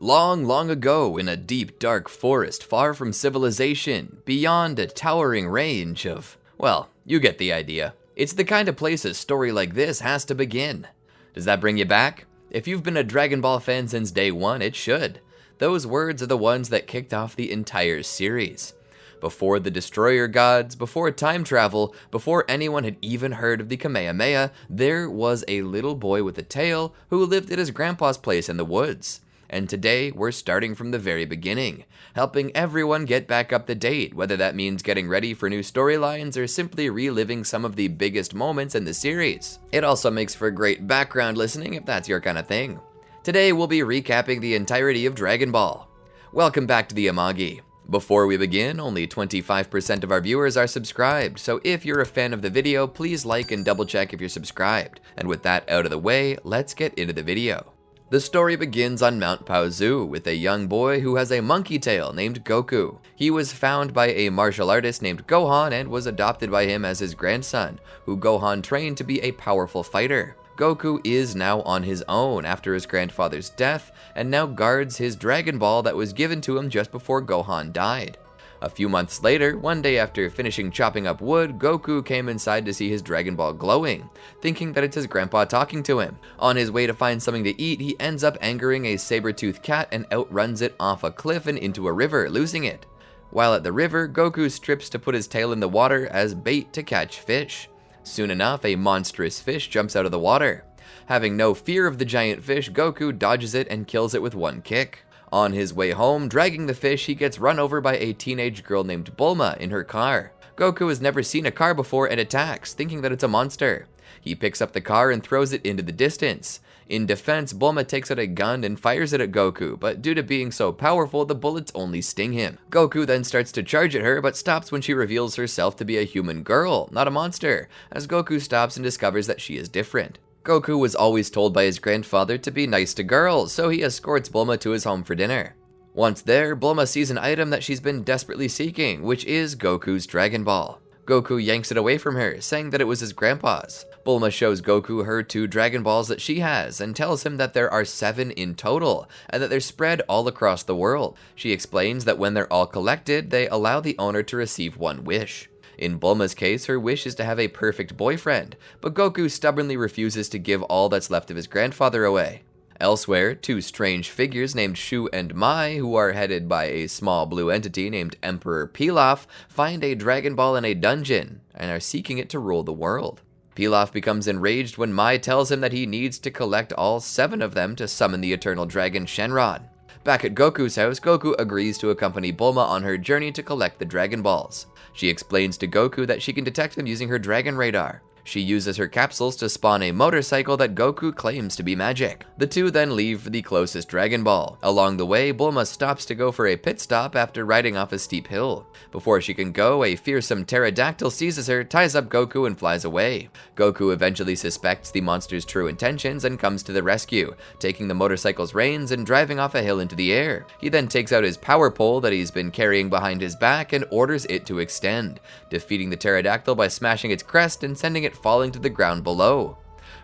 Long, long ago, in a deep, dark forest far from civilization, beyond a towering range of, well, you get the idea. It's the kind of place a story like this has to begin. Does that bring you back? If you've been a Dragon Ball fan since day one, it should. Those words are the ones that kicked off the entire series. Before the Destroyer Gods, before time travel, before anyone had even heard of the Kamehameha, there was a little boy with a tail who lived at his grandpa's place in the woods. And today, we're starting from the very beginning, helping everyone get back up to date, whether that means getting ready for new storylines or simply reliving some of the biggest moments in the series. It also makes for great background listening if that's your kind of thing. Today, we'll be recapping the entirety of Dragon Ball. Welcome back to the Amagi. Before we begin, only 25% of our viewers are subscribed, so if you're a fan of the video, please like and double check if you're subscribed. And with that out of the way, let's get into the video. The story begins on Mount Paozu with a young boy who has a monkey tail named Goku. He was found by a martial artist named Gohan and was adopted by him as his grandson, who Gohan trained to be a powerful fighter. Goku is now on his own after his grandfather's death and now guards his Dragon Ball that was given to him just before Gohan died. A few months later, one day after finishing chopping up wood, Goku came inside to see his Dragon Ball glowing, thinking that it's his grandpa talking to him. On his way to find something to eat, he ends up angering a saber-toothed cat and outruns it off a cliff and into a river, losing it. While at the river, Goku strips to put his tail in the water as bait to catch fish. Soon enough, a monstrous fish jumps out of the water. Having no fear of the giant fish, Goku dodges it and kills it with one kick. On his way home, dragging the fish, he gets run over by a teenage girl named Bulma in her car. Goku has never seen a car before and attacks, thinking that it's a monster. He picks up the car and throws it into the distance. In defense, Bulma takes out a gun and fires it at Goku, but due to being so powerful, the bullets only sting him. Goku then starts to charge at her, but stops when she reveals herself to be a human girl, not a monster, as Goku stops and discovers that she is different. Goku was always told by his grandfather to be nice to girls, so he escorts Bulma to his home for dinner. Once there, Bulma sees an item that she's been desperately seeking, which is Goku's Dragon Ball. Goku yanks it away from her, saying that it was his grandpa's. Bulma shows Goku her 2 Dragon Balls that she has, and tells him that there are 7 in total, and that they're spread all across the world. She explains that when they're all collected, they allow the owner to receive one wish. In Bulma's case, her wish is to have a perfect boyfriend, but Goku stubbornly refuses to give all that's left of his grandfather away. Elsewhere, 2 strange figures named Shu and Mai, who are headed by a small blue entity named Emperor Pilaf, find a Dragon Ball in a dungeon and are seeking it to rule the world. Pilaf becomes enraged when Mai tells him that he needs to collect all 7 of them to summon the eternal dragon Shenron. Back at Goku's house, Goku agrees to accompany Bulma on her journey to collect the Dragon Balls. She explains to Goku that she can detect them using her dragon radar. She uses her capsules to spawn a motorcycle that Goku claims to be magic. The two then leave for the closest Dragon Ball. Along the way, Bulma stops to go for a pit stop after riding off a steep hill. Before she can go, a fearsome pterodactyl seizes her, ties up Goku, and flies away. Goku eventually suspects the monster's true intentions and comes to the rescue, taking the motorcycle's reins and driving off a hill into the air. He then takes out his power pole that he's been carrying behind his back and orders it to extend, defeating the pterodactyl by smashing its crest and sending it falling to the ground below.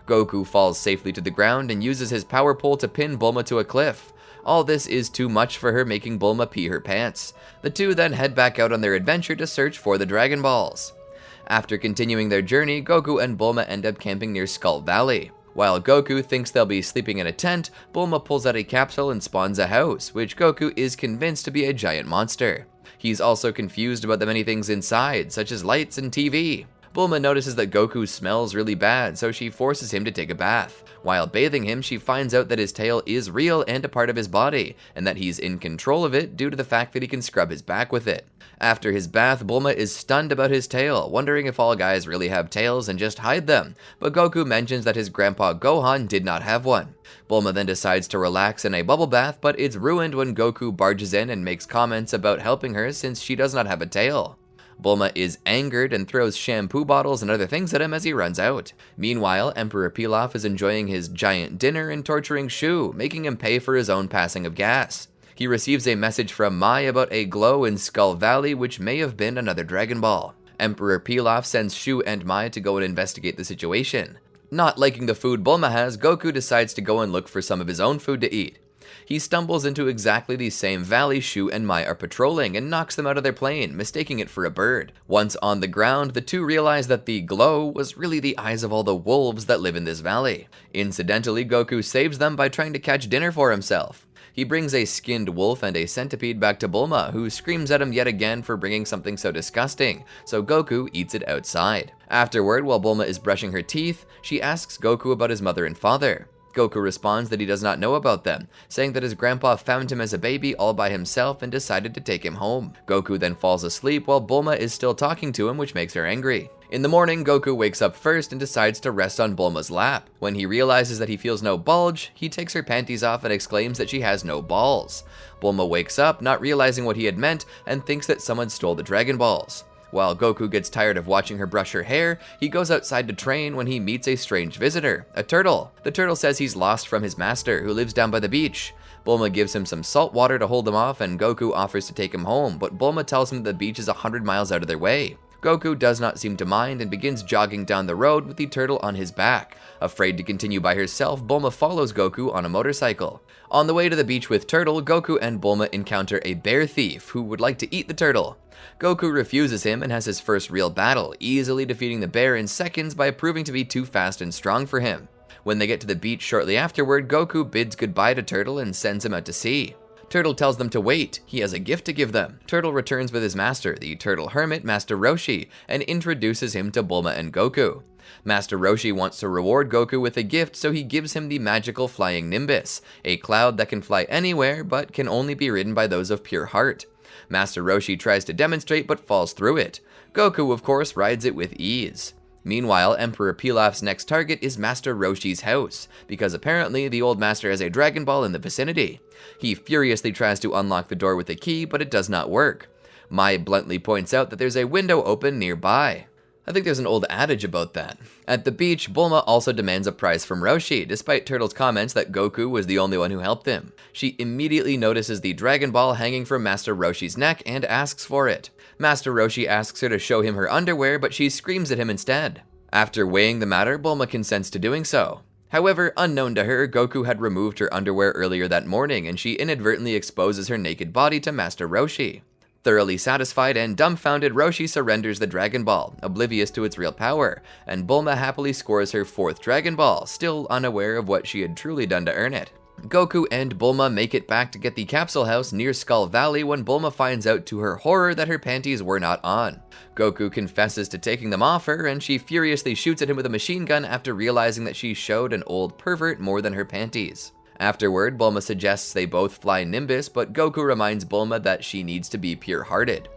Goku falls safely to the ground and uses his power pole to pin Bulma to a cliff. All this is too much for her, making Bulma pee her pants. The two then head back out on their adventure to search for the Dragon Balls. After continuing their journey, Goku and Bulma end up camping near Skull Valley. While Goku thinks they'll be sleeping in a tent, Bulma pulls out a capsule and spawns a house, which Goku is convinced to be a giant monster. He's also confused about the many things inside, such as lights and TV. Bulma notices that Goku smells really bad, so she forces him to take a bath. While bathing him, she finds out that his tail is real and a part of his body, and that he's in control of it due to the fact that he can scrub his back with it. After his bath, Bulma is stunned about his tail, wondering if all guys really have tails and just hide them, but Goku mentions that his grandpa Gohan did not have one. Bulma then decides to relax in a bubble bath, but it's ruined when Goku barges in and makes comments about helping her since she does not have a tail. Bulma is angered and throws shampoo bottles and other things at him as he runs out. Meanwhile, Emperor Pilaf is enjoying his giant dinner and torturing Shu, making him pay for his own passing of gas. He receives a message from Mai about a glow in Skull Valley, which may have been another Dragon Ball. Emperor Pilaf sends Shu and Mai to go and investigate the situation. Not liking the food Bulma has, Goku decides to go and look for some of his own food to eat. He stumbles into exactly the same valley Shu and Mai are patrolling and knocks them out of their plane, mistaking it for a bird. Once on the ground, the two realize that the glow was really the eyes of all the wolves that live in this valley. Incidentally, Goku saves them by trying to catch dinner for himself. He brings a skinned wolf and a centipede back to Bulma, who screams at him yet again for bringing something so disgusting, so Goku eats it outside. Afterward, while Bulma is brushing her teeth, she asks Goku about his mother and father. Goku responds that he does not know about them, saying that his grandpa found him as a baby all by himself and decided to take him home. Goku then falls asleep while Bulma is still talking to him, which makes her angry. In the morning, Goku wakes up first and decides to rest on Bulma's lap. When he realizes that he feels no bulge, he takes her panties off and exclaims that she has no balls. Bulma wakes up, not realizing what he had meant, and thinks that someone stole the Dragon Balls. While Goku gets tired of watching her brush her hair, he goes outside to train when he meets a strange visitor, a turtle. The turtle says he's lost from his master, who lives down by the beach. Bulma gives him some salt water to hold him off, and Goku offers to take him home, but Bulma tells him the beach is 100 miles out of their way. Goku does not seem to mind and begins jogging down the road with the turtle on his back. Afraid to continue by herself, Bulma follows Goku on a motorcycle. On the way to the beach with Turtle, Goku and Bulma encounter a bear thief who would like to eat the turtle. Goku refuses him and has his first real battle, easily defeating the bear in seconds by proving to be too fast and strong for him. When they get to the beach shortly afterward, Goku bids goodbye to Turtle and sends him out to sea. Turtle tells them to wait, he has a gift to give them. Turtle returns with his master, the Turtle Hermit, Master Roshi, and introduces him to Bulma and Goku. Master Roshi wants to reward Goku with a gift, so he gives him the magical flying Nimbus, a cloud that can fly anywhere but can only be ridden by those of pure heart. Master Roshi tries to demonstrate but falls through it. Goku, of course, rides it with ease. Meanwhile, Emperor Pilaf's next target is Master Roshi's house, because apparently the old master has a Dragon Ball in the vicinity. He furiously tries to unlock the door with a key, but it does not work. Mai bluntly points out that there's a window open nearby. I think there's an old adage about that. At the beach, Bulma also demands a prize from Roshi, despite Turtle's comments that Goku was the only one who helped him. She immediately notices the Dragon Ball hanging from Master Roshi's neck and asks for it. Master Roshi asks her to show him her underwear, but she screams at him instead. After weighing the matter, Bulma consents to doing so. However, unknown to her, Goku had removed her underwear earlier that morning, and she inadvertently exposes her naked body to Master Roshi. Thoroughly satisfied and dumbfounded, Roshi surrenders the Dragon Ball, oblivious to its real power, and Bulma happily scores her 4th Dragon Ball, still unaware of what she had truly done to earn it. Goku and Bulma make it back to get the capsule house near Skull Valley when Bulma finds out to her horror that her panties were not on. Goku confesses to taking them off her, and she furiously shoots at him with a machine gun after realizing that she showed an old pervert more than her panties. Afterward, Bulma suggests they both fly Nimbus, but Goku reminds Bulma that she needs to be pure-hearted.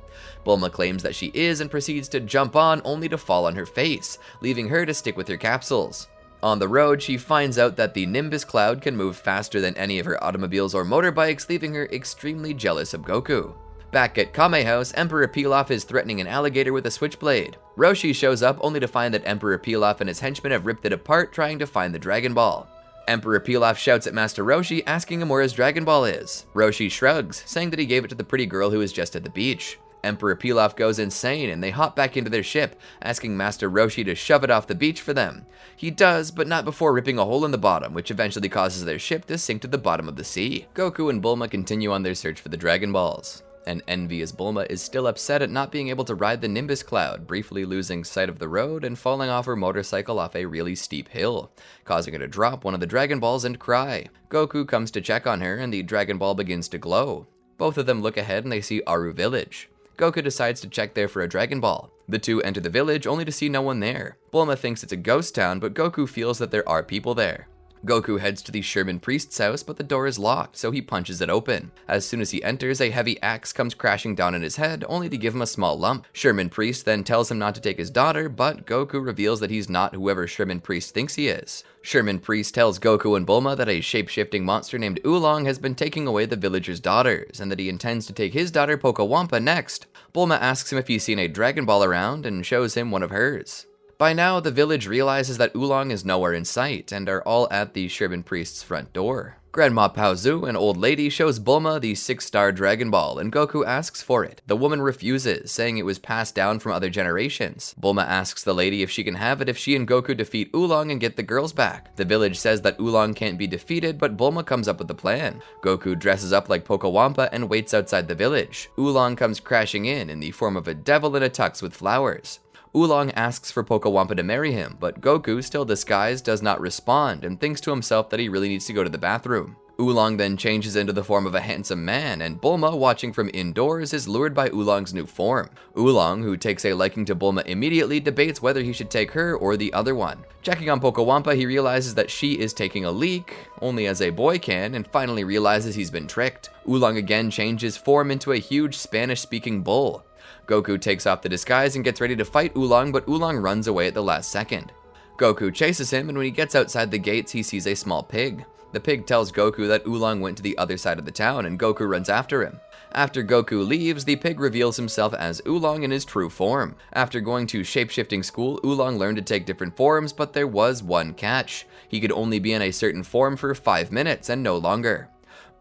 Bulma claims that she is and proceeds to jump on, only to fall on her face, leaving her to stick with her capsules. On the road, she finds out that the Nimbus cloud can move faster than any of her automobiles or motorbikes, leaving her extremely jealous of Goku. Back at Kame House, Emperor Pilaf is threatening an alligator with a switchblade. Roshi shows up only to find that Emperor Pilaf and his henchmen have ripped it apart trying to find the Dragon Ball. Emperor Pilaf shouts at Master Roshi, asking him where his Dragon Ball is. Roshi shrugs, saying that he gave it to the pretty girl who was just at the beach. Emperor Pilaf goes insane and they hop back into their ship, asking Master Roshi to shove it off the beach for them. He does, but not before ripping a hole in the bottom, which eventually causes their ship to sink to the bottom of the sea. Goku and Bulma continue on their search for the Dragon Balls. An envious Bulma is still upset at not being able to ride the Nimbus cloud, briefly losing sight of the road and falling off her motorcycle off a really steep hill, causing her to drop one of the Dragon Balls and cry. Goku comes to check on her and the Dragon Ball begins to glow. Both of them look ahead and they see Aru Village. Goku decides to check there for a Dragon Ball. The two enter the village only to see no one there. Bulma thinks it's a ghost town, but Goku feels that there are people there. Goku heads to the Sherman Priest's house, but the door is locked, so he punches it open. As soon as he enters, a heavy axe comes crashing down on his head, only to give him a small lump. Sherman Priest then tells him not to take his daughter, but Goku reveals that he's not whoever Sherman Priest thinks he is. Sherman Priest tells Goku and Bulma that a shape-shifting monster named Oolong has been taking away the villagers' daughters, and that he intends to take his daughter Pocawampa next. Bulma asks him if he's seen a Dragon Ball around, and shows him one of hers. By now, the village realizes that Oolong is nowhere in sight, and are all at the Sherman Priest's front door. Grandma Paozu, an old lady, shows Bulma the 6-star Dragon Ball, and Goku asks for it. The woman refuses, saying it was passed down from other generations. Bulma asks the lady if she can have it if she and Goku defeat Oolong and get the girls back. The village says that Oolong can't be defeated, but Bulma comes up with a plan. Goku dresses up like Pocawampa and waits outside the village. Oolong comes crashing in the form of a devil in a tux with flowers. Oolong asks for Pocawampa to marry him, but Goku, still disguised, does not respond and thinks to himself that he really needs to go to the bathroom. Oolong then changes into the form of a handsome man, and Bulma, watching from indoors, is lured by Oolong's new form. Oolong, who takes a liking to Bulma immediately, debates whether he should take her or the other one. Checking on Pocawampa, he realizes that she is taking a leak, only as a boy can, and finally realizes he's been tricked. Oolong again changes form into a huge Spanish-speaking bull. Goku takes off the disguise and gets ready to fight Oolong, but Oolong runs away at the last second. Goku chases him, and when he gets outside the gates, he sees a small pig. The pig tells Goku that Oolong went to the other side of the town, and Goku runs after him. After Goku leaves, the pig reveals himself as Oolong in his true form. After going to shape-shifting school, Oolong learned to take different forms, but there was one catch. He could only be in a certain form for 5 minutes and no longer.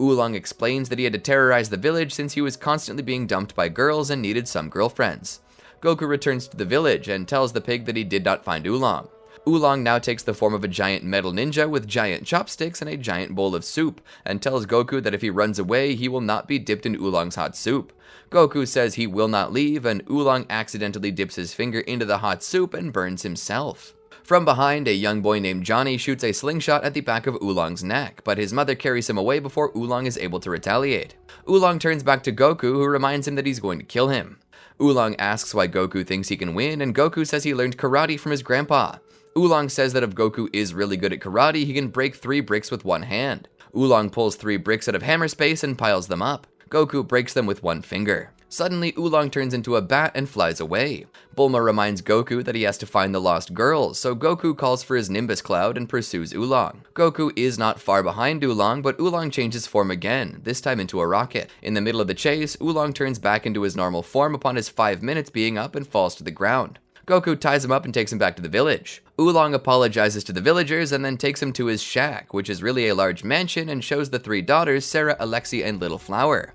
Oolong explains that he had to terrorize the village since he was constantly being dumped by girls and needed some girlfriends. Goku returns to the village and tells the pig that he did not find Oolong. Oolong now takes the form of a giant metal ninja with giant chopsticks and a giant bowl of soup, and tells Goku that if he runs away, he will not be dipped in Oolong's hot soup. Goku says he will not leave, and Oolong accidentally dips his finger into the hot soup and burns himself. From behind, a young boy named Johnny shoots a slingshot at the back of Oolong's neck, but his mother carries him away before Oolong is able to retaliate. Oolong turns back to Goku, who reminds him that he's going to kill him. Oolong asks why Goku thinks he can win, and Goku says he learned karate from his grandpa. Oolong says that if Goku is really good at karate, he can break 3 bricks with one hand. Oolong pulls 3 bricks out of hammer space and piles them up. Goku breaks them with one finger. Suddenly, Oolong turns into a bat and flies away. Bulma reminds Goku that he has to find the lost girls, so Goku calls for his Nimbus Cloud and pursues Oolong. Goku is not far behind Oolong, but Oolong changes form again, this time into a rocket. In the middle of the chase, Oolong turns back into his normal form upon his 5 minutes being up and falls to the ground. Goku ties him up and takes him back to the village. Oolong apologizes to the villagers and then takes him to his shack, which is really a large mansion, and shows the 3 daughters, Sarah, Alexia, and Little Flower.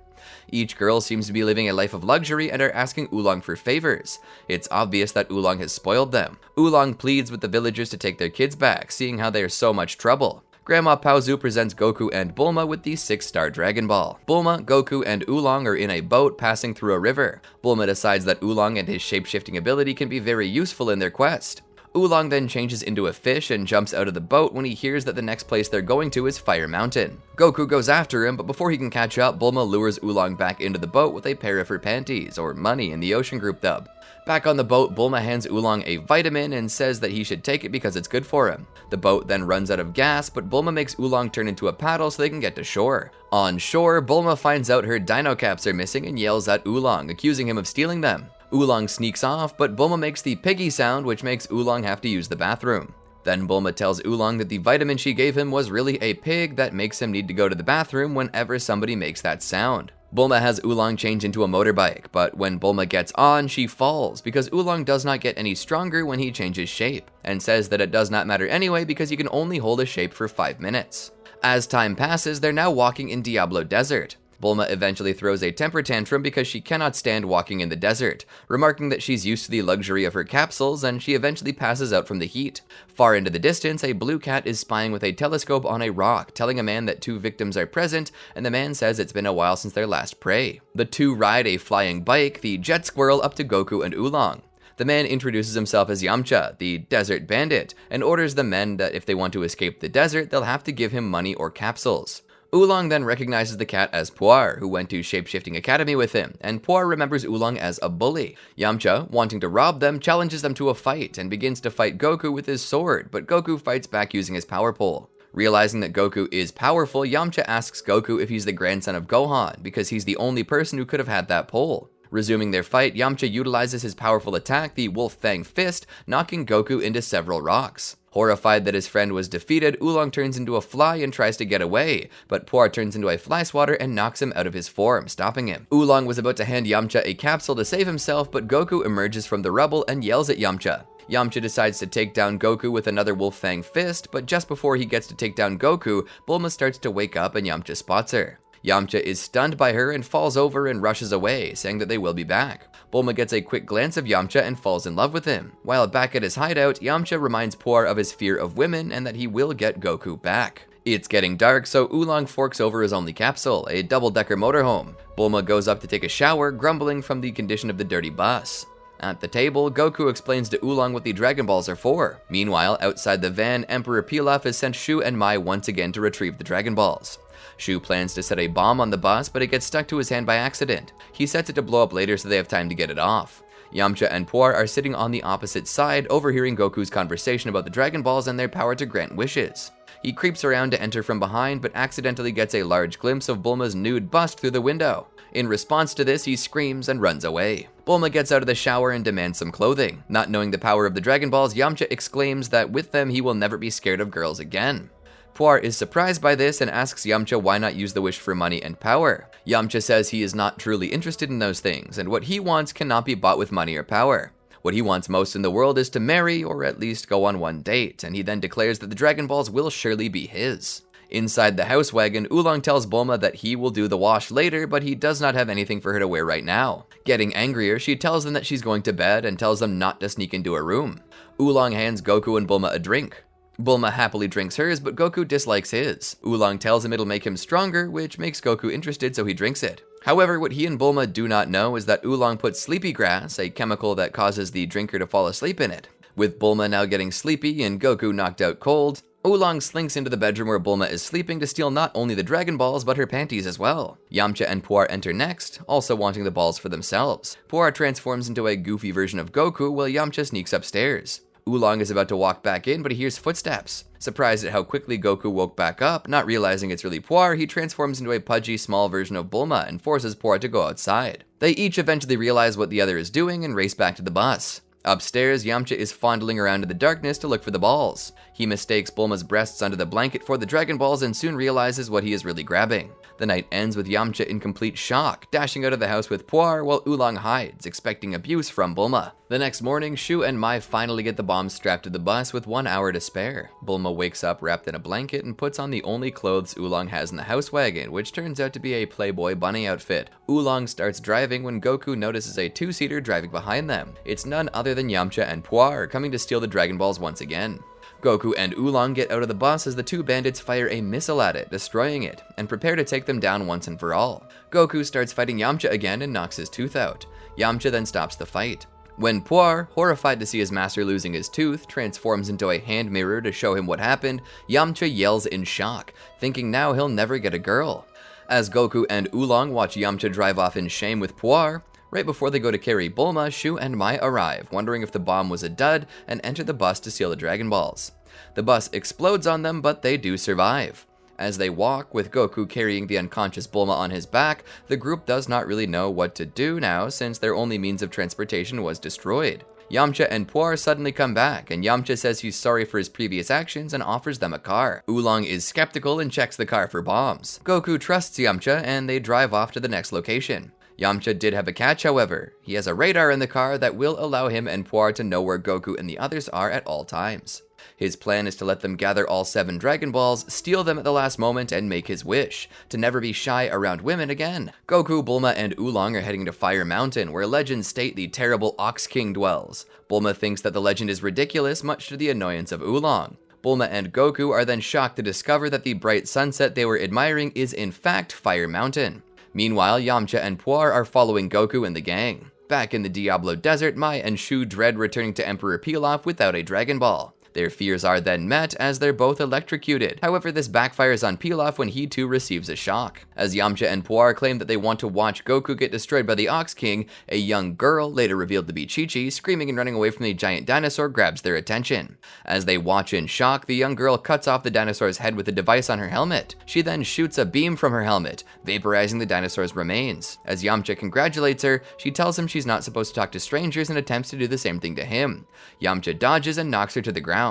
Each girl seems to be living a life of luxury and are asking Oolong for favors. It's obvious that Oolong has spoiled them. Oolong pleads with the villagers to take their kids back, seeing how they are so much trouble. Grandma Paozu presents Goku and Bulma with the 6-star Dragon Ball. Bulma, Goku, and Oolong are in a boat passing through a river. Bulma decides that Oolong and his shape-shifting ability can be very useful in their quest. Oolong then changes into a fish and jumps out of the boat when he hears that the next place they're going to is Fire Mountain. Goku goes after him, but before he can catch up, Bulma lures Oolong back into the boat with a pair of her panties, or money in the Ocean Group dub. Back on the boat, Bulma hands Oolong a vitamin and says that he should take it because it's good for him. The boat then runs out of gas, but Bulma makes Oolong turn into a paddle so they can get to shore. On shore, Bulma finds out her dino caps are missing and yells at Oolong, accusing him of stealing them. Oolong sneaks off, but Bulma makes the piggy sound, which makes Oolong have to use the bathroom. Then Bulma tells Oolong that the vitamin she gave him was really a pig that makes him need to go to the bathroom whenever somebody makes that sound. Bulma has Oolong change into a motorbike, but when Bulma gets on, she falls because Oolong does not get any stronger when he changes shape, and says that it does not matter anyway because he can only hold a shape for 5 minutes. As time passes, they're now walking in Diablo Desert. Bulma eventually throws a temper tantrum because she cannot stand walking in the desert, remarking that she's used to the luxury of her capsules, and she eventually passes out from the heat. Far into the distance, a blue cat is spying with a telescope on a rock, telling a man that 2 victims are present, and the man says it's been a while since their last prey. The 2 ride a flying bike, the Jet Squirrel, up to Goku and Oolong. The man introduces himself as Yamcha, the desert bandit, and orders the men that if they want to escape the desert, they'll have to give him money or capsules. Oolong then recognizes the cat as Puar, who went to Shapeshifting Academy with him, and Puar remembers Oolong as a bully. Yamcha, wanting to rob them, challenges them to a fight and begins to fight Goku with his sword, but Goku fights back using his power pole. Realizing that Goku is powerful, Yamcha asks Goku if he's the grandson of Gohan, because he's the only person who could have had that pole. Resuming their fight, Yamcha utilizes his powerful attack, the Wolf Fang Fist, knocking Goku into several rocks. Horrified that his friend was defeated, Oolong turns into a fly and tries to get away, but Puar turns into a fly swatter and knocks him out of his form, stopping him. Oolong was about to hand Yamcha a capsule to save himself, but Goku emerges from the rubble and yells at Yamcha. Yamcha decides to take down Goku with another Wolf Fang fist, but just before he gets to take down Goku, Bulma starts to wake up and Yamcha spots her. Yamcha is stunned by her and falls over and rushes away, saying that they will be back. Bulma gets a quick glance of Yamcha and falls in love with him. While back at his hideout, Yamcha reminds Puar of his fear of women and that he will get Goku back. It's getting dark, so Oolong forks over his only capsule, a double-decker motorhome. Bulma goes up to take a shower, grumbling from the condition of the dirty bus. At the table, Goku explains to Oolong what the Dragon Balls are for. Meanwhile, outside the van, Emperor Pilaf has sent Shu and Mai once again to retrieve the Dragon Balls. Shu plans to set a bomb on the bus, but it gets stuck to his hand by accident. He sets it to blow up later so they have time to get it off. Yamcha and Puar are sitting on the opposite side, overhearing Goku's conversation about the Dragon Balls and their power to grant wishes. He creeps around to enter from behind, but accidentally gets a large glimpse of Bulma's nude bust through the window. In response to this, he screams and runs away. Bulma gets out of the shower and demands some clothing. Not knowing the power of the Dragon Balls, Yamcha exclaims that with them he will never be scared of girls again. Puar is surprised by this and asks Yamcha why not use the wish for money and power. Yamcha says he is not truly interested in those things, and what he wants cannot be bought with money or power. What he wants most in the world is to marry, or at least go on one date, and he then declares that the Dragon Balls will surely be his. Inside the house wagon, Oolong tells Bulma that he will do the wash later, but he does not have anything for her to wear right now. Getting angrier, she tells them that she's going to bed and tells them not to sneak into her room. Oolong hands Goku and Bulma a drink. Bulma happily drinks hers, but Goku dislikes his. Oolong tells him it'll make him stronger, which makes Goku interested, so he drinks it. However, what he and Bulma do not know is that Oolong put sleepy grass, a chemical that causes the drinker to fall asleep, in it. With Bulma now getting sleepy and Goku knocked out cold, Oolong slinks into the bedroom where Bulma is sleeping to steal not only the Dragon Balls, but her panties as well. Yamcha and Puar enter next, also wanting the balls for themselves. Puar transforms into a goofy version of Goku while Yamcha sneaks upstairs. Oolong is about to walk back in, but he hears footsteps. Surprised at how quickly Goku woke back up, not realizing it's really Puar, he transforms into a pudgy small version of Bulma and forces Puar to go outside. They each eventually realize what the other is doing and race back to the bus. Upstairs, Yamcha is fondling around in the darkness to look for the balls. He mistakes Bulma's breasts under the blanket for the Dragon Balls and soon realizes what he is really grabbing. The night ends with Yamcha in complete shock, dashing out of the house with Puar while Oolong hides, expecting abuse from Bulma. The next morning, Shu and Mai finally get the bombs strapped to the bus with 1 hour to spare. Bulma wakes up wrapped in a blanket and puts on the only clothes Oolong has in the house wagon, which turns out to be a Playboy bunny outfit. Oolong starts driving when Goku notices a two-seater driving behind them. It's none other than Yamcha and Puar coming to steal the Dragon Balls once again. Goku and Oolong get out of the bus as the two bandits fire a missile at it, destroying it, and prepare to take them down once and for all. Goku starts fighting Yamcha again and knocks his tooth out. Yamcha then stops the fight. When Puar, horrified to see his master losing his tooth, transforms into a hand mirror to show him what happened, Yamcha yells in shock, thinking now he'll never get a girl. As Goku and Oolong watch Yamcha drive off in shame with Puar, right before they go to carry Bulma, Shu and Mai arrive, wondering if the bomb was a dud, and enter the bus to steal the Dragon Balls. The bus explodes on them, but they do survive. As they walk, with Goku carrying the unconscious Bulma on his back, the group does not really know what to do now since their only means of transportation was destroyed. Yamcha and Puar suddenly come back, and Yamcha says he's sorry for his previous actions and offers them a car. Oolong is skeptical and checks the car for bombs. Goku trusts Yamcha, and they drive off to the next location. Yamcha did have a catch, however. He has a radar in the car that will allow him and Puar to know where Goku and the others are at all times. His plan is to let them gather all 7 Dragon Balls, steal them at the last moment, and make his wish, to never be shy around women again. Goku, Bulma, and Oolong are heading to Fire Mountain, where legends state the terrible Ox King dwells. Bulma thinks that the legend is ridiculous, much to the annoyance of Oolong. Bulma and Goku are then shocked to discover that the bright sunset they were admiring is in fact Fire Mountain. Meanwhile, Yamcha and Puar are following Goku and the gang. Back in the Diablo Desert, Mai and Shu dread returning to Emperor Pilaf without a Dragon Ball. Their fears are then met as they're both electrocuted. However, this backfires on Pilaf when he too receives a shock. As Yamcha and Puar claim that they want to watch Goku get destroyed by the Ox King, a young girl, later revealed to be Chi-Chi, screaming and running away from the giant dinosaur, grabs their attention. As they watch in shock, the young girl cuts off the dinosaur's head with a device on her helmet. She then shoots a beam from her helmet, vaporizing the dinosaur's remains. As Yamcha congratulates her, she tells him she's not supposed to talk to strangers and attempts to do the same thing to him. Yamcha dodges and knocks her to the ground.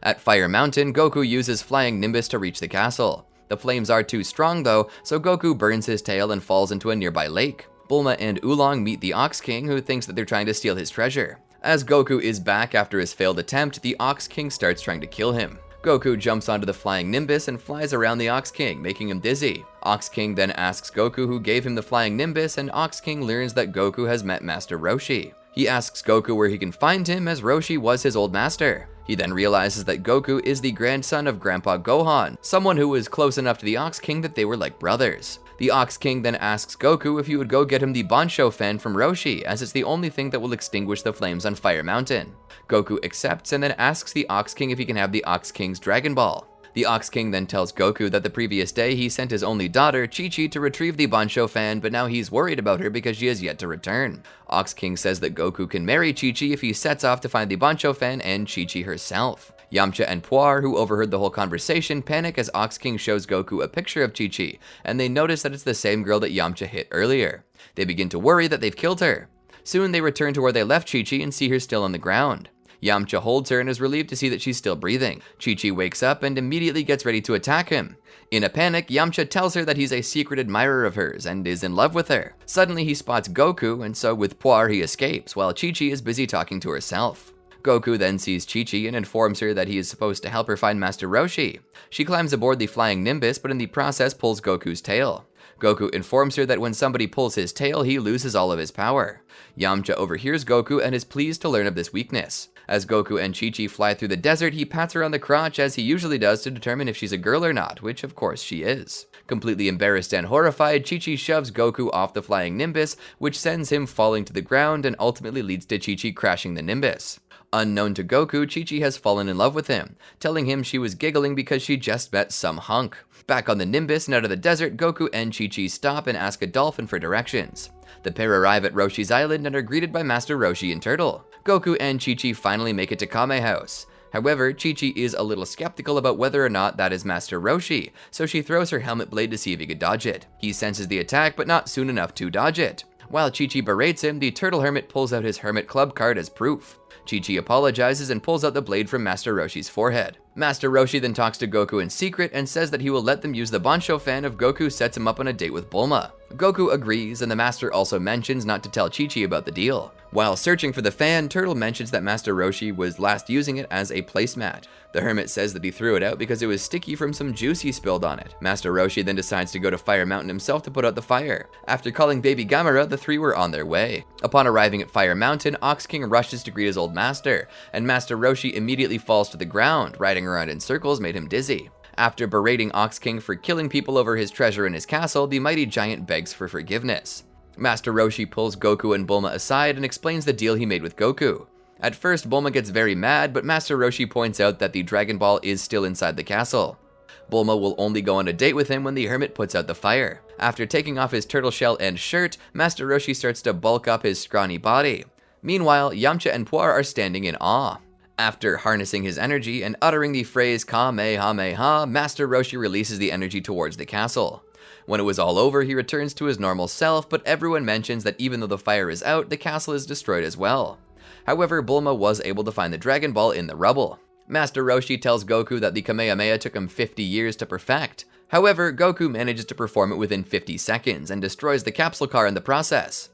At Fire Mountain, Goku uses Flying Nimbus to reach the castle. The flames are too strong though, so Goku burns his tail and falls into a nearby lake. Bulma and Oolong meet the Ox King, who thinks that they're trying to steal his treasure. As Goku is back after his failed attempt, the Ox King starts trying to kill him. Goku jumps onto the flying Nimbus and flies around the Ox King, making him dizzy. Ox King then asks Goku who gave him the flying Nimbus, and Ox King learns that Goku has met Master Roshi. He asks Goku where he can find him, as Roshi was his old master. He then realizes that Goku is the grandson of Grandpa Gohan, someone who was close enough to the Ox King that they were like brothers. The Ox King then asks Goku if he would go get him the Bancho fan from Roshi, as it's the only thing that will extinguish the flames on Fire Mountain. Goku accepts and then asks the Ox King if he can have the Ox King's Dragon Ball. The Ox King then tells Goku that the previous day he sent his only daughter, Chi-Chi, to retrieve the Bancho fan, but now he's worried about her because she has yet to return. Ox King says that Goku can marry Chi-Chi if he sets off to find the Bancho fan and Chi-Chi herself. Yamcha and Puar, who overheard the whole conversation, panic as Ox King shows Goku a picture of Chi-Chi, and they notice that it's the same girl that Yamcha hit earlier. They begin to worry that they've killed her. Soon they return to where they left Chi-Chi and see her still on the ground. Yamcha holds her and is relieved to see that she's still breathing. Chi-Chi wakes up and immediately gets ready to attack him. In a panic, Yamcha tells her that he's a secret admirer of hers and is in love with her. Suddenly he spots Goku, and so with Puar he escapes, while Chi-Chi is busy talking to herself. Goku then sees Chi-Chi and informs her that he is supposed to help her find Master Roshi. She climbs aboard the flying Nimbus, but in the process pulls Goku's tail. Goku informs her that when somebody pulls his tail, he loses all of his power. Yamcha overhears Goku and is pleased to learn of this weakness. As Goku and Chi-Chi fly through the desert, he pats her on the crotch as he usually does to determine if she's a girl or not, which of course she is. Completely embarrassed and horrified, Chi-Chi shoves Goku off the flying Nimbus, which sends him falling to the ground and ultimately leads to Chi-Chi crashing the Nimbus. Unknown to Goku, Chi-Chi has fallen in love with him, telling him she was giggling because she just met some hunk. Back on the Nimbus and out of the desert, Goku and Chi-Chi stop and ask a dolphin for directions. The pair arrive at Roshi's island and are greeted by Master Roshi and Turtle. Goku and Chi-Chi finally make it to Kame House. However, Chi-Chi is a little skeptical about whether or not that is Master Roshi, so she throws her helmet blade to see if he could dodge it. He senses the attack, but not soon enough to dodge it. While Chi-Chi berates him, the Turtle Hermit pulls out his Hermit Club card as proof. Chi-Chi apologizes and pulls out the blade from Master Roshi's forehead. Master Roshi then talks to Goku in secret and says that he will let them use the Bancho fan if Goku sets him up on a date with Bulma. Goku agrees, and the Master also mentions not to tell Chi-Chi about the deal. While searching for the fan, Turtle mentions that Master Roshi was last using it as a placemat. The Hermit says that he threw it out because it was sticky from some juice he spilled on it. Master Roshi then decides to go to Fire Mountain himself to put out the fire. After calling Baby Gamera, the three were on their way. Upon arriving at Fire Mountain, Ox King rushes to greet his old master, and Master Roshi immediately falls to the ground. Riding around in circles made him dizzy. After berating Ox King for killing people over his treasure in his castle, the mighty giant begs for forgiveness. Master Roshi pulls Goku and Bulma aside and explains the deal he made with Goku. At first, Bulma gets very mad, but Master Roshi points out that the Dragon Ball is still inside the castle. Bulma will only go on a date with him when the Hermit puts out the fire. After taking off his turtle shell and shirt, Master Roshi starts to bulk up his scrawny body. Meanwhile, Yamcha and Puar are standing in awe. After harnessing his energy and uttering the phrase Kamehameha, Master Roshi releases the energy towards the castle. When it was all over, he returns to his normal self, but everyone mentions that even though the fire is out, the castle is destroyed as well. However, Bulma was able to find the Dragon Ball in the rubble. Master Roshi tells Goku that the Kamehameha took him 50 years to perfect. However, Goku manages to perform it within 50 seconds and destroys the capsule car in the process.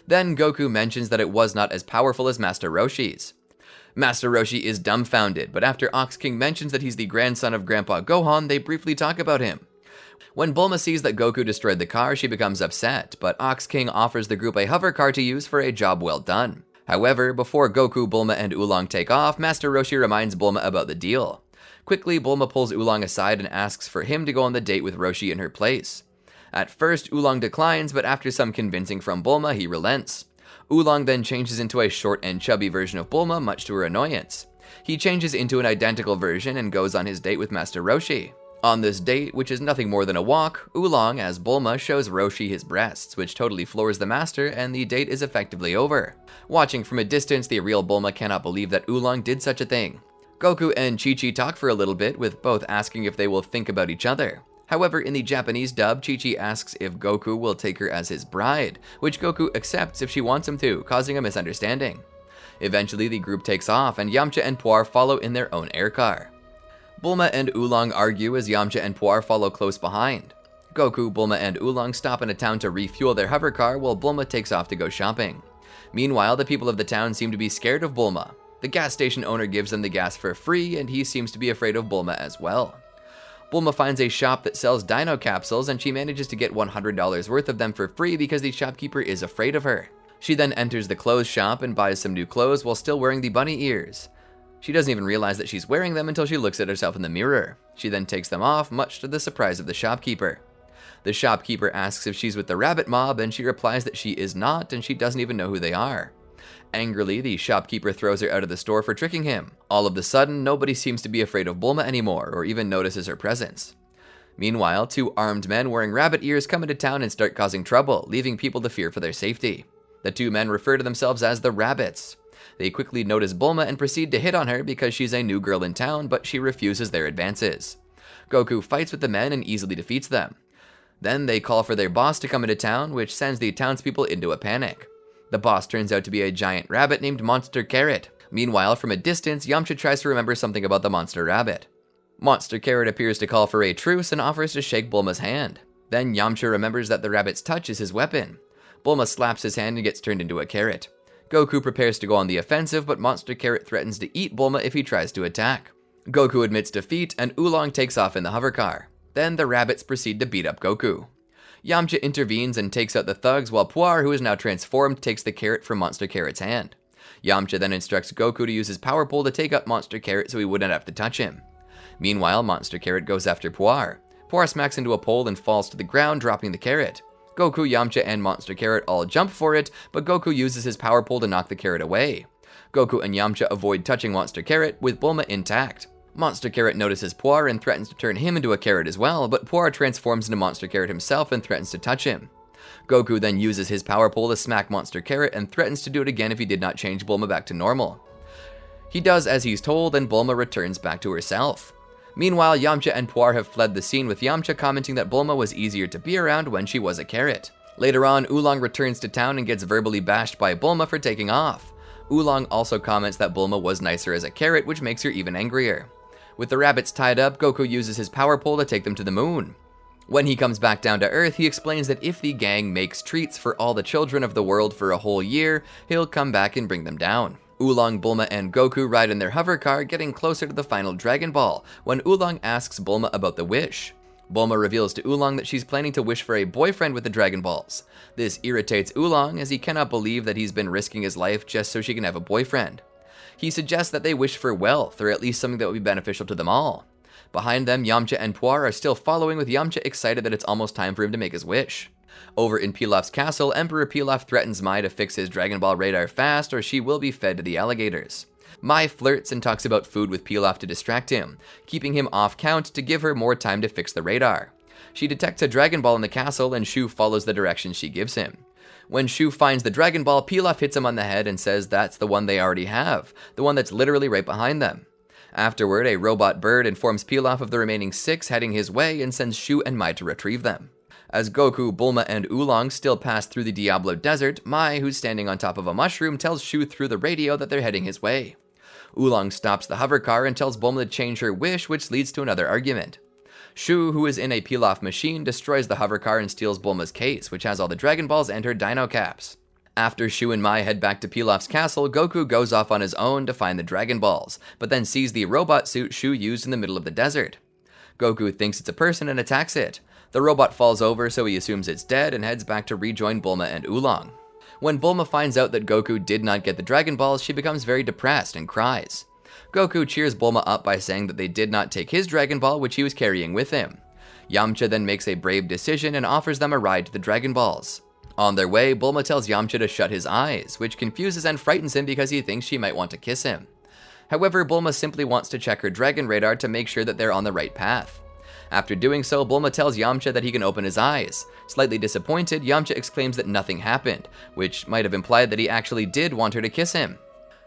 Then Goku mentions that it was not as powerful as Master Roshi's. Master Roshi is dumbfounded, but after Ox King mentions that he's the grandson of Grandpa Gohan, they briefly talk about him. When Bulma sees that Goku destroyed the car, she becomes upset, but Ox King offers the group a hover car to use for a job well done. However, before Goku, Bulma, and Oolong take off, Master Roshi reminds Bulma about the deal. Quickly, Bulma pulls Oolong aside and asks for him to go on the date with Roshi in her place. At first, Oolong declines, but after some convincing from Bulma, he relents. Oolong then changes into a short and chubby version of Bulma, much to her annoyance. He changes into an identical version and goes on his date with Master Roshi. On this date, which is nothing more than a walk, Oolong, as Bulma, shows Roshi his breasts, which totally floors the Master, and the date is effectively over. Watching from a distance, the real Bulma cannot believe that Oolong did such a thing. Goku and Chi-Chi talk for a little bit, with both asking if they will think about each other. However, in the Japanese dub, Chi-Chi asks if Goku will take her as his bride, which Goku accepts if she wants him to, causing a misunderstanding. Eventually, the group takes off, and Yamcha and Puar follow in their own air car. Bulma and Oolong argue as Yamcha and Puar follow close behind. Goku, Bulma, and Oolong stop in a town to refuel their hover car while Bulma takes off to go shopping. Meanwhile, the people of the town seem to be scared of Bulma. The gas station owner gives them the gas for free, and he seems to be afraid of Bulma as well. Bulma finds a shop that sells dino capsules, and she manages to get $100 worth of them for free because the shopkeeper is afraid of her. She then enters the clothes shop and buys some new clothes while still wearing the bunny ears. She doesn't even realize that she's wearing them until she looks at herself in the mirror. She then takes them off, much to the surprise of the shopkeeper. The shopkeeper asks if she's with the rabbit mob, and she replies that she is not, and she doesn't even know who they are. Angrily, the shopkeeper throws her out of the store for tricking him. All of a sudden, nobody seems to be afraid of Bulma anymore, or even notices her presence. Meanwhile, 2 armed men wearing rabbit ears come into town and start causing trouble, leaving people to fear for their safety. The 2 men refer to themselves as the Rabbits. They quickly notice Bulma and proceed to hit on her because she's a new girl in town, but she refuses their advances. Goku fights with the men and easily defeats them. Then they call for their boss to come into town, which sends the townspeople into a panic. The boss turns out to be a giant rabbit named Monster Carrot. Meanwhile, from a distance, Yamcha tries to remember something about the monster rabbit. Monster Carrot appears to call for a truce and offers to shake Bulma's hand. Then Yamcha remembers that the rabbit's touch is his weapon. Bulma slaps his hand and gets turned into a carrot. Goku prepares to go on the offensive, but Monster Carrot threatens to eat Bulma if he tries to attack. Goku admits defeat, and Oolong takes off in the hover car. Then the rabbits proceed to beat up Goku. Yamcha intervenes and takes out the thugs, while Puar, who is now transformed, takes the carrot from Monster Carrot's hand. Yamcha then instructs Goku to use his power pole to take out Monster Carrot so he wouldn't have to touch him. Meanwhile, Monster Carrot goes after Puar. Puar smacks into a pole and falls to the ground, dropping the carrot. Goku, Yamcha, and Monster Carrot all jump for it, but Goku uses his power pole to knock the carrot away. Goku and Yamcha avoid touching Monster Carrot, with Bulma intact. Monster Carrot notices Puar and threatens to turn him into a carrot as well, but Puar transforms into Monster Carrot himself and threatens to touch him. Goku then uses his power pole to smack Monster Carrot and threatens to do it again if he did not change Bulma back to normal. He does as he's told, and Bulma returns back to herself. Meanwhile, Yamcha and Puar have fled the scene, with Yamcha commenting that Bulma was easier to be around when she was a carrot. Later on, Oolong returns to town and gets verbally bashed by Bulma for taking off. Oolong also comments that Bulma was nicer as a carrot, which makes her even angrier. With the rabbits tied up, Goku uses his power pole to take them to the moon. When he comes back down to Earth, he explains that if the gang makes treats for all the children of the world for a whole year, he'll come back and bring them down. Oolong, Bulma, and Goku ride in their hover car, getting closer to the final Dragon Ball, when Oolong asks Bulma about the wish. Bulma reveals to Oolong that she's planning to wish for a boyfriend with the Dragon Balls. This irritates Oolong, as he cannot believe that he's been risking his life just so she can have a boyfriend. He suggests that they wish for wealth, or at least something that would be beneficial to them all. Behind them, Yamcha and Puar are still following, with Yamcha excited that it's almost time for him to make his wish. Over in Pilaf's castle, Emperor Pilaf threatens Mai to fix his Dragon Ball radar fast, or she will be fed to the alligators. Mai flirts and talks about food with Pilaf to distract him, keeping him off count to give her more time to fix the radar. She detects a Dragon Ball in the castle, and Shu follows the directions she gives him. When Shu finds the Dragon Ball, Pilaf hits him on the head and says that's the one they already have, the one that's literally right behind them. Afterward, a robot bird informs Pilaf of the remaining 6 heading his way and sends Shu and Mai to retrieve them. As Goku, Bulma, and Oolong still pass through the Diablo Desert, Mai, who's standing on top of a mushroom, tells Shu through the radio that they're heading his way. Oolong stops the hover car and tells Bulma to change her wish, which leads to another argument. Shu, who is in a Pilaf machine, destroys the hover car and steals Bulma's case, which has all the Dragon Balls and her dino caps. After Shu and Mai head back to Pilaf's castle, Goku goes off on his own to find the Dragon Balls, but then sees the robot suit Shu used in the middle of the desert. Goku thinks it's a person and attacks it. The robot falls over, so he assumes it's dead and heads back to rejoin Bulma and Oolong. When Bulma finds out that Goku did not get the Dragon Balls, she becomes very depressed and cries. Goku cheers Bulma up by saying that they did not take his Dragon Ball, which he was carrying with him. Yamcha then makes a brave decision and offers them a ride to the Dragon Balls. On their way, Bulma tells Yamcha to shut his eyes, which confuses and frightens him because he thinks she might want to kiss him. However, Bulma simply wants to check her Dragon Radar to make sure that they're on the right path. After doing so, Bulma tells Yamcha that he can open his eyes. Slightly disappointed, Yamcha exclaims that nothing happened, which might have implied that he actually did want her to kiss him.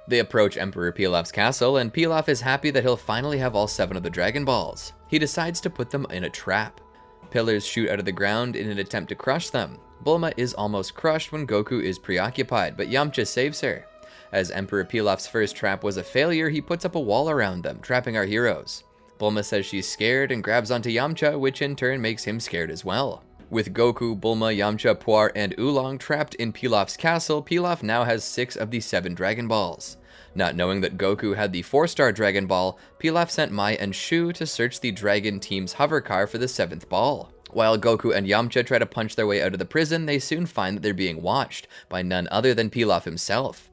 They approach Emperor Pilaf's castle, and Pilaf is happy that he'll finally have all 7 of the Dragon Balls. He decides to put them in a trap. Pillars shoot out of the ground in an attempt to crush them. Bulma is almost crushed when Goku is preoccupied, but Yamcha saves her. As Emperor Pilaf's first trap was a failure, he puts up a wall around them, trapping our heroes. Bulma says she's scared and grabs onto Yamcha, which in turn makes him scared as well. With Goku, Bulma, Yamcha, Puar, and Oolong trapped in Pilaf's castle, Pilaf now has 6 of the 7 Dragon Balls. Not knowing that Goku had the 4-star Dragon Ball, Pilaf sent Mai and Shu to search the Dragon Team's hover car for the 7th ball. While Goku and Yamcha try to punch their way out of the prison, they soon find that they're being watched by none other than Pilaf himself.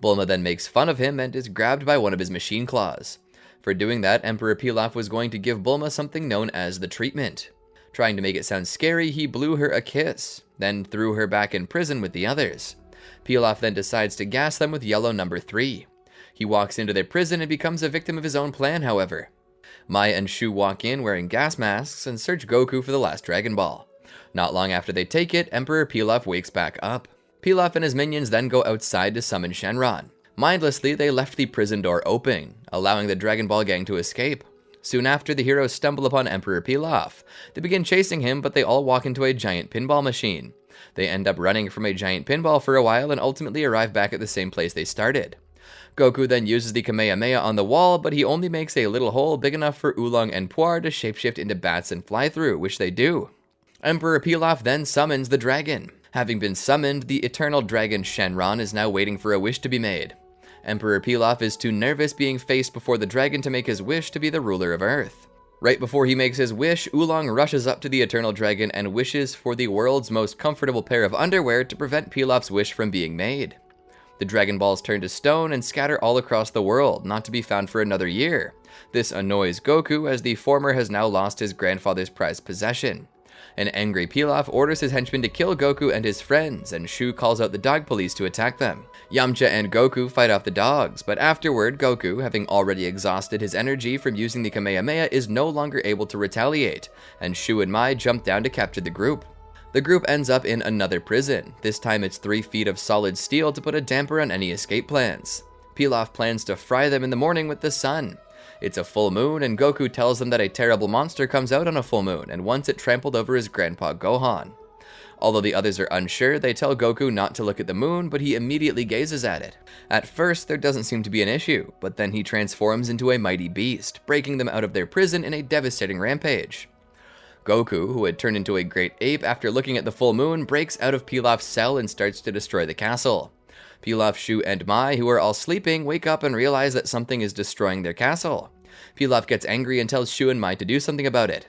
Bulma then makes fun of him and is grabbed by one of his machine claws. For doing that, Emperor Pilaf was going to give Bulma something known as the treatment. Trying to make it sound scary, he blew her a kiss, then threw her back in prison with the others. Pilaf then decides to gas them with yellow number 3. He walks into their prison and becomes a victim of his own plan, however. Mai and Shu walk in wearing gas masks and search Goku for the last Dragon Ball. Not long after they take it, Emperor Pilaf wakes back up. Pilaf and his minions then go outside to summon Shenron. Mindlessly, they left the prison door open, allowing the Dragon Ball gang to escape. Soon after, the heroes stumble upon Emperor Pilaf. They begin chasing him, but they all walk into a giant pinball machine. They end up running from a giant pinball for a while and ultimately arrive back at the same place they started. Goku then uses the Kamehameha on the wall, but he only makes a little hole big enough for Oolong and Puar to shapeshift into bats and fly through, which they do. Emperor Pilaf then summons the dragon. Having been summoned, the eternal dragon Shenron is now waiting for a wish to be made. Emperor Pilaf is too nervous being faced before the dragon to make his wish to be the ruler of Earth. Right before he makes his wish, Oolong rushes up to the eternal dragon and wishes for the world's most comfortable pair of underwear to prevent Pilaf's wish from being made. The Dragon Balls turn to stone and scatter all across the world, not to be found for another year. This annoys Goku, as the former has now lost his grandfather's prized possession. An angry Pilaf orders his henchmen to kill Goku and his friends, and Shu calls out the dog police to attack them. Yamcha and Goku fight off the dogs, but afterward, Goku, having already exhausted his energy from using the Kamehameha, is no longer able to retaliate, and Shu and Mai jump down to capture the group. The group ends up in another prison. This time it's 3 feet of solid steel to put a damper on any escape plans. Pilaf plans to fry them in the morning with the sun. It's a full moon, and Goku tells them that a terrible monster comes out on a full moon and wants it trampled over his grandpa Gohan. Although the others are unsure, they tell Goku not to look at the moon, but he immediately gazes at it. At first, there doesn't seem to be an issue, but then he transforms into a mighty beast, breaking them out of their prison in a devastating rampage. Goku, who had turned into a great ape after looking at the full moon, breaks out of Pilaf's cell and starts to destroy the castle. Pilaf, Shu, and Mai, who are all sleeping, wake up and realize that something is destroying their castle. Pilaf gets angry and tells Shu and Mai to do something about it.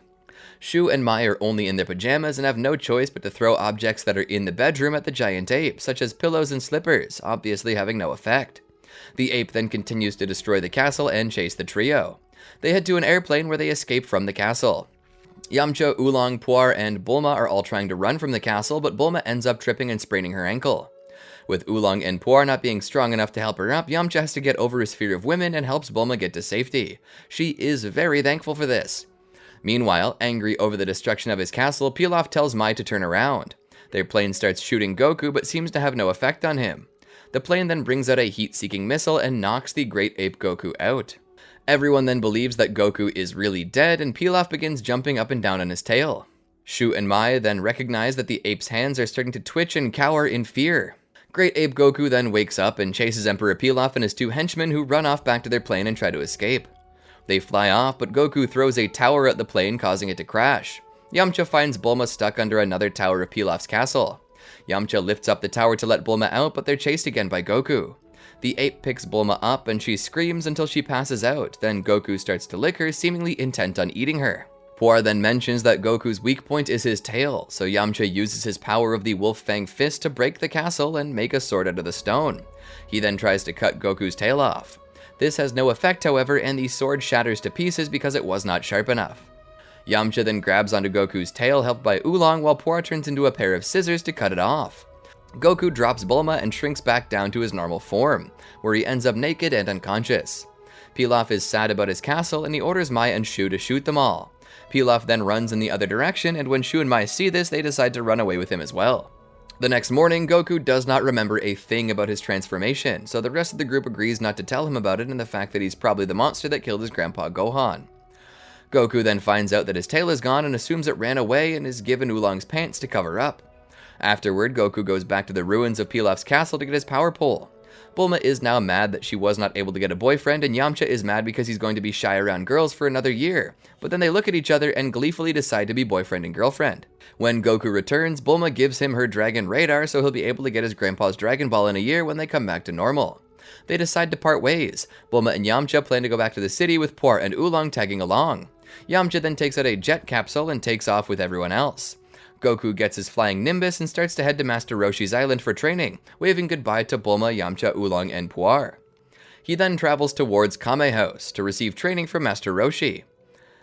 Shu and Mai are only in their pajamas and have no choice but to throw objects that are in the bedroom at the giant ape, such as pillows and slippers, obviously having no effect. The ape then continues to destroy the castle and chase the trio. They head to an airplane where they escape from the castle. Yamcha, Oolong, Puar, and Bulma are all trying to run from the castle, but Bulma ends up tripping and spraining her ankle. With Oolong and Puar not being strong enough to help her up, Yamcha has to get over his fear of women and helps Bulma get to safety. She is very thankful for this. Meanwhile, angry over the destruction of his castle, Pilaf tells Mai to turn around. Their plane starts shooting Goku, but seems to have no effect on him. The plane then brings out a heat-seeking missile and knocks the Great Ape Goku out. Everyone then believes that Goku is really dead, and Pilaf begins jumping up and down on his tail. Shu and Mai then recognize that the ape's hands are starting to twitch and cower in fear. Great Ape Goku then wakes up and chases Emperor Pilaf and his 2 henchmen, who run off back to their plane and try to escape. They fly off, but Goku throws a tower at the plane, causing it to crash. Yamcha finds Bulma stuck under another tower of Pilaf's castle. Yamcha lifts up the tower to let Bulma out, but they're chased again by Goku. The ape picks Bulma up and she screams until she passes out, then Goku starts to lick her, seemingly intent on eating her. Puar then mentions that Goku's weak point is his tail, so Yamcha uses his power of the Wolf Fang Fist to break the castle and make a sword out of the stone. He then tries to cut Goku's tail off. This has no effect, however, and the sword shatters to pieces because it was not sharp enough. Yamcha then grabs onto Goku's tail, helped by Oolong, while Puar turns into a pair of scissors to cut it off. Goku drops Bulma and shrinks back down to his normal form, where he ends up naked and unconscious. Pilaf is sad about his castle, and he orders Mai and Shu to shoot them all. Pilaf then runs in the other direction, and when Shu and Mai see this, they decide to run away with him as well. The next morning, Goku does not remember a thing about his transformation, so the rest of the group agrees not to tell him about it and the fact that he's probably the monster that killed his grandpa Gohan. Goku then finds out that his tail is gone and assumes it ran away and is given Oolong's pants to cover up. Afterward, Goku goes back to the ruins of Pilaf's castle to get his power pole. Bulma is now mad that she was not able to get a boyfriend, and Yamcha is mad because he's going to be shy around girls for another year. But then they look at each other and gleefully decide to be boyfriend and girlfriend. When Goku returns, Bulma gives him her Dragon Radar so he'll be able to get his grandpa's Dragon Ball in a year when they come back to normal. They decide to part ways. Bulma and Yamcha plan to go back to the city with Puar and Oolong tagging along. Yamcha then takes out a jet capsule and takes off with everyone else. Goku gets his flying Nimbus and starts to head to Master Roshi's island for training, waving goodbye to Bulma, Yamcha, Oolong, and Puar. He then travels towards Kame House to receive training from Master Roshi.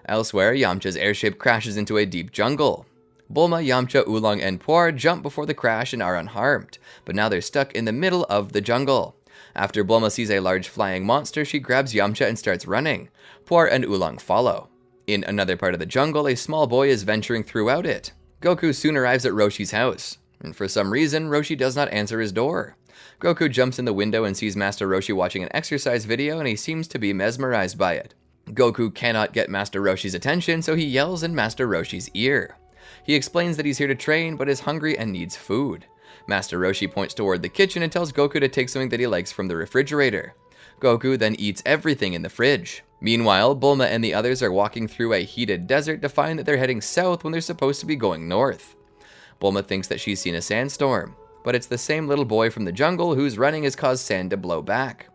Elsewhere, Yamcha's airship crashes into a deep jungle. Bulma, Yamcha, Oolong, and Puar jump before the crash and are unharmed, but now they're stuck in the middle of the jungle. After Bulma sees a large flying monster, she grabs Yamcha and starts running. Puar and Oolong follow. In another part of the jungle, a small boy is venturing throughout it. Goku soon arrives at Roshi's house, and for some reason, Roshi does not answer his door. Goku jumps in the window and sees Master Roshi watching an exercise video, and he seems to be mesmerized by it. Goku cannot get Master Roshi's attention, so he yells in Master Roshi's ear. He explains that he's here to train, but is hungry and needs food. Master Roshi points toward the kitchen and tells Goku to take something that he likes from the refrigerator. Goku then eats everything in the fridge. Meanwhile, Bulma and the others are walking through a heated desert to find that they're heading south when they're supposed to be going north. Bulma thinks that she's seen a sandstorm, but it's the same little boy from the jungle whose running has caused sand to blow back.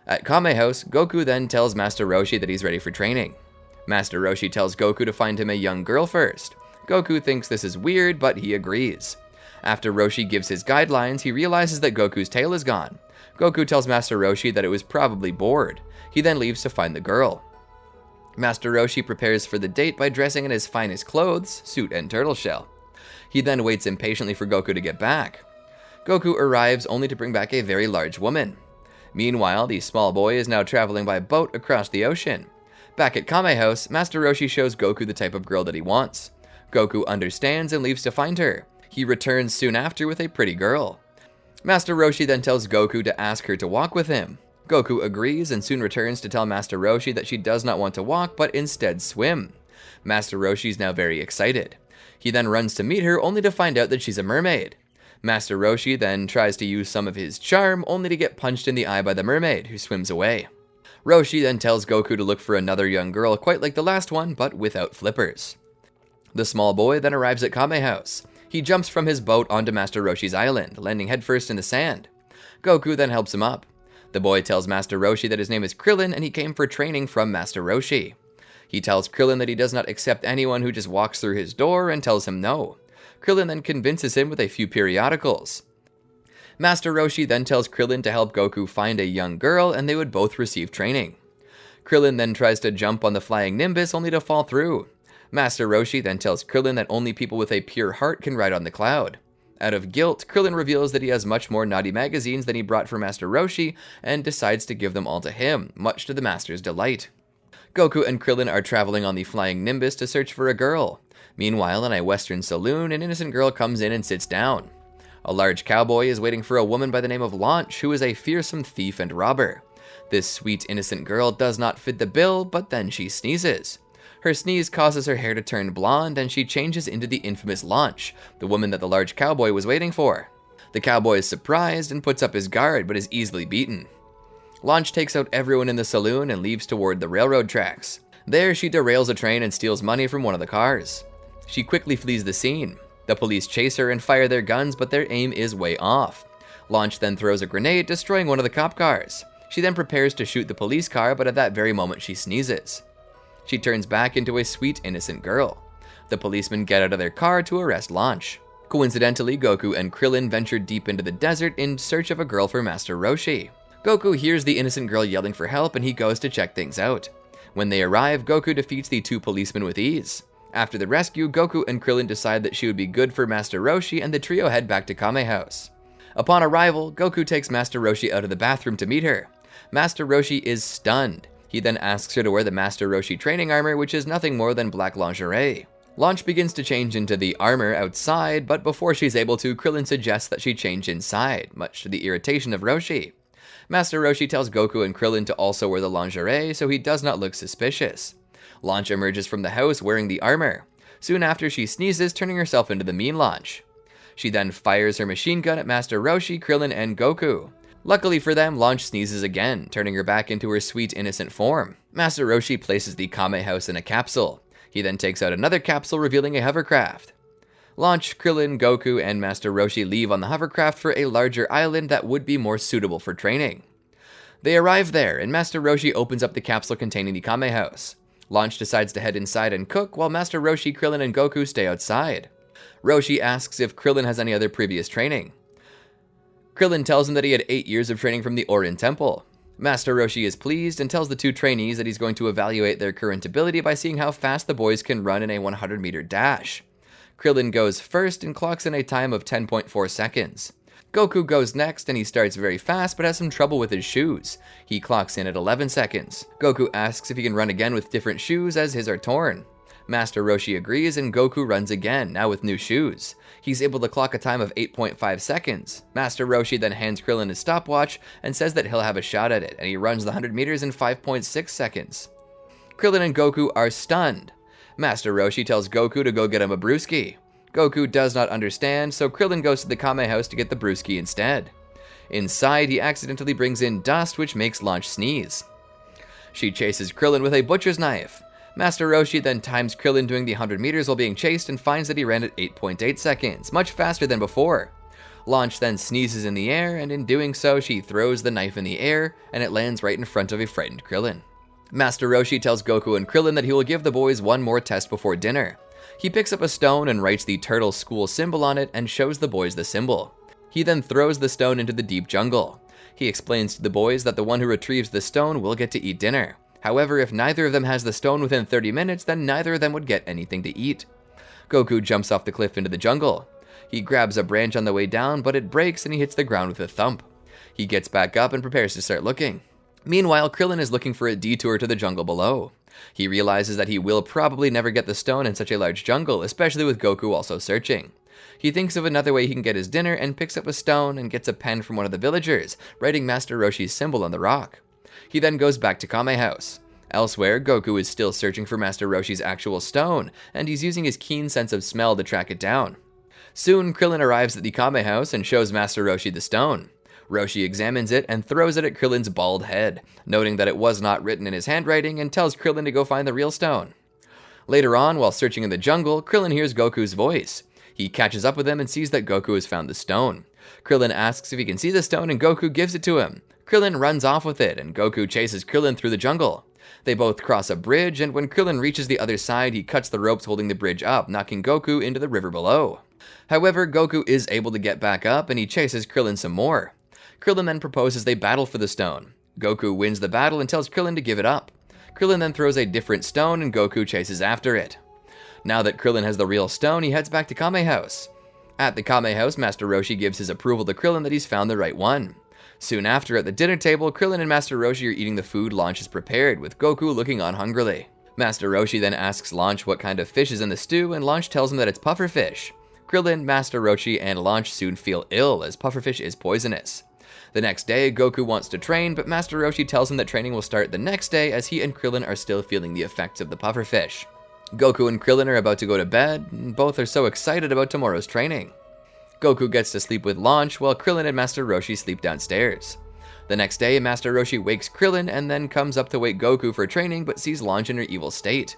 At Kame House, Goku then tells Master Roshi that he's ready for training. Master Roshi tells Goku to find him a young girl first. Goku thinks this is weird, but he agrees. After Roshi gives his guidelines, he realizes that Goku's tail is gone. Goku tells Master Roshi that it was probably bored. He then leaves to find the girl. Master Roshi prepares for the date by dressing in his finest clothes, suit and turtle shell. He then waits impatiently for Goku to get back. Goku arrives only to bring back a very large woman. Meanwhile, the small boy is now traveling by boat across the ocean. Back at Kame House, Master Roshi shows Goku the type of girl that he wants. Goku understands and leaves to find her. He returns soon after with a pretty girl. Master Roshi then tells Goku to ask her to walk with him. Goku agrees and soon returns to tell Master Roshi that she does not want to walk but instead swim. Master Roshi is now very excited. He then runs to meet her only to find out that she's a mermaid. Master Roshi then tries to use some of his charm only to get punched in the eye by the mermaid, who swims away. Roshi then tells Goku to look for another young girl quite like the last one, but without flippers. The small boy then arrives at Kame House. He jumps from his boat onto Master Roshi's island, landing headfirst in the sand. Goku then helps him up. The boy tells Master Roshi that his name is Krillin and he came for training from Master Roshi. He tells Krillin that he does not accept anyone who just walks through his door and tells him no. Krillin then convinces him with a few periodicals. Master Roshi then tells Krillin to help Goku find a young girl and they would both receive training. Krillin then tries to jump on the flying Nimbus only to fall through. Master Roshi then tells Krillin that only people with a pure heart can ride on the cloud. Out of guilt, Krillin reveals that he has much more naughty magazines than he brought for Master Roshi and decides to give them all to him, much to the Master's delight. Goku and Krillin are traveling on the flying Nimbus to search for a girl. Meanwhile, in a western saloon, an innocent girl comes in and sits down. A large cowboy is waiting for a woman by the name of Launch, who is a fearsome thief and robber. This sweet, innocent girl does not fit the bill, but then she sneezes. Her sneeze causes her hair to turn blonde, and she changes into the infamous Launch, the woman that the large cowboy was waiting for. The cowboy is surprised and puts up his guard, but is easily beaten. Launch takes out everyone in the saloon and leaves toward the railroad tracks. There, she derails a train and steals money from one of the cars. She quickly flees the scene. The police chase her and fire their guns, but their aim is way off. Launch then throws a grenade, destroying one of the cop cars. She then prepares to shoot the police car, but at that very moment she sneezes. She turns back into a sweet, innocent girl. The policemen get out of their car to arrest Launch. Coincidentally, Goku and Krillin venture deep into the desert in search of a girl for Master Roshi. Goku hears the innocent girl yelling for help and he goes to check things out. When they arrive, Goku defeats the two policemen with ease. After the rescue, Goku and Krillin decide that she would be good for Master Roshi and the trio head back to Kame House. Upon arrival, Goku takes Master Roshi out of the bathroom to meet her. Master Roshi is stunned. He then asks her to wear the Master Roshi training armor, which is nothing more than black lingerie. Launch begins to change into the armor outside, but before she's able to, Krillin suggests that she change inside, much to the irritation of Roshi. Master Roshi tells Goku and Krillin to also wear the lingerie so he does not look suspicious. Launch emerges from the house wearing the armor. Soon after, she sneezes, turning herself into the mean Launch. She then fires her machine gun at Master Roshi, Krillin, and Goku. Luckily for them, Launch sneezes again, turning her back into her sweet, innocent form. Master Roshi places the Kame house in a capsule. He then takes out another capsule, revealing a hovercraft. Launch, Krillin, Goku, and Master Roshi leave on the hovercraft for a larger island that would be more suitable for training. They arrive there, and Master Roshi opens up the capsule containing the Kame house. Launch decides to head inside and cook, while Master Roshi, Krillin, and Goku stay outside. Roshi asks if Krillin has any other previous training. Krillin tells him that he had 8 years of training from the Orin Temple. Master Roshi is pleased and tells the two trainees that he's going to evaluate their current ability by seeing how fast the boys can run in a 100-meter dash. Krillin goes first and clocks in a time of 10.4 seconds. Goku goes next and he starts very fast but has some trouble with his shoes. He clocks in at 11 seconds. Goku asks if he can run again with different shoes as his are torn. Master Roshi agrees and Goku runs again, now with new shoes. He's able to clock a time of 8.5 seconds. Master Roshi then hands Krillin his stopwatch and says that he'll have a shot at it, and he runs the 100 meters in 5.6 seconds. Krillin and Goku are stunned. Master Roshi tells Goku to go get him a brewski. Goku does not understand, so Krillin goes to the Kame house to get the brewski instead. Inside, he accidentally brings in dust, which makes Launch sneeze. She chases Krillin with a butcher's knife. Master Roshi then times Krillin doing the 100 meters while being chased and finds that he ran at 8.8 seconds, much faster than before. Launch then sneezes in the air, and in doing so, she throws the knife in the air, and it lands right in front of a frightened Krillin. Master Roshi tells Goku and Krillin that he will give the boys one more test before dinner. He picks up a stone and writes the turtle school symbol on it and shows the boys the symbol. He then throws the stone into the deep jungle. He explains to the boys that the one who retrieves the stone will get to eat dinner. However, if neither of them has the stone within 30 minutes, then neither of them would get anything to eat. Goku jumps off the cliff into the jungle. He grabs a branch on the way down, but it breaks and he hits the ground with a thump. He gets back up and prepares to start looking. Meanwhile, Krillin is looking for a detour to the jungle below. He realizes that he will probably never get the stone in such a large jungle, especially with Goku also searching. He thinks of another way he can get his dinner and picks up a stone and gets a pen from one of the villagers, writing Master Roshi's symbol on the rock. He then goes back to Kame House. Elsewhere, Goku is still searching for Master Roshi's actual stone, and he's using his keen sense of smell to track it down. Soon, Krillin arrives at the Kame House and shows Master Roshi the stone. Roshi examines it and throws it at Krillin's bald head, noting that it was not written in his handwriting, and tells Krillin to go find the real stone. Later on, while searching in the jungle, Krillin hears Goku's voice. He catches up with him and sees that Goku has found the stone. Krillin asks if he can see the stone, and Goku gives it to him. Krillin runs off with it, and Goku chases Krillin through the jungle. They both cross a bridge, and when Krillin reaches the other side, he cuts the ropes holding the bridge up, knocking Goku into the river below. However, Goku is able to get back up, and he chases Krillin some more. Krillin then proposes they battle for the stone. Goku wins the battle and tells Krillin to give it up. Krillin then throws a different stone, and Goku chases after it. Now that Krillin has the real stone, he heads back to Kame House. At the Kame House, Master Roshi gives his approval to Krillin that he's found the right one. Soon after, at the dinner table, Krillin and Master Roshi are eating the food Launch has prepared, with Goku looking on hungrily. Master Roshi then asks Launch what kind of fish is in the stew, and Launch tells him that it's pufferfish. Krillin, Master Roshi, and Launch soon feel ill, as pufferfish is poisonous. The next day, Goku wants to train, but Master Roshi tells him that training will start the next day, as he and Krillin are still feeling the effects of the pufferfish. Goku and Krillin are about to go to bed, and both are so excited about tomorrow's training. Goku gets to sleep with Launch, while Krillin and Master Roshi sleep downstairs. The next day, Master Roshi wakes Krillin and then comes up to wake Goku for training, but sees Launch in her evil state.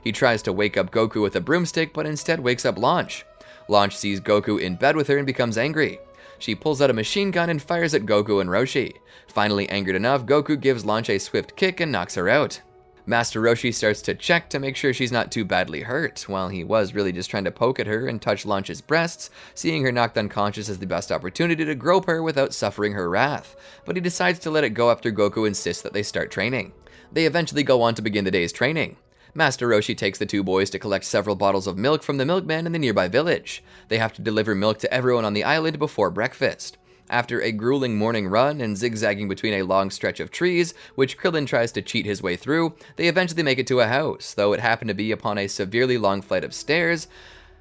He tries to wake up Goku with a broomstick, but instead wakes up Launch. Launch sees Goku in bed with her and becomes angry. She pulls out a machine gun and fires at Goku and Roshi. Finally angered enough, Goku gives Launch a swift kick and knocks her out. Master Roshi starts to check to make sure she's not too badly hurt, while he was really just trying to poke at her and touch Launch's breasts, seeing her knocked unconscious as the best opportunity to grope her without suffering her wrath, but he decides to let it go after Goku insists that they start training. They eventually go on to begin the day's training. Master Roshi takes the two boys to collect several bottles of milk from the milkman in the nearby village. They have to deliver milk to everyone on the island before breakfast. After a grueling morning run and zigzagging between a long stretch of trees, which Krillin tries to cheat his way through, they eventually make it to a house, though it happened to be upon a severely long flight of stairs,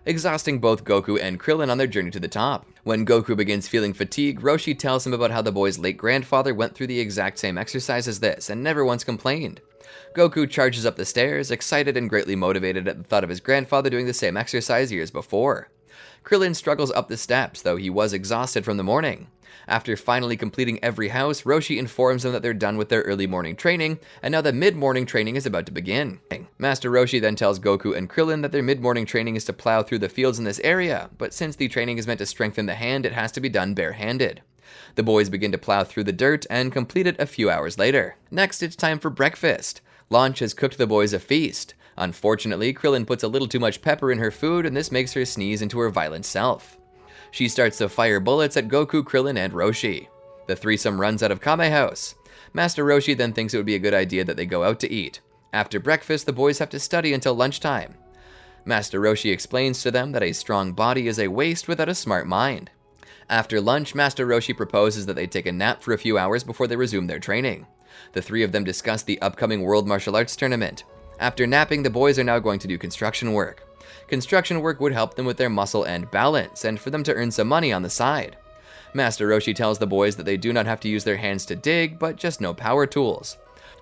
exhausting both Goku and Krillin on their journey to the top. When Goku begins feeling fatigue, Roshi tells him about how the boy's late grandfather went through the exact same exercise as this, and never once complained. Goku charges up the stairs, excited and greatly motivated at the thought of his grandfather doing the same exercise years before. Krillin struggles up the steps, though he was exhausted from the morning. After finally completing every house, Roshi informs them that they're done with their early morning training, and now the mid-morning training is about to begin. Master Roshi then tells Goku and Krillin that their mid-morning training is to plow through the fields in this area, but since the training is meant to strengthen the hand, it has to be done barehanded. The boys begin to plow through the dirt and complete it a few hours later. Next, it's time for breakfast. Launch has cooked the boys a feast. Unfortunately, Krillin puts a little too much pepper in her food, and this makes her sneeze into her violent self. She starts to fire bullets at Goku, Krillin, and Roshi. The threesome runs out of Kame House. Master Roshi then thinks it would be a good idea that they go out to eat. After breakfast, the boys have to study until lunchtime. Master Roshi explains to them that a strong body is a waste without a smart mind. After lunch, Master Roshi proposes that they take a nap for a few hours before they resume their training. The three of them discuss the upcoming World Martial Arts Tournament. After napping, the boys are now going to do construction work. Construction work would help them with their muscle and balance, and for them to earn some money on the side. Master Roshi tells the boys that they do not have to use their hands to dig, but just no power tools.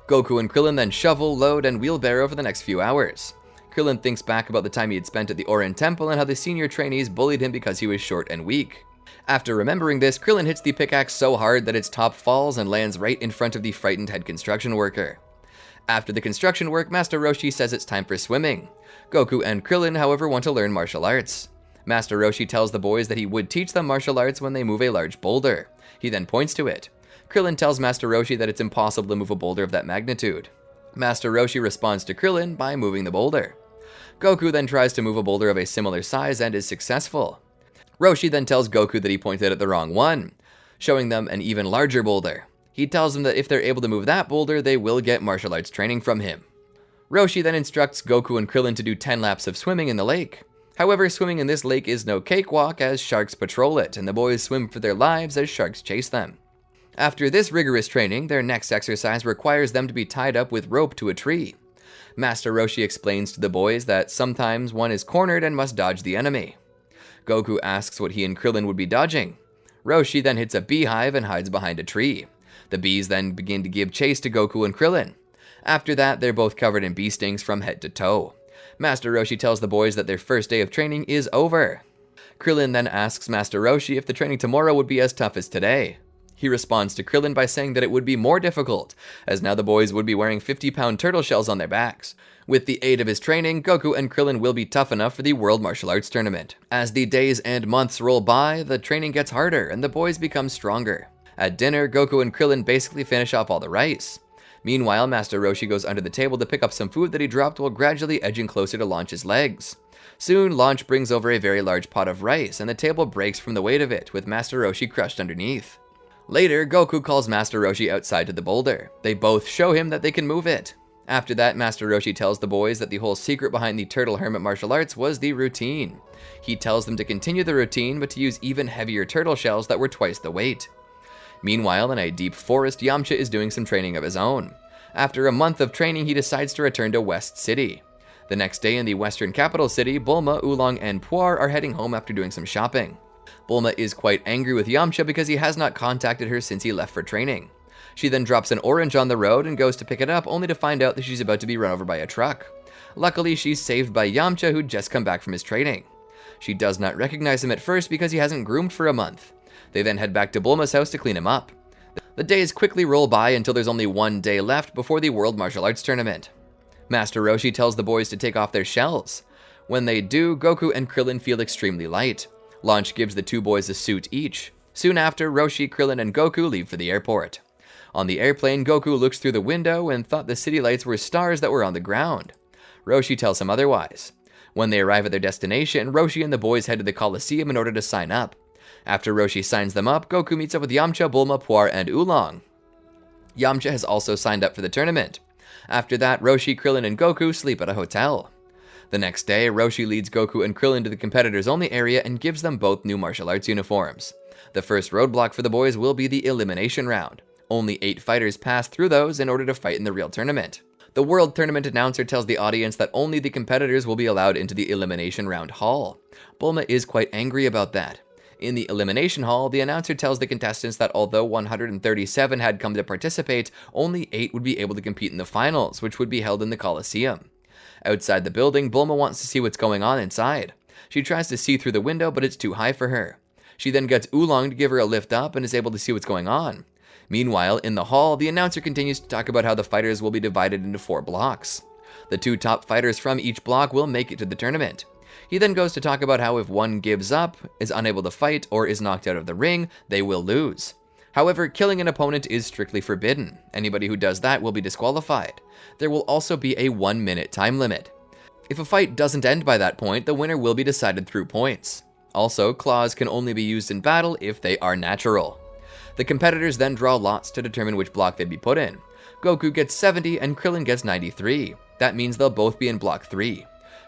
Goku and Krillin then shovel, load, and wheelbarrow for the next few hours. Krillin thinks back about the time he had spent at the Orin Temple and how the senior trainees bullied him because he was short and weak. After remembering this, Krillin hits the pickaxe so hard that its top falls and lands right in front of the frightened head construction worker. After the construction work, Master Roshi says it's time for swimming. Goku and Krillin, however, want to learn martial arts. Master Roshi tells the boys that he would teach them martial arts when they move a large boulder. He then points to it. Krillin tells Master Roshi that it's impossible to move a boulder of that magnitude. Master Roshi responds to Krillin by moving the boulder. Goku then tries to move a boulder of a similar size and is successful. Roshi then tells Goku that he pointed at the wrong one, showing them an even larger boulder. He tells them that if they're able to move that boulder, they will get martial arts training from him. Roshi then instructs Goku and Krillin to do 10 laps of swimming in the lake. However, swimming in this lake is no cakewalk as sharks patrol it, and the boys swim for their lives as sharks chase them. After this rigorous training, their next exercise requires them to be tied up with rope to a tree. Master Roshi explains to the boys that sometimes one is cornered and must dodge the enemy. Goku asks what he and Krillin would be dodging. Roshi then hits a beehive and hides behind a tree. The bees then begin to give chase to Goku and Krillin. After that, they're both covered in bee stings from head to toe. Master Roshi tells the boys that their first day of training is over. Krillin then asks Master Roshi if the training tomorrow would be as tough as today. He responds to Krillin by saying that it would be more difficult, as now the boys would be wearing 50-pound turtle shells on their backs. With the aid of his training, Goku and Krillin will be tough enough for the World Martial Arts Tournament. As the days and months roll by, the training gets harder and the boys become stronger. At dinner, Goku and Krillin basically finish off all the rice. Meanwhile, Master Roshi goes under the table to pick up some food that he dropped while gradually edging closer to Launch's legs. Soon, Launch brings over a very large pot of rice, and the table breaks from the weight of it, with Master Roshi crushed underneath. Later, Goku calls Master Roshi outside to the boulder. They both show him that they can move it. After that, Master Roshi tells the boys that the whole secret behind the Turtle Hermit martial arts was the routine. He tells them to continue the routine, but to use even heavier turtle shells that were twice the weight. Meanwhile, in a deep forest, Yamcha is doing some training of his own. After a month of training, he decides to return to West City. The next day in the western capital city, Bulma, Oolong, and Puar are heading home after doing some shopping. Bulma is quite angry with Yamcha because he has not contacted her since he left for training. She then drops an orange on the road and goes to pick it up, only to find out that she's about to be run over by a truck. Luckily, she's saved by Yamcha, who'd just come back from his training. She does not recognize him at first because he hasn't groomed for a month. They then head back to Bulma's house to clean him up. The days quickly roll by until there's only one day left before the World Martial Arts Tournament. Master Roshi tells the boys to take off their shells. When they do, Goku and Krillin feel extremely light. Launch gives the two boys a suit each. Soon after, Roshi, Krillin, and Goku leave for the airport. On the airplane, Goku looks through the window and thought the city lights were stars that were on the ground. Roshi tells him otherwise. When they arrive at their destination, Roshi and the boys head to the Coliseum in order to sign up. After Roshi signs them up, Goku meets up with Yamcha, Bulma, Puar, and Oolong. Yamcha has also signed up for the tournament. After that, Roshi, Krillin, and Goku sleep at a hotel. The next day, Roshi leads Goku and Krillin to the competitors-only area and gives them both new martial arts uniforms. The first roadblock for the boys will be the elimination round. Only 8 fighters pass through those in order to fight in the real tournament. The World Tournament announcer tells the audience that only the competitors will be allowed into the elimination round hall. Bulma is quite angry about that. In the elimination hall, the announcer tells the contestants that although 137 had come to participate, only 8 would be able to compete in the finals, which would be held in the Coliseum. Outside the building, Bulma wants to see what's going on inside. She tries to see through the window, but it's too high for her. She then gets Oolong to give her a lift up and is able to see what's going on. Meanwhile, in the hall, the announcer continues to talk about how the fighters will be divided into 4 blocks. The 2 top fighters from each block will make it to the tournament. He then goes to talk about how if one gives up, is unable to fight, or is knocked out of the ring, they will lose. However, killing an opponent is strictly forbidden. Anybody who does that will be disqualified. There will also be a 1-minute time limit. If a fight doesn't end by that point, the winner will be decided through points. Also, claws can only be used in battle if they are natural. The competitors then draw lots to determine which block they'd be put in. Goku gets 70 and Krillin gets 93. That means they'll both be in block 3.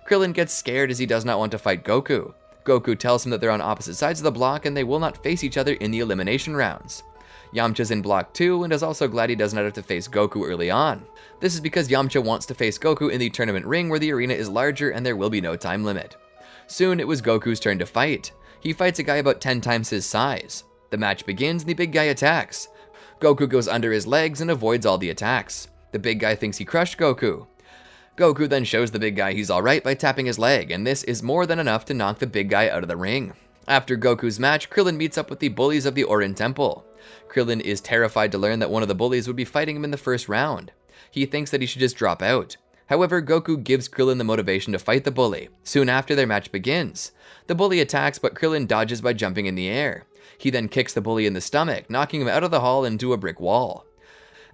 Krillin gets scared as he does not want to fight Goku. Goku tells him that they're on opposite sides of the block and they will not face each other in the elimination rounds. Yamcha's in block 2 and is also glad he does not have to face Goku early on. This is because Yamcha wants to face Goku in the tournament ring where the arena is larger and there will be no time limit. Soon it was Goku's turn to fight. He fights a guy about 10 times his size. The match begins and the big guy attacks. Goku goes under his legs and avoids all the attacks. The big guy thinks he crushed Goku. Goku then shows the big guy he's alright by tapping his leg, and this is more than enough to knock the big guy out of the ring. After Goku's match, Krillin meets up with the bullies of the Orin Temple. Krillin is terrified to learn that one of the bullies would be fighting him in the first round. He thinks that he should just drop out. However, Goku gives Krillin the motivation to fight the bully. Soon after, their match begins. The bully attacks, but Krillin dodges by jumping in the air. He then kicks the bully in the stomach, knocking him out of the hall into a brick wall.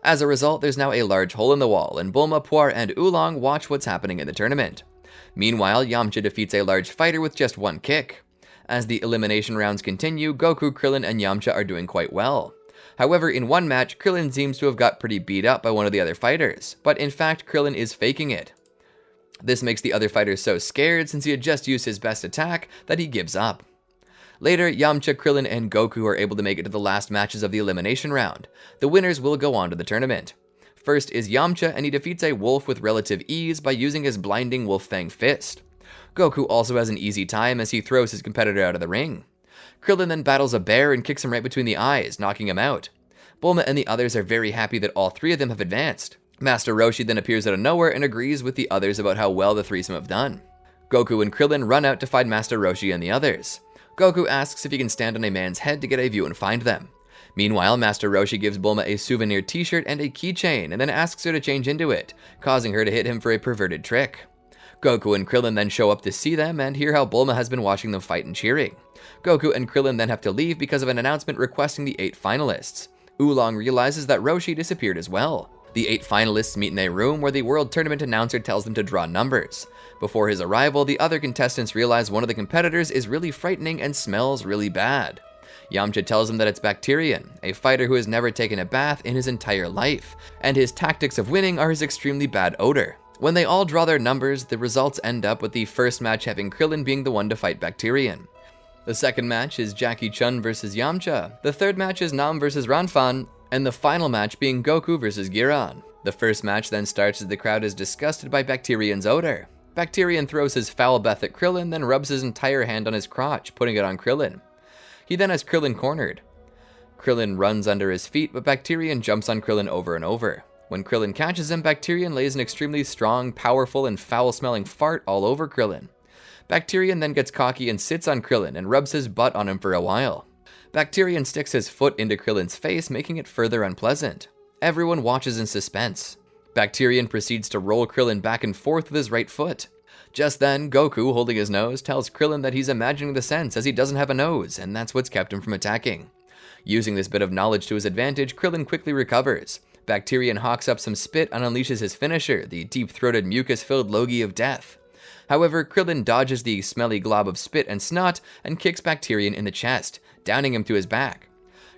As a result, there's now a large hole in the wall, and Bulma, Puar, and Oolong watch what's happening in the tournament. Meanwhile, Yamcha defeats a large fighter with just 1 kick. As the elimination rounds continue, Goku, Krillin, and Yamcha are doing quite well. However, in one match, Krillin seems to have got pretty beat up by one of the other fighters, but in fact, Krillin is faking it. This makes the other fighter so scared since he had just used his best attack that he gives up. Later, Yamcha, Krillin, and Goku are able to make it to the last matches of the elimination round. The winners will go on to the tournament. First is Yamcha, and he defeats a wolf with relative ease by using his blinding Wolf Fang Fist. Goku also has an easy time as he throws his competitor out of the ring. Krillin then battles a bear and kicks him right between the eyes, knocking him out. Bulma and the others are very happy that all 3 of them have advanced. Master Roshi then appears out of nowhere and agrees with the others about how well the threesome have done. Goku and Krillin run out to find Master Roshi and the others. Goku asks if he can stand on a man's head to get a view and find them. Meanwhile, Master Roshi gives Bulma a souvenir t-shirt and a keychain and then asks her to change into it, causing her to hit him for a perverted trick. Goku and Krillin then show up to see them and hear how Bulma has been watching them fight and cheering. Goku and Krillin then have to leave because of an announcement requesting the 8 finalists. Oolong realizes that Roshi disappeared as well. The 8 finalists meet in a room where the World Tournament announcer tells them to draw numbers. Before his arrival, the other contestants realize one of the competitors is really frightening and smells really bad. Yamcha tells him that it's Bacterian, a fighter who has never taken a bath in his entire life, and his tactics of winning are his extremely bad odor. When they all draw their numbers, the results end up with the first match having Krillin being the one to fight Bacterian. The second match is Jackie Chun versus Yamcha. The third match is Nam versus Ranfan, and the final match being Goku versus Giran. The first match then starts as the crowd is disgusted by Bacterian's odor. Bacterian throws his foul breath at Krillin, then rubs his entire hand on his crotch, putting it on Krillin. He then has Krillin cornered. Krillin runs under his feet, but Bacterian jumps on Krillin over and over. When Krillin catches him, Bacterian lays an extremely strong, powerful, and foul-smelling fart all over Krillin. Bacterian then gets cocky and sits on Krillin and rubs his butt on him for a while. Bacterian sticks his foot into Krillin's face, making it further unpleasant. Everyone watches in suspense. Bacterian proceeds to roll Krillin back and forth with his right foot. Just then, Goku, holding his nose, tells Krillin that he's imagining the sense as he doesn't have a nose, and that's what's kept him from attacking. Using this bit of knowledge to his advantage, Krillin quickly recovers. Bacterian hawks up some spit and unleashes his finisher, the deep-throated, mucus-filled Logi of Death. However, Krillin dodges the smelly glob of spit and snot and kicks Bacterian in the chest, downing him to his back.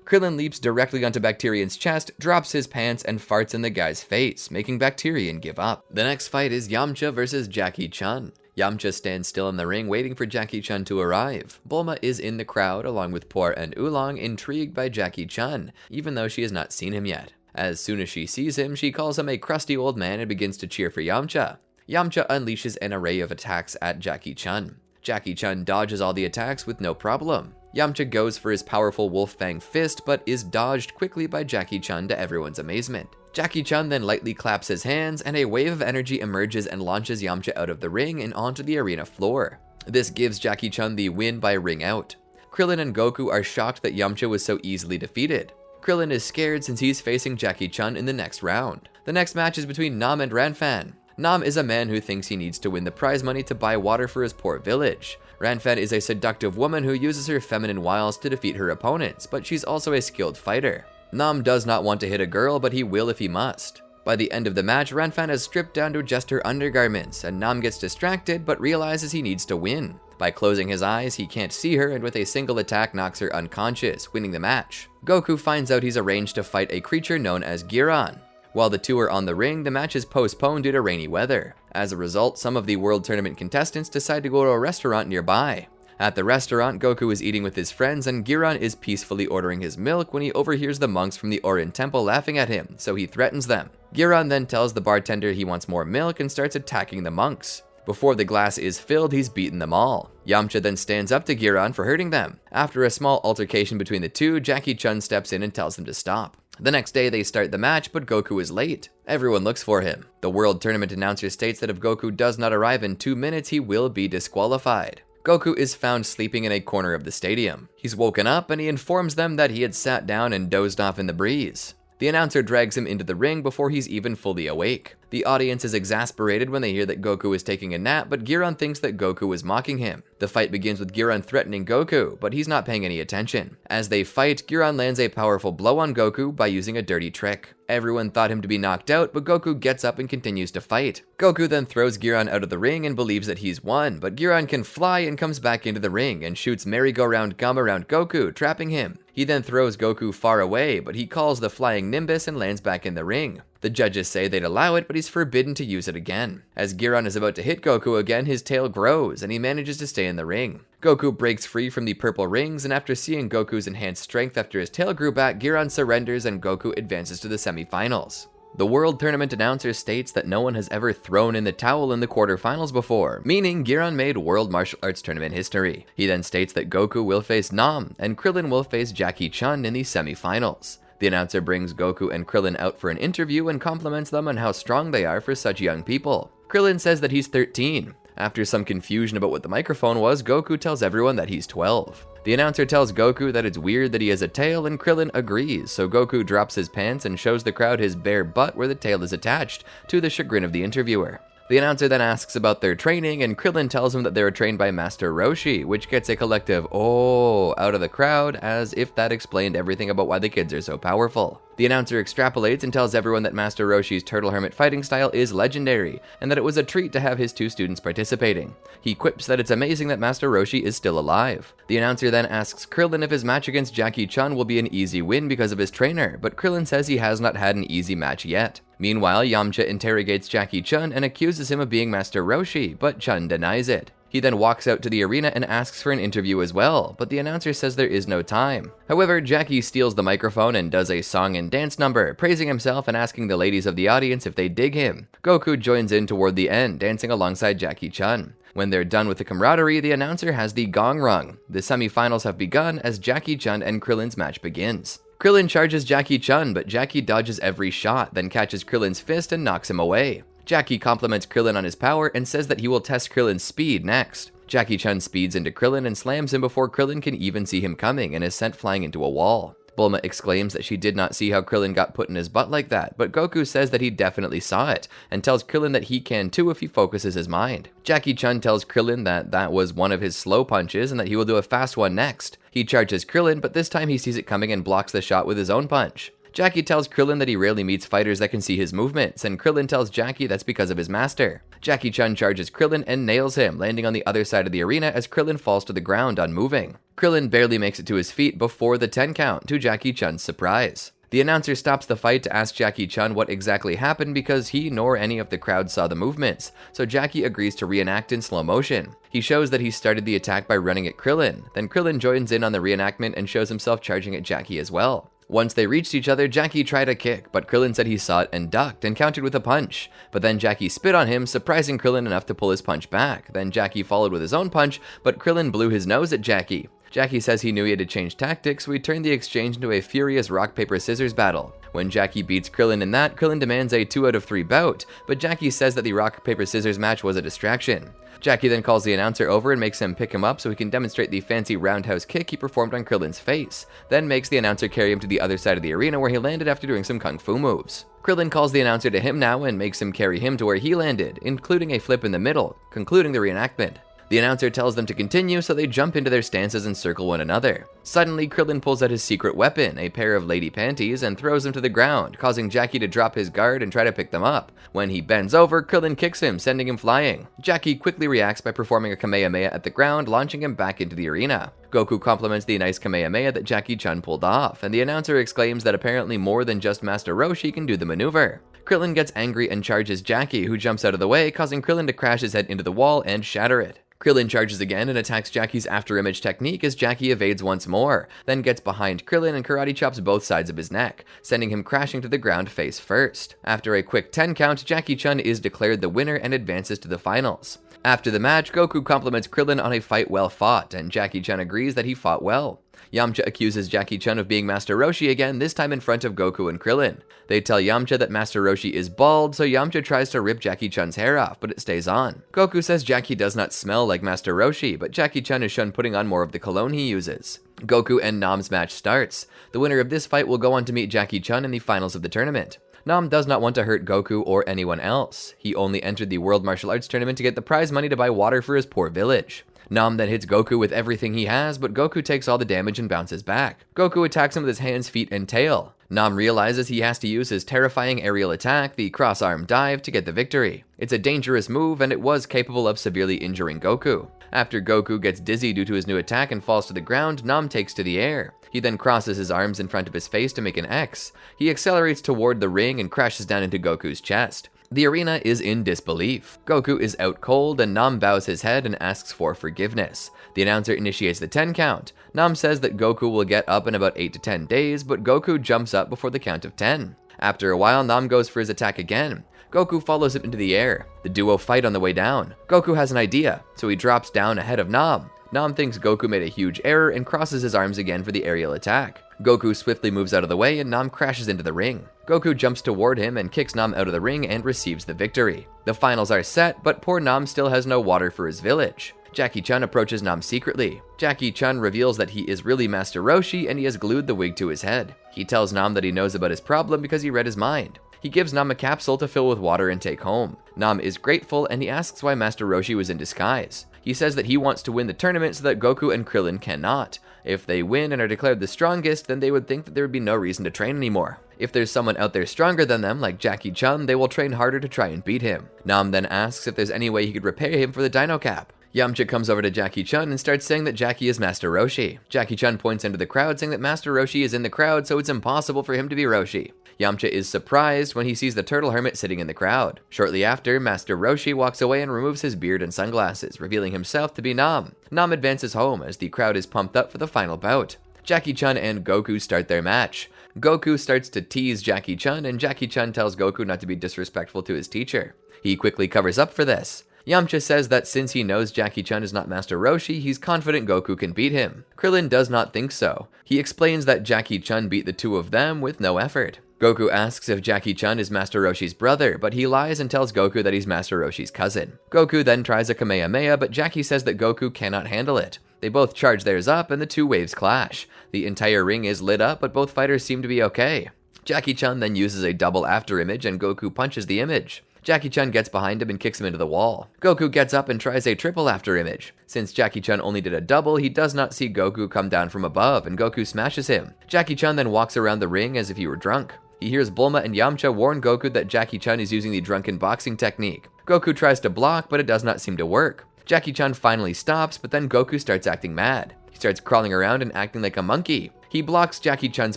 Krillin leaps directly onto Bacterian's chest, drops his pants, and farts in the guy's face, making Bacterian give up. The next fight is Yamcha versus Jackie Chun. Yamcha stands still in the ring waiting for Jackie Chun to arrive. Bulma is in the crowd along with Puar and Oolong, intrigued by Jackie Chun, even though she has not seen him yet. As soon as she sees him, she calls him a crusty old man and begins to cheer for Yamcha. Yamcha unleashes an array of attacks at Jackie Chun. Jackie Chun dodges all the attacks with no problem. Yamcha goes for his powerful Wolf Fang Fist, but is dodged quickly by Jackie Chun to everyone's amazement. Jackie Chun then lightly claps his hands, and a wave of energy emerges and launches Yamcha out of the ring and onto the arena floor. This gives Jackie Chun the win by ring out. Krillin and Goku are shocked that Yamcha was so easily defeated. Krillin is scared since he's facing Jackie Chun in the next round. The next match is between Nam and Ranfan. Nam is a man who thinks he needs to win the prize money to buy water for his poor village. Ranfan is a seductive woman who uses her feminine wiles to defeat her opponents, but she's also a skilled fighter. Nam does not want to hit a girl, but he will if he must. By the end of the match, Ranfan has stripped down to just her undergarments, and Nam gets distracted but realizes he needs to win. By closing his eyes, he can't see her, and with a single attack knocks her unconscious, winning the match. Goku finds out he's arranged to fight a creature known as Giran. While the two are on the ring, the match is postponed due to rainy weather. As a result, some of the World Tournament contestants decide to go to a restaurant nearby. At the restaurant, Goku is eating with his friends, and Giran is peacefully ordering his milk when he overhears the monks from the Orin Temple laughing at him, so he threatens them. Giran then tells the bartender he wants more milk and starts attacking the monks. Before the glass is filled, he's beaten them all. Yamcha then stands up to Giran for hurting them. After a small altercation between the two, Jackie Chun steps in and tells them to stop. The next day, they start the match, but Goku is late. Everyone looks for him. The World Tournament announcer states that if Goku does not arrive in 2 minutes, he will be disqualified. Goku is found sleeping in a corner of the stadium. He's woken up and he informs them that he had sat down and dozed off in the breeze. The announcer drags him into the ring before he's even fully awake. The audience is exasperated when they hear that Goku is taking a nap, but Giran thinks that Goku is mocking him. The fight begins with Giran threatening Goku, but he's not paying any attention. As they fight, Giran lands a powerful blow on Goku by using a dirty trick. Everyone thought him to be knocked out, but Goku gets up and continues to fight. Goku then throws Giran out of the ring and believes that he's won, but Giran can fly and comes back into the ring and shoots merry-go-round gum around Goku, trapping him. He then throws Goku far away, but he calls the flying Nimbus and lands back in the ring. The judges say they'd allow it, but he's forbidden to use it again. As Giran is about to hit Goku again, his tail grows, and he manages to stay in the ring. Goku breaks free from the purple rings, and after seeing Goku's enhanced strength after his tail grew back, Giran surrenders and Goku advances to the semifinals. The World Tournament announcer states that no one has ever thrown in the towel in the quarterfinals before, meaning Giran made World Martial Arts Tournament history. He then states that Goku will face Nam, and Krillin will face Jackie Chun in the semifinals. The announcer brings Goku and Krillin out for an interview and compliments them on how strong they are for such young people. Krillin says that he's 13. After some confusion about what the microphone was, Goku tells everyone that he's 12. The announcer tells Goku that it's weird that he has a tail, and Krillin agrees, so Goku drops his pants and shows the crowd his bare butt where the tail is attached, to the chagrin of the interviewer. The announcer then asks about their training, and Krillin tells him that they were trained by Master Roshi, which gets a collective "oh" out of the crowd, as if that explained everything about why the kids are so powerful. The announcer extrapolates and tells everyone that Master Roshi's Turtle Hermit fighting style is legendary, and that it was a treat to have his two students participating. He quips that it's amazing that Master Roshi is still alive. The announcer then asks Krillin if his match against Jackie Chun will be an easy win because of his trainer, but Krillin says he has not had an easy match yet. Meanwhile, Yamcha interrogates Jackie Chun and accuses him of being Master Roshi, but Chun denies it. He then walks out to the arena and asks for an interview as well, but the announcer says there is no time. However, Jackie steals the microphone and does a song and dance number, praising himself and asking the ladies of the audience if they dig him. Goku joins in toward the end, dancing alongside Jackie Chun. When they're done with the camaraderie, the announcer has the gong rung. The semifinals have begun as Jackie Chun and Krillin's match begins. Krillin charges Jackie Chun, but Jackie dodges every shot, then catches Krillin's fist and knocks him away. Jackie compliments Krillin on his power and says that he will test Krillin's speed next. Jackie Chun speeds into Krillin and slams him before Krillin can even see him coming and is sent flying into a wall. Bulma exclaims that she did not see how Krillin got put in his butt like that, but Goku says that he definitely saw it, and tells Krillin that he can too if he focuses his mind. Jackie Chun tells Krillin that that was one of his slow punches and that he will do a fast one next. He charges Krillin, but this time he sees it coming and blocks the shot with his own punch. Jackie tells Krillin that he rarely meets fighters that can see his movements, and Krillin tells Jackie that's because of his master. Jackie Chun charges Krillin and nails him, landing on the other side of the arena as Krillin falls to the ground unmoving. Krillin barely makes it to his feet before the 10 count, to Jackie Chun's surprise. The announcer stops the fight to ask Jackie Chun what exactly happened because he nor any of the crowd saw the movements, so Jackie agrees to reenact in slow motion. He shows that he started the attack by running at Krillin, then Krillin joins in on the reenactment and shows himself charging at Jackie as well. Once they reached each other, Jackie tried a kick, but Krillin said he saw it and ducked and countered with a punch. But then Jackie spit on him, surprising Krillin enough to pull his punch back. Then Jackie followed with his own punch, but Krillin blew his nose at Jackie. Jackie says he knew he had to change tactics, so he turned the exchange into a furious rock-paper-scissors battle. When Jackie beats Krillin in that, Krillin demands a 2 out of 3 bout, but Jackie says that the rock-paper-scissors match was a distraction. Jackie then calls the announcer over and makes him pick him up so he can demonstrate the fancy roundhouse kick he performed on Krillin's face, then makes the announcer carry him to the other side of the arena where he landed after doing some kung fu moves. Krillin calls the announcer to him now and makes him carry him to where he landed, including a flip in the middle, concluding the reenactment. The announcer tells them to continue, so they jump into their stances and circle one another. Suddenly, Krillin pulls out his secret weapon, a pair of lady panties, and throws them to the ground, causing Jackie to drop his guard and try to pick them up. When he bends over, Krillin kicks him, sending him flying. Jackie quickly reacts by performing a Kamehameha at the ground, launching him back into the arena. Goku compliments the nice Kamehameha that Jackie-chan pulled off, and the announcer exclaims that apparently more than just Master Roshi can do the maneuver. Krillin gets angry and charges Jackie, who jumps out of the way, causing Krillin to crash his head into the wall and shatter it. Krillin charges again and attacks Jackie's after-image technique as Jackie evades once more, then gets behind Krillin and karate chops both sides of his neck, sending him crashing to the ground face first. After a quick 10 count, Jackie-chan is declared the winner and advances to the finals. After the match, Goku compliments Krillin on a fight well fought, and Jackie-chan agrees that he fought well. Yamcha accuses Jackie-chan of being Master Roshi again, this time in front of Goku and Krillin. They tell Yamcha that Master Roshi is bald, so Yamcha tries to rip Jackie-chan's hair off, but it stays on. Goku says Jackie does not smell like Master Roshi, but Jackie-chan is shown putting on more of the cologne he uses. Goku and Nam's match starts. The winner of this fight will go on to meet Jackie-chan in the finals of the tournament. Nam does not want to hurt Goku or anyone else. He only entered the World Martial Arts Tournament to get the prize money to buy water for his poor village. Nam then hits Goku with everything he has, but Goku takes all the damage and bounces back. Goku attacks him with his hands, feet, and tail. Nam realizes he has to use his terrifying aerial attack, the cross-arm dive, to get the victory. It's a dangerous move, and it was capable of severely injuring Goku. After Goku gets dizzy due to his new attack and falls to the ground, Nam takes to the air. He then crosses his arms in front of his face to make an X. He accelerates toward the ring and crashes down into Goku's chest. The arena is in disbelief. Goku is out cold, and Nam bows his head and asks for forgiveness. The announcer initiates the 10 count. Nam says that Goku will get up in about 8 to 10 days, but Goku jumps up before the count of 10. After a while, Nam goes for his attack again. Goku follows him into the air. The duo fight on the way down. Goku has an idea, so he drops down ahead of Nam. Nam thinks Goku made a huge error and crosses his arms again for the aerial attack. Goku swiftly moves out of the way and Nam crashes into the ring. Goku jumps toward him and kicks Nam out of the ring and receives the victory. The finals are set, but poor Nam still has no water for his village. Jackie-chan approaches Nam secretly. Jackie-chan reveals that he is really Master Roshi and he has glued the wig to his head. He tells Nam that he knows about his problem because he read his mind. He gives Nam a capsule to fill with water and take home. Nam is grateful and he asks why Master Roshi was in disguise. He says that he wants to win the tournament so that Goku and Krillin cannot. If they win and are declared the strongest, then they would think that there would be no reason to train anymore. If there's someone out there stronger than them, like Jackie-chan, they will train harder to try and beat him. Nam then asks if there's any way he could repair him for the Dino Cap. Yamcha comes over to Jackie-chan and starts saying that Jackie is Master Roshi. Jackie-chan points into the crowd saying that Master Roshi is in the crowd, so it's impossible for him to be Roshi. Yamcha is surprised when he sees the turtle hermit sitting in the crowd. Shortly after, Master Roshi walks away and removes his beard and sunglasses, revealing himself to be Nam. Nam advances home as the crowd is pumped up for the final bout. Jackie-chan and Goku start their match. Goku starts to tease Jackie-chan, and Jackie-chan tells Goku not to be disrespectful to his teacher. He quickly covers up for this. Yamcha says that since he knows Jackie-chan is not Master Roshi, he's confident Goku can beat him. Krillin does not think so. He explains that Jackie-chan beat the two of them with no effort. Goku asks if Jackie-chan is Master Roshi's brother, but he lies and tells Goku that he's Master Roshi's cousin. Goku then tries a Kamehameha, but Jackie says that Goku cannot handle it. They both charge theirs up and the two waves clash. The entire ring is lit up, but both fighters seem to be okay. Jackie-chan then uses a double after image and Goku punches the image. Jackie-chan gets behind him and kicks him into the wall. Goku gets up and tries a triple after image. Since Jackie-chan only did a double, he does not see Goku come down from above, and Goku smashes him. Jackie-chan then walks around the ring as if he were drunk. He hears Bulma and Yamcha warn Goku that Jackie-chan is using the drunken boxing technique. Goku tries to block, but it does not seem to work. Jackie-chan finally stops, but then Goku starts acting mad. He starts crawling around and acting like a monkey. He blocks Jackie-chan's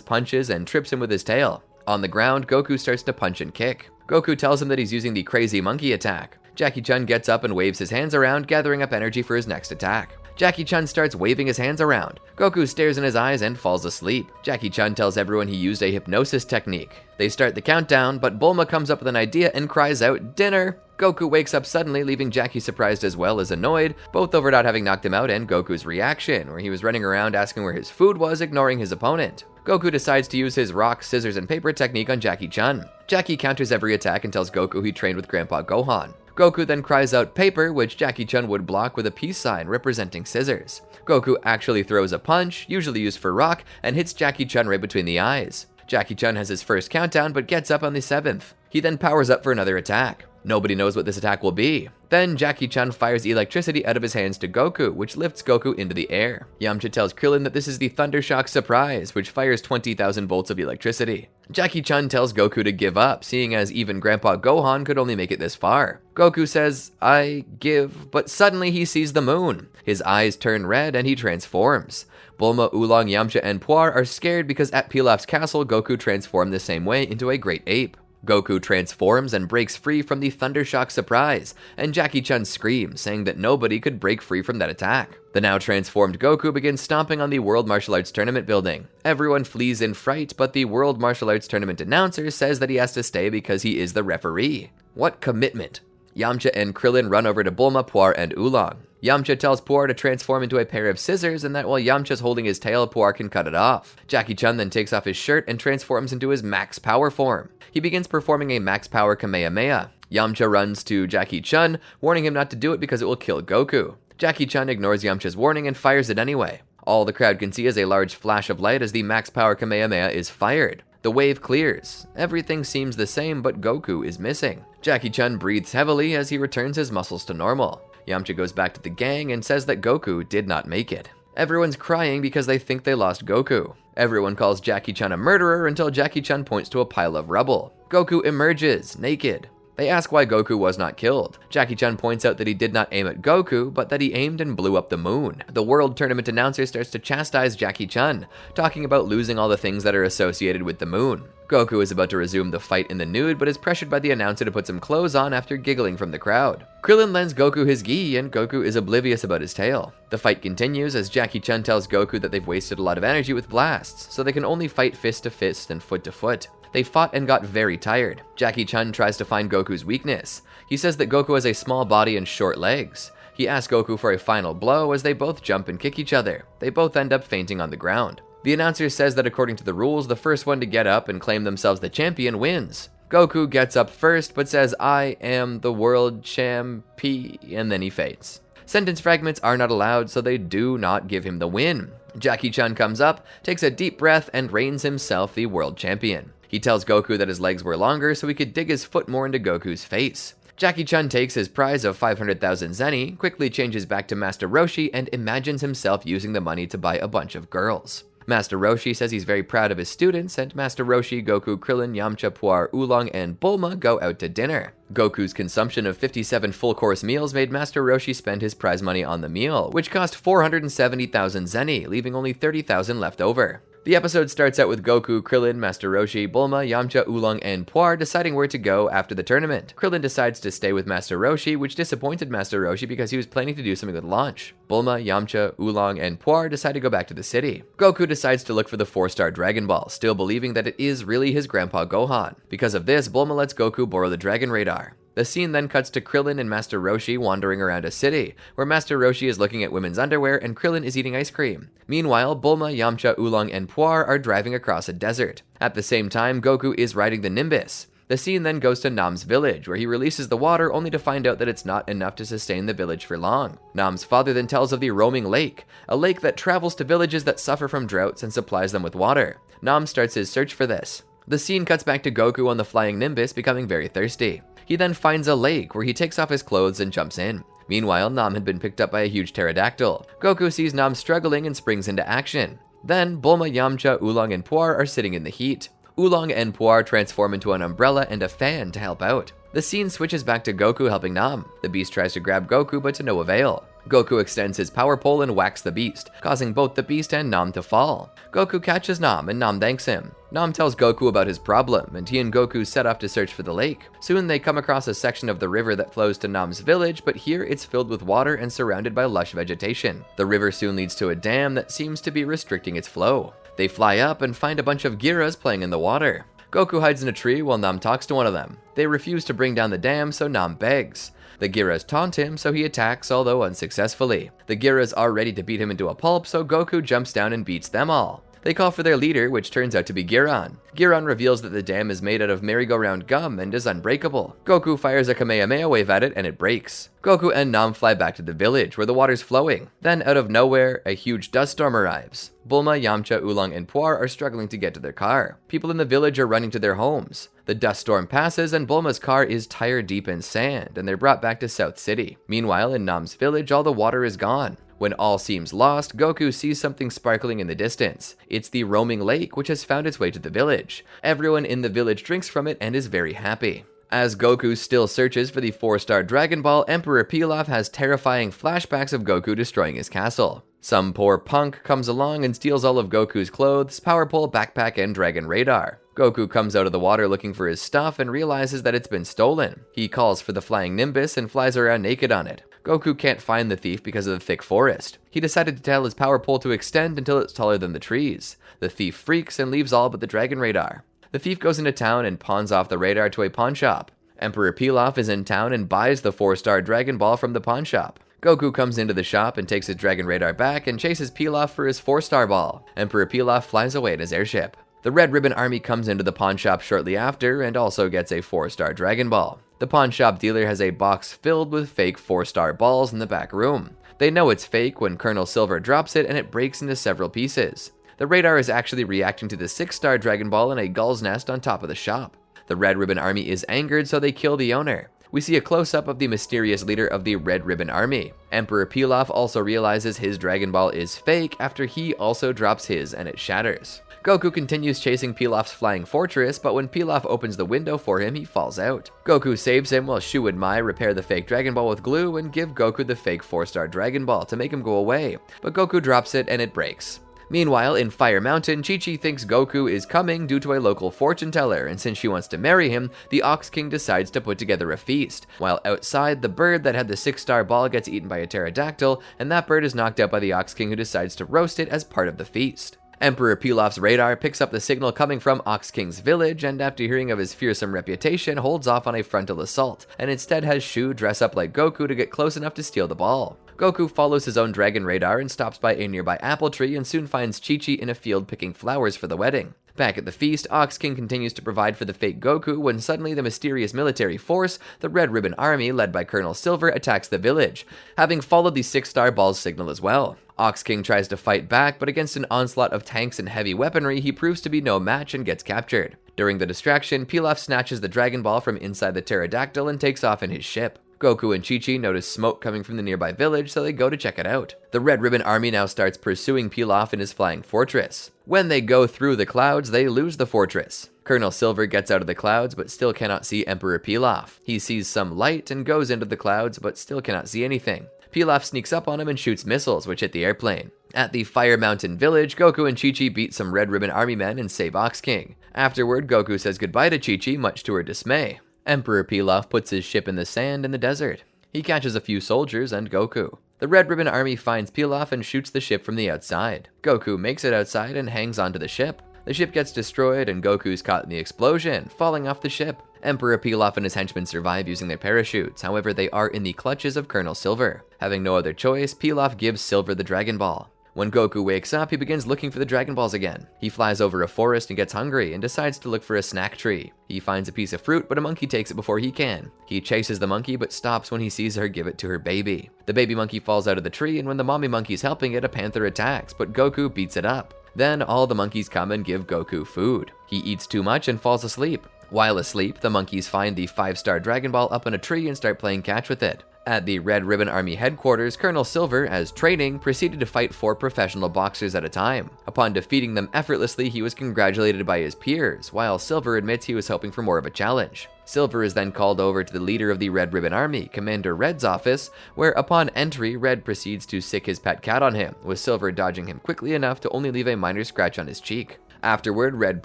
punches and trips him with his tail. On the ground, Goku starts to punch and kick. Goku tells him that he's using the crazy monkey attack. Jackie-chan gets up and waves his hands around, gathering up energy for his next attack. Jackie-chan starts waving his hands around. Goku stares in his eyes and falls asleep. Jackie-chan tells everyone he used a hypnosis technique. They start the countdown, but Bulma comes up with an idea and cries out, "Dinner!" Goku wakes up suddenly, leaving Jackie surprised as well as annoyed, both over not having knocked him out and Goku's reaction, where he was running around asking where his food was, ignoring his opponent. Goku decides to use his rock, scissors, and paper technique on Jackie-chan. Jackie counters every attack and tells Goku he trained with Grandpa Gohan. Goku then cries out paper, which Jackie-chan would block with a peace sign representing scissors. Goku actually throws a punch, usually used for rock, and hits Jackie-chan right between the eyes. Jackie-chan has his first countdown but gets up on the 7th. He then powers up for another attack. Nobody knows what this attack will be. Then Jackie-chan fires electricity out of his hands to Goku, which lifts Goku into the air. Yamcha tells Krillin that this is the Thundershock Surprise, which fires 20,000 volts of electricity. Jackie-chan tells Goku to give up, seeing as even Grandpa Gohan could only make it this far. Goku says, "I give," but suddenly he sees the moon. His eyes turn red and he transforms. Bulma, Oolong, Yamcha, and Puar are scared because at Pilaf's castle, Goku transformed the same way into a great ape. Goku transforms and breaks free from the Thundershock Surprise, and Jackie-chan screams, saying that nobody could break free from that attack. The now transformed Goku begins stomping on the World Martial Arts Tournament building. Everyone flees in fright, but the World Martial Arts Tournament announcer says that he has to stay because he is the referee. What commitment! Yamcha and Krillin run over to Bulma, Puar, and Oolong. Yamcha tells Puar to transform into a pair of scissors and that while Yamcha's holding his tail, Puar can cut it off. Jackie-chan then takes off his shirt and transforms into his max power form. He begins performing a max power Kamehameha. Yamcha runs to Jackie-chan, warning him not to do it because it will kill Goku. Jackie-chan ignores Yamcha's warning and fires it anyway. All the crowd can see is a large flash of light as the max power Kamehameha is fired. The wave clears. Everything seems the same, but Goku is missing. Jackie-chan breathes heavily as he returns his muscles to normal. Yamcha goes back to the gang and says that Goku did not make it. Everyone's crying because they think they lost Goku. Everyone calls Jackie-chan a murderer until Jackie-chan points to a pile of rubble. Goku emerges, naked. They ask why Goku was not killed. Jackie-chan points out that he did not aim at Goku, but that he aimed and blew up the moon. The World Tournament announcer starts to chastise Jackie-chan, talking about losing all the things that are associated with the moon. Goku is about to resume the fight in the nude, but is pressured by the announcer to put some clothes on after giggling from the crowd. Krillin lends Goku his gi, and Goku is oblivious about his tail. The fight continues as Jackie-chan tells Goku that they've wasted a lot of energy with blasts, so they can only fight fist to fist and foot to foot. They fought and got very tired. Jackie-chan tries to find Goku's weakness. He says that Goku has a small body and short legs. He asks Goku for a final blow as they both jump and kick each other. They both end up fainting on the ground. The announcer says that according to the rules, the first one to get up and claim themselves the champion wins. Goku gets up first but says, "I am the world champion," and then he faints. Sentence fragments are not allowed, so they do not give him the win. Jackie-chan comes up, takes a deep breath, and reigns himself the world champion. He tells Goku that his legs were longer so he could dig his foot more into Goku's face. Jackie-chan takes his prize of 500,000 zeni, quickly changes back to Master Roshi, and imagines himself using the money to buy a bunch of girls. Master Roshi says he's very proud of his students, and Master Roshi, Goku, Krillin, Yamcha, Puar, Oolong, and Bulma go out to dinner. Goku's consumption of 57 full-course meals made Master Roshi spend his prize money on the meal, which cost 470,000 zeni, leaving only 30,000 left over. The episode starts out with Goku, Krillin, Master Roshi, Bulma, Yamcha, Oolong, and Puar deciding where to go after the tournament. Krillin decides to stay with Master Roshi, which disappointed Master Roshi because he was planning to do something with Launch. Bulma, Yamcha, Oolong, and Puar decide to go back to the city. Goku decides to look for the 4-star Dragon Ball, still believing that it is really his grandpa Gohan. Because of this, Bulma lets Goku borrow the Dragon Radar. The scene then cuts to Krillin and Master Roshi wandering around a city, where Master Roshi is looking at women's underwear and Krillin is eating ice cream. Meanwhile, Bulma, Yamcha, Oolong, and Puar are driving across a desert. At the same time, Goku is riding the Nimbus. The scene then goes to Nam's village, where he releases the water only to find out that it's not enough to sustain the village for long. Nam's father then tells of the roaming lake, a lake that travels to villages that suffer from droughts and supplies them with water. Nam starts his search for this. The scene cuts back to Goku on the flying Nimbus becoming very thirsty. He then finds a lake where he takes off his clothes and jumps in. Meanwhile, Nam had been picked up by a huge pterodactyl. Goku sees Nam struggling and springs into action. Then, Bulma, Yamcha, Oolong, and Puar are sitting in the heat. Oolong and Puar transform into an umbrella and a fan to help out. The scene switches back to Goku helping Nam. The beast tries to grab Goku, but to no avail. Goku extends his power pole and whacks the beast, causing both the beast and Nam to fall. Goku catches Nam, and Nam thanks him. Nam tells Goku about his problem, and he and Goku set off to search for the lake. Soon they come across a section of the river that flows to Nam's village, but here it's filled with water and surrounded by lush vegetation. The river soon leads to a dam that seems to be restricting its flow. They fly up and find a bunch of Giras playing in the water. Goku hides in a tree while Nam talks to one of them. They refuse to bring down the dam, so Nam begs. The Giras taunt him, so he attacks, although unsuccessfully. The Giras are ready to beat him into a pulp, so Goku jumps down and beats them all. They call for their leader, which turns out to be Giron. Giron reveals that the dam is made out of merry-go-round gum and is unbreakable. Goku fires a Kamehameha wave at it and it breaks. Goku and Nam fly back to the village where the water's flowing. Then out of nowhere, a huge dust storm arrives. Bulma, Yamcha, Oolong, and Puar are struggling to get to their car. People in the village are running to their homes. The dust storm passes and Bulma's car is tire deep in sand and they're brought back to South City. Meanwhile, in Nam's village, all the water is gone. When all seems lost, Goku sees something sparkling in the distance. It's the roaming lake, which has found its way to the village. Everyone in the village drinks from it and is very happy. As Goku still searches for the 4-star Dragon Ball, Emperor Pilaf has terrifying flashbacks of Goku destroying his castle. Some poor punk comes along and steals all of Goku's clothes, power pole, backpack, and dragon radar. Goku comes out of the water looking for his stuff and realizes that it's been stolen. He calls for the flying Nimbus and flies around naked on it. Goku can't find the thief because of the thick forest. He decided to tell his power pole to extend until it's taller than the trees. The thief freaks and leaves all but the dragon radar. The thief goes into town and pawns off the radar to a pawn shop. Emperor Pilaf is in town and buys the 4-star Dragon Ball from the pawn shop. Goku comes into the shop and takes his dragon radar back and chases Pilaf for his 4-star ball. Emperor Pilaf flies away in his airship. The Red Ribbon Army comes into the pawn shop shortly after and also gets a 4-star Dragon Ball. The pawn shop dealer has a box filled with fake 4-star balls in the back room. They know it's fake when Colonel Silver drops it and it breaks into several pieces. The radar is actually reacting to the 6-star Dragon Ball in a gull's nest on top of the shop. The Red Ribbon Army is angered, so they kill the owner. We see a close-up of the mysterious leader of the Red Ribbon Army. Emperor Pilaf also realizes his Dragon Ball is fake after he also drops his and it shatters. Goku continues chasing Pilaf's flying fortress, but when Pilaf opens the window for him, he falls out. Goku saves him while Shu and Mai repair the fake Dragon Ball with glue and give Goku the fake 4-star Dragon Ball to make him go away, but Goku drops it and it breaks. Meanwhile, in Fire Mountain, Chi-Chi thinks Goku is coming due to a local fortune teller, and since she wants to marry him, the Ox King decides to put together a feast. While outside, the bird that had the 6-star ball gets eaten by a pterodactyl, and that bird is knocked out by the Ox King, who decides to roast it as part of the feast. Emperor Pilaf's radar picks up the signal coming from Ox King's village, and after hearing of his fearsome reputation, holds off on a frontal assault, and instead has Shu dress up like Goku to get close enough to steal the ball. Goku follows his own dragon radar and stops by a nearby apple tree and soon finds Chi-Chi in a field picking flowers for the wedding. Back at the feast, Ox King continues to provide for the fake Goku when suddenly the mysterious military force, the Red Ribbon Army, led by Colonel Silver, attacks the village, having followed the 6-star ball's signal as well. Ox King tries to fight back, but against an onslaught of tanks and heavy weaponry, he proves to be no match and gets captured. During the distraction, Pilaf snatches the Dragon Ball from inside the pterodactyl and takes off in his ship. Goku and Chi-Chi notice smoke coming from the nearby village, so they go to check it out. The Red Ribbon Army now starts pursuing Pilaf in his flying fortress. When they go through the clouds, they lose the fortress. Colonel Silver gets out of the clouds, but still cannot see Emperor Pilaf. He sees some light and goes into the clouds, but still cannot see anything. Pilaf sneaks up on him and shoots missiles, which hit the airplane. At the Fire Mountain village, Goku and Chi-Chi beat some Red Ribbon Army men and save Ox King. Afterward, Goku says goodbye to Chi-Chi, much to her dismay. Emperor Pilaf puts his ship in the sand in the desert. He catches a few soldiers and Goku. The Red Ribbon Army finds Pilaf and shoots the ship from the outside. Goku makes it outside and hangs onto the ship. The ship gets destroyed and Goku's caught in the explosion, falling off the ship. Emperor Pilaf and his henchmen survive using their parachutes, however they are in the clutches of Colonel Silver. Having no other choice, Pilaf gives Silver the Dragon Ball. When Goku wakes up, he begins looking for the Dragon Balls again. He flies over a forest and gets hungry and decides to look for a snack tree. He finds a piece of fruit, but a monkey takes it before he can. He chases the monkey, but stops when he sees her give it to her baby. The baby monkey falls out of the tree, and when the mommy monkey's helping it, a panther attacks, but Goku beats it up. Then all the monkeys come and give Goku food. He eats too much and falls asleep. While asleep, the monkeys find the 5-star Dragon Ball up in a tree and start playing catch with it. At the Red Ribbon Army headquarters, Colonel Silver, as training, proceeded to fight 4 professional boxers at a time. Upon defeating them effortlessly, he was congratulated by his peers, while Silver admits he was hoping for more of a challenge. Silver is then called over to the leader of the Red Ribbon Army, Commander Red's office, where upon entry, Red proceeds to sick his pet cat on him, with Silver dodging him quickly enough to only leave a minor scratch on his cheek. Afterward, Red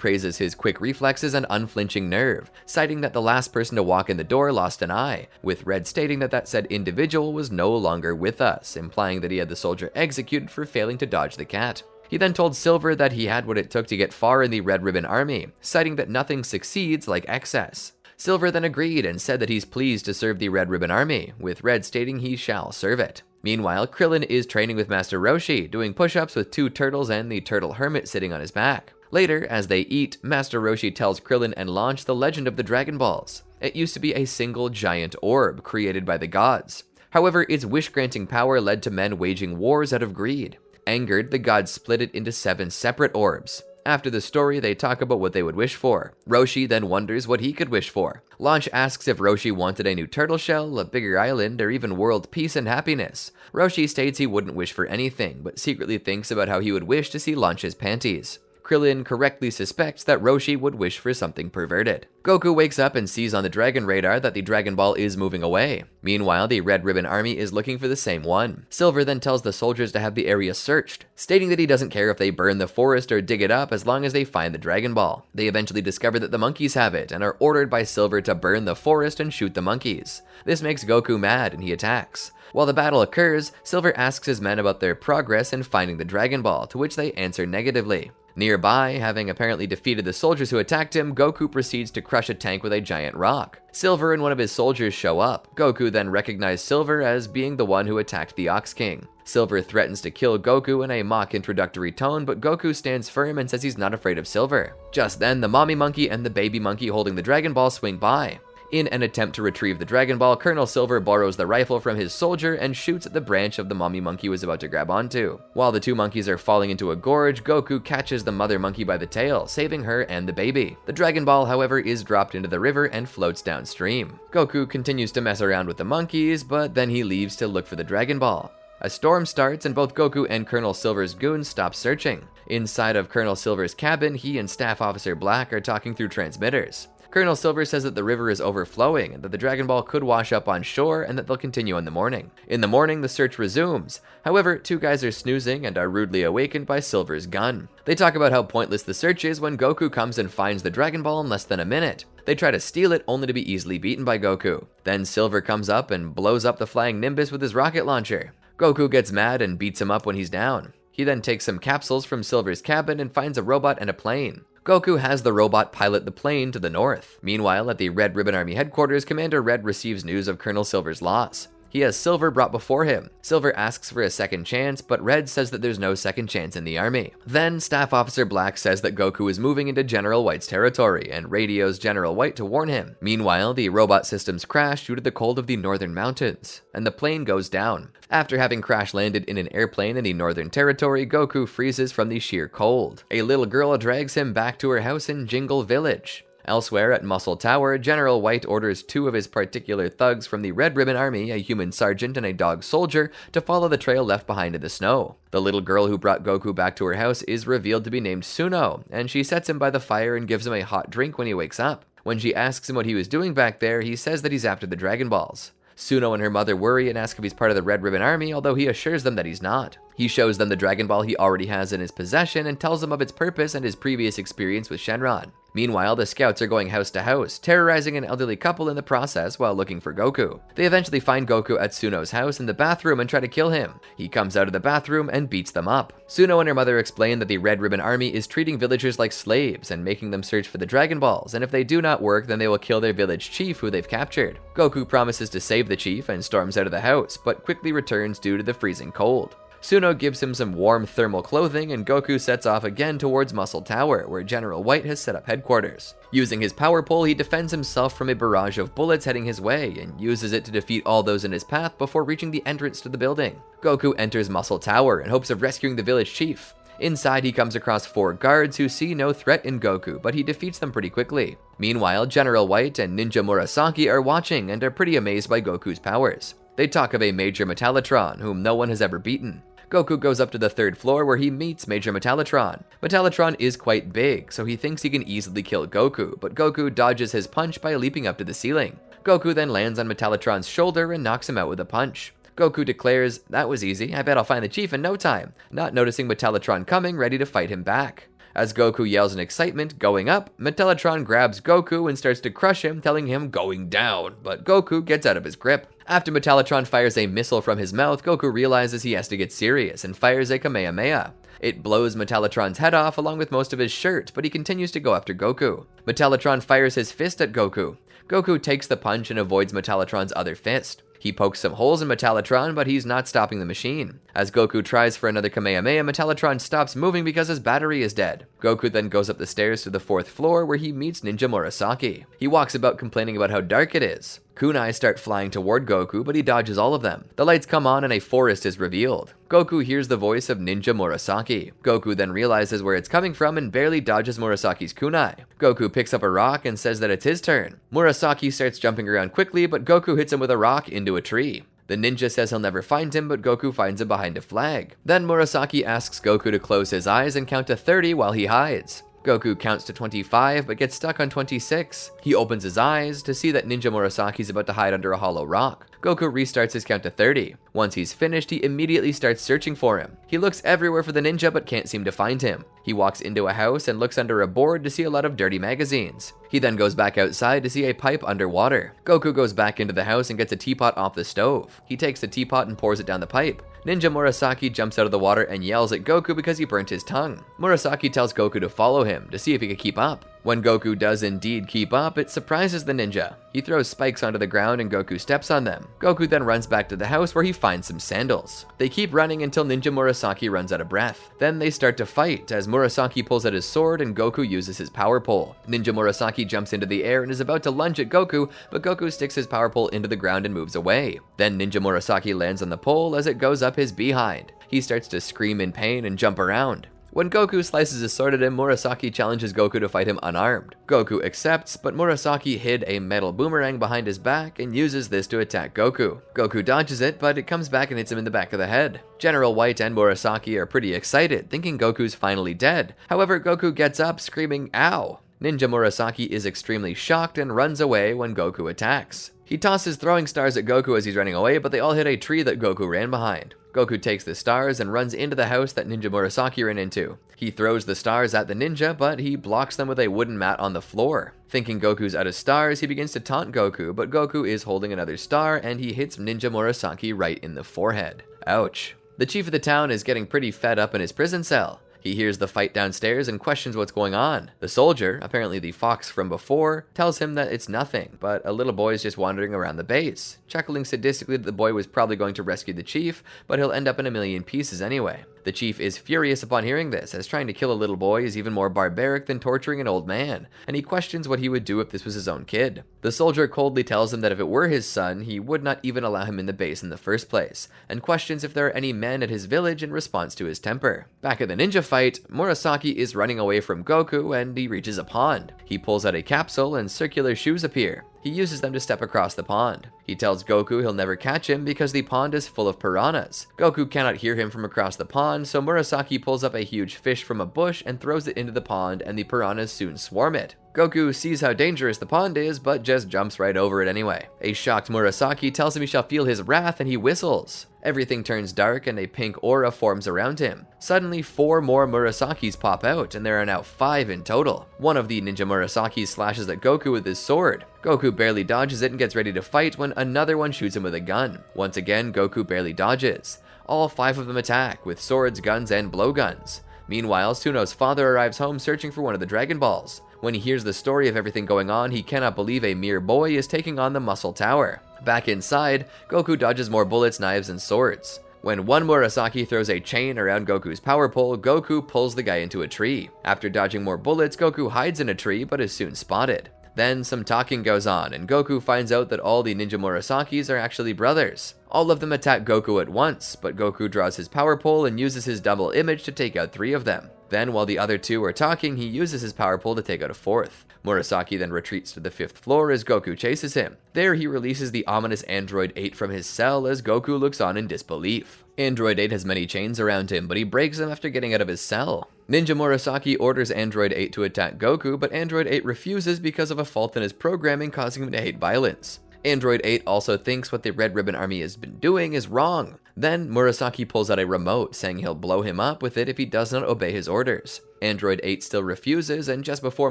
praises his quick reflexes and unflinching nerve, citing that the last person to walk in the door lost an eye, with Red stating that said individual was no longer with us, implying that he had the soldier executed for failing to dodge the cat. He then told Silver that he had what it took to get far in the Red Ribbon Army, citing that nothing succeeds like excess. Silver then agreed and said that he's pleased to serve the Red Ribbon Army, with Red stating he shall serve it. Meanwhile, Krillin is training with Master Roshi, doing push-ups with 2 turtles and the turtle hermit sitting on his back. Later, as they eat, Master Roshi tells Krillin and Launch the legend of the Dragon Balls. It used to be a single giant orb created by the gods. However, its wish-granting power led to men waging wars out of greed. Angered, the gods split it into 7 separate orbs. After the story, they talk about what they would wish for. Roshi then wonders what he could wish for. Launch asks if Roshi wanted a new turtle shell, a bigger island, or even world peace and happiness. Roshi states he wouldn't wish for anything, but secretly thinks about how he would wish to see Launch's panties. Krillin correctly suspects that Roshi would wish for something perverted. Goku wakes up and sees on the Dragon Radar that the Dragon Ball is moving away. Meanwhile, the Red Ribbon Army is looking for the same one. Silver then tells the soldiers to have the area searched, stating that he doesn't care if they burn the forest or dig it up as long as they find the Dragon Ball. They eventually discover that the monkeys have it and are ordered by Silver to burn the forest and shoot the monkeys. This makes Goku mad and he attacks. While the battle occurs, Silver asks his men about their progress in finding the Dragon Ball, to which they answer negatively. Nearby, having apparently defeated the soldiers who attacked him, Goku proceeds to crush a tank with a giant rock. Silver and one of his soldiers show up. Goku then recognizes Silver as being the one who attacked the Ox King. Silver threatens to kill Goku in a mock introductory tone, but Goku stands firm and says he's not afraid of Silver. Just then, the mommy monkey and the baby monkey holding the Dragon Ball swing by. In an attempt to retrieve the Dragon Ball, Colonel Silver borrows the rifle from his soldier and shoots at the branch of the mommy monkey was about to grab onto. While the 2 monkeys are falling into a gorge, Goku catches the mother monkey by the tail, saving her and the baby. The Dragon Ball, however, is dropped into the river and floats downstream. Goku continues to mess around with the monkeys, but then he leaves to look for the Dragon Ball. A storm starts and both Goku and Colonel Silver's goons stop searching. Inside of Colonel Silver's cabin, he and Staff Officer Black are talking through transmitters. Colonel Silver says that the river is overflowing and that the Dragon Ball could wash up on shore and that they'll continue in the morning. In the morning, the search resumes. However, 2 guys are snoozing and are rudely awakened by Silver's gun. They talk about how pointless the search is when Goku comes and finds the Dragon Ball in less than a minute. They try to steal it only to be easily beaten by Goku. Then Silver comes up and blows up the flying Nimbus with his rocket launcher. Goku gets mad and beats him up when he's down. He then takes some capsules from Silver's cabin and finds a robot and a plane. Goku has the robot pilot the plane to the north. Meanwhile, at the Red Ribbon Army headquarters, Commander Red receives news of Colonel Silver's loss. He has Silver brought before him. Silver asks for a second chance, but Red says that there's no second chance in the army. Then, Staff Officer Black says that Goku is moving into General White's territory and radios General White to warn him. Meanwhile, the robot systems crash due to the cold of the northern mountains, and the plane goes down. After having crash-landed in an airplane in the Northern Territory, Goku freezes from the sheer cold. A little girl drags him back to her house in Jingle Village. Elsewhere at Muscle Tower, General White orders 2 of his particular thugs from the Red Ribbon Army, a human sergeant and a dog soldier, to follow the trail left behind in the snow. The little girl who brought Goku back to her house is revealed to be named Suno, and she sets him by the fire and gives him a hot drink when he wakes up. When she asks him what he was doing back there, he says that he's after the Dragon Balls. Suno and her mother worry and ask if he's part of the Red Ribbon Army, although he assures them that he's not. He shows them the Dragon Ball he already has in his possession and tells them of its purpose and his previous experience with Shenron. Meanwhile, the scouts are going house to house, terrorizing an elderly couple in the process while looking for Goku. They eventually find Goku at Suno's house in the bathroom and try to kill him. He comes out of the bathroom and beats them up. Suno and her mother explain that the Red Ribbon Army is treating villagers like slaves and making them search for the Dragon Balls, and if they do not work, then they will kill their village chief who they've captured. Goku promises to save the chief and storms out of the house, but quickly returns due to the freezing cold. Suno gives him some warm thermal clothing and Goku sets off again towards Muscle Tower, where General White has set up headquarters. Using his power pole, he defends himself from a barrage of bullets heading his way and uses it to defeat all those in his path before reaching the entrance to the building. Goku enters Muscle Tower in hopes of rescuing the village chief. Inside, he comes across 4 guards who see no threat in Goku, but he defeats them pretty quickly. Meanwhile, General White and Ninja Murasaki are watching and are pretty amazed by Goku's powers. They talk of a Major Metallotron, whom no one has ever beaten. Goku goes up to the 3rd floor where he meets Major Metallotron. Metallotron is quite big, so he thinks he can easily kill Goku, but Goku dodges his punch by leaping up to the ceiling. Goku then lands on Metallotron's shoulder and knocks him out with a punch. Goku declares, "That was easy, I bet I'll find the chief in no time," not noticing Metallotron coming, ready to fight him back. As Goku yells in excitement, going up, Metallotron grabs Goku and starts to crush him, telling him going down, but Goku gets out of his grip. After Metallotron fires a missile from his mouth, Goku realizes he has to get serious and fires a Kamehameha. It blows Metallotron's head off along with most of his shirt, but he continues to go after Goku. Metallotron fires his fist at Goku. Goku takes the punch and avoids Metallotron's other fist. He pokes some holes in Metallitron, but he's not stopping the machine. As Goku tries for another Kamehameha, Metallitron stops moving because his battery is dead. Goku then goes up the stairs to the 4th floor where he meets Ninja Murasaki. He walks about complaining about how dark it is. Kunai start flying toward Goku, but he dodges all of them. The lights come on and a forest is revealed. Goku hears the voice of Ninja Murasaki. Goku then realizes where it's coming from and barely dodges Murasaki's kunai. Goku picks up a rock and says that it's his turn. Murasaki starts jumping around quickly, but Goku hits him with a rock into a tree. The ninja says he'll never find him, but Goku finds him behind a flag. Then Murasaki asks Goku to close his eyes and count to 30 while he hides. Goku counts to 25, but gets stuck on 26. He opens his eyes to see that Ninja Murasaki's about to hide under a hollow rock. Goku restarts his count to 30. Once he's finished, he immediately starts searching for him. He looks everywhere for the ninja, but can't seem to find him. He walks into a house and looks under a board to see a lot of dirty magazines. He then goes back outside to see a pipe underwater. Goku goes back into the house and gets a teapot off the stove. He takes the teapot and pours it down the pipe. Ninja Murasaki jumps out of the water and yells at Goku because he burnt his tongue. Murasaki tells Goku to follow him to see if he can keep up. When Goku does indeed keep up, it surprises the ninja. He throws spikes onto the ground and Goku steps on them. Goku then runs back to the house where he finds some sandals. They keep running until Ninja Murasaki runs out of breath. Then they start to fight as Murasaki pulls out his sword and Goku uses his power pole. Ninja Murasaki jumps into the air and is about to lunge at Goku, but Goku sticks his power pole into the ground and moves away. Then Ninja Murasaki lands on the pole as it goes up his behind. He starts to scream in pain and jump around. When Goku slices his sword at him, Murasaki challenges Goku to fight him unarmed. Goku accepts, but Murasaki hid a metal boomerang behind his back and uses this to attack Goku. Goku dodges it, but it comes back and hits him in the back of the head. General White and Murasaki are pretty excited, thinking Goku's finally dead. However, Goku gets up, screaming, "Ow!" Ninja Murasaki is extremely shocked and runs away when Goku attacks. He tosses throwing stars at Goku as he's running away, but they all hit a tree that Goku ran behind. Goku takes the stars and runs into the house that Ninja Murasaki ran into. He throws the stars at the ninja, but he blocks them with a wooden mat on the floor. Thinking Goku's out of stars, he begins to taunt Goku, but Goku is holding another star and he hits Ninja Murasaki right in the forehead. Ouch. The chief of the town is getting pretty fed up in his prison cell. He hears the fight downstairs and questions what's going on. The soldier, apparently the fox from before, tells him that it's nothing, but a little boy is just wandering around the base, chuckling sadistically that the boy was probably going to rescue the chief, but he'll end up in a million pieces anyway. The chief is furious upon hearing this, as trying to kill a little boy is even more barbaric than torturing an old man, and he questions what he would do if this was his own kid. The soldier coldly tells him that if it were his son, he would not even allow him in the base in the first place, and questions if there are any men at his village in response to his temper. Back at the ninja fight, Murasaki is running away from Goku and he reaches a pond. He pulls out a capsule and circular shoes appear. He uses them to step across the pond. He tells Goku he'll never catch him because the pond is full of piranhas. Goku cannot hear him from across the pond, so Murasaki pulls up a huge fish from a bush and throws it into the pond, and the piranhas soon swarm it. Goku sees how dangerous the pond is, but just jumps right over it anyway. A shocked Murasaki tells him he shall feel his wrath and he whistles. Everything turns dark and a pink aura forms around him. Suddenly 4 more Murasakis pop out, and there are now 5 in total. One of the Ninja Murasakis slashes at Goku with his sword. Goku barely dodges it and gets ready to fight when another one shoots him with a gun. Once again, Goku barely dodges. All 5 of them attack, with swords, guns, and blowguns. Meanwhile, Suno's father arrives home searching for one of the Dragon Balls. When he hears the story of everything going on, he cannot believe a mere boy is taking on the Muscle Tower. Back inside, Goku dodges more bullets, knives, and swords. When one Murasaki throws a chain around Goku's power pole, Goku pulls the guy into a tree. After dodging more bullets, Goku hides in a tree but is soon spotted. Then some talking goes on, and Goku finds out that all the Ninja Murasakis are actually brothers. All of them attack Goku at once, but Goku draws his power pole and uses his double image to take out 3 of them. Then, while the other 2 are talking, he uses his power pole to take out a 4th. Murasaki then retreats to the 5th floor as Goku chases him. There, he releases the ominous Android 8 from his cell as Goku looks on in disbelief. Android 8 has many chains around him, but he breaks them after getting out of his cell. Ninja Murasaki orders Android 8 to attack Goku, but Android 8 refuses because of a fault in his programming causing him to hate violence. Android 8 also thinks what the Red Ribbon Army has been doing is wrong. Then Murasaki pulls out a remote, saying he'll blow him up with it if he does not obey his orders. Android 8 still refuses, and just before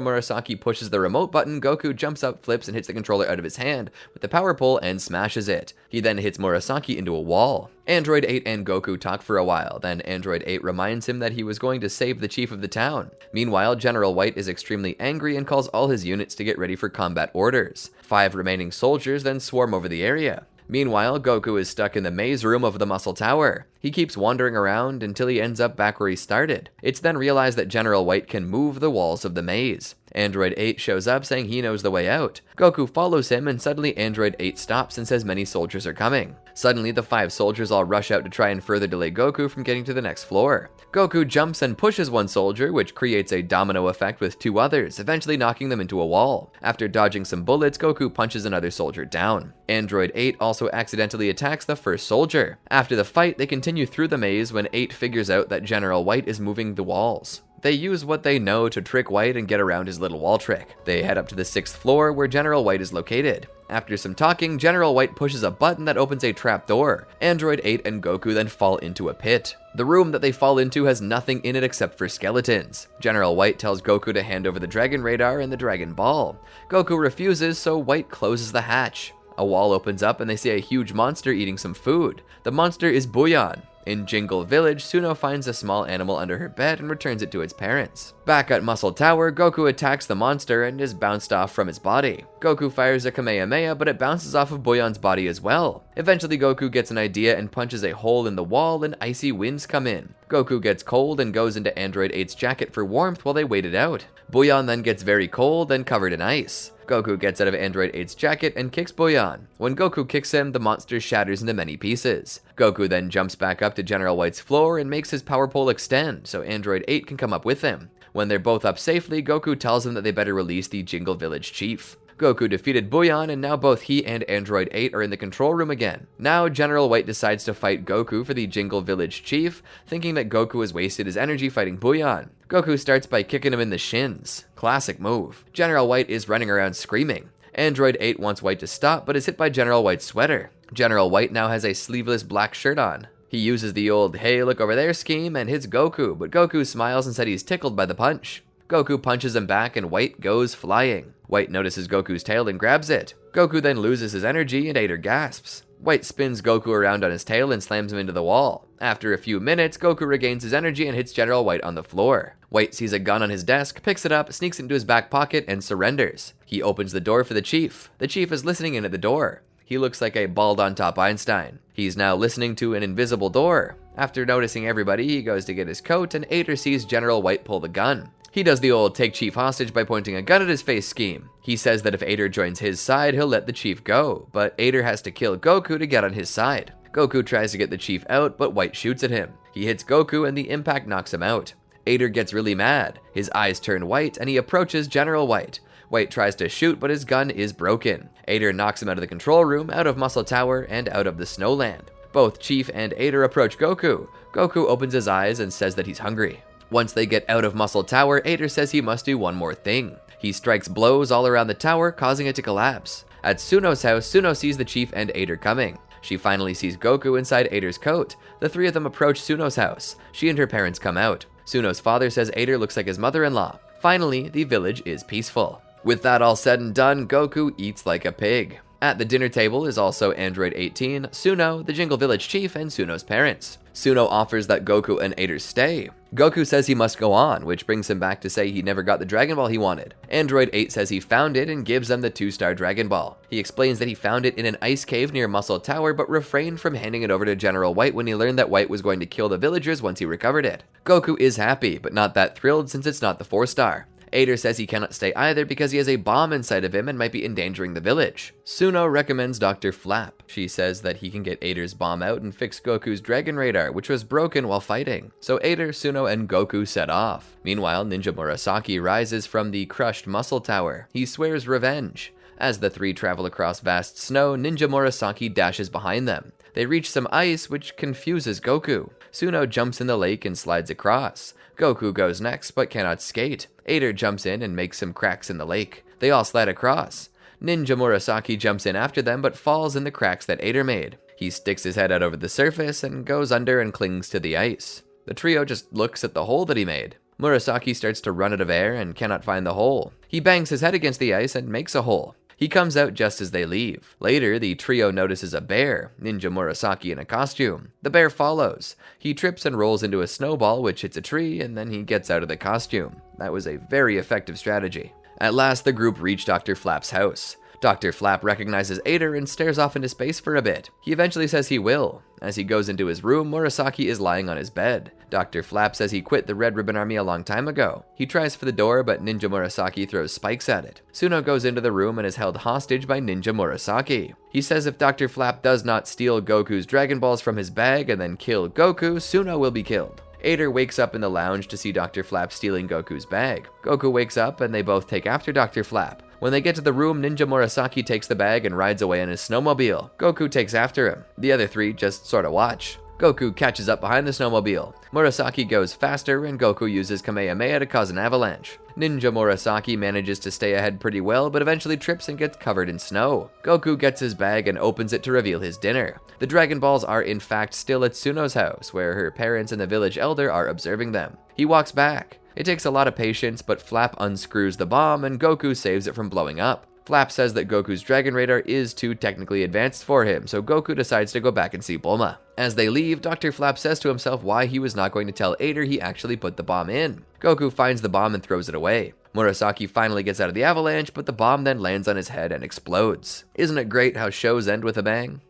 Murasaki pushes the remote button, Goku jumps up, flips, and hits the controller out of his hand with the power pole and smashes it. He then hits Murasaki into a wall. Android 8 and Goku talk for a while, then Android 8 reminds him that he was going to save the chief of the town. Meanwhile, General White is extremely angry and calls all his units to get ready for combat orders. 5 remaining soldiers then swarm over the area. Meanwhile, Goku is stuck in the maze room of the Muscle Tower. He keeps wandering around until he ends up back where he started. It's then realized that General White can move the walls of the maze. Android 8 shows up saying he knows the way out. Goku follows him and suddenly Android 8 stops and says many soldiers are coming. Suddenly the 5 soldiers all rush out to try and further delay Goku from getting to the next floor. Goku jumps and pushes one soldier, which creates a domino effect with 2 others, eventually knocking them into a wall. After dodging some bullets, Goku punches another soldier down. Android 8 also accidentally attacks the first soldier. After the fight, they continue through the maze when 8 figures out that General White is moving the walls. They use what they know to trick White and get around his little wall trick. They head up to the 6th floor where General White is located. After some talking, General White pushes a button that opens a trapdoor. Android 8 and Goku then fall into a pit. The room that they fall into has nothing in it except for skeletons. General White tells Goku to hand over the Dragon Radar and the Dragon Ball. Goku refuses, so White closes the hatch. A wall opens up and they see a huge monster eating some food. The monster is Bouillon. In Jingle Village, Suno finds a small animal under her bed and returns it to its parents. Back at Muscle Tower, Goku attacks the monster and is bounced off from its body. Goku fires a Kamehameha, but it bounces off of Bouillon's body as well. Eventually, Goku gets an idea and punches a hole in the wall and icy winds come in. Goku gets cold and goes into Android 8's jacket for warmth while they wait it out. Bouillon then gets very cold and covered in ice. Goku gets out of Android 8's jacket and kicks Bouillon. When Goku kicks him, the monster shatters into many pieces. Goku then jumps back up to General White's floor and makes his power pole extend so Android 8 can come up with him. When they're both up safely, Goku tells them that they better release the Jingle Village chief. Goku defeated Bouillon and now both he and Android 8 are in the control room again. Now General White decides to fight Goku for the Jingle Village chief, thinking that Goku has wasted his energy fighting Bouillon. Goku starts by kicking him in the shins. Classic move. General White is running around screaming. Android 8 wants White to stop but is hit by General White's sweater. General White now has a sleeveless black shirt on. He uses the old "hey, look over there" scheme and hits Goku, but Goku smiles and said he's tickled by the punch. Goku punches him back and White goes flying. White notices Goku's tail and grabs it. Goku then loses his energy and Ader gasps. White spins Goku around on his tail and slams him into the wall. After a few minutes, Goku regains his energy and hits General White on the floor. White sees a gun on his desk, picks it up, sneaks it into his back pocket, and surrenders. He opens the door for the chief. The chief is listening in at the door. He looks like a bald-on-top Einstein. He's now listening to an invisible door. After noticing everybody, he goes to get his coat, and Ader sees General White pull the gun. He does the old take chief hostage by pointing a gun at his face scheme. He says that if Ader joins his side, he'll let the chief go, but Ader has to kill Goku to get on his side. Goku tries to get the chief out, but White shoots at him. He hits Goku and the impact knocks him out. Ader gets really mad. His eyes turn white and he approaches General White. White tries to shoot, but his gun is broken. Ader knocks him out of the control room, out of Muscle Tower, and out of the Snowland. Both Chief and Ader approach Goku. Goku opens his eyes and says that he's hungry. Once they get out of Muscle Tower, Ader says he must do one more thing. He strikes blows all around the tower, causing it to collapse. At Suno's house, Suno sees the Chief and Ader coming. She finally sees Goku inside Ader's coat. The 3 of them approach Suno's house. She and her parents come out. Suno's father says Ader looks like his mother-in-law. Finally, the village is peaceful. With that all said and done, Goku eats like a pig. At the dinner table is also Android 18, Suno, the Jingle Village chief, and Suno's parents. Suno offers that Goku and Ader stay. Goku says he must go on, which brings him back to say he never got the Dragon Ball he wanted. Android 8 says he found it and gives them the 2-star Dragon Ball. He explains that he found it in an ice cave near Muscle Tower, but refrained from handing it over to General White when he learned that White was going to kill the villagers once he recovered it. Goku is happy, but not that thrilled since it's not the 4-star. Ader says he cannot stay either because he has a bomb inside of him and might be endangering the village. Suno recommends Dr. Flap. She says that he can get Ader's bomb out and fix Goku's Dragon Radar, which was broken while fighting. So Ader, Suno, and Goku set off. Meanwhile, Ninja Murasaki rises from the crushed Muscle Tower. He swears revenge. As the 3 travel across vast snow, Ninja Murasaki dashes behind them. They reach some ice, which confuses Goku. Suno jumps in the lake and slides across. Goku goes next, but cannot skate. Ader jumps in and makes some cracks in the lake. They all slide across. Ninja Murasaki jumps in after them, but falls in the cracks that Ader made. He sticks his head out over the surface and goes under and clings to the ice. The trio just looks at the hole that he made. Murasaki starts to run out of air and cannot find the hole. He bangs his head against the ice and makes a hole. He comes out just as they leave. Later, the trio notices a bear, Ninja Murasaki in a costume. The bear follows. He trips and rolls into a snowball which hits a tree, and then he gets out of the costume. That was a very effective strategy. At last, the group reached Dr. Flap's house. Dr. Flap recognizes Ader and stares off into space for a bit. He eventually says he will. As he goes into his room, Murasaki is lying on his bed. Dr. Flap says he quit the Red Ribbon Army a long time ago. He tries for the door, but Ninja Murasaki throws spikes at it. Suno goes into the room and is held hostage by Ninja Murasaki. He says if Dr. Flap does not steal Goku's Dragon Balls from his bag and then kill Goku, Suno will be killed. Ader wakes up in the lounge to see Dr. Flap stealing Goku's bag. Goku wakes up and they both take after Dr. Flap. When they get to the room, Ninja Murasaki takes the bag and rides away in his snowmobile. Goku takes after him. The other three just sorta watch. Goku catches up behind the snowmobile. Murasaki goes faster and Goku uses Kamehameha to cause an avalanche. Ninja Murasaki manages to stay ahead pretty well, but eventually trips and gets covered in snow. Goku gets his bag and opens it to reveal his dinner. The Dragon Balls are in fact still at Suno's house, where her parents and the village elder are observing them. He walks back. It takes a lot of patience, but Flap unscrews the bomb and Goku saves it from blowing up. Flap says that Goku's Dragon Radar is too technically advanced for him, so Goku decides to go back and see Bulma. As they leave, Dr. Flap says to himself why he was not going to tell Ader he actually put the bomb in. Goku finds the bomb and throws it away. Murasaki finally gets out of the avalanche, but the bomb then lands on his head and explodes. Isn't it great how shows end with a bang?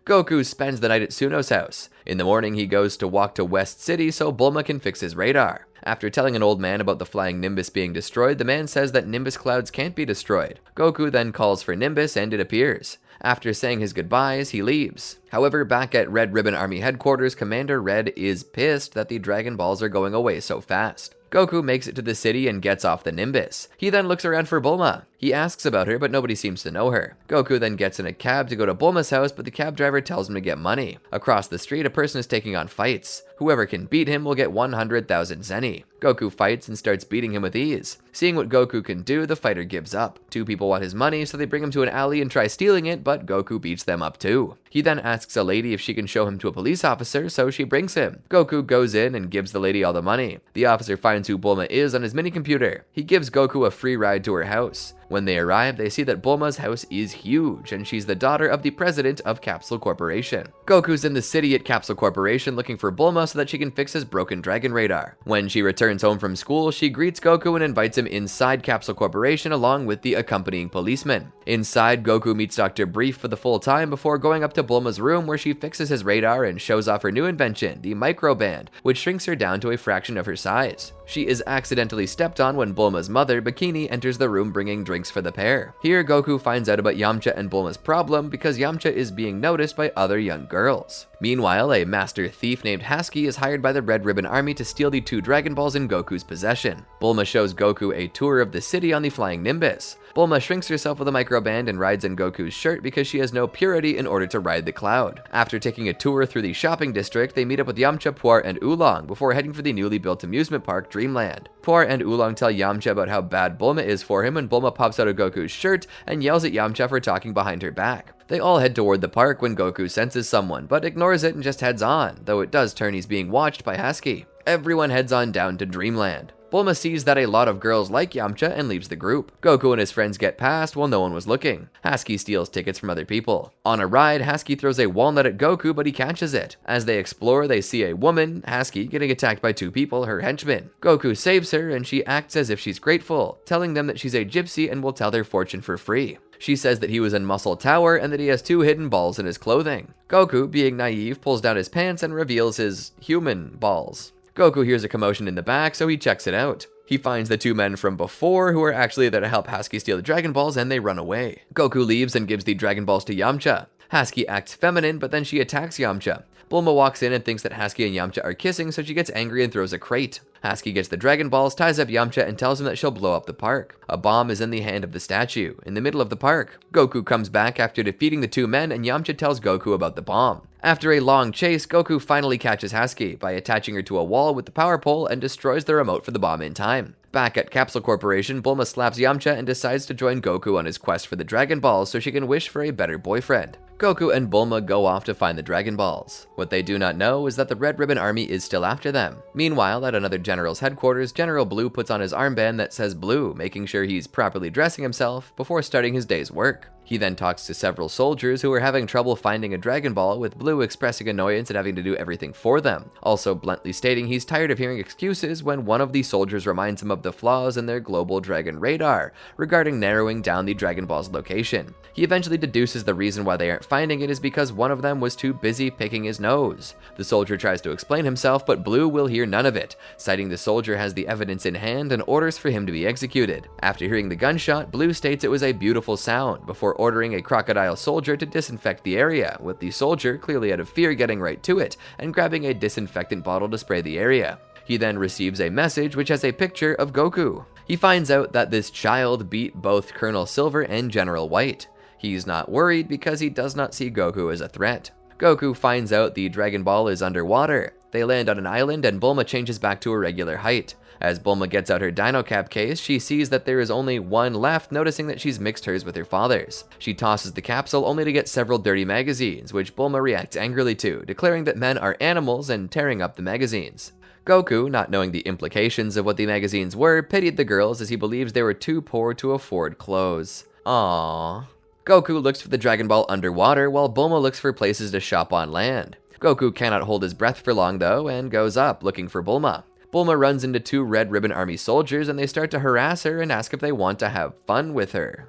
Goku spends the night at Suno's house. In the morning, he goes to walk to West City so Bulma can fix his radar. After telling an old man about the flying Nimbus being destroyed, the man says that Nimbus clouds can't be destroyed. Goku then calls for Nimbus and it appears. After saying his goodbyes, he leaves. However, back at Red Ribbon Army headquarters, Commander Red is pissed that the Dragon Balls are going away so fast. Goku makes it to the city and gets off the Nimbus. He then looks around for Bulma. He asks about her, but nobody seems to know her. Goku then gets in a cab to go to Bulma's house, but the cab driver tells him to get money. Across the street, a person is taking on fights. Whoever can beat him will get 100,000 zeni. Goku fights and starts beating him with ease. Seeing what Goku can do, the fighter gives up. Two people want his money, so they bring him to an alley and try stealing it, but Goku beats them up too. He then asks a lady if she can show him to a police officer, so she brings him. Goku goes in and gives the lady all the money. The officer finds who Bulma is on his mini-computer. He gives Goku a free ride to her house. When they arrive, they see that Bulma's house is huge, and she's the daughter of the president of Capsule Corporation. Goku's in the city at Capsule Corporation looking for Bulma so that she can fix his broken Dragon Radar. When she returns home from school, she greets Goku and invites him inside Capsule Corporation along with the accompanying policeman. Inside, Goku meets Dr. Brief for the full time before going up to Bulma's room where she fixes his radar and shows off her new invention, the Microband, which shrinks her down to a fraction of her size. She is accidentally stepped on when Bulma's mother, Bikini, enters the room bringing drinks for the pair. Here, Goku finds out about Yamcha and Bulma's problem because Yamcha is being noticed by other young girls. Meanwhile, a master thief named Husky is hired by the Red Ribbon Army to steal the 2 Dragon Balls in Goku's possession. Bulma shows Goku a tour of the city on the flying Nimbus. Bulma shrinks herself with a microband and rides in Goku's shirt because she has no purity in order to ride the cloud. After taking a tour through the shopping district, they meet up with Yamcha, Puar, and Oolong before heading for the newly built amusement park, Dreamland. Puar and Oolong tell Yamcha about how bad Bulma is for him, and Bulma pops out of Goku's shirt and yells at Yamcha for talking behind her back. They all head toward the park when Goku senses someone, but ignores it and just heads on, though it does turn he's being watched by Husky. Everyone heads on down to Dreamland. Bulma sees that a lot of girls like Yamcha and leaves the group. Goku and his friends get past while no one was looking. Husky steals tickets from other people. On a ride, Husky throws a walnut at Goku, but he catches it. As they explore, they see a woman, Husky, getting attacked by 2 people, her henchmen. Goku saves her, and she acts as if she's grateful, telling them that she's a gypsy and will tell their fortune for free. She says that he was in Muscle Tower and that he has 2 hidden balls in his clothing. Goku, being naive, pulls down his pants and reveals his human balls. Goku hears a commotion in the back, so he checks it out. He finds the 2 men from before who are actually there to help Husky steal the Dragon Balls, and they run away. Goku leaves and gives the Dragon Balls to Yamcha. Husky acts feminine, but then she attacks Yamcha. Bulma walks in and thinks that Husky and Yamcha are kissing, so she gets angry and throws a crate. Husky gets the Dragon Balls, ties up Yamcha, and tells him that she'll blow up the park. A bomb is in the hand of the statue, in the middle of the park. Goku comes back after defeating the 2 men, and Yamcha tells Goku about the bomb. After a long chase, Goku finally catches Husky by attaching her to a wall with the power pole and destroys the remote for the bomb in time. Back at Capsule Corporation, Bulma slaps Yamcha and decides to join Goku on his quest for the Dragon Balls so she can wish for a better boyfriend. Goku and Bulma go off to find the Dragon Balls. What they do not know is that the Red Ribbon Army is still after them. Meanwhile, at another general's headquarters, General Blue puts on his armband that says Blue, making sure he's properly dressing himself before starting his day's work. He then talks to several soldiers who are having trouble finding a Dragon Ball, with Blue expressing annoyance at having to do everything for them, also bluntly stating he's tired of hearing excuses when one of the soldiers reminds him of the flaws in their global dragon radar regarding narrowing down the Dragon Ball's location. He eventually deduces the reason why they aren't finding it is because one of them was too busy picking his nose. The soldier tries to explain himself, but Blue will hear none of it, citing the soldier has the evidence in hand and orders for him to be executed. After hearing the gunshot, Blue states it was a beautiful sound, before ordering a crocodile soldier to disinfect the area, with the soldier clearly out of fear getting right to it and grabbing a disinfectant bottle to spray the area. He then receives a message which has a picture of Goku. He finds out that this child beat both Colonel Silver and General White. He's not worried because he does not see Goku as a threat. Goku finds out the Dragon Ball is underwater. They land on an island and Bulma changes back to a regular height. As Bulma gets out her Dino Cap case, she sees that there is only one left, noticing that she's mixed hers with her father's. She tosses the capsule only to get several dirty magazines, which Bulma reacts angrily to, declaring that men are animals and tearing up the magazines. Goku, not knowing the implications of what the magazines were, pitied the girls as he believes they were too poor to afford clothes. Aww. Goku looks for the Dragon Ball underwater while Bulma looks for places to shop on land. Goku cannot hold his breath for long though and goes up looking for Bulma. Bulma runs into two Red Ribbon Army soldiers and they start to harass her and ask if they want to have fun with her.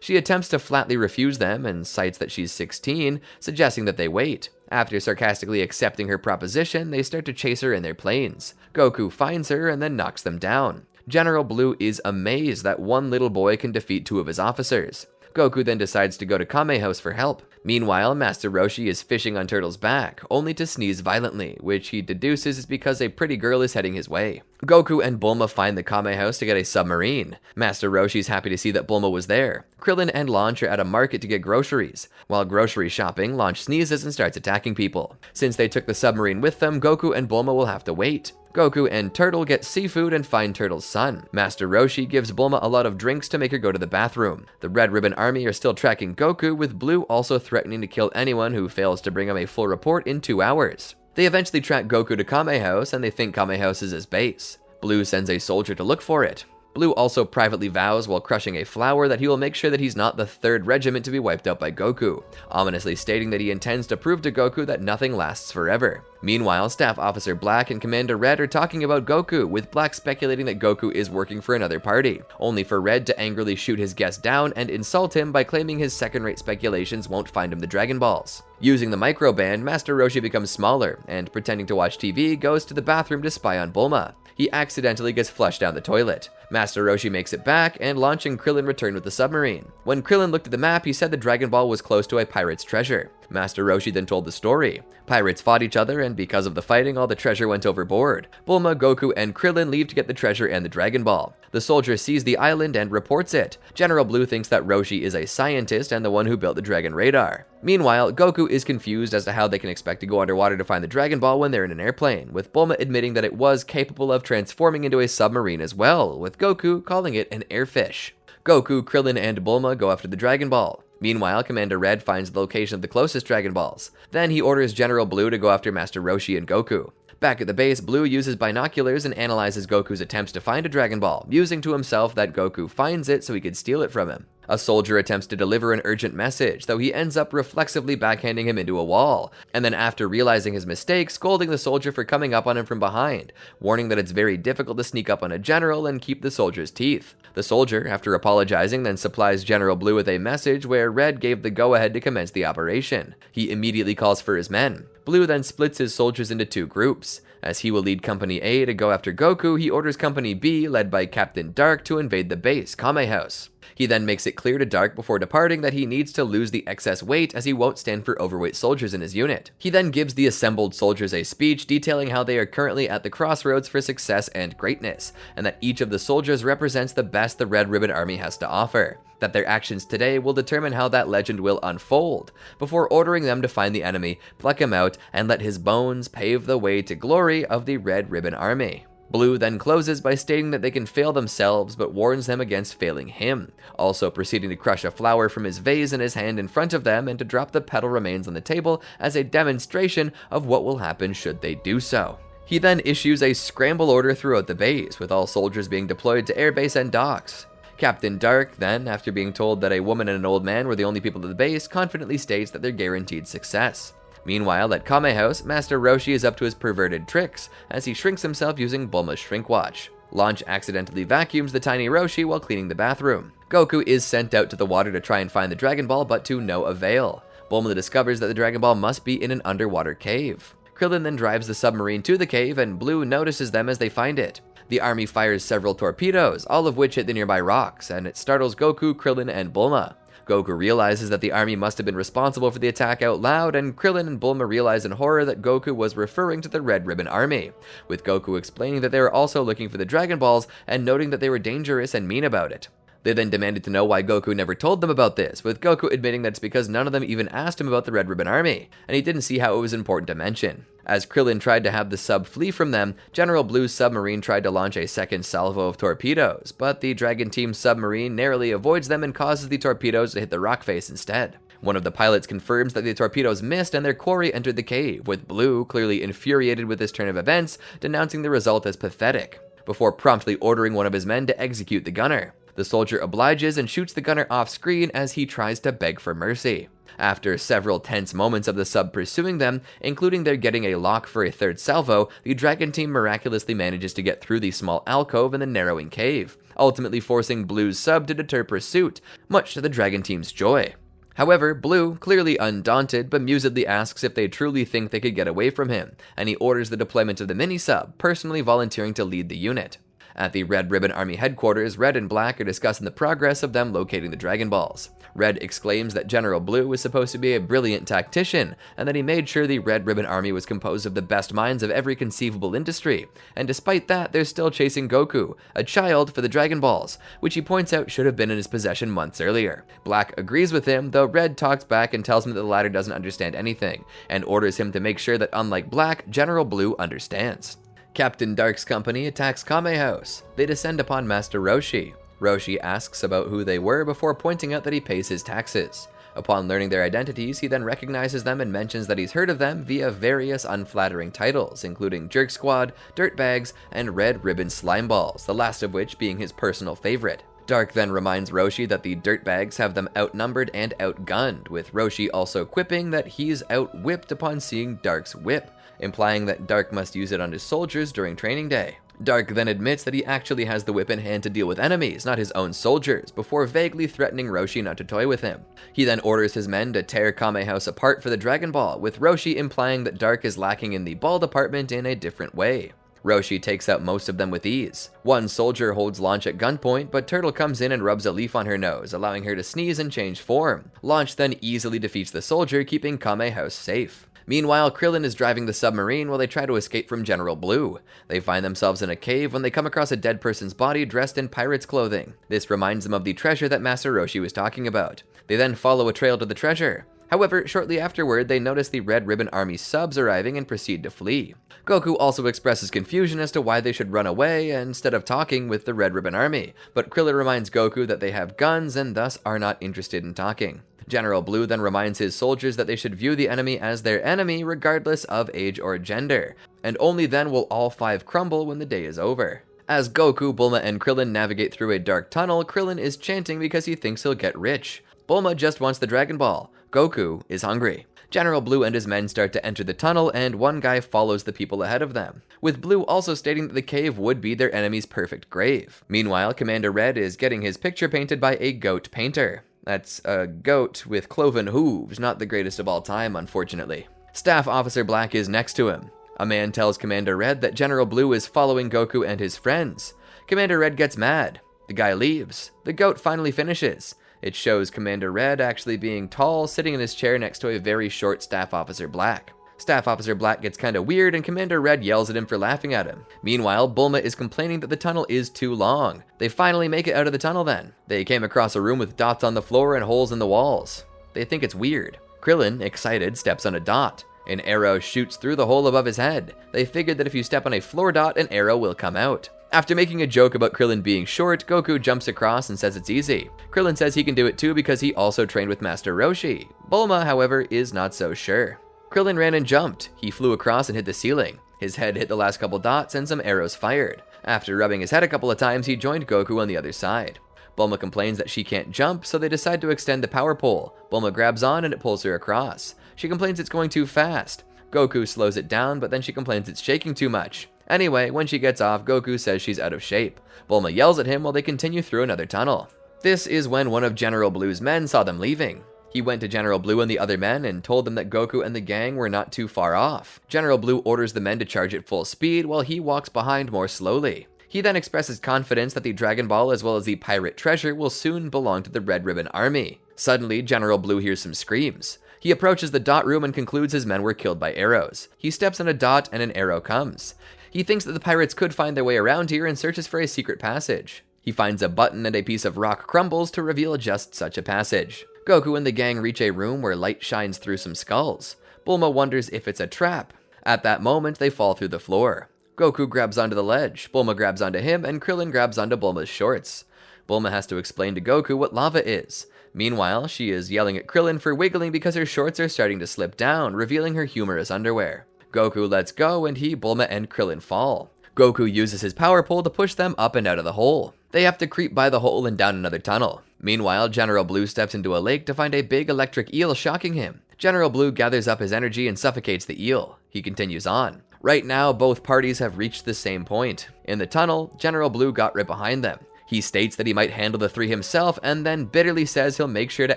She attempts to flatly refuse them and cites that she's 16, suggesting that they wait. After sarcastically accepting her proposition, they start to chase her in their planes. Goku finds her and then knocks them down. General Blue is amazed that one little boy can defeat two of his officers. Goku then decides to go to Kame House for help. Meanwhile, Master Roshi is fishing on Turtle's back, only to sneeze violently, which he deduces is because a pretty girl is heading his way. Goku and Bulma find the Kame House to get a submarine. Master Roshi's happy to see that Bulma was there. Krillin and Launch are at a market to get groceries. While grocery shopping, Launch sneezes and starts attacking people. Since they took the submarine with them, Goku and Bulma will have to wait. Goku and Turtle get seafood and find Turtle's son. Master Roshi gives Bulma a lot of drinks to make her go to the bathroom. The Red Ribbon Army are still tracking Goku, with Blue also threatening to kill anyone who fails to bring him a full report in 2 hours. They eventually track Goku to Kame House, and they think Kame House is his base. Blue sends a soldier to look for it. Blue also privately vows while crushing a flower that he will make sure that he's not the 3rd Regiment to be wiped out by Goku, ominously stating that he intends to prove to Goku that nothing lasts forever. Meanwhile, Staff Officer Black and Commander Red are talking about Goku, with Black speculating that Goku is working for another party, only for Red to angrily shoot his guest down and insult him by claiming his second-rate speculations won't find him the Dragon Balls. Using the microband, Master Roshi becomes smaller, and pretending to watch TV, goes to the bathroom to spy on Bulma. He accidentally gets flushed down the toilet. Master Roshi makes it back, and Launch and Krillin return with the submarine. When Krillin looked at the map, he said the Dragon Ball was close to a pirate's treasure. Master Roshi then told the story. Pirates fought each other, and because of the fighting, all the treasure went overboard. Bulma, Goku, and Krillin leave to get the treasure and the Dragon Ball. The soldier sees the island and reports it. General Blue thinks that Roshi is a scientist and the one who built the Dragon Radar. Meanwhile, Goku is confused as to how they can expect to go underwater to find the Dragon Ball when they're in an airplane, with Bulma admitting that it was capable of transforming into a submarine as well, with Goku calling it an airfish. Goku, Krillin, and Bulma go after the Dragon Ball. Meanwhile, Commander Red finds the location of the closest Dragon Balls. Then he orders General Blue to go after Master Roshi and Goku. Back at the base, Blue uses binoculars and analyzes Goku's attempts to find a Dragon Ball, musing to himself that Goku finds it so he could steal it from him. A soldier attempts to deliver an urgent message, though he ends up reflexively backhanding him into a wall, and then after realizing his mistake, scolding the soldier for coming up on him from behind, warning that it's very difficult to sneak up on a general and keep the soldier's teeth. The soldier, after apologizing, then supplies General Blue with a message where Red gave the go-ahead to commence the operation. He immediately calls for his men. Blue then splits his soldiers into 2 groups. As he will lead Company A to go after Goku, he orders Company B, led by Captain Dark, to invade the base, Kame House. He then makes it clear to Dark before departing that he needs to lose the excess weight as he won't stand for overweight soldiers in his unit. He then gives the assembled soldiers a speech detailing how they are currently at the crossroads for success and greatness, and that each of the soldiers represents the best the Red Ribbon Army has to offer. That their actions today will determine how that legend will unfold, before ordering them to find the enemy, pluck him out, and let his bones pave the way to glory of the Red Ribbon Army. Blue then closes by stating that they can fail themselves, but warns them against failing him, also proceeding to crush a flower from his vase in his hand in front of them and to drop the petal remains on the table as a demonstration of what will happen should they do so. He then issues a scramble order throughout the base, with all soldiers being deployed to airbase and docks. Captain Dark then, after being told that a woman and an old man were the only people at the base, confidently states that they're guaranteed success. Meanwhile, at Kame House, Master Roshi is up to his perverted tricks as he shrinks himself using Bulma's shrink watch. Launch accidentally vacuums the tiny Roshi while cleaning the bathroom. Goku is sent out to the water to try and find the Dragon Ball, but to no avail. Bulma discovers that the Dragon Ball must be in an underwater cave. Krillin then drives the submarine to the cave, and Blue notices them as they find it. The army fires several torpedoes, all of which hit the nearby rocks, and it startles Goku, Krillin, and Bulma. Goku realizes that the army must have been responsible for the attack out loud, and Krillin and Bulma realize in horror that Goku was referring to the Red Ribbon Army, with Goku explaining that they were also looking for the Dragon Balls and noting that they were dangerous and mean about it. They then demanded to know why Goku never told them about this, with Goku admitting that it's because none of them even asked him about the Red Ribbon Army, and he didn't see how it was important to mention. As Krillin tried to have the sub flee from them, General Blue's submarine tried to launch a second salvo of torpedoes, but the Dragon Team's submarine narrowly avoids them and causes the torpedoes to hit the rock face instead. One of the pilots confirms that the torpedoes missed and their quarry entered the cave, with Blue, clearly infuriated with this turn of events, denouncing the result as pathetic, before promptly ordering one of his men to execute the gunner. The soldier obliges and shoots the gunner off screen as he tries to beg for mercy. After several tense moments of the sub pursuing them, including their getting a lock for a third salvo, the Dragon Team miraculously manages to get through the small alcove in the narrowing cave, ultimately forcing Blue's sub to deter pursuit, much to the Dragon Team's joy. However, Blue, clearly undaunted, bemusedly asks if they truly think they could get away from him, and he orders the deployment of the mini-sub, personally volunteering to lead the unit. At the Red Ribbon Army headquarters, Red and Black are discussing the progress of them locating the Dragon Balls. Red exclaims that General Blue was supposed to be a brilliant tactician, and that he made sure the Red Ribbon Army was composed of the best minds of every conceivable industry, and despite that, they're still chasing Goku, a child, for the Dragon Balls, which he points out should have been in his possession months earlier. Black agrees with him, though Red talks back and tells him that the latter doesn't understand anything, and orders him to make sure that unlike Black, General Blue understands. Captain Dark's company attacks Kame House. They descend upon Master Roshi. Roshi asks about who they were before pointing out that he pays his taxes. Upon learning their identities, he then recognizes them and mentions that he's heard of them via various unflattering titles, including Jerk Squad, Dirtbags, and Red Ribbon Slimeballs, the last of which being his personal favorite. Dark then reminds Roshi that the Dirtbags have them outnumbered and outgunned, with Roshi also quipping that he's outwhipped upon seeing Dark's whip, implying that Dark must use it on his soldiers during training day. Dark then admits that he actually has the whip in hand to deal with enemies, not his own soldiers, before vaguely threatening Roshi not to toy with him. He then orders his men to tear Kame House apart for the Dragon Ball, with Roshi implying that Dark is lacking in the ball department in a different way. Roshi takes out most of them with ease. One soldier holds Launch at gunpoint, but Turtle comes in and rubs a leaf on her nose, allowing her to sneeze and change form. Launch then easily defeats the soldier, keeping Kame House safe. Meanwhile, Krillin is driving the submarine while they try to escape from General Blue. They find themselves in a cave when they come across a dead person's body dressed in pirate's clothing. This reminds them of the treasure that Master Roshi was talking about. They then follow a trail to the treasure. However, shortly afterward, they notice the Red Ribbon Army subs arriving and proceed to flee. Goku also expresses confusion as to why they should run away instead of talking with the Red Ribbon Army, but Krillin reminds Goku that they have guns and thus are not interested in talking. General Blue then reminds his soldiers that they should view the enemy as their enemy regardless of age or gender, and only then will all five crumble when the day is over. As Goku, Bulma, and Krillin navigate through a dark tunnel, Krillin is chanting because he thinks he'll get rich. Bulma just wants the Dragon Ball. Goku is hungry. General Blue and his men start to enter the tunnel, and one guy follows the people ahead of them, with Blue also stating that the cave would be their enemy's perfect grave. Meanwhile, Commander Red is getting his picture painted by a goat painter. That's a goat with cloven hooves, not the greatest of all time, unfortunately. Staff Officer Black is next to him. A man tells Commander Red that General Blue is following Goku and his friends. Commander Red gets mad. The guy leaves. The goat finally finishes. It shows Commander Red actually being tall, sitting in his chair next to a very short Staff Officer Black. Staff Officer Black gets kinda weird and Commander Red yells at him for laughing at him. Meanwhile, Bulma is complaining that the tunnel is too long. They finally make it out of the tunnel then. They came across a room with dots on the floor and holes in the walls. They think it's weird. Krillin, excited, steps on a dot. An arrow shoots through the hole above his head. They figured that if you step on a floor dot, an arrow will come out. After making a joke about Krillin being short, Goku jumps across and says it's easy. Krillin says he can do it too because he also trained with Master Roshi. Bulma, however, is not so sure. Krillin ran and jumped. He flew across and hit the ceiling. His head hit the last couple dots and some arrows fired. After rubbing his head a couple of times, he joined Goku on the other side. Bulma complains that she can't jump, so they decide to extend the power pole. Bulma grabs on and it pulls her across. She complains it's going too fast. Goku slows it down, but then she complains it's shaking too much. Anyway, when she gets off, Goku says she's out of shape. Bulma yells at him while they continue through another tunnel. This is when one of General Blue's men saw them leaving. He went to General Blue and the other men and told them that Goku and the gang were not too far off. General Blue orders the men to charge at full speed while he walks behind more slowly. He then expresses confidence that the Dragon Ball as well as the pirate treasure will soon belong to the Red Ribbon Army. Suddenly, General Blue hears some screams. He approaches the dot room and concludes his men were killed by arrows. He steps on a dot and an arrow comes. He thinks that the pirates could find their way around here and searches for a secret passage. He finds a button and a piece of rock crumbles to reveal just such a passage. Goku and the gang reach a room where light shines through some skulls. Bulma wonders if it's a trap. At that moment, they fall through the floor. Goku grabs onto the ledge, Bulma grabs onto him, and Krillin grabs onto Bulma's shorts. Bulma has to explain to Goku what lava is. Meanwhile, she is yelling at Krillin for wiggling because her shorts are starting to slip down, revealing her humorous underwear. Goku lets go and he, Bulma, and Krillin fall. Goku uses his power pole to push them up and out of the hole. They have to creep by the hole and down another tunnel. Meanwhile, General Blue steps into a lake to find a big electric eel shocking him. General Blue gathers up his energy and suffocates the eel. He continues on. Right now, both parties have reached the same point. In the tunnel, General Blue got right behind them. He states that he might handle the three himself and then bitterly says he'll make sure to